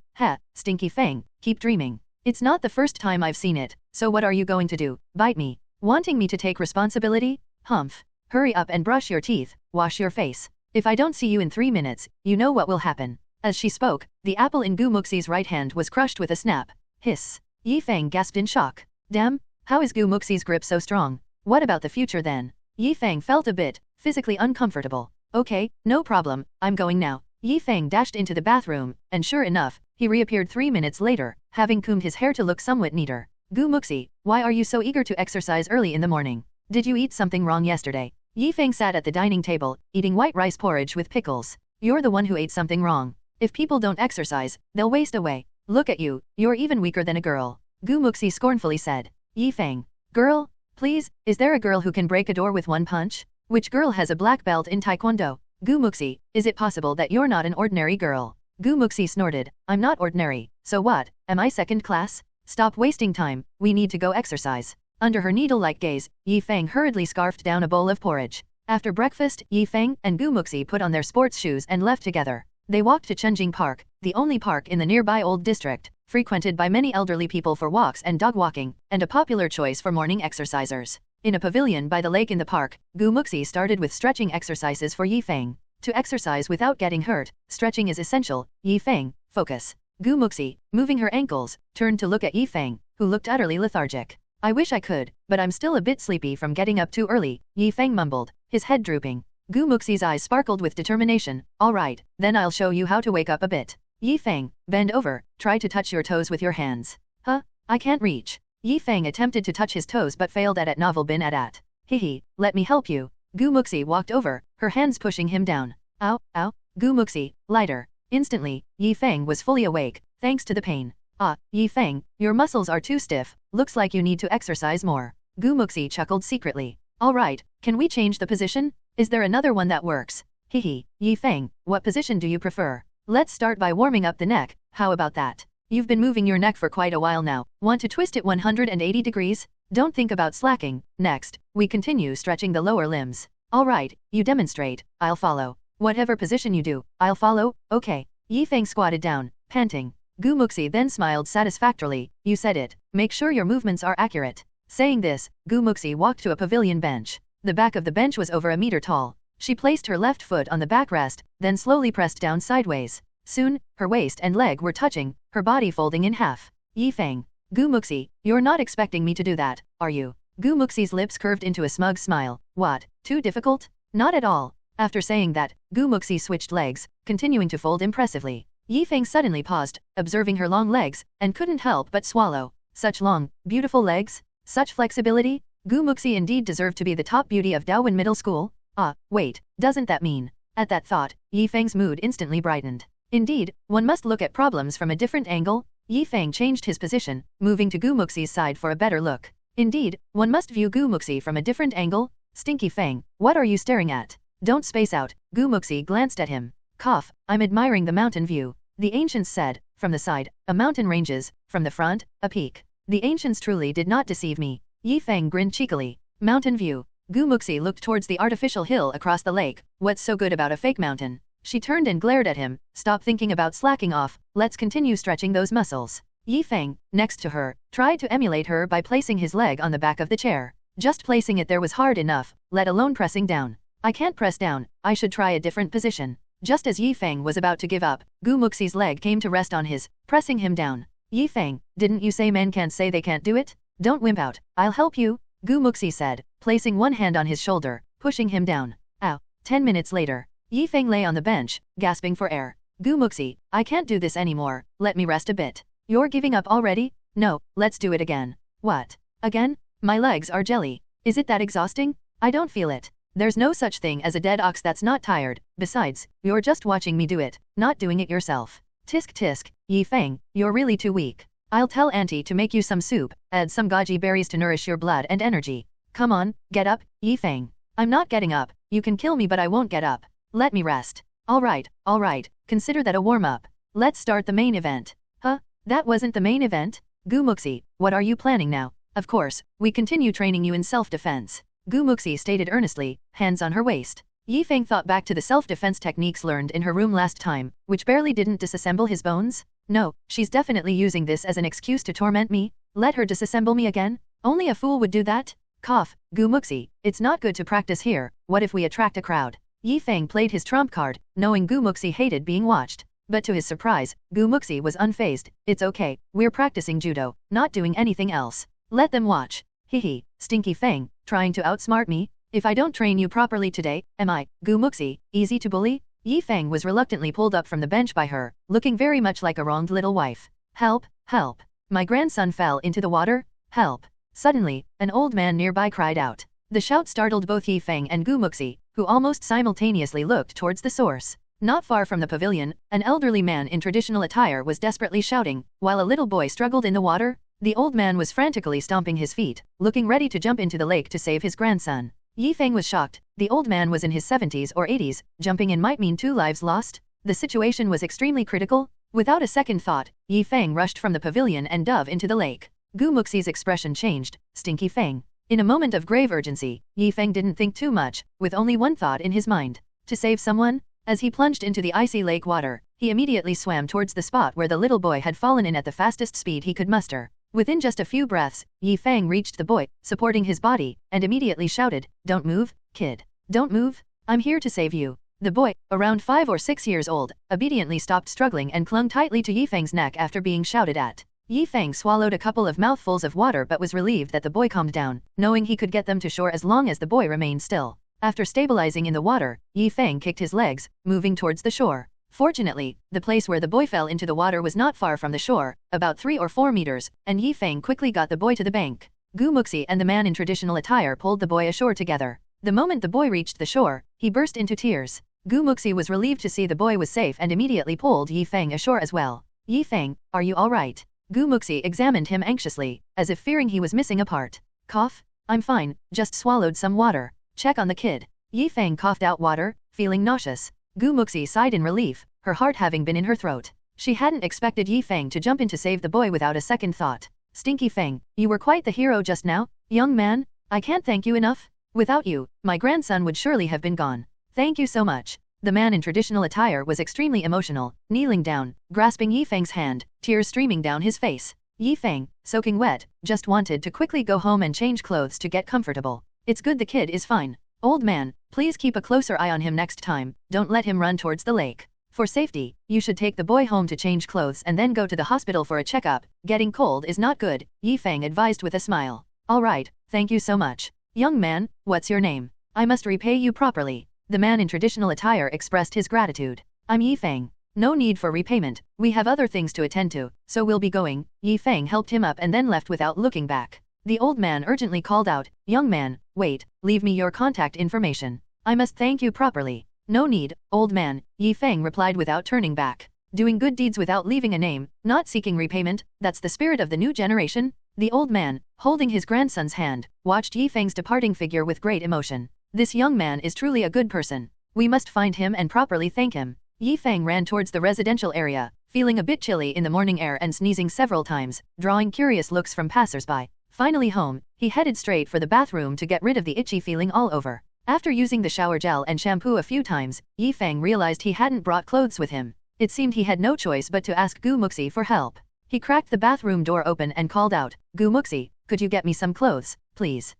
Stinky Feng, keep dreaming. It's not the first time I've seen it, so what are you going to do, bite me? Wanting me to take responsibility? Hmph. Hurry up and brush your teeth, wash your face. If I don't see you in 3 minutes, you know what will happen. As she spoke, the apple in Muxi's right hand was crushed with a snap. Hiss. Feng gasped in shock. Damn, how is Gu Muxi's grip so strong? What about the future then? Yi Feng felt a bit physically uncomfortable. Okay, no problem, I'm going now. Yi Feng dashed into the bathroom, and sure enough, he reappeared 3 minutes later, having combed his hair to look somewhat neater. Gu Muxi, why are you so eager to exercise early in the morning? Did you eat something wrong yesterday? Yi Feng sat at the dining table, eating white rice porridge with pickles. You're the one who ate something wrong. If people don't exercise, they'll waste away. Look at you, you're even weaker than a girl. Gu Muxi scornfully said. Yi Feng. Girl? Please, is there a girl who can break a door with one punch? Which girl has a black belt in Taekwondo? Gu Muxi, is it possible that you're not an ordinary girl? Gu Muxi snorted. I'm not ordinary, so what, am I second class? Stop wasting time, we need to go exercise. Under her needle-like gaze, Yi Feng hurriedly scarfed down a bowl of porridge. After breakfast, Yi Feng and Gu Muxi put on their sports shoes and left together. They walked to Chenjing Park, the only park in the nearby old district, frequented by many elderly people for walks and dog walking, and a popular choice for morning exercisers. In a pavilion by the lake in the park, Gu Muxi started with stretching exercises for Yi Feng. To exercise without getting hurt, stretching is essential. Yi Feng, focus. Gu Muxi, moving her ankles, turned to look at Yi Feng, who looked utterly lethargic. I wish I could, but I'm still a bit sleepy from getting up too early, Yi Feng mumbled, his head drooping. Gu Muxi's eyes sparkled with determination. Alright, then I'll show you how to wake up a bit. Yi Feng, bend over, try to touch your toes with your hands. Huh? I can't reach. Yi Feng attempted to touch his toes but failed at novel bin at. Hihi, let me help you. Gu Muxi walked over, her hands pushing him down. Ow, ow, Gu Muxi, lighter. Instantly, Yi Feng was fully awake, thanks to the pain. Ah, Yi Feng, your muscles are too stiff, looks like you need to exercise more. Gu Muxi chuckled secretly. Alright, can we change the position? Is there another one that works? Hihi, Yi Feng, what position do you prefer? Let's start by warming up the neck, how about that? You've been moving your neck for quite a while now, want to twist it 180 degrees? Don't think about slacking. Next, we continue stretching the lower limbs. Alright, you demonstrate, I'll follow. Whatever position you do, I'll follow, okay. Yi Feng squatted down, panting. Gu Muxi then smiled satisfactorily. You said it, make sure your movements are accurate. Saying this, Gu Muxi walked to a pavilion bench. The back of the bench was over a meter tall. She placed her left foot on the backrest, then slowly pressed down sideways. Soon, her waist and leg were touching, her body folding in half. Yi Feng. Gu Muxi, you're not expecting me to do that, are you? Gu Muxi's lips curved into a smug smile. What, too difficult? Not at all. After saying that, Gu Muxi switched legs, continuing to fold impressively. Yi Feng suddenly paused, observing her long legs, and couldn't help but swallow. Such long, beautiful legs? Such flexibility? Gu Muxi indeed deserved to be the top beauty of Daowen Middle School? Ah, wait, doesn't that mean? At that thought, Yi Feng's mood instantly brightened. Indeed, one must look at problems from a different angle. Yi Feng changed his position, moving to Gu Muxi's side for a better look. Indeed, one must view Gu Muxi from a different angle. Stinky Feng, what are you staring at? Don't space out. Gu Muxi glanced at him. Cough, I'm admiring the mountain view. The ancients said, from the side, a mountain ranges, from the front, a peak. The ancients truly did not deceive me. Yi Feng grinned cheekily. Mountain view. Gu Muxi looked towards the artificial hill across the lake. What's so good about a fake mountain? She turned and glared at him. Stop thinking about slacking off, let's continue stretching those muscles. Yi Feng, next to her, tried to emulate her by placing his leg on the back of the chair. Just placing it there was hard enough, let alone pressing down. I can't press down, I should try a different position. Just as Yi Feng was about to give up, Gu Muxi's leg came to rest on his, pressing him down. Yi Feng, didn't you say men can't say they can't do it? Don't wimp out, I'll help you, Gu Muxi said, placing one hand on his shoulder, pushing him down. Ow. 10 minutes later, Yi Feng lay on the bench, gasping for air. Gu Muxi, I can't do this anymore, let me rest a bit. You're giving up already? No, let's do it again. What? Again? My legs are jelly. Is it that exhausting? I don't feel it. There's no such thing as a dead ox that's not tired. Besides, you're just watching me do it, not doing it yourself. Tisk tisk, Yi Feng, you're really too weak. I'll tell Auntie to make you some soup, add some goji berries to nourish your blood and energy. Come on, get up, Yi Feng. I'm not getting up, you can kill me but I won't get up. Let me rest. Alright, consider that a warm-up. Let's start the main event. Huh? That wasn't the main event? Gu Muxi, what are you planning now? Of course, we continue training you in self-defense. Gu Muxi stated earnestly, hands on her waist. Yi Feng thought back to the self-defense techniques learned in her room last time, which barely didn't disassemble his bones. No, she's definitely using this as an excuse to torment me. Let her disassemble me again? Only a fool would do that? Cough, Gu Muxi, it's not good to practice here, what if we attract a crowd? Yi Feng played his trump card, knowing Gu Muxi hated being watched. But to his surprise, Gu Muxi was unfazed. It's okay, we're practicing judo, not doing anything else. Let them watch. Hehe, Stinky Feng, trying to outsmart me? If I don't train you properly today, am I, Gu Muxi, easy to bully? Yi Feng was reluctantly pulled up from the bench by her, looking very much like a wronged little wife. Help, help. My grandson fell into the water, help. Suddenly, an old man nearby cried out. The shout startled both Yi Feng and Gu Muxi, who almost simultaneously looked towards the source. Not far from the pavilion, an elderly man in traditional attire was desperately shouting, while a little boy struggled in the water. The old man was frantically stomping his feet, looking ready to jump into the lake to save his grandson. Yi Feng was shocked. The old man was in his 70s or 80s, jumping in might mean 2 lives lost. The situation was extremely critical. Without a second thought, Yi Feng rushed from the pavilion and dove into the lake. Gu Muxi's expression changed. Stinky Feng. In a moment of grave urgency, Yi Feng didn't think too much, with only one thought in his mind. To save someone? As he plunged into the icy lake water, he immediately swam towards the spot where the little boy had fallen in at the fastest speed he could muster. Within just a few breaths, Yi Feng reached the boy, supporting his body, and immediately shouted, "Don't move, kid. Don't move. I'm here to save you." The boy, around 5 or 6 years old, obediently stopped struggling and clung tightly to Yi Feng's neck after being shouted at. Yi Feng swallowed a couple of mouthfuls of water but was relieved that the boy calmed down, knowing he could get them to shore as long as the boy remained still. After stabilizing in the water, Yi Feng kicked his legs, moving towards the shore. Fortunately, the place where the boy fell into the water was not far from the shore, about 3 or 4 meters, and Yi Feng quickly got the boy to the bank. Gu Muxi and the man in traditional attire pulled the boy ashore together. The moment the boy reached the shore, he burst into tears. Gu Muxi was relieved to see the boy was safe and immediately pulled Yi Feng ashore as well. "Yi Feng, are you alright?" Gu Muxi examined him anxiously, as if fearing he was missing a part. "Cough? I'm fine, just swallowed some water. Check on the kid." Yi Feng coughed out water, feeling nauseous. Gu Muxi sighed in relief, her heart having been in her throat. She hadn't expected Yi Feng to jump in to save the boy without a second thought. "Stinky Feng, you were quite the hero just now, young man. I can't thank you enough. Without you, my grandson would surely have been gone. Thank you so much." The man in traditional attire was extremely emotional, kneeling down, grasping Yi Feng's hand, tears streaming down his face. Yi Feng, soaking wet, just wanted to quickly go home and change clothes to get comfortable. "It's good the kid is fine. Old man, please keep a closer eye on him next time, don't let him run towards the lake. For safety, you should take the boy home to change clothes and then go to the hospital for a checkup. Getting cold is not good," Yi Feng advised with a smile. "Alright, thank you so much. Young man, what's your name? I must repay you properly." The man in traditional attire expressed his gratitude. "I'm Yi Feng. No need for repayment, we have other things to attend to, so we'll be going." Yi Feng helped him up and then left without looking back. The old man urgently called out, "Young man, wait, leave me your contact information. I must thank you properly." "No need, old man," Yi Feng replied without turning back. Doing good deeds without leaving a name, not seeking repayment, that's the spirit of the new generation. The old man, holding his grandson's hand, watched Yi Feng's departing figure with great emotion. "This young man is truly a good person. We must find him and properly thank him." Yi Feng ran towards the residential area, feeling a bit chilly in the morning air and sneezing several times, drawing curious looks from passers-by. Finally home, he headed straight for the bathroom to get rid of the itchy feeling all over. After using the shower gel and shampoo a few times, Yi Feng realized he hadn't brought clothes with him. It seemed he had no choice but to ask Gu Muxi for help. He cracked the bathroom door open and called out, "Gu Muxi, could you get me some clothes, please?"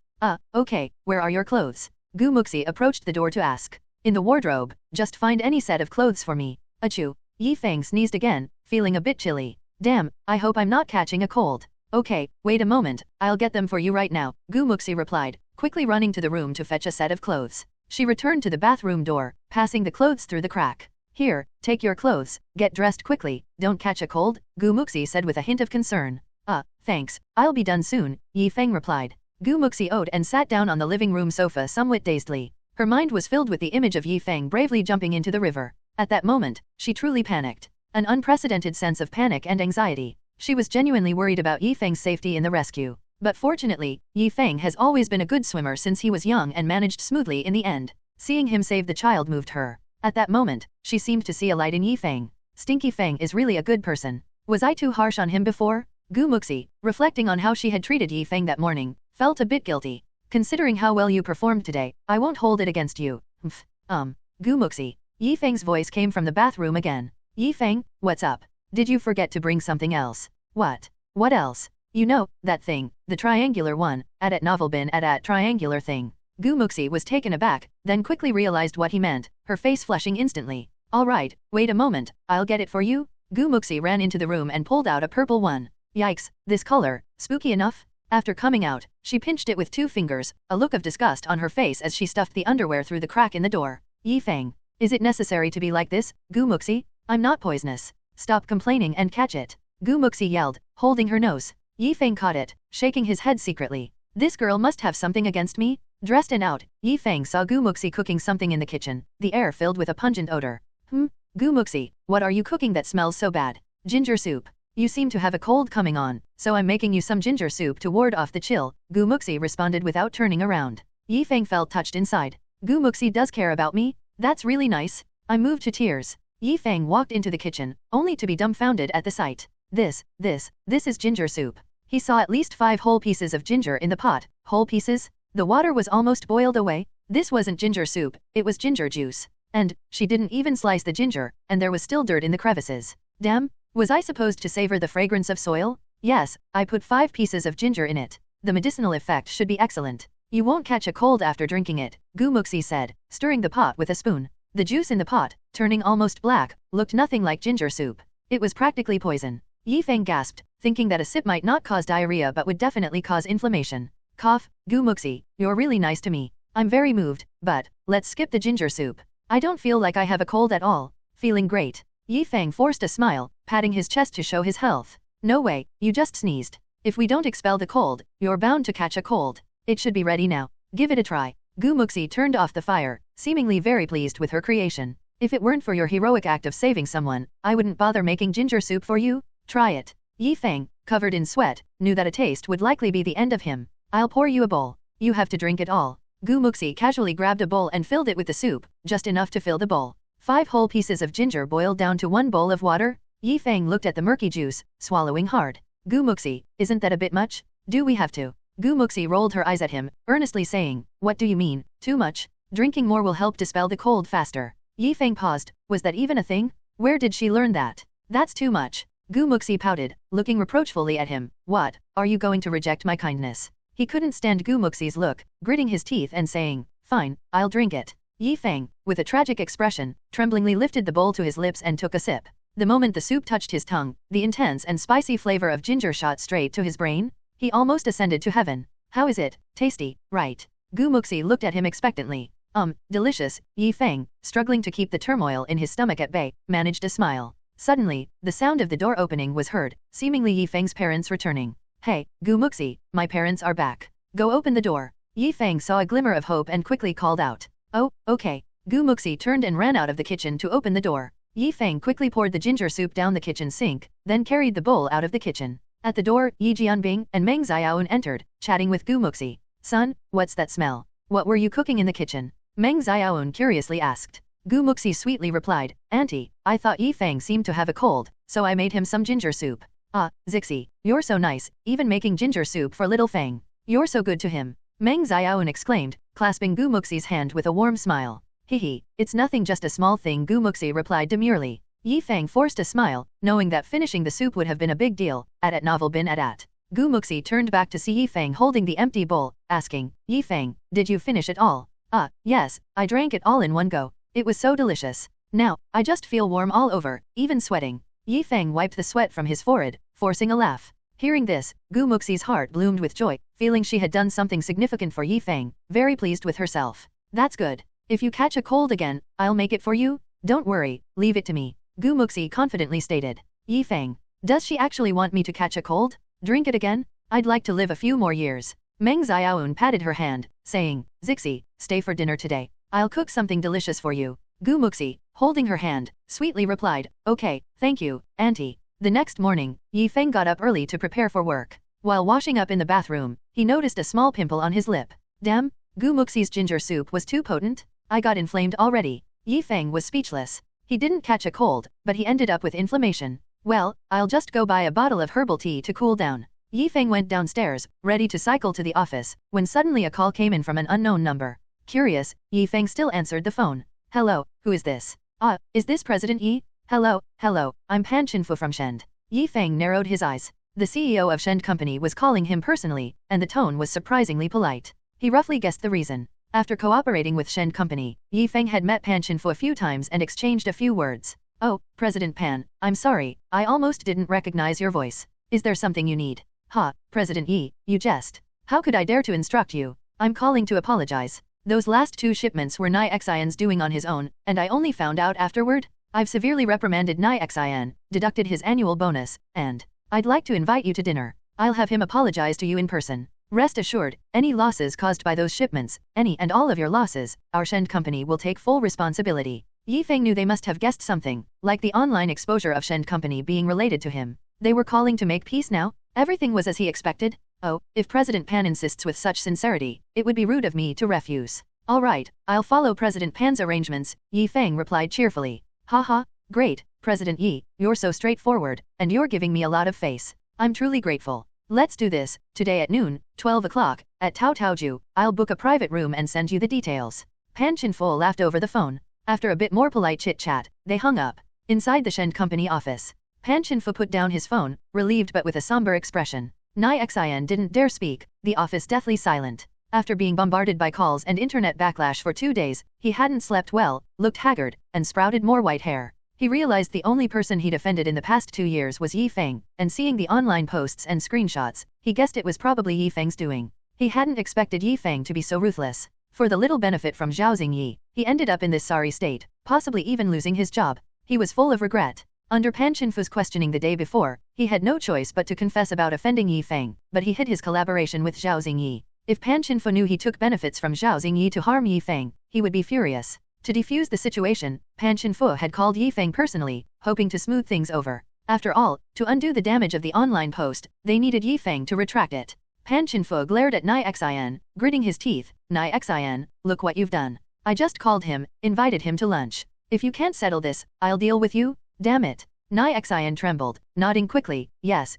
Okay, where are your clothes?" Gu Muxi approached the door to ask. "In the wardrobe, just find any set of clothes for me." "Achoo." Yi Feng sneezed again, feeling a bit chilly. "Damn, I hope I'm not catching a cold." "Okay, wait a moment, I'll get them for you right now," Gu Muxi replied, quickly running to the room to fetch a set of clothes. She returned to the bathroom door, passing the clothes through the crack. "Here, take your clothes, get dressed quickly, don't catch a cold," Gu Muxi said with a hint of concern. Thanks, I'll be done soon," Yi Feng replied. Gu Muxi owed and sat down on the living room sofa somewhat dazedly. Her mind was filled with the image of Yi Feng bravely jumping into the river. At that moment, she truly panicked. An unprecedented sense of panic and anxiety. She was genuinely worried about Yi Feng's safety in the rescue. But fortunately, Yi Feng has always been a good swimmer since he was young and managed smoothly in the end. Seeing him save the child moved her. At that moment, she seemed to see a light in Yi Feng. Stinky Feng is really a good person. Was I too harsh on him before? Gu Muxi, reflecting on how she had treated Yi Feng that morning, felt a bit guilty. Considering how well you performed today, I won't hold it against you. Gu Muxi. Yi Feng's voice came from the bathroom again. "Yi Feng, what's up? Did you forget to bring something else?" "What? What else?" "You know, that thing, the triangular one, at novel bin at triangular thing." Gu Muxi was taken aback, then quickly realized what he meant, her face flushing instantly. "Alright, wait a moment, I'll get it for you." Gu Muxi ran into the room and pulled out a purple one. "Yikes, this color, spooky enough." After coming out, she pinched it with 2 fingers, a look of disgust on her face as she stuffed the underwear through the crack in the door. Feng, is it necessary to be like this, Gu Muxi? I'm not poisonous. Stop complaining and catch it. Gu Muxi yelled, holding her nose. Feng caught it, shaking his head secretly. This girl must have something against me? Dressed and out, Feng saw Gu Muxi cooking something in the kitchen, the air filled with a pungent odor. Gu Muxi, what are you cooking that smells so bad? Ginger soup. You seem to have a cold coming on, so I'm making you some ginger soup to ward off the chill, Gu Muxi responded without turning around. Feng felt touched inside. Gu Muxi does care about me? That's really nice. I'm moved to tears. Feng walked into the kitchen, only to be dumbfounded at the sight. This is ginger soup. He saw at least 5 whole pieces of ginger in the pot. Whole pieces? The water was almost boiled away. This wasn't ginger soup, it was ginger juice. And, she didn't even slice the ginger, and there was still dirt in the crevices. Damn, was I supposed to savor the fragrance of soil? Yes, I put 5 pieces of ginger in it. The medicinal effect should be excellent. You won't catch a cold after drinking it, Gu Muxi said, stirring the pot with a spoon. The juice in the pot, turning almost black, looked nothing like ginger soup. It was practically poison. Feng gasped, thinking that a sip might not cause diarrhea but would definitely cause inflammation. Cough, Gu Muxi, you're really nice to me. I'm very moved, but, let's skip the ginger soup. I don't feel like I have a cold at all. Feeling great. Feng forced a smile, patting his chest to show his health. No way, you just sneezed. If we don't expel the cold, you're bound to catch a cold. It should be ready now. Give it a try. Gu Muxi turned off the fire, seemingly very pleased with her creation. If it weren't for your heroic act of saving someone, I wouldn't bother making ginger soup for you. Try it. Feng, covered in sweat, knew that a taste would likely be the end of him. I'll pour you a bowl. You have to drink it all. Gu Muxi casually grabbed a bowl and filled it with the soup, just enough to fill the bowl. 5 whole pieces of ginger boiled down to 1 bowl of water. Feng looked at the murky juice, swallowing hard. Gu Muxi, isn't that a bit much? Do we have to? Gu Muxi rolled her eyes at him, earnestly saying, what do you mean, too much? Drinking more will help dispel the cold faster. Feng paused, was that even a thing? Where did she learn that? That's too much. Gu Muxi pouted, looking reproachfully at him. What, are you going to reject my kindness? He couldn't stand Gu Muxi's look, gritting his teeth and saying, fine, I'll drink it. Feng, with a tragic expression, tremblingly lifted the bowl to his lips and took a sip. The moment the soup touched his tongue, the intense and spicy flavor of ginger shot straight to his brain. He almost ascended to heaven. How is it? Tasty, right? Gu Muxi looked at him expectantly. Delicious. Feng, struggling to keep the turmoil in his stomach at bay, managed a smile. Suddenly, the sound of the door opening was heard, seemingly Feng's parents returning. Hey, Gu Muxi, my parents are back. Go open the door. Feng saw a glimmer of hope and quickly called out. Oh, okay. Gu Muxi turned and ran out of the kitchen to open the door. Feng quickly poured the ginger soup down the kitchen sink, then carried the bowl out of the kitchen. At the door, Yi Jianbing and Meng Xiaoun entered, chatting with Gu Muxi. Son, what's that smell? What were you cooking in the kitchen? Meng Xiaoun curiously asked. Gu Muxi sweetly replied, Auntie, I thought Feng seemed to have a cold, so I made him some ginger soup. Ah, Zixi, you're so nice, even making ginger soup for little Feng. You're so good to him. Meng Xiaoun exclaimed, clasping Gu Muxi's hand with a warm smile. Hehe, it's nothing, just a small thing, Gu Muxi replied demurely. Feng forced a smile, knowing that finishing the soup would have been a big deal, at novel bin at. Gu Muxi turned back to see Feng holding the empty bowl, asking, Feng, did you finish it all? Ah, yes, I drank it all in one go. It was so delicious. Now, I just feel warm all over, even sweating. Feng wiped the sweat from his forehead, forcing a laugh. Hearing this, Gu Muxi's heart bloomed with joy, feeling she had done something significant for Feng, very pleased with herself. That's good. If you catch a cold again, I'll make it for you. Don't worry, leave it to me. Gu Muxi confidently stated. Feng, does she actually want me to catch a cold? Drink it again? I'd like to live a few more years. Meng Xiaoun patted her hand, saying, Zixi, stay for dinner today. I'll cook something delicious for you. Gu Muxi, holding her hand, sweetly replied, okay, thank you, Auntie. The next morning, Feng got up early to prepare for work. While washing up in the bathroom, he noticed a small pimple on his lip. Damn, Gu Muxi's ginger soup was too potent. I got inflamed already. Feng was speechless. He didn't catch a cold, but he ended up with inflammation. Well, I'll just go buy a bottle of herbal tea to cool down. Feng went downstairs, ready to cycle to the office, when suddenly a call came in from an unknown number. Curious, Feng still answered the phone. Hello, who is this? Ah, is this President Yi? Hello, I'm Hmph from Shend. Feng narrowed his eyes. The CEO of Shend Company was calling him personally, and the tone was surprisingly polite. He roughly guessed the reason. After cooperating with Shend Company, Feng had met Hmph a few times and exchanged a few words. Oh, President Pan, I'm sorry, I almost didn't recognize your voice. Is there something you need? Ha, President Yi, you jest. How could I dare to instruct you? I'm calling to apologize. Those last 2 shipments were Nai Xian doing on his own, and I only found out afterward. I've severely reprimanded Nai Xian, deducted his annual bonus, and I'd like to invite you to dinner. I'll have him apologize to you in person. Rest assured, any losses caused by those shipments, any and all of your losses, our Shen company will take full responsibility. Yi Feng knew they must have guessed something, like the online exposure of Shen company being related to him. They were calling to make peace now? Everything was as he expected? Oh, if President Pan insists with such sincerity, it would be rude of me to refuse. All right, I'll follow President Pan's arrangements, Yi Feng replied cheerfully. Haha, great, President Yi, you're so straightforward, and you're giving me a lot of face. I'm truly grateful. Let's do this, today at noon, 12 o'clock, at Tao Taoju, I'll book a private room and send you the details. Pan Chinfo laughed over the phone. After a bit more polite chit-chat, they hung up. Inside the Shen company office, Pan Chinfo put down his phone, relieved but with a somber expression. Nai Xian didn't dare speak, the office deathly silent. After being bombarded by calls and internet backlash for 2 days, he hadn't slept well, looked haggard, and sprouted more white hair. He realized the only person he'd offended in the past 2 years was Yi Feng, and seeing the online posts and screenshots, he guessed it was probably Yi Feng's doing. He hadn't expected Yi Feng to be so ruthless. For the little benefit from Zhao Xingyi, he ended up in this sorry state, possibly even losing his job. He was full of regret. Under Pan Chinfu's questioning the day before, he had no choice but to confess about offending Yi Feng, but he hid his collaboration with Zhao Xingyi. If Pan Chinfu knew he took benefits from Zhao Xingyi to harm Yi Feng, he would be furious. To defuse the situation, Pan Chinfu had called Yi Feng personally, hoping to smooth things over. After all, to undo the damage of the online post, they needed Yi Feng to retract it. Pan Chinfu glared at Nai Xian, gritting his teeth. Nai Xian, look what you've done. I just called him, invited him to lunch. If you can't settle this, I'll deal with you. Damn it. Nai Xian trembled, nodding quickly. Yes,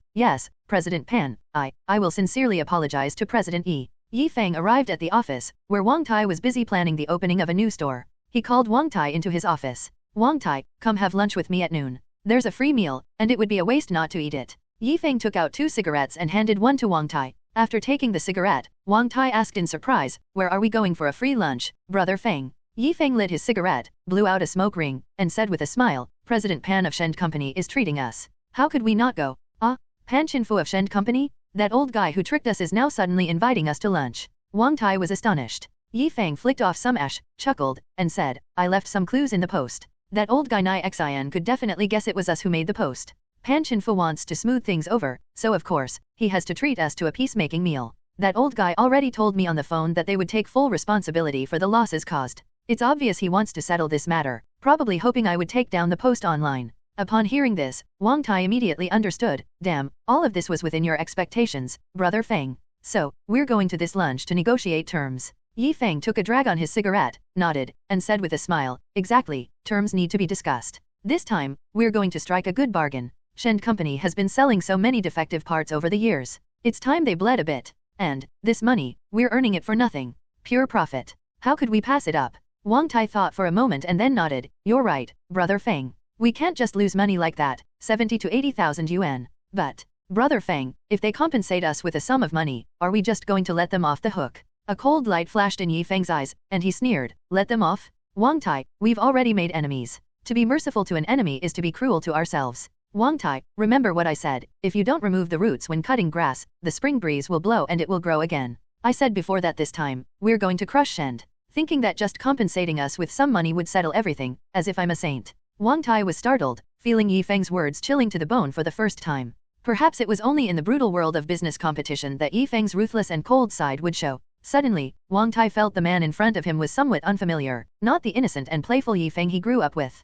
President Pan, I will sincerely apologize to President Yi. Yi Feng arrived at the office, where Wang Tai was busy planning the opening of a new store. He called Wang Tai into his office. Wang Tai, come have lunch with me at noon. There's a free meal, and it would be a waste not to eat it. Yi Feng took out 2 cigarettes and handed one to Wang Tai. After taking the cigarette, Wang Tai asked in surprise, where are we going for a free lunch, Brother Feng? Yi Feng lit his cigarette, blew out a smoke ring, and said with a smile, President Pan of Shen Company is treating us. How could we not go? Ah, Pan Chinfu of Shen Company? That old guy who tricked us is now suddenly inviting us to lunch. Wang Tai was astonished. Yi Feng flicked off some ash, chuckled, and said, I left some clues in the post. That old guy Nai Xian could definitely guess it was us who made the post. Pan Chinfu wants to smooth things over, so of course, he has to treat us to a peacemaking meal. That old guy already told me on the phone that they would take full responsibility for the losses caused. It's obvious he wants to settle this matter, probably hoping I would take down the post online. Upon hearing this, Wang Tai immediately understood. Damn, all of this was within your expectations, Brother Feng. So, we're going to this lunch to negotiate terms. Yi Feng took a drag on his cigarette, nodded, and said with a smile, exactly, terms need to be discussed. This time, we're going to strike a good bargain. Shen Company has been selling so many defective parts over the years. It's time they bled a bit. And, this money, we're earning it for nothing. Pure profit. How could we pass it up? Wang Tai thought for a moment and then nodded. You're right, Brother Feng. We can't just lose money like that, 70 to 80,000 yuan. But, Brother Feng, if they compensate us with a sum of money, are we just going to let them off the hook? A cold light flashed in Yi Feng's eyes, and he sneered. Let them off? Wang Tai, we've already made enemies. To be merciful to an enemy is to be cruel to ourselves. Wang Tai, remember what I said, if you don't remove the roots when cutting grass, the spring breeze will blow and it will grow again. I said before that this time, we're going to crush Shen. Thinking that just compensating us with some money would settle everything, as if I'm a saint. Wang Tai was startled, feeling Yi Feng's words chilling to the bone for the first time. Perhaps it was only in the brutal world of business competition that Yi Feng's ruthless and cold side would show. Suddenly, Wang Tai felt the man in front of him was somewhat unfamiliar, not the innocent and playful Yi Feng he grew up with.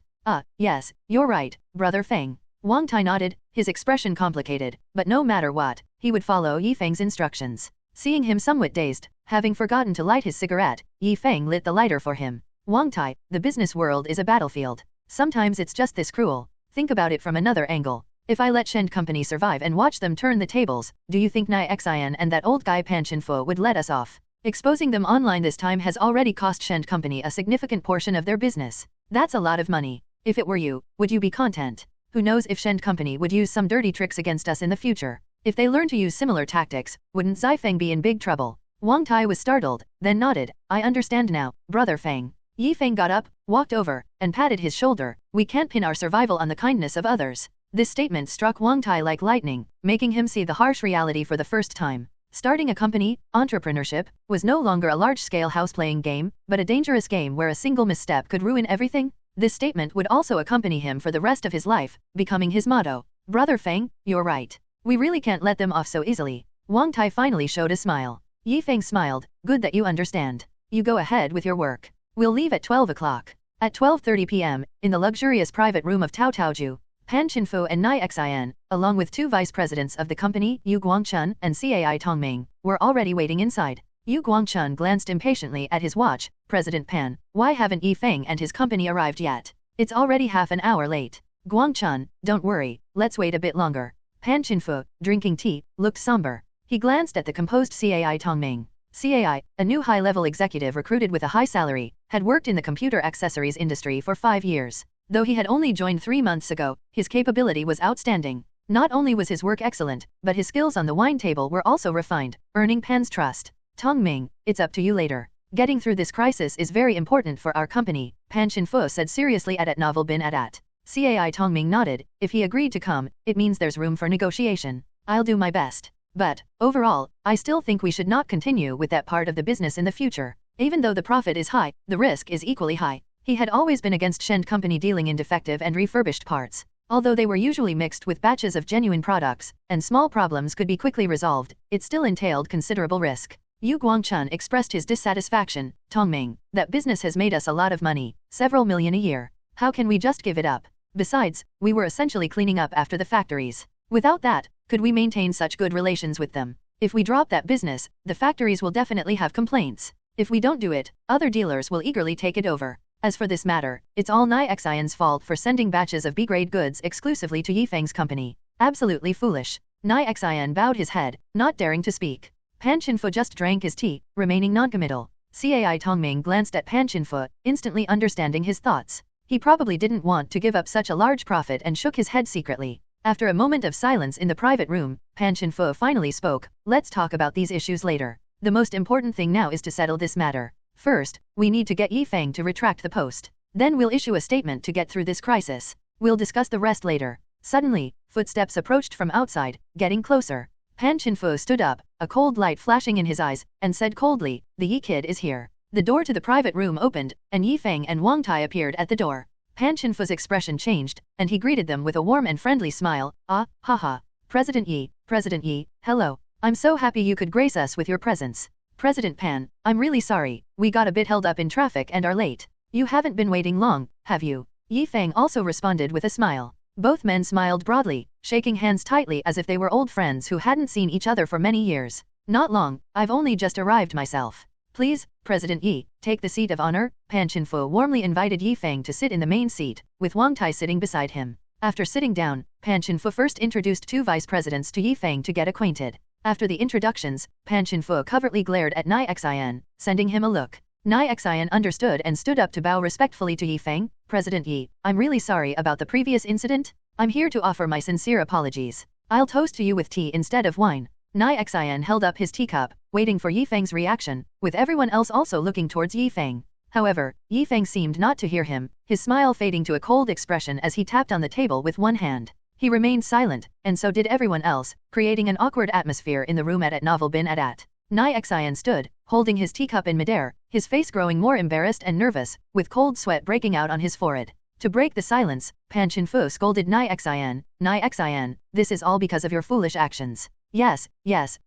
Yes, you're right, Brother Feng. Wang Tai nodded, his expression complicated, but no matter what, he would follow Yi Feng's instructions. Seeing him somewhat dazed, having forgotten to light his cigarette, Yi Feng lit the lighter for him. Wang Tai, the business world is a battlefield. Sometimes it's just this cruel. Think about it from another angle. If I let Shen Company survive and watch them turn the tables, do you think Nai Xian and that old guy Pan Chinfu would let us off? Exposing them online this time has already cost Shen Company a significant portion of their business. That's a lot of money. If it were you, would you be content? Who knows if Shen Company would use some dirty tricks against us in the future? If they learn to use similar tactics, wouldn't Zai Feng be in big trouble? Wang Tai was startled, then nodded. I understand now, Brother Feng. Yi Feng got up, walked over, and patted his shoulder. We can't pin our survival on the kindness of others. This statement struck Wang Tai like lightning, making him see the harsh reality for the first time. Starting a company, entrepreneurship, was no longer a large-scale house-playing game, but a dangerous game where a single misstep could ruin everything. This statement would also accompany him for the rest of his life, becoming his motto. Brother Feng, you're right. We really can't let them off so easily. Wang Tai finally showed a smile. Feng smiled. Good that you understand. You go ahead with your work. We'll leave at 12 o'clock. At 12:30 p.m., in the luxurious private room of Tao Taoju, Hmph and Xin, along with two vice presidents of the company, Yu Guangchun and Cai Tongming, were already waiting inside. Yu Guangchun glanced impatiently at his watch. President Pan, why haven't Feng and his company arrived yet? It's already half an hour late. Guangchun, don't worry, let's wait a bit longer. Pan Qinfu, drinking tea, looked somber. He glanced at the composed Cai Tongming. Cai, a new high-level executive recruited with a high salary, had worked in the computer accessories industry for 5 years. Though he had only joined 3 months ago, his capability was outstanding. Not only was his work excellent, but his skills on the wine table were also refined, earning Pan's trust. Tongming, it's up to you later. Getting through this crisis is very important for our company, Pan Qinfu said seriously at Novel Bin Adat. Cai Tongming nodded. If he agreed to come, it means there's room for negotiation. I'll do my best. But, overall, I still think we should not continue with that part of the business in the future. Even though the profit is high, the risk is equally high. He had always been against Shend Company dealing in defective and refurbished parts. Although they were usually mixed with batches of genuine products, and small problems could be quickly resolved, it still entailed considerable risk. Yu Guangchun expressed his dissatisfaction. Tongming, that business has made us a lot of money, several million a year. How can we just give it up? Besides, we were essentially cleaning up after the factories. Without that, could we maintain such good relations with them? If we drop that business, the factories will definitely have complaints. If we don't do it, other dealers will eagerly take it over. As for this matter, it's all Xion's fault for sending batches of B-grade goods exclusively to Feng's company. Absolutely foolish. Xion bowed his head, not daring to speak. Pan Qinfu just drank his tea, remaining noncommittal. Cai Tongming glanced at Pan Qinfu, instantly understanding his thoughts. He probably didn't want to give up such a large profit and shook his head secretly. After a moment of silence in the private room, Pan Qinfu finally spoke. Let's talk about these issues later. The most important thing now is to settle this matter. First, we need to get Feng to retract the post. Then we'll issue a statement to get through this crisis. We'll discuss the rest later. Suddenly, footsteps approached from outside, getting closer. Pan Qinfu stood up, a cold light flashing in his eyes, and said coldly, the Yi kid is here. The door to the private room opened, and Feng and Wang Tai appeared at the door. Pan Qinfu's expression changed, and he greeted them with a warm and friendly smile. Ah, haha. President Yi, hello. I'm so happy you could grace us with your presence. President Pan, I'm really sorry, we got a bit held up in traffic and are late. You haven't been waiting long, have you? Feng also responded with a smile. Both men smiled broadly, shaking hands tightly as if they were old friends who hadn't seen each other for many years. Not long, I've only just arrived myself. Please, President Yi, take the seat of honor. Pan Qinfu warmly invited Feng to sit in the main seat, with Wang Tai sitting beside him. After sitting down, Pan Qinfu first introduced two vice presidents to Feng to get acquainted. After the introductions, Pan Qinfu covertly glared at Xion, sending him a look. Xion understood and stood up to bow respectfully to Feng. President Yi, I'm really sorry about the previous incident. I'm here to offer my sincere apologies. I'll toast to you with tea instead of wine. Xion held up his teacup, waiting for Feng's reaction, with everyone else also looking towards Feng. However, Feng seemed not to hear him, his smile fading to a cold expression as he tapped on the table with one hand. He remained silent, and so did everyone else, creating an awkward atmosphere in the room at Novel Bin Adat. Xion stood, holding his teacup in midair, his face growing more embarrassed and nervous, with cold sweat breaking out on his forehead. To break the silence, Pan Qinfu scolded Xion, this is all because of your foolish actions. Yes,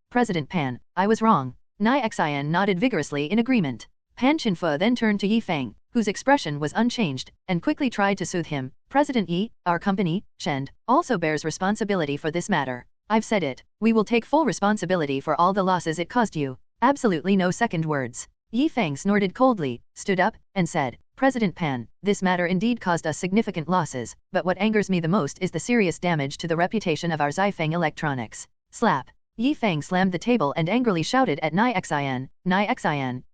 President Pan, I was wrong. Xion nodded vigorously in agreement. Pan Qinfu then turned to Feng, whose expression was unchanged, and quickly tried to soothe him. President Yi, our company, Shend, also bears responsibility for this matter. I've said it, we will take full responsibility for all the losses it caused you. Absolutely no second words. Feng snorted coldly, stood up, and said, President Pan, this matter indeed caused us significant losses, but what angers me the most is the serious damage to the reputation of our Feng Electronics. Slap. Feng slammed the table and angrily shouted at Xion,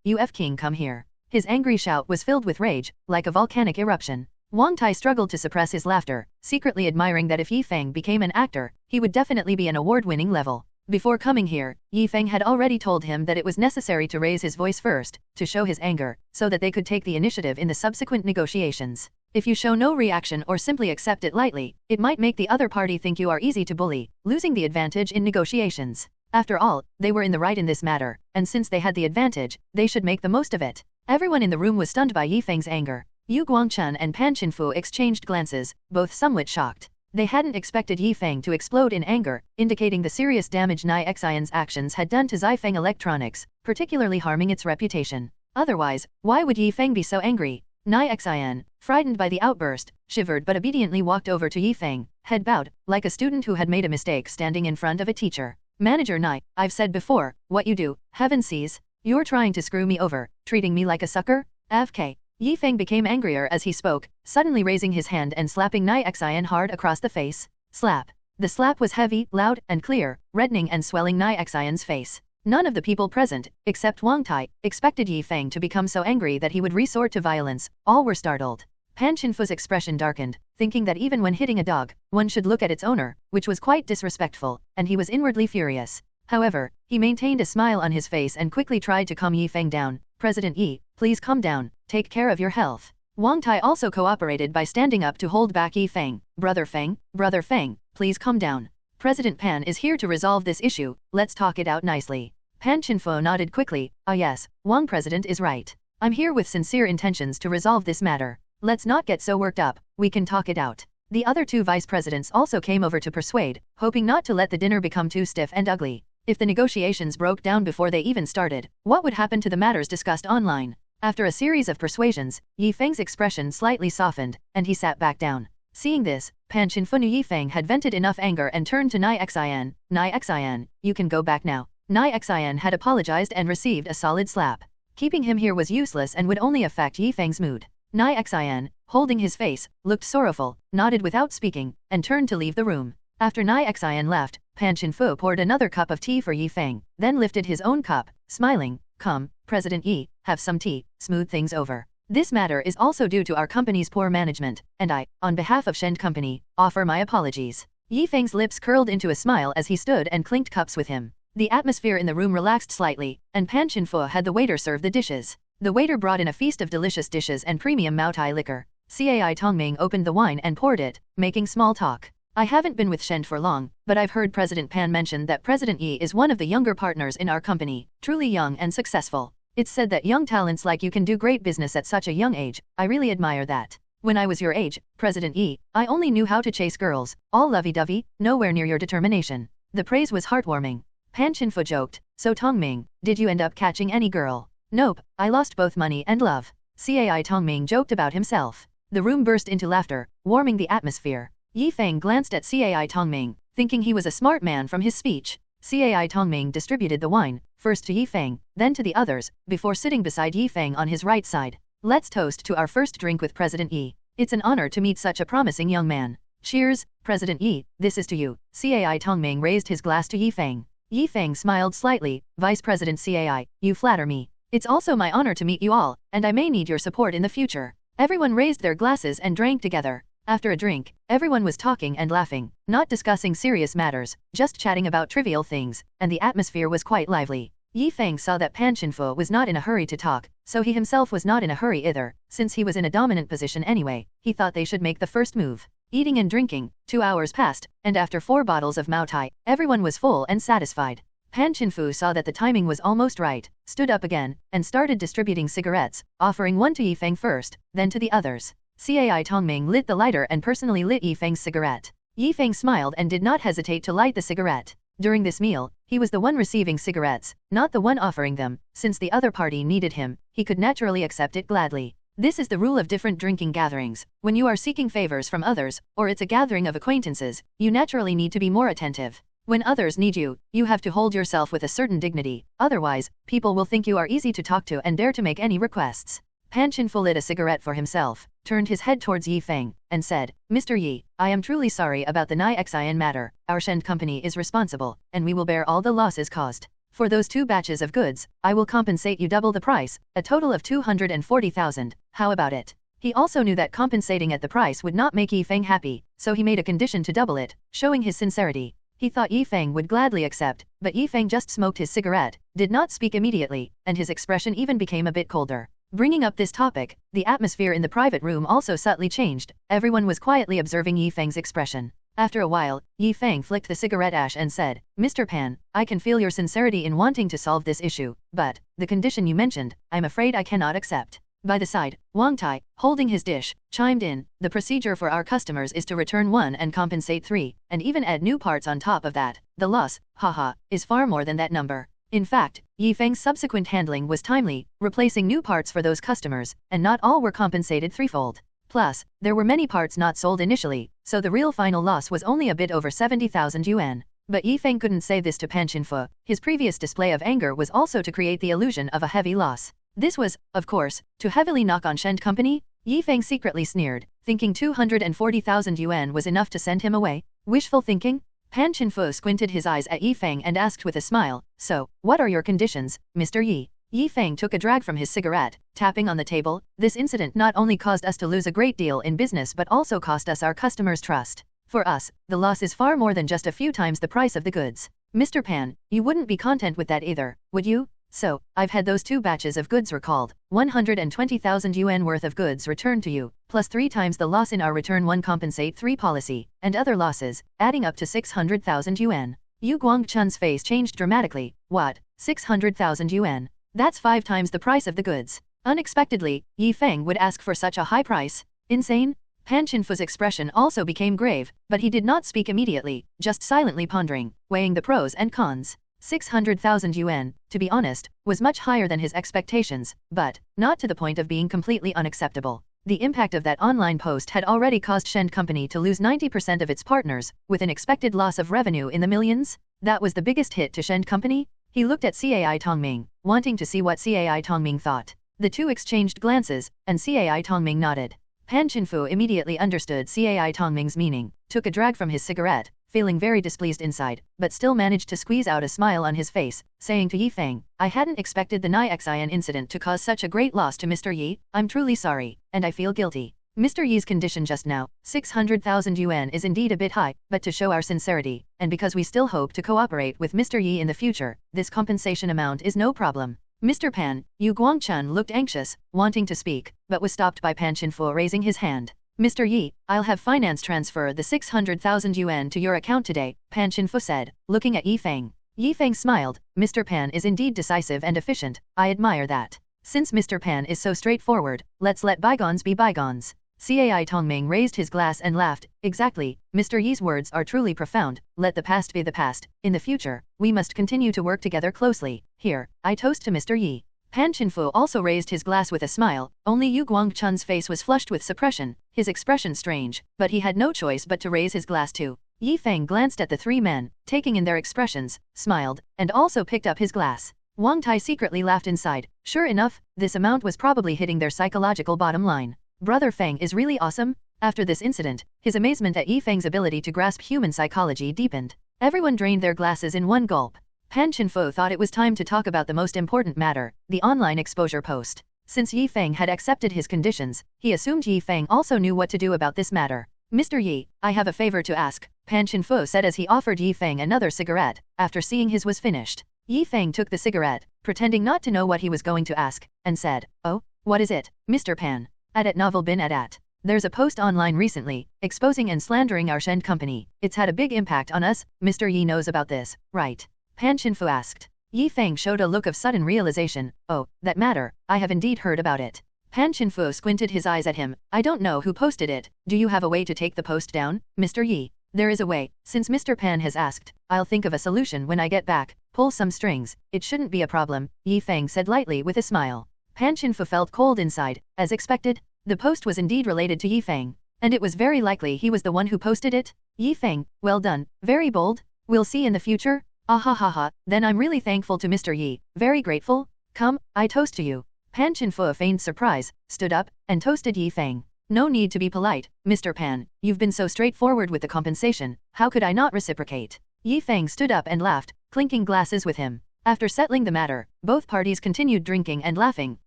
you F-King come here. His angry shout was filled with rage, like a volcanic eruption. Wang Tai struggled to suppress his laughter, secretly admiring that if Feng became an actor, he would definitely be an award-winning level. Before coming here, Feng had already told him that it was necessary to raise his voice first, to show his anger, so that they could take the initiative in the subsequent negotiations. If you show no reaction or simply accept it lightly, it might make the other party think you are easy to bully, losing the advantage in negotiations. After all, they were in the right in this matter, and since they had the advantage, they should make the most of it. Everyone in the room was stunned by Yi Feng's anger. Yu Guangchun and Pan Qinfu exchanged glances, both somewhat shocked. They hadn't expected Yi Feng to explode in anger, indicating the serious damage Nai Xian's actions had done to Zai Feng Electronics, particularly harming its reputation. Otherwise, why would Yi Feng be so angry? Nai Xian, frightened by the outburst, shivered but obediently walked over to Yi Feng, head bowed, like a student who had made a mistake standing in front of a teacher. Manager Nai, I've said before, what you do, heaven sees. You're trying to screw me over, treating me like a sucker? Fk. Yi Feng became angrier as he spoke, suddenly raising his hand and slapping Nai Xian hard across the face. Slap. The slap was heavy, loud, and clear, reddening and swelling Nai Xian's face. None of the people present, except Wang Tai, expected Yi Feng to become so angry that he would resort to violence. All were startled. Pan Qinfu's expression darkened, thinking that even when hitting a dog, one should look at its owner, which was quite disrespectful, and he was inwardly furious. However, he maintained a smile on his face and quickly tried to calm Yi Feng down. President Yi, please calm down, take care of your health. Wang Tai also cooperated by standing up to hold back Yi Feng. Brother Feng, please calm down. President Pan is here to resolve this issue, let's talk it out nicely. Pan Qinfu nodded quickly, ah yes, Wang President is right. I'm here with sincere intentions to resolve this matter. Let's not get so worked up, we can talk it out. The other two vice presidents also came over to persuade, hoping not to let the dinner become too stiff and ugly. If the negotiations broke down before they even started, what would happen to the matters discussed online? After a series of persuasions, Yi Feng's expression slightly softened, and he sat back down. Seeing this, Pan Qinfu knew Yi Feng had vented enough anger and turned to Nai Xian. Nai Xian, you can go back now. Nai Xian had apologized and received a solid slap. Keeping him here was useless and would only affect Yi Feng's mood. Nai Xian, holding his face, looked sorrowful, nodded without speaking, and turned to leave the room. After Nai Xian left, Pan Qinfu poured another cup of tea for Yi Feng, then lifted his own cup, smiling, come, President Yi, have some tea, smooth things over. This matter is also due to our company's poor management, and I, on behalf of Shen Company, offer my apologies. Yi Feng's lips curled into a smile as he stood and clinked cups with him. The atmosphere in the room relaxed slightly, and Pan Qinfu had the waiter serve the dishes. The waiter brought in a feast of delicious dishes and premium Maotai liquor. Cai Tongming opened the wine and poured it, making small talk. I haven't been with Shen for long, but I've heard President Pan mention that President Yi is one of the younger partners in our company, truly young and successful. It's said that young talents like you can do great business at such a young age. I really admire that. When I was your age, President Yi, I only knew how to chase girls, all lovey-dovey, nowhere near your determination. The praise was heartwarming. Pan Qinfu joked, so Tongming, did you end up catching any girl? Nope, I lost both money and love. Cai Tongming joked about himself. The room burst into laughter, warming the atmosphere. Yi Feng glanced at Cai Tongming, thinking he was a smart man from his speech. Cai Tongming distributed the wine, first to Yi Feng, then to the others, before sitting beside Yi Feng on his right side. Let's toast to our first drink with President Yi. It's an honor to meet such a promising young man. Cheers, President Yi, this is to you. Cai Tongming raised his glass to Yi Feng. Yi Feng smiled slightly, Vice President Cai, you flatter me. It's also my honor to meet you all, and I may need your support in the future. Everyone raised their glasses and drank together. After a drink, everyone was talking and laughing, not discussing serious matters, just chatting about trivial things, and the atmosphere was quite lively. Yi Feng saw that Pan Qinfu was not in a hurry to talk, so he himself was not in a hurry either. Since he was in a dominant position anyway, he thought they should make the first move. Eating and drinking, 2 hours passed, and after 4 bottles of Maotai, everyone was full and satisfied. Pan Qinfu saw that the timing was almost right, stood up again, and started distributing cigarettes, offering one to Yi Feng first, then to the others. Cai Tongming lit the lighter and personally lit Yi Feng's cigarette. Yi Feng smiled and did not hesitate to light the cigarette. During this meal, he was the one receiving cigarettes, not the one offering them. Since the other party needed him, he could naturally accept it gladly. This is the rule of different drinking gatherings. When you are seeking favors from others, or it's a gathering of acquaintances, you naturally need to be more attentive. When others need you, you have to hold yourself with a certain dignity, otherwise, people will think you are easy to talk to and dare to make any requests. Pan Qinfu lit a cigarette for himself, turned his head towards Yi Feng, and said, Mr. Yi, I am truly sorry about the Nai Xian matter. Our Shen company is responsible, and we will bear all the losses caused. For those 2 batches of goods, I will compensate you double the price, a total of 240,000. How about it? He also knew that compensating at the price would not make Yi Feng happy, so he made a condition to double it, showing his sincerity. He thought Yi Feng would gladly accept, but Yi Feng just smoked his cigarette, did not speak immediately, and his expression even became a bit colder. Bringing up this topic, the atmosphere in the private room also subtly changed. Everyone was quietly observing Yi Feng's expression. After a while, Yi Feng flicked the cigarette ash and said, Mr. Pan, I can feel your sincerity in wanting to solve this issue, but the condition you mentioned, I'm afraid I cannot accept. By the side, Wang Tai, holding his dish, chimed in, the procedure for our customers is to return 1 and compensate 3, and even add new parts on top of that. The loss, haha, is far more than that number. In fact, Yi Feng's subsequent handling was timely, replacing new parts for those customers, and not all were compensated threefold. Plus, there were many parts not sold initially, so the real final loss was only a bit over 70,000 yuan. But Yi Feng couldn't say this to Pan Qinfu. His previous display of anger was also to create the illusion of a heavy loss. This was, of course, to heavily knock on Shen Company. Yi Feng secretly sneered, thinking 240,000 yuan was enough to send him away. Wishful thinking? Pan Qinfu squinted his eyes at Yi Feng and asked with a smile, so, what are your conditions, Mr. Yi? Yi Feng took a drag from his cigarette, tapping on the table. This incident not only caused us to lose a great deal in business but also cost us our customers' trust. For us, the loss is far more than just a few times the price of the goods. Mr. Pan, you wouldn't be content with that either, would you? So, I've had those 2 batches of goods recalled, 120,000 yuan worth of goods returned to you, plus 3 times the loss in our return 1 compensate 3 policy, and other losses, adding up to 600,000 yuan. Yu Guangchun's face changed dramatically. What? 600,000 yuan? That's 5 times the price of the goods. Unexpectedly, Yi Feng would ask for such a high price. Insane? Pan Qinfu's expression also became grave, but he did not speak immediately, just silently pondering, weighing the pros and cons. 600,000 yuan, to be honest, was much higher than his expectations, but not to the point of being completely unacceptable. The impact of that online post had already caused Shen Company to lose 90% of its partners, with an expected loss of revenue in the millions. That was the biggest hit to Shen Company. He looked at Cai Tongming, wanting to see what Cai Tongming thought. The two exchanged glances, and Cai Tongming nodded. Pan Qinfu immediately understood Cai Tongming's meaning, took a drag from his cigarette, feeling very displeased inside, but still managed to squeeze out a smile on his face, saying to Yi Feng, I hadn't expected the Nixin incident to cause such a great loss to Mr. Yi. I'm truly sorry, and I feel guilty. Mr. Yi's condition just now, 600,000 yuan is indeed a bit high, but to show our sincerity, and because we still hope to cooperate with Mr. Yi in the future, this compensation amount is no problem. Mr. Pan, Yu Guangchun looked anxious, wanting to speak, but was stopped by Pan Qinfu raising his hand. Mr. Yi, I'll have finance transfer the 600,000 yuan to your account today, Pan Qinfu said, looking at Yi Feng. Yi Feng smiled. Mr. Pan is indeed decisive and efficient. I admire that. Since Mr. Pan is so straightforward, let's let bygones be bygones. Cai Tongming raised his glass and laughed. Exactly, Mr. Yi's words are truly profound. Let the past be the past. In the future, we must continue to work together closely. Here, I toast to Mr. Yi. Pan Qinfu also raised his glass with a smile. Only Yu Guangchun's face was flushed with suppression, his expression strange, but he had no choice but to raise his glass too. Yi Feng glanced at the 3 men, taking in their expressions, smiled, and also picked up his glass. Wang Tai secretly laughed inside. Sure enough, this amount was probably hitting their psychological bottom line. Brother Feng is really awesome. After this incident, his amazement at Yi Feng's ability to grasp human psychology deepened. Everyone drained their glasses in one gulp. Pan Qinfu thought it was time to talk about the most important matter, the online exposure post. Since Yi Feng had accepted his conditions, he assumed Yi Feng also knew what to do about this matter. Mr. Yi, I have a favor to ask, Pan Qinfu said as he offered Yi Feng another cigarette, after seeing his was finished. Yi Feng took the cigarette, pretending not to know what he was going to ask, and said, Oh, what is it, Mr. Pan? At novel bin at. There's a post online recently, exposing and slandering our Shen Company. It's had a big impact on us. Mr. Yi knows about this, right? Pan Qinfu asked. Yi Feng showed a look of sudden realization. Oh, that matter, I have indeed heard about it. Pan Qinfu squinted his eyes at him. I don't know who posted it. Do you have a way to take the post down, Mr. Yi? There is a way. Since Mr. Pan has asked, I'll think of a solution when I get back. Pull some strings. It shouldn't be a problem, Yi Feng said lightly with a smile. Pan Qinfu felt cold inside. As expected, the post was indeed related to Yi Feng, and it was very likely he was the one who posted it. Yi Feng, well done, very bold. We'll see in the future. Ahahaha, then I'm really thankful to Mr. Yi, very grateful. Come, I toast to you. Pan Qinfu feigned surprise, stood up, and toasted Yi Feng. No need to be polite, Mr. Pan, you've been so straightforward with the compensation, how could I not reciprocate? Yi Feng stood up and laughed, clinking glasses with him. After settling the matter, both parties continued drinking and laughing,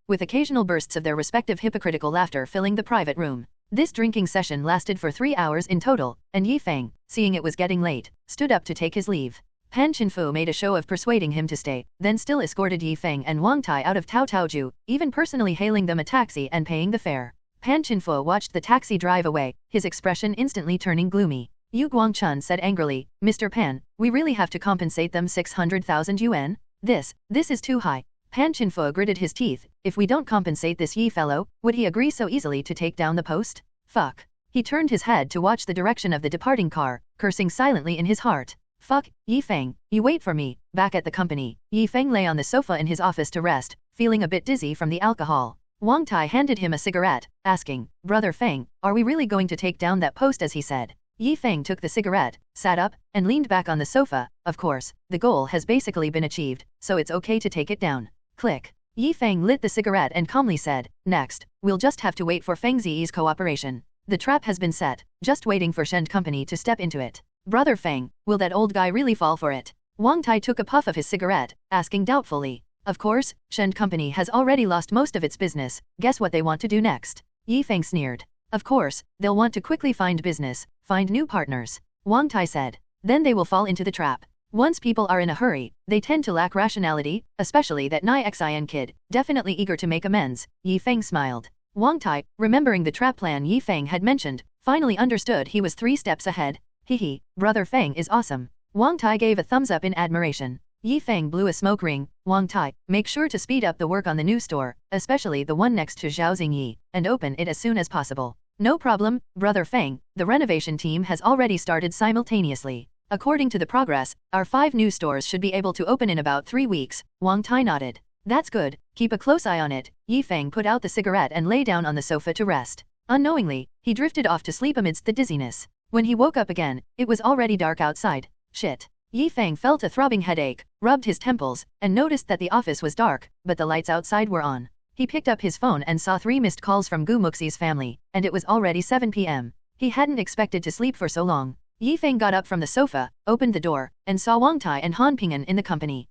with occasional bursts of their respective hypocritical laughter filling the private room. This drinking session lasted for 3 hours in total, and Yi Feng, seeing it was getting late, stood up to take his leave. Pan Qinfu made a show of persuading him to stay, then still escorted Yi Feng and Wang Tai out of Tao Taoju, even personally hailing them a taxi and paying the fare. Pan Qinfu watched the taxi drive away, his expression instantly turning gloomy. Yu Guangchun said angrily, Mr. Pan, we really have to compensate them 600,000 yuan? This is too high. Pan Qinfu gritted his teeth, if we don't compensate this Yi fellow, would he agree so easily to take down the post? Fuck. He turned his head to watch the direction of the departing car, cursing silently in his heart. Fuck, Yi Feng, you wait for me. Back at the company, Yi Feng lay on the sofa in his office to rest, feeling a bit dizzy from the alcohol. Wang Tai handed him a cigarette, asking, Brother Feng, are we really going to take down that post as he said? Yi Feng took the cigarette, sat up, and leaned back on the sofa. Of course, the goal has basically been achieved, so it's okay to take it down. Click. Yi Feng lit the cigarette and calmly said, next, we'll just have to wait for Feng Ziyi's cooperation. The trap has been set, just waiting for Shen Company to step into it. Brother Feng, will that old guy really fall for it? Wang Tai took a puff of his cigarette, asking doubtfully. Of course, Shen Company has already lost most of its business, guess what they want to do next? Yi Feng sneered. Of course, they'll want to quickly find business, find new partners. Wang Tai said. Then they will fall into the trap. Once people are in a hurry, they tend to lack rationality, especially that Xin kid, definitely eager to make amends. Yi Feng smiled. Wang Tai, remembering the trap plan Yi Feng had mentioned, finally understood he was 3 steps ahead. Hehe, Brother Feng is awesome. Wang Tai gave a thumbs up in admiration. Yi Feng blew a smoke ring. Wang Tai, make sure to speed up the work on the new store, especially the one next to Zhao Xingyi, and open it as soon as possible. No problem, Brother Feng, the renovation team has already started simultaneously. According to the progress, our 5 new stores should be able to open in about 3 weeks. Wang Tai nodded. That's good, keep a close eye on it. Yi Feng put out the cigarette and lay down on the sofa to rest. Unknowingly, he drifted off to sleep amidst the dizziness. When he woke up again, it was already dark outside. Shit. Yi Feng felt a throbbing headache, rubbed his temples, and noticed that the office was dark, but the lights outside were on. He picked up his phone and saw 3 missed calls from Gu Muxi's family, and it was already 7 p.m. He hadn't expected to sleep for so long. Yi Feng got up from the sofa, opened the door, and saw Wang Tai and Hmph in the company.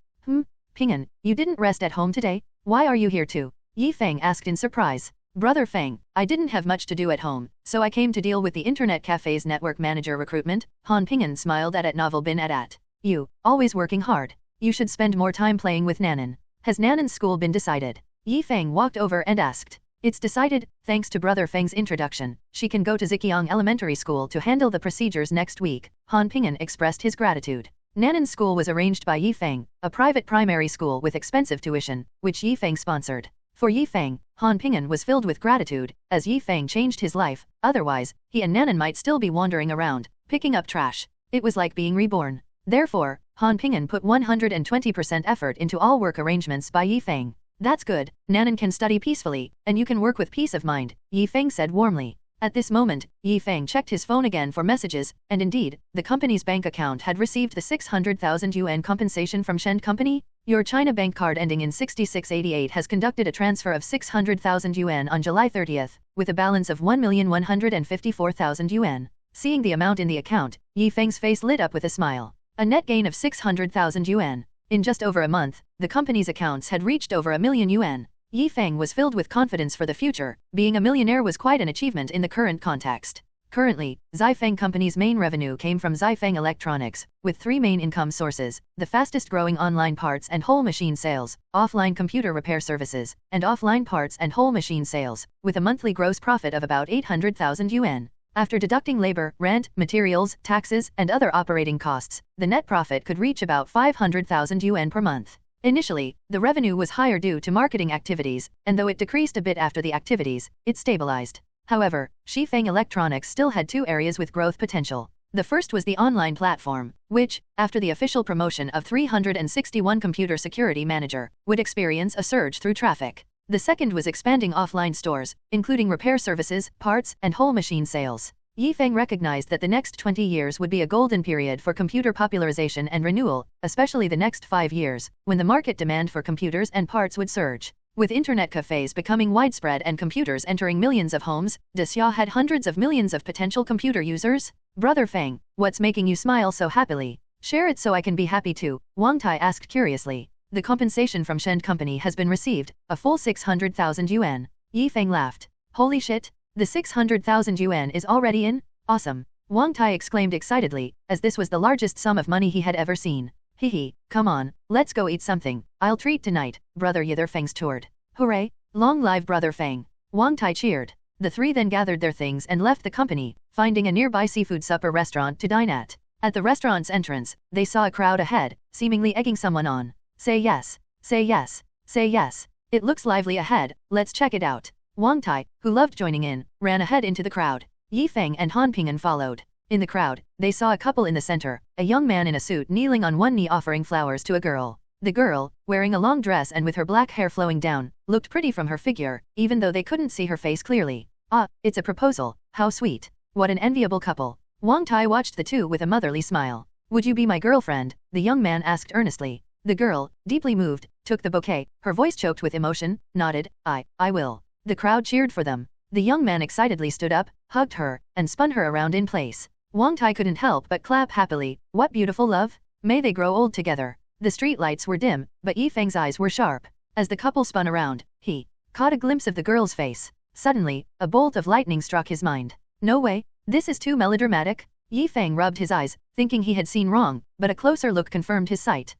Ping'an, you didn't rest at home today? Why are you here too? Yi Feng asked in surprise. Brother Feng, I didn't have much to do at home, so I came to deal with the internet cafe's network manager recruitment. Hmph smiled at Novel bin at. You, always working hard. You should spend more time playing with Nanan. Has Nanan's school been decided? Yi Feng walked over and asked. It's decided, thanks to Brother Feng's introduction. She can go to Ziqiang Elementary School to handle the procedures next week. Hmph expressed his gratitude. Nanan's school was arranged by Yi Feng, a private primary school with expensive tuition, which Yi Feng sponsored. For Yi Feng, Hmph was filled with gratitude, as Yi Feng changed his life, otherwise, he and Nanan might still be wandering around, picking up trash. It was like being reborn. Therefore, Hmph put 120% effort into all work arrangements by Yi Feng. That's good, Nanan can study peacefully, and you can work with peace of mind, Yi Feng said warmly. At this moment, Yi Feng checked his phone again for messages, and indeed, the company's bank account had received the 600,000 yuan compensation from Shen Company. Your China bank card ending in 6688 has conducted a transfer of 600,000 yuan on July 30th, with a balance of 1,154,000 yuan. Seeing the amount in the account, Yi Feng's face lit up with a smile. A net gain of 600,000 yuan. In just over a month, the company's accounts had reached over 1 million yuan. Yi Feng was filled with confidence for the future. Being a millionaire was quite an achievement in the current context. Currently, Feng Company's main revenue came from Feng Electronics, with 3 main income sources: the fastest-growing online parts and whole machine sales, offline computer repair services, and offline parts and whole machine sales, with a monthly gross profit of about 800,000 yuan. After deducting labor, rent, materials, taxes, and other operating costs, the net profit could reach about 500,000 yuan per month. Initially, the revenue was higher due to marketing activities, and though it decreased a bit after the activities, it stabilized. However, Feng Electronics still had 2 areas with growth potential. The first was the online platform, which, after the official promotion of 361 Computer Security Manager, would experience a surge through traffic. The second was expanding offline stores, including repair services, parts, and whole machine sales. Yi Feng recognized that the next 20 years would be a golden period for computer popularization and renewal, especially the next 5 years, when the market demand for computers and parts would surge. With internet cafes becoming widespread and computers entering millions of homes, Xia had hundreds of millions of potential computer users. Brother Feng, what's making you smile so happily? Share it so I can be happy too, Wang Tai asked curiously. The compensation from Shen Company has been received, a full 600,000 yuan. Yi Feng laughed. Holy shit! The 600,000 yuan is already in? Awesome! Wang Tai exclaimed excitedly, as this was the largest sum of money he had ever seen. Hehe, come on, let's go eat something, I'll treat tonight, brother Yither Feng's toured. Hooray! Long live brother Feng! Wang Tai cheered. The three then gathered their things and left the company, finding a nearby seafood supper restaurant to dine at. At the restaurant's entrance, they saw a crowd ahead, seemingly egging someone on. Say yes, say yes, say yes. It looks lively ahead, let's check it out. Wang Tai, who loved joining in, ran ahead into the crowd. Yi Feng and Han Ping'an followed. In the crowd, they saw a couple in the center, a young man in a suit kneeling on one knee offering flowers to a girl. The girl, wearing a long dress and with her black hair flowing down, looked pretty from her figure, even though they couldn't see her face clearly. Ah, it's a proposal, how sweet. What an enviable couple. Wang Tai watched the two with a motherly smile. Would you be my girlfriend? The young man asked earnestly. The girl, deeply moved, took the bouquet, her voice choked with emotion, nodded, I will. The crowd cheered for them. The young man excitedly stood up, hugged her, and spun her around in place. Wang Tai couldn't help but clap happily. What beautiful love? May they grow old together. The street lights were dim, but Yi Feng's eyes were sharp. As the couple spun around, he caught a glimpse of the girl's face. Suddenly, a bolt of lightning struck his mind. No way, this is too melodramatic. Yi Feng rubbed his eyes, thinking he had seen wrong, but a closer look confirmed his sight.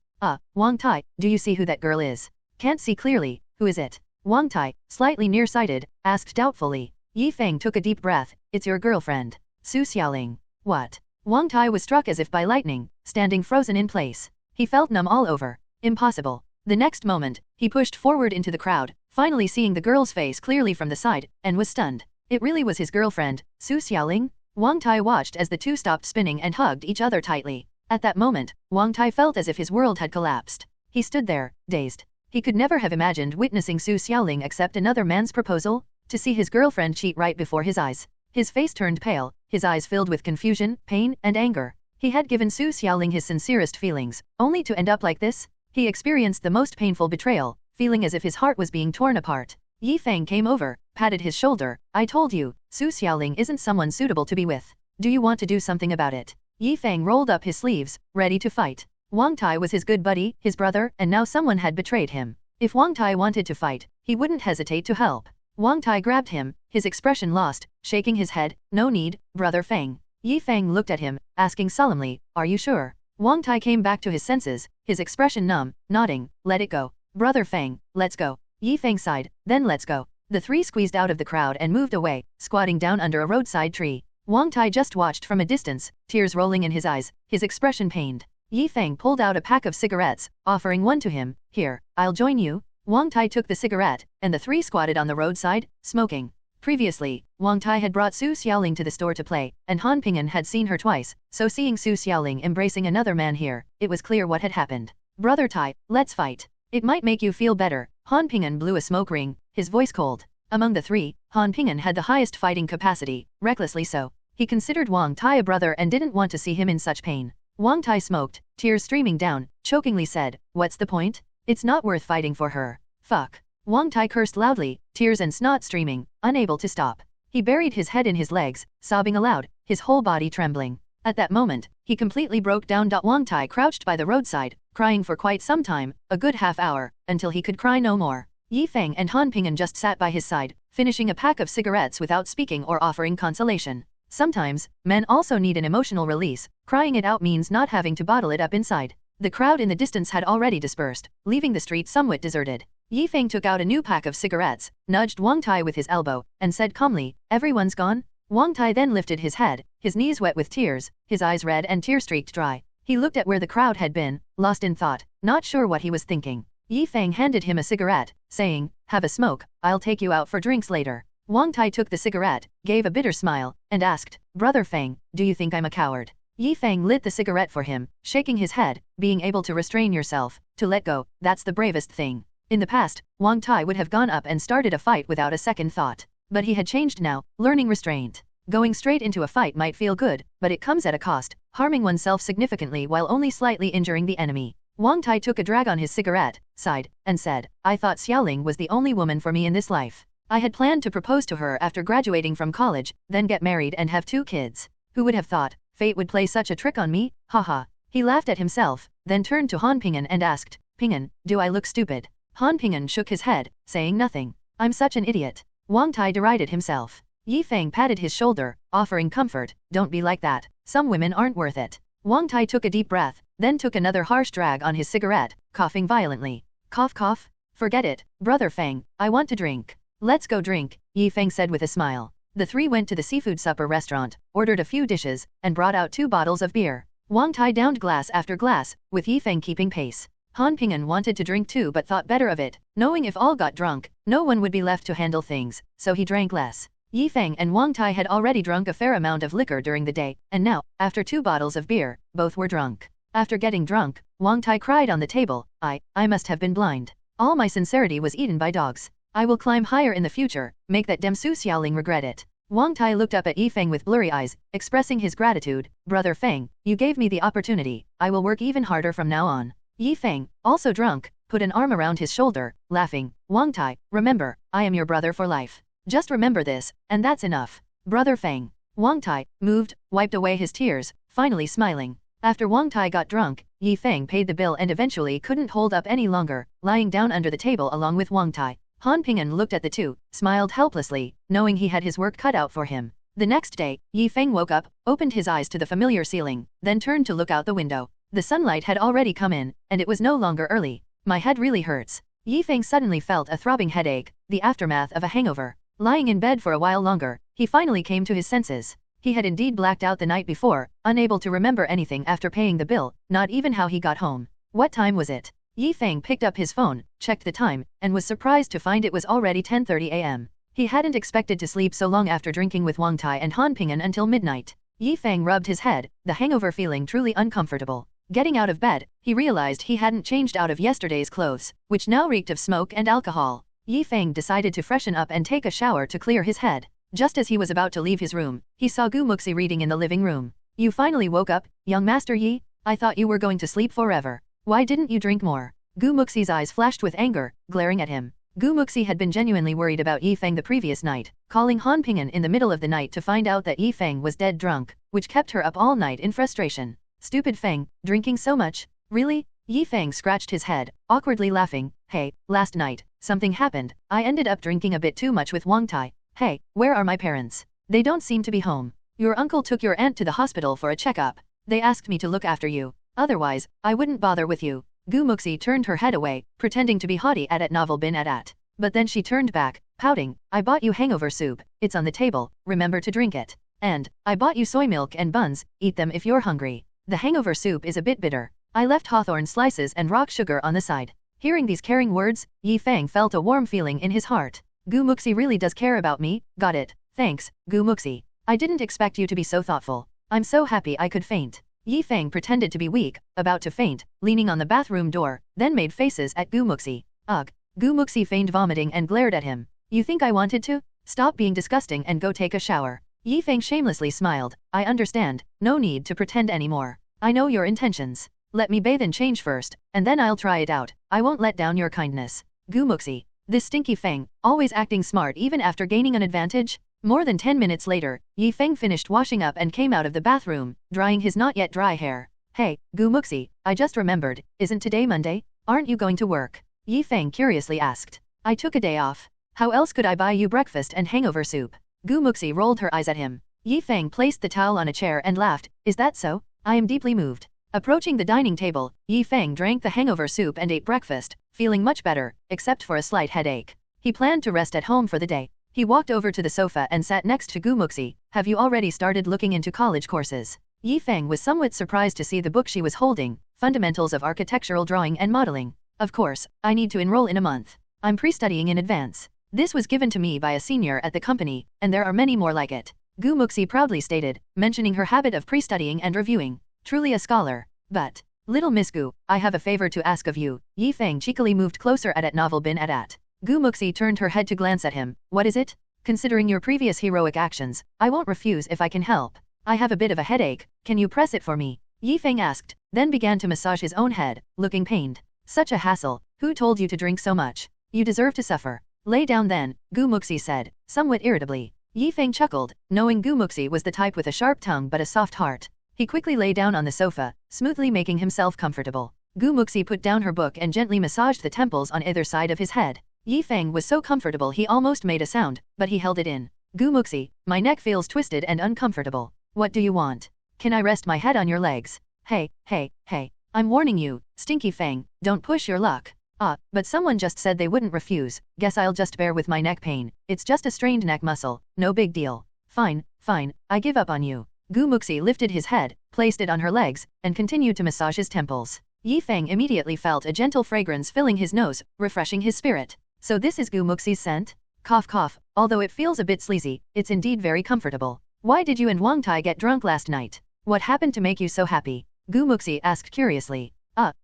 Wang Tai, do you see who that girl is? Can't see clearly, who is it? Wang Tai, slightly nearsighted, asked doubtfully. Yi Feng took a deep breath. It's your girlfriend, Su Xiaoling. What? Wang Tai was struck as if by lightning, standing frozen in place. He felt numb all over. Impossible. The next moment, he pushed forward into the crowd, finally seeing the girl's face clearly from the side, and was stunned. It really was his girlfriend, Su Xiaoling? Wang Tai watched as the two stopped spinning and hugged each other tightly. At that moment, Wang Tai felt as if his world had collapsed. He stood there, dazed. He could never have imagined witnessing Su Xiaoling accept another man's proposal, to see his girlfriend cheat right before his eyes. His face turned pale, his eyes filled with confusion, pain, and anger. He had given Su Xiaoling his sincerest feelings, only to end up like this? He experienced the most painful betrayal, feeling as if his heart was being torn apart. Yi Feng came over, patted his shoulder. I told you, Su Xiaoling isn't someone suitable to be with. Do you want to do something about it? Yi Feng rolled up his sleeves, ready to fight. Wang Tai was his good buddy, his brother, and now someone had betrayed him. If Wang Tai wanted to fight, he wouldn't hesitate to help. Wang Tai grabbed him, his expression lost, shaking his head. No need, brother Feng. Yi Feng looked at him, asking solemnly, are you sure? Wang Tai came back to his senses, his expression numb, nodding, let it go. Brother Feng, let's go. Yi Feng sighed, then let's go. The three squeezed out of the crowd and moved away, squatting down under a roadside tree. Wang Tai just watched from a distance, tears rolling in his eyes, his expression pained. Yi Feng pulled out a pack of cigarettes, offering one to him. Here, I'll join you. Wang Tai took the cigarette, and the three squatted on the roadside, smoking. Previously, Wang Tai had brought Su Xiaoling to the store to play, and Han Ping'an had seen her twice, so seeing Su Xiaoling embracing another man here, it was clear what had happened. Brother Tai, let's fight. It might make you feel better. Han Ping'an blew a smoke ring, his voice cold. Among the three, Han Ping'an had the highest fighting capacity, recklessly so. He considered Wang Tai a brother and didn't want to see him in such pain. Wang Tai smoked, tears streaming down, chokingly said, what's the point? It's not worth fighting for her. Fuck. Wang Tai cursed loudly, tears and snot streaming, unable to stop. He buried his head in his legs, sobbing aloud, his whole body trembling. At that moment, he completely broke down. Wang Tai crouched by the roadside, crying for quite some time, a good half hour, until he could cry no more. Yi Feng and Han Ping'an just sat by his side, finishing a pack of cigarettes without speaking or offering consolation. Sometimes, men also need an emotional release. Crying it out means not having to bottle it up inside. The crowd in the distance had already dispersed, leaving the street somewhat deserted. Yi Feng took out a new pack of cigarettes, nudged Wang Tai with his elbow, and said calmly, everyone's gone? Wang Tai then lifted his head, his knees wet with tears, his eyes red and tear-streaked dry. He looked at where the crowd had been, lost in thought, not sure what he was thinking. Yi Feng handed him a cigarette, saying, have a smoke, I'll take you out for drinks later. Wang Tai took the cigarette, gave a bitter smile, and asked, brother Feng, do you think I'm a coward? Yi Feng lit the cigarette for him, shaking his head, being able to restrain yourself, to let go, that's the bravest thing. In the past, Wang Tai would have gone up and started a fight without a second thought. But he had changed now, learning restraint. Going straight into a fight might feel good, but it comes at a cost, harming oneself significantly while only slightly injuring the enemy. Wang Tai took a drag on his cigarette, sighed, and said, I thought Xiaoling was the only woman for me in this life. I had planned to propose to her after graduating from college, then get married and have 2 kids. Who would have thought fate would play such a trick on me? Haha. He laughed at himself, then turned to Han Ping'an and asked, Ping'an, do I look stupid? Han Ping'an shook his head, saying nothing. I'm such an idiot. Wang Tai derided himself. Yi Feng patted his shoulder, offering comfort, don't be like that. Some women aren't worth it. Wang Tai took a deep breath, then took another harsh drag on his cigarette, coughing violently. Cough cough. Forget it, brother Feng, I want to drink. Let's go drink, Feng said with a smile. The three went to the seafood supper restaurant, ordered a few dishes, and brought out 2 bottles of beer. Wang Tai downed glass after glass, with Feng keeping pace. Hmph wanted to drink too but thought better of it, knowing if all got drunk, no one would be left to handle things, so he drank less. Feng and Wang Tai had already drunk a fair amount of liquor during the day, and now, after 2 bottles of beer, both were drunk. After getting drunk, Wang Tai cried on the table, I must have been blind. All my sincerity was eaten by dogs. I will climb higher in the future, make that Su Xiaoling regret it. Wang Tai looked up at Feng with blurry eyes, expressing his gratitude. Brother Feng, you gave me the opportunity, I will work even harder from now on. Feng, also drunk, put an arm around his shoulder, laughing. Wang Tai, remember, I am your brother for life. Just remember this, and that's enough. Brother Feng. Wang Tai, moved, wiped away his tears, finally smiling. After Wang Tai got drunk, Feng paid the bill and eventually couldn't hold up any longer, lying down under the table along with Wang Tai. Hmph looked at the two, smiled helplessly, knowing he had his work cut out for him. The next day, Feng woke up, opened his eyes to the familiar ceiling, then turned to look out the window. The sunlight had already come in, and it was no longer early. My head really hurts. Feng suddenly felt a throbbing headache, the aftermath of a hangover. Lying in bed for a while longer, he finally came to his senses. He had indeed blacked out the night before, unable to remember anything after paying the bill, not even how he got home. What time was it? Feng picked up his phone, checked the time, and was surprised to find it was already 10:30 a.m. He hadn't expected to sleep so long after drinking with Wang Tai and Hmph until midnight. Feng rubbed his head, the hangover feeling truly uncomfortable. Getting out of bed, he realized he hadn't changed out of yesterday's clothes, which now reeked of smoke and alcohol. Feng decided to freshen up and take a shower to clear his head. Just as he was about to leave his room, he saw Muxi reading in the living room. You finally woke up, young Master Yi? I thought you were going to sleep forever. Why didn't you drink more? Muxi's eyes flashed with anger, glaring at him. Muxi had been genuinely worried about Feng the previous night, calling Hmph in the middle of the night to find out that Feng was dead drunk, which kept her up all night in frustration. Stupid Feng, drinking so much? Really? Feng scratched his head, awkwardly laughing. Hey, last night, something happened. I ended up drinking a bit too much with Wang Tai. Hey, where are my parents? They don't seem to be home. Your uncle took your aunt to the hospital for a checkup. They asked me to look after you. Otherwise, I wouldn't bother with you. Muxi turned her head away, pretending to be haughty at novel bin at. But then she turned back, pouting. I bought you hangover soup. It's on the table. Remember to drink it. And, I bought you soy milk and buns. Eat them if you're hungry. The hangover soup is a bit bitter. I left hawthorn slices and rock sugar on the side. Hearing these caring words, Feng felt a warm feeling in his heart. Muxi really does care about me, got it. Thanks, Muxi. I didn't expect you to be so thoughtful. I'm so happy I could faint. Feng pretended to be weak, about to faint, leaning on the bathroom door, then made faces at Muxi. Ugh. Muxi feigned vomiting and glared at him. You think I wanted to? Stop being disgusting and go take a shower. Feng shamelessly smiled. I understand, no need to pretend anymore. I know your intentions. Let me bathe and change first, and then I'll try it out. I won't let down your kindness. Muxi. This stinky Feng, always acting smart even after gaining an advantage? More than 10 minutes later, Feng finished washing up and came out of the bathroom, drying his not yet dry hair. Hey, Muxi, I just remembered, isn't today Monday? Aren't you going to work? Feng curiously asked. I took a day off. How else could I buy you breakfast and hangover soup? Muxi rolled her eyes at him. Feng placed the towel on a chair and laughed. Is that so? I am deeply moved. Approaching the dining table, Feng drank the hangover soup and ate breakfast, feeling much better, except for a slight headache. He planned to rest at home for the day. He walked over to the sofa and sat next to Muxi. Have you already started looking into college courses? Feng was somewhat surprised to see the book she was holding, Fundamentals of Architectural Drawing and Modeling. Of course, I need to enroll in a month. I'm pre-studying in advance. This was given to me by a senior at the company, and there are many more like it. Muxi proudly stated, mentioning her habit of pre-studying and reviewing. Truly a scholar. But, little Miss Gu, I have a favor to ask of you. Feng cheekily moved closer at novel bin at. Muxi turned her head to glance at him. What is it? Considering your previous heroic actions, I won't refuse if I can help. I have a bit of a headache. Can you press it for me? Feng asked, then began to massage his own head, looking pained. Such a hassle. Who told you to drink so much? You deserve to suffer. Lay down then, Muxi said, somewhat irritably. Feng chuckled, knowing Muxi was the type with a sharp tongue but a soft heart. He quickly lay down on the sofa, smoothly making himself comfortable. Muxi put down her book and gently massaged the temples on either side of his head. Feng was so comfortable he almost made a sound, but he held it in. Muxi, my neck feels twisted and uncomfortable. What do you want? Can I rest my head on your legs? Hey, hey, hey. I'm warning you, Stinky Feng, don't push your luck. Ah, but someone just said they wouldn't refuse, guess I'll just bear with my neck pain, it's just a strained neck muscle, no big deal. Fine, fine, I give up on you. Muxi lifted his head, placed it on her legs, and continued to massage his temples. Feng immediately felt a gentle fragrance filling his nose, refreshing his spirit. So this is Muxi's scent? Cough cough, although it feels a bit sleazy, it's indeed very comfortable. Why did you and Wang Tai get drunk last night? What happened to make you so happy? Muxi asked curiously.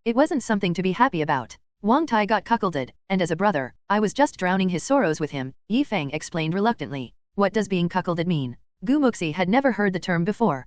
It wasn't something to be happy about. Wang Tai got cuckolded, and as a brother, I was just drowning his sorrows with him, Feng explained reluctantly. What does being cuckolded mean? Muxi had never heard the term before.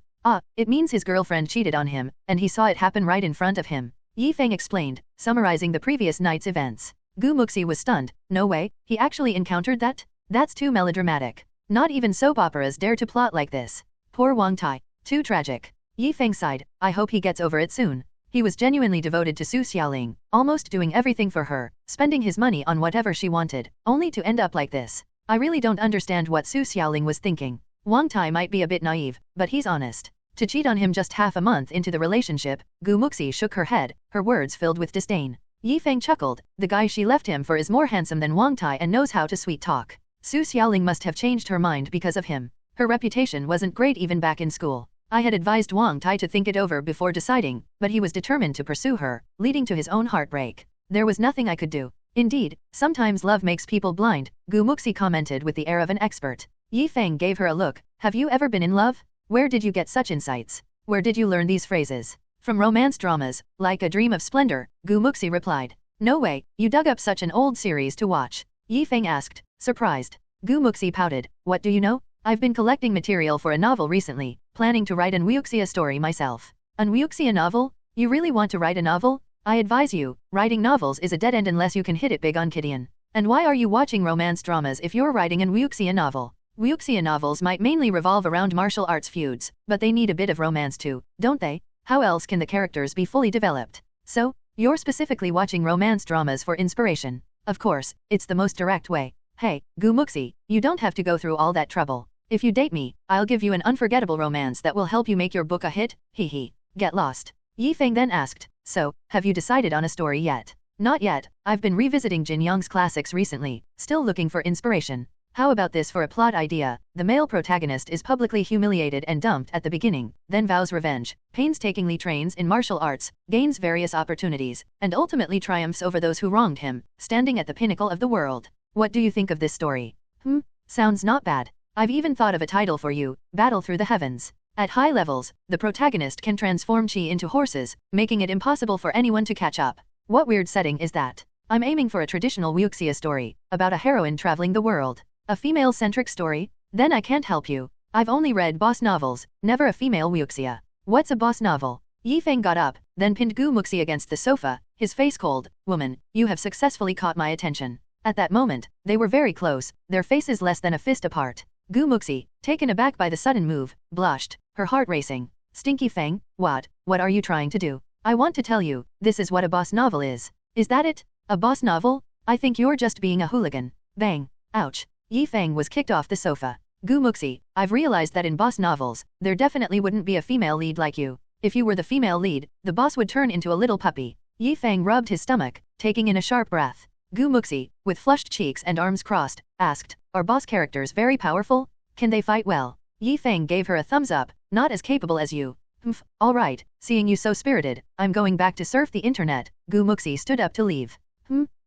It means his girlfriend cheated on him, and he saw it happen right in front of him. Feng explained, summarizing the previous night's events. Muxi was stunned. No way, he actually encountered that? That's too melodramatic. Not even soap operas dare to plot like this. Poor Wang Tai. Too tragic. Feng sighed, I hope he gets over it soon. He was genuinely devoted to Su Xiaoling, almost doing everything for her, spending his money on whatever she wanted, only to end up like this. I really don't understand what Su Xiaoling was thinking. Wang Tai might be a bit naive, but he's honest. To cheat on him just half a month into the relationship, Muxi shook her head, her words filled with disdain. Feng chuckled, the guy she left him for is more handsome than Wang Tai and knows how to sweet talk. Su Xiaoling must have changed her mind because of him. Her reputation wasn't great even back in school. I had advised Wang Tai to think it over before deciding, but he was determined to pursue her, leading to his own heartbreak. There was nothing I could do. Indeed, sometimes love makes people blind, Muxi commented with the air of an expert. Feng gave her a look. Have you ever been in love? Where did you get such insights? Where did you learn these phrases? From romance dramas, like A Dream of Splendor, Muxi replied. No way, you dug up such an old series to watch. Feng asked, surprised. Muxi pouted, what do you know? I've been collecting material for a novel recently, planning to write an wuxia story myself. An wuxia novel? You really want to write a novel? I advise you, writing novels is a dead end unless you can hit it big on Kidian. And why are you watching romance dramas if you're writing an wuxia novel? Wuxia novels might mainly revolve around martial arts feuds, but they need a bit of romance too, don't they? How else can the characters be fully developed? So, you're specifically watching romance dramas for inspiration. Of course, it's the most direct way. Hey, Muxi, you don't have to go through all that trouble. If you date me, I'll give you an unforgettable romance that will help you make your book a hit, hee. Get lost. Feng then asked, so, have you decided on a story yet? Not yet, I've been revisiting Jin Yang's classics recently, still looking for inspiration. How about this for a plot idea? The male protagonist is publicly humiliated and dumped at the beginning, then vows revenge, painstakingly trains in martial arts, gains various opportunities, and ultimately triumphs over those who wronged him, standing at the pinnacle of the world. What do you think of this story? Sounds not bad. I've even thought of a title for you, Battle Through the Heavens. At high levels, the protagonist can transform chi into horses, making it impossible for anyone to catch up. What weird setting is that? I'm aiming for a traditional wuxia story, about a heroine traveling the world. A female-centric story? Then I can't help you. I've only read boss novels, never a female wuxia. What's a boss novel? Feng got up, then pinned Muxi against the sofa, his face cold. Woman, you have successfully caught my attention. At that moment, they were very close, their faces less than a fist apart. Muxi, taken aback by the sudden move, blushed, her heart racing. Stinky Feng, what are you trying to do? I want to tell you, this is what a boss novel is. Is that it? A boss novel? I think you're just being a hooligan. Bang. Ouch. Feng was kicked off the sofa. Muxi, I've realized that in boss novels, there definitely wouldn't be a female lead like you. If you were the female lead, the boss would turn into a little puppy. Feng rubbed his stomach, taking in a sharp breath. Muxi, with flushed cheeks and arms crossed, asked, are boss characters very powerful? Can they fight well? Feng gave her a thumbs up, not as capable as you. Hmph, alright, seeing you so spirited, I'm going back to surf the internet. Muxi stood up to leave.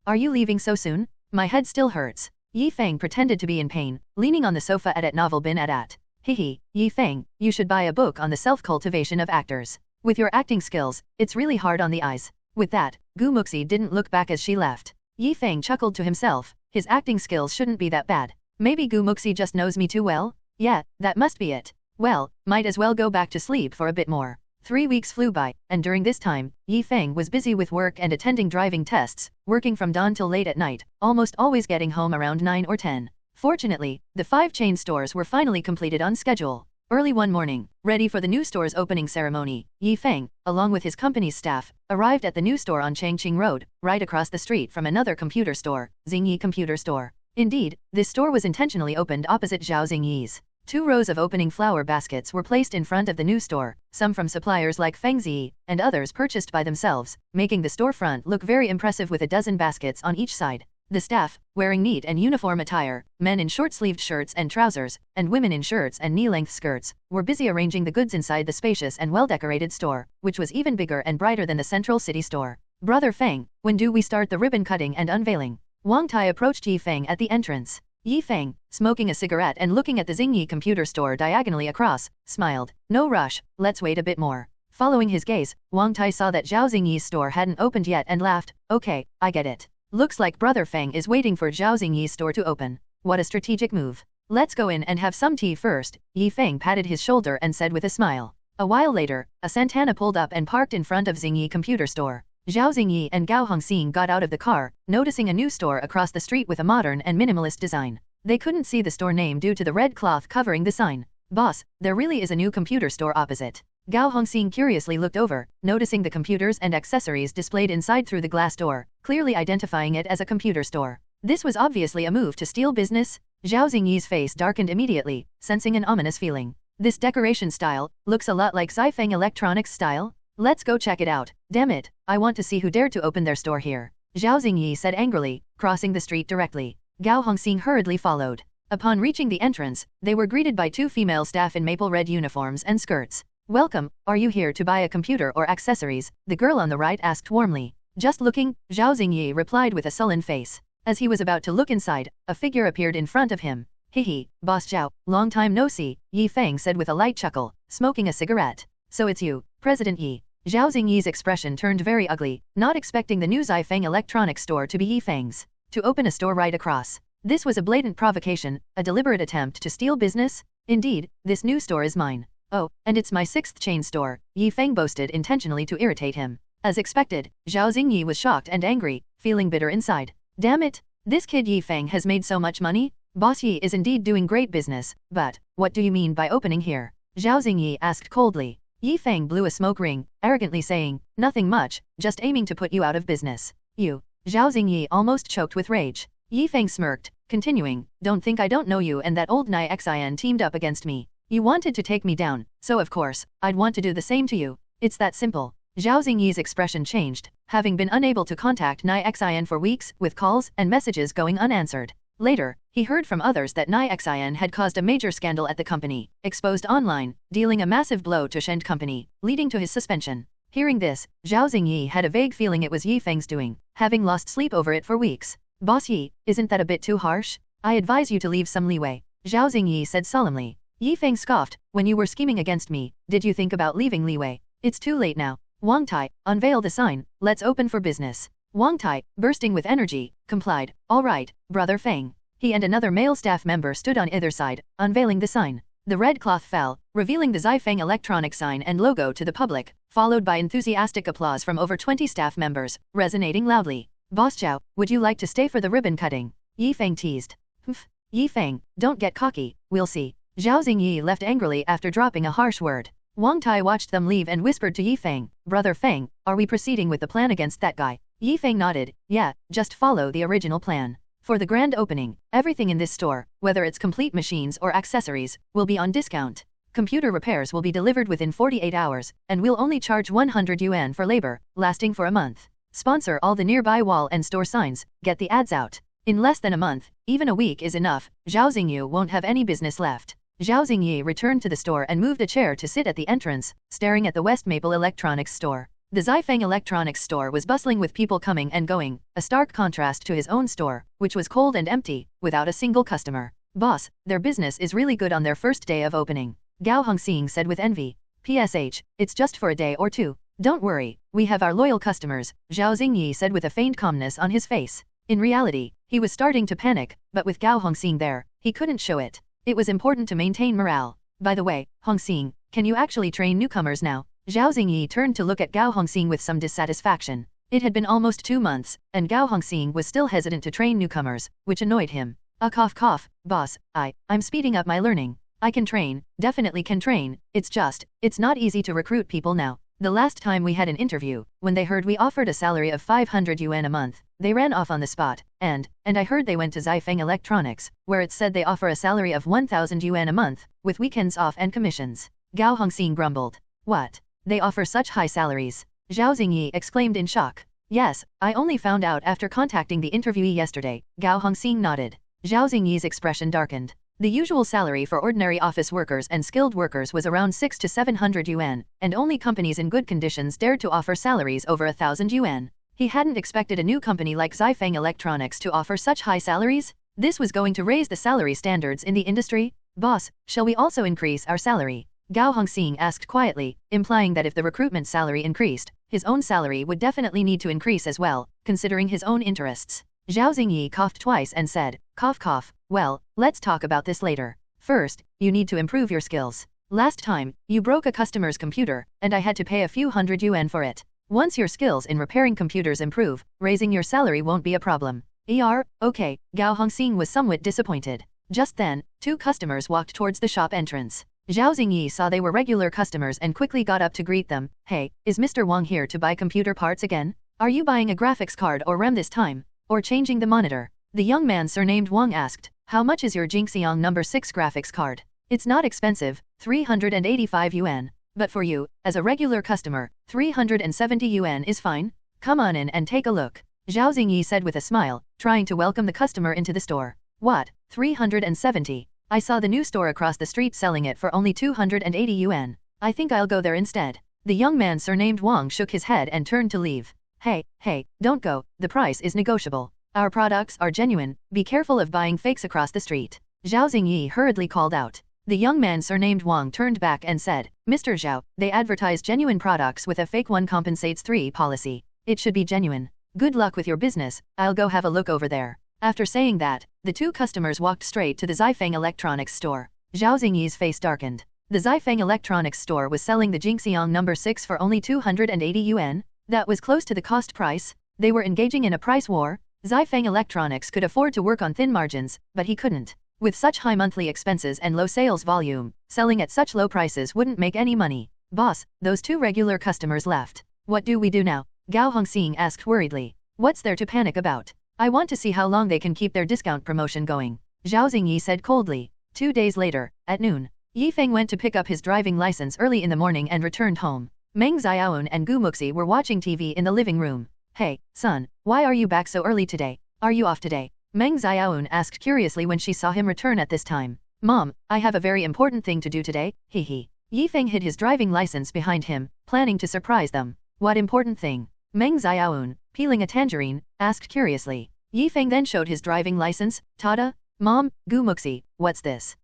Are you leaving so soon? My head still hurts. Feng pretended to be in pain, leaning on the sofa at novel bin at. Hehe, Feng, you should buy a book on the self-cultivation of actors. With your acting skills, it's really hard on the eyes. With that, Muxi didn't look back as she left. Feng chuckled to himself, his acting skills shouldn't be that bad. Maybe Muxi just knows me too well? Yeah, that must be it. Well, might as well go back to sleep for a bit more. 3 weeks flew by, and during this time, Feng was busy with work and attending driving tests, working from dawn till late at night, almost always getting home around 9 or 10. Fortunately, the 5 chain stores were finally completed on schedule. Early one morning, ready for the new store's opening ceremony, Feng, along with his company's staff, arrived at the new store on Changqing Road, right across the street from another computer store, Xingyi Computer Store. Indeed, this store was intentionally opened opposite Zhao Xingyi's. 2 rows of opening flower baskets were placed in front of the new store, some from suppliers like Feng and others purchased by themselves, making the storefront look very impressive with a dozen baskets on each side. The staff, wearing neat and uniform attire, men in short-sleeved shirts and trousers, and women in shirts and knee-length skirts, were busy arranging the goods inside the spacious and well-decorated store, which was even bigger and brighter than the central city store. Brother Feng, when do we start the ribbon cutting and unveiling? Wang Tai approached Yi Feng at the entrance. Yi Feng, smoking a cigarette and looking at the Xingyi computer store diagonally across, smiled. No rush, let's wait a bit more. Following his gaze, Wang Tai saw that Zhao Xingyi's store hadn't opened yet and laughed. Okay, I get it. Looks like Brother Feng is waiting for Zhao Xingyi's store to open. What a strategic move. Let's go in and have some tea first. Yi Feng patted his shoulder and said with a smile. A while later, a Santana pulled up and parked in front of Xingyi computer store. Zhao Xingyi and Gao Hongxing got out of the car, noticing a new store across the street with a modern and minimalist design. They couldn't see the store name due to the red cloth covering the sign. Boss, there really is a new computer store opposite. Gao Hongxing curiously looked over, noticing the computers and accessories displayed inside through the glass door, clearly identifying it as a computer store. This was obviously a move to steal business. Zhao Xingyi's face darkened immediately, sensing an ominous feeling. This decoration style looks a lot like Feng Electronics style. Let's go check it out. Damn it, I want to see who dared to open their store here. Zhao Xingyi said angrily, crossing the street directly. Gao Hongxing hurriedly followed. Upon reaching the entrance, they were greeted by 2 female staff in maple red uniforms and skirts. Welcome, are you here to buy a computer or accessories? The girl on the right asked warmly. Just looking, Zhao Xingyi replied with a sullen face. As he was about to look inside, a figure appeared in front of him. Hehe, Boss Zhao, long time no see, Yi Feng said with a light chuckle, smoking a cigarette. So it's you, President Yi. Zhao Xingyi's expression turned very ugly, not expecting the new Feng Electronics store to be Yi Feng's. To open a store right across. This was a blatant provocation, a deliberate attempt to steal business. Indeed, this new store is mine. Oh, and it's my 6th chain store, Yi Feng boasted intentionally to irritate him. As expected, Zhao Xingyi was shocked and angry, feeling bitter inside. Damn it, this kid Yi Feng has made so much money? Boss Yi is indeed doing great business, but what do you mean by opening here? Zhao Xingyi asked coldly. Yi Feng blew a smoke ring, arrogantly saying, nothing much, just aiming to put you out of business. You. Zhao Xingyi almost choked with rage. Yi Feng smirked, continuing, don't think I don't know you and that old Nai Xin teamed up against me. You wanted to take me down, so of course, I'd want to do the same to you. It's that simple. Zhao Xingyi's expression changed, having been unable to contact Nai Xin for weeks, with calls and messages going unanswered. Later, he heard from others that Nai Xin had caused a major scandal at the company, exposed online, dealing a massive blow to Shend company, leading to his suspension. Hearing this, Zhao Xingyi had a vague feeling it was Yi Feng's doing, having lost sleep over it for weeks. Boss Yi, isn't that a bit too harsh? I advise you to leave some leeway, Zhao Xingyi said solemnly. Yi Feng scoffed, when you were scheming against me, did you think about leaving leeway? It's too late now. Wang Tai, unveil the sign, let's open for business. Wang Tai, bursting with energy, complied. All right, Brother Feng. He and another male staff member stood on either side, unveiling the sign. The red cloth fell, revealing the Feng Electronics sign and logo to the public, followed by enthusiastic applause from over 20 staff members, resonating loudly. Boss Zhao, would you like to stay for the ribbon cutting? Yi Feng teased. Hmph. Yi Feng, don't get cocky, we'll see. Zhao Xingyi left angrily after dropping a harsh word. Wang Tai watched them leave and whispered to Yi Feng, Brother Feng, are we proceeding with the plan against that guy? Yi Feng nodded, yeah, just follow the original plan. For the grand opening, everything in this store, whether it's complete machines or accessories, will be on discount. Computer repairs will be delivered within 48 hours, and we'll only charge 100 yuan for labor, lasting for a month. Sponsor all the nearby wall and store signs, get the ads out. In less than a month, even a week is enough, Zhao Xingyi won't have any business left. Zhao Xingyi returned to the store and moved a chair to sit at the entrance, staring at the West Maple Electronics store. The Feng Electronics store was bustling with people coming and going, a stark contrast to his own store, which was cold and empty, without a single customer. Boss, their business is really good on their first day of opening, Gao Hongxing said with envy. PSH, it's just for a day or two. Don't worry, we have our loyal customers, Zhao Xingyi said with a faint calmness on his face. In reality, he was starting to panic, but with Gao Hongxing there, he couldn't show it. It was important to maintain morale. By the way, Hongxing, can you actually train newcomers now? Zhao Xingyi turned to look at Gao Hongxing with some dissatisfaction. It had been almost 2 months, and Gao Hongxing was still hesitant to train newcomers, which annoyed him. Cough, boss, I'm speeding up my learning. I can train, definitely can train, it's not easy to recruit people now. The last time we had an interview, when they heard we offered a salary of 500 yuan a month, they ran off on the spot, and I heard they went to Feng Electronics, where it said they offer a salary of 1,000 yuan a month, with weekends off and commissions. Gao Hongxing grumbled. What? They offer such high salaries? Zhao Xingyi exclaimed in shock. Yes, I only found out after contacting the interviewee yesterday. Gao Hongxing nodded. Zhao Xingyi's expression darkened. The usual salary for ordinary office workers and skilled workers was around 600 to 700 yuan, and only companies in good conditions dared to offer salaries over 1,000 yuan. He hadn't expected a new company like Feng Electronics to offer such high salaries. This was going to raise the salary standards in the industry. Boss, shall we also increase our salary? Gao Hongxing asked quietly, implying that if the recruitment salary increased, his own salary would definitely need to increase as well, considering his own interests. Zhao Xingyi coughed twice and said, cough cough, well, let's talk about this later. First, you need to improve your skills. Last time, you broke a customer's computer, and I had to pay a few hundred yuan for it. Once your skills in repairing computers improve, raising your salary won't be a problem. Okay, Gao Hongxing was somewhat disappointed. Just then, two customers walked towards the shop entrance. Zhao Xingyi saw they were regular customers and quickly got up to greet them. Hey, is Mr. Wang here to buy computer parts again? Are you buying a graphics card or RAM this time? Or changing the monitor? The young man surnamed Wang asked, how much is your Jinxiang No. 6 graphics card? It's not expensive, 385 yuan. But for you, as a regular customer, 370 yuan is fine. Come on in and take a look. Zhao Xingyi said with a smile, trying to welcome the customer into the store. What, 370? I saw the new store across the street selling it for only 280 yuan. I think I'll go there instead. The young man surnamed Wang shook his head and turned to leave. Hey, don't go, the price is negotiable. Our products are genuine, be careful of buying fakes across the street. Zhao Xingyi hurriedly called out. The young man surnamed Wang turned back and said, Mr. Zhao, they advertise genuine products with a fake one compensates 3 policy. It should be genuine. Good luck with your business, I'll go have a look over there. After saying that, the two customers walked straight to the Feng Electronics store. Zhao Xingyi's face darkened. The Feng Electronics store was selling the Jinxiang No. 6 for only 280 yuan. That was close to the cost price. They were engaging in a price war. Feng Electronics could afford to work on thin margins, but he couldn't. With such high monthly expenses and low sales volume, selling at such low prices wouldn't make any money. Boss, those two regular customers left. What do we do now? Gao Hongxing asked worriedly. What's there to panic about? I want to see how long they can keep their discount promotion going. Zhao Xingyi said coldly. 2 days later, at noon, Feng went to pick up his driving license early in the morning and returned home. Meng Xiaoun and Muxi were watching TV in the living room. Hey, son, why are you back so early today? Are you off today? Meng Xiaoun asked curiously when she saw him return at this time. Mom, I have a very important thing to do today, hehe. Feng hid his driving license behind him, planning to surprise them. What important thing? Meng Xiaoun, peeling a tangerine, asked curiously. Feng then showed his driving license. Tada? Mom, Muxi, what's this?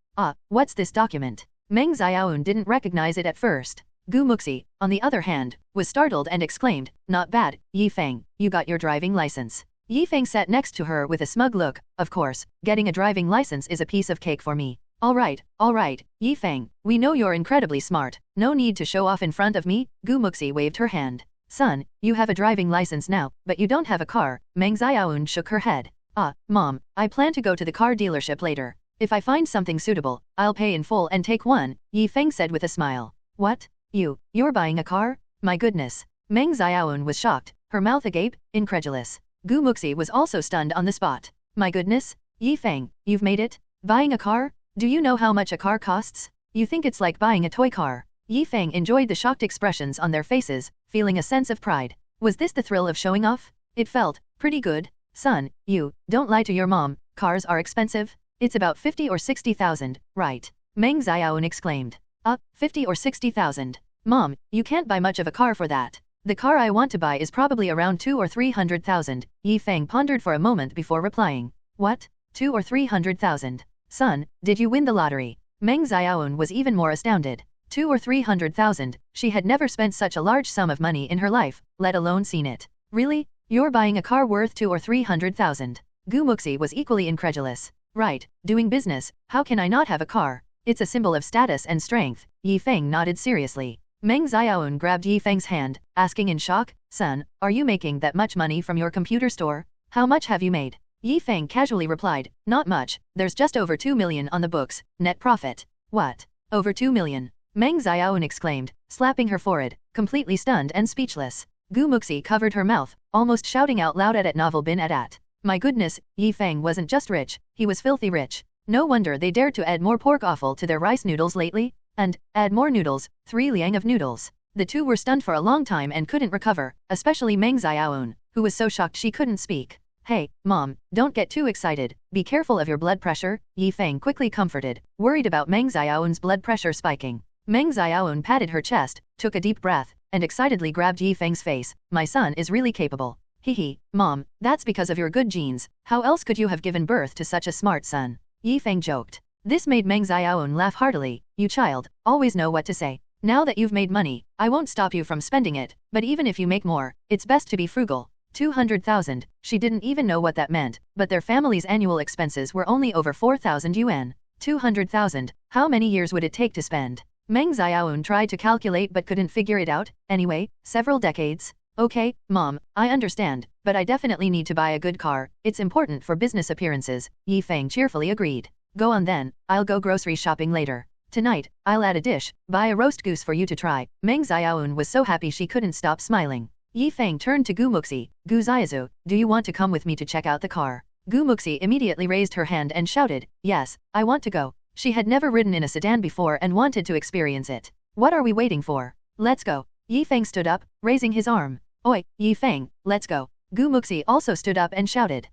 What's this document? Meng Xiaoun didn't recognize it at first. Muxi, on the other hand, was startled and exclaimed, not bad, Feng, you got your driving license. Feng sat next to her with a smug look. Of course, getting a driving license is a piece of cake for me. Alright, Feng, we know you're incredibly smart, no need to show off in front of me. Muxi waved her hand. Son, you have a driving license now, but you don't have a car. Meng Xiaoun shook her head. Mom, I plan to go to the car dealership later. If I find something suitable, I'll pay in full and take one, Feng said with a smile. What? You're buying a car? My goodness. Meng Xiaoun was shocked, her mouth agape, incredulous. Muxi was also stunned on the spot. My goodness? Feng, you've made it? Buying a car? Do you know how much a car costs? You think it's like buying a toy car. Feng enjoyed the shocked expressions on their faces, feeling a sense of pride. Was this the thrill of showing off? It felt pretty good. Son, you don't lie to your mom, cars are expensive. It's about 50 or 60,000, right? Meng Xiaoun exclaimed. 50 or 60,000. Mom, you can't buy much of a car for that. The car I want to buy is probably around 200 or 300,000. Feng pondered for a moment before replying. What? 200 or 300,000? Son, did you win the lottery? Meng Xiaoun was even more astounded. 200 or 300,000, she had never spent such a large sum of money in her life, let alone seen it. Really? You're buying a car worth 200 or 300,000? Muxi was equally incredulous. Right, doing business, how can I not have a car? It's a symbol of status and strength. Feng nodded seriously. Meng Xiaoun grabbed Feng's hand, asking in shock, Son, are you making that much money from your computer store? How much have you made? Feng casually replied, not much, there's just over 2 million on the books, net profit. What? Over 2 million? Meng Xiaoun exclaimed, slapping her forehead. completely stunned and speechless. Gu Muxi covered her mouth, almost shouting out loud at novel bin at. My goodness, Yi Feng wasn't just rich, he was filthy rich. No wonder they dared to add more pork offal to their rice noodles lately. And, add more noodles, 3 liang of noodles. The two were stunned for a long time and couldn't recover, especially Meng Xiaoun, who was so shocked she couldn't speak. Hey, Mom, don't get too excited, be careful of your blood pressure, Yi Feng quickly comforted, worried about Meng Xiaoun's blood pressure spiking. Meng Xiaoun patted her chest, took a deep breath, and excitedly grabbed Yi Feng's face. My son is really capable. Hehe, Mom, that's because of your good genes, how else could you have given birth to such a smart son? Yi Feng joked. This made Meng Xiaoun laugh heartily. You child, always know what to say. Now that you've made money, I won't stop you from spending it, but even if you make more, it's best to be frugal. 200,000, she didn't even know what that meant, but their family's annual expenses were only over 4,000 yuan. 200,000, how many years would it take to spend? Meng Xiaoun tried to calculate but couldn't figure it out. Anyway, several decades. Okay, Mom, I understand, but I definitely need to buy a good car, it's important for business appearances, Yi Feng cheerfully agreed. Go on then, I'll go grocery shopping later. Tonight, I'll add a dish, buy a roast goose for you to try. Meng Xiaoun was so happy she couldn't stop smiling. Yi Feng turned to Gu Muxi. Gu Xiaozu, do you want to come with me to check out the car? Gu Muxi immediately raised her hand and shouted, yes, I want to go. She had never ridden in a sedan before and wanted to experience it. What are we waiting for? Let's go. Yi Feng stood up, raising his arm. Oi, Yi Feng, let's go. Gu Muxi also stood up and shouted.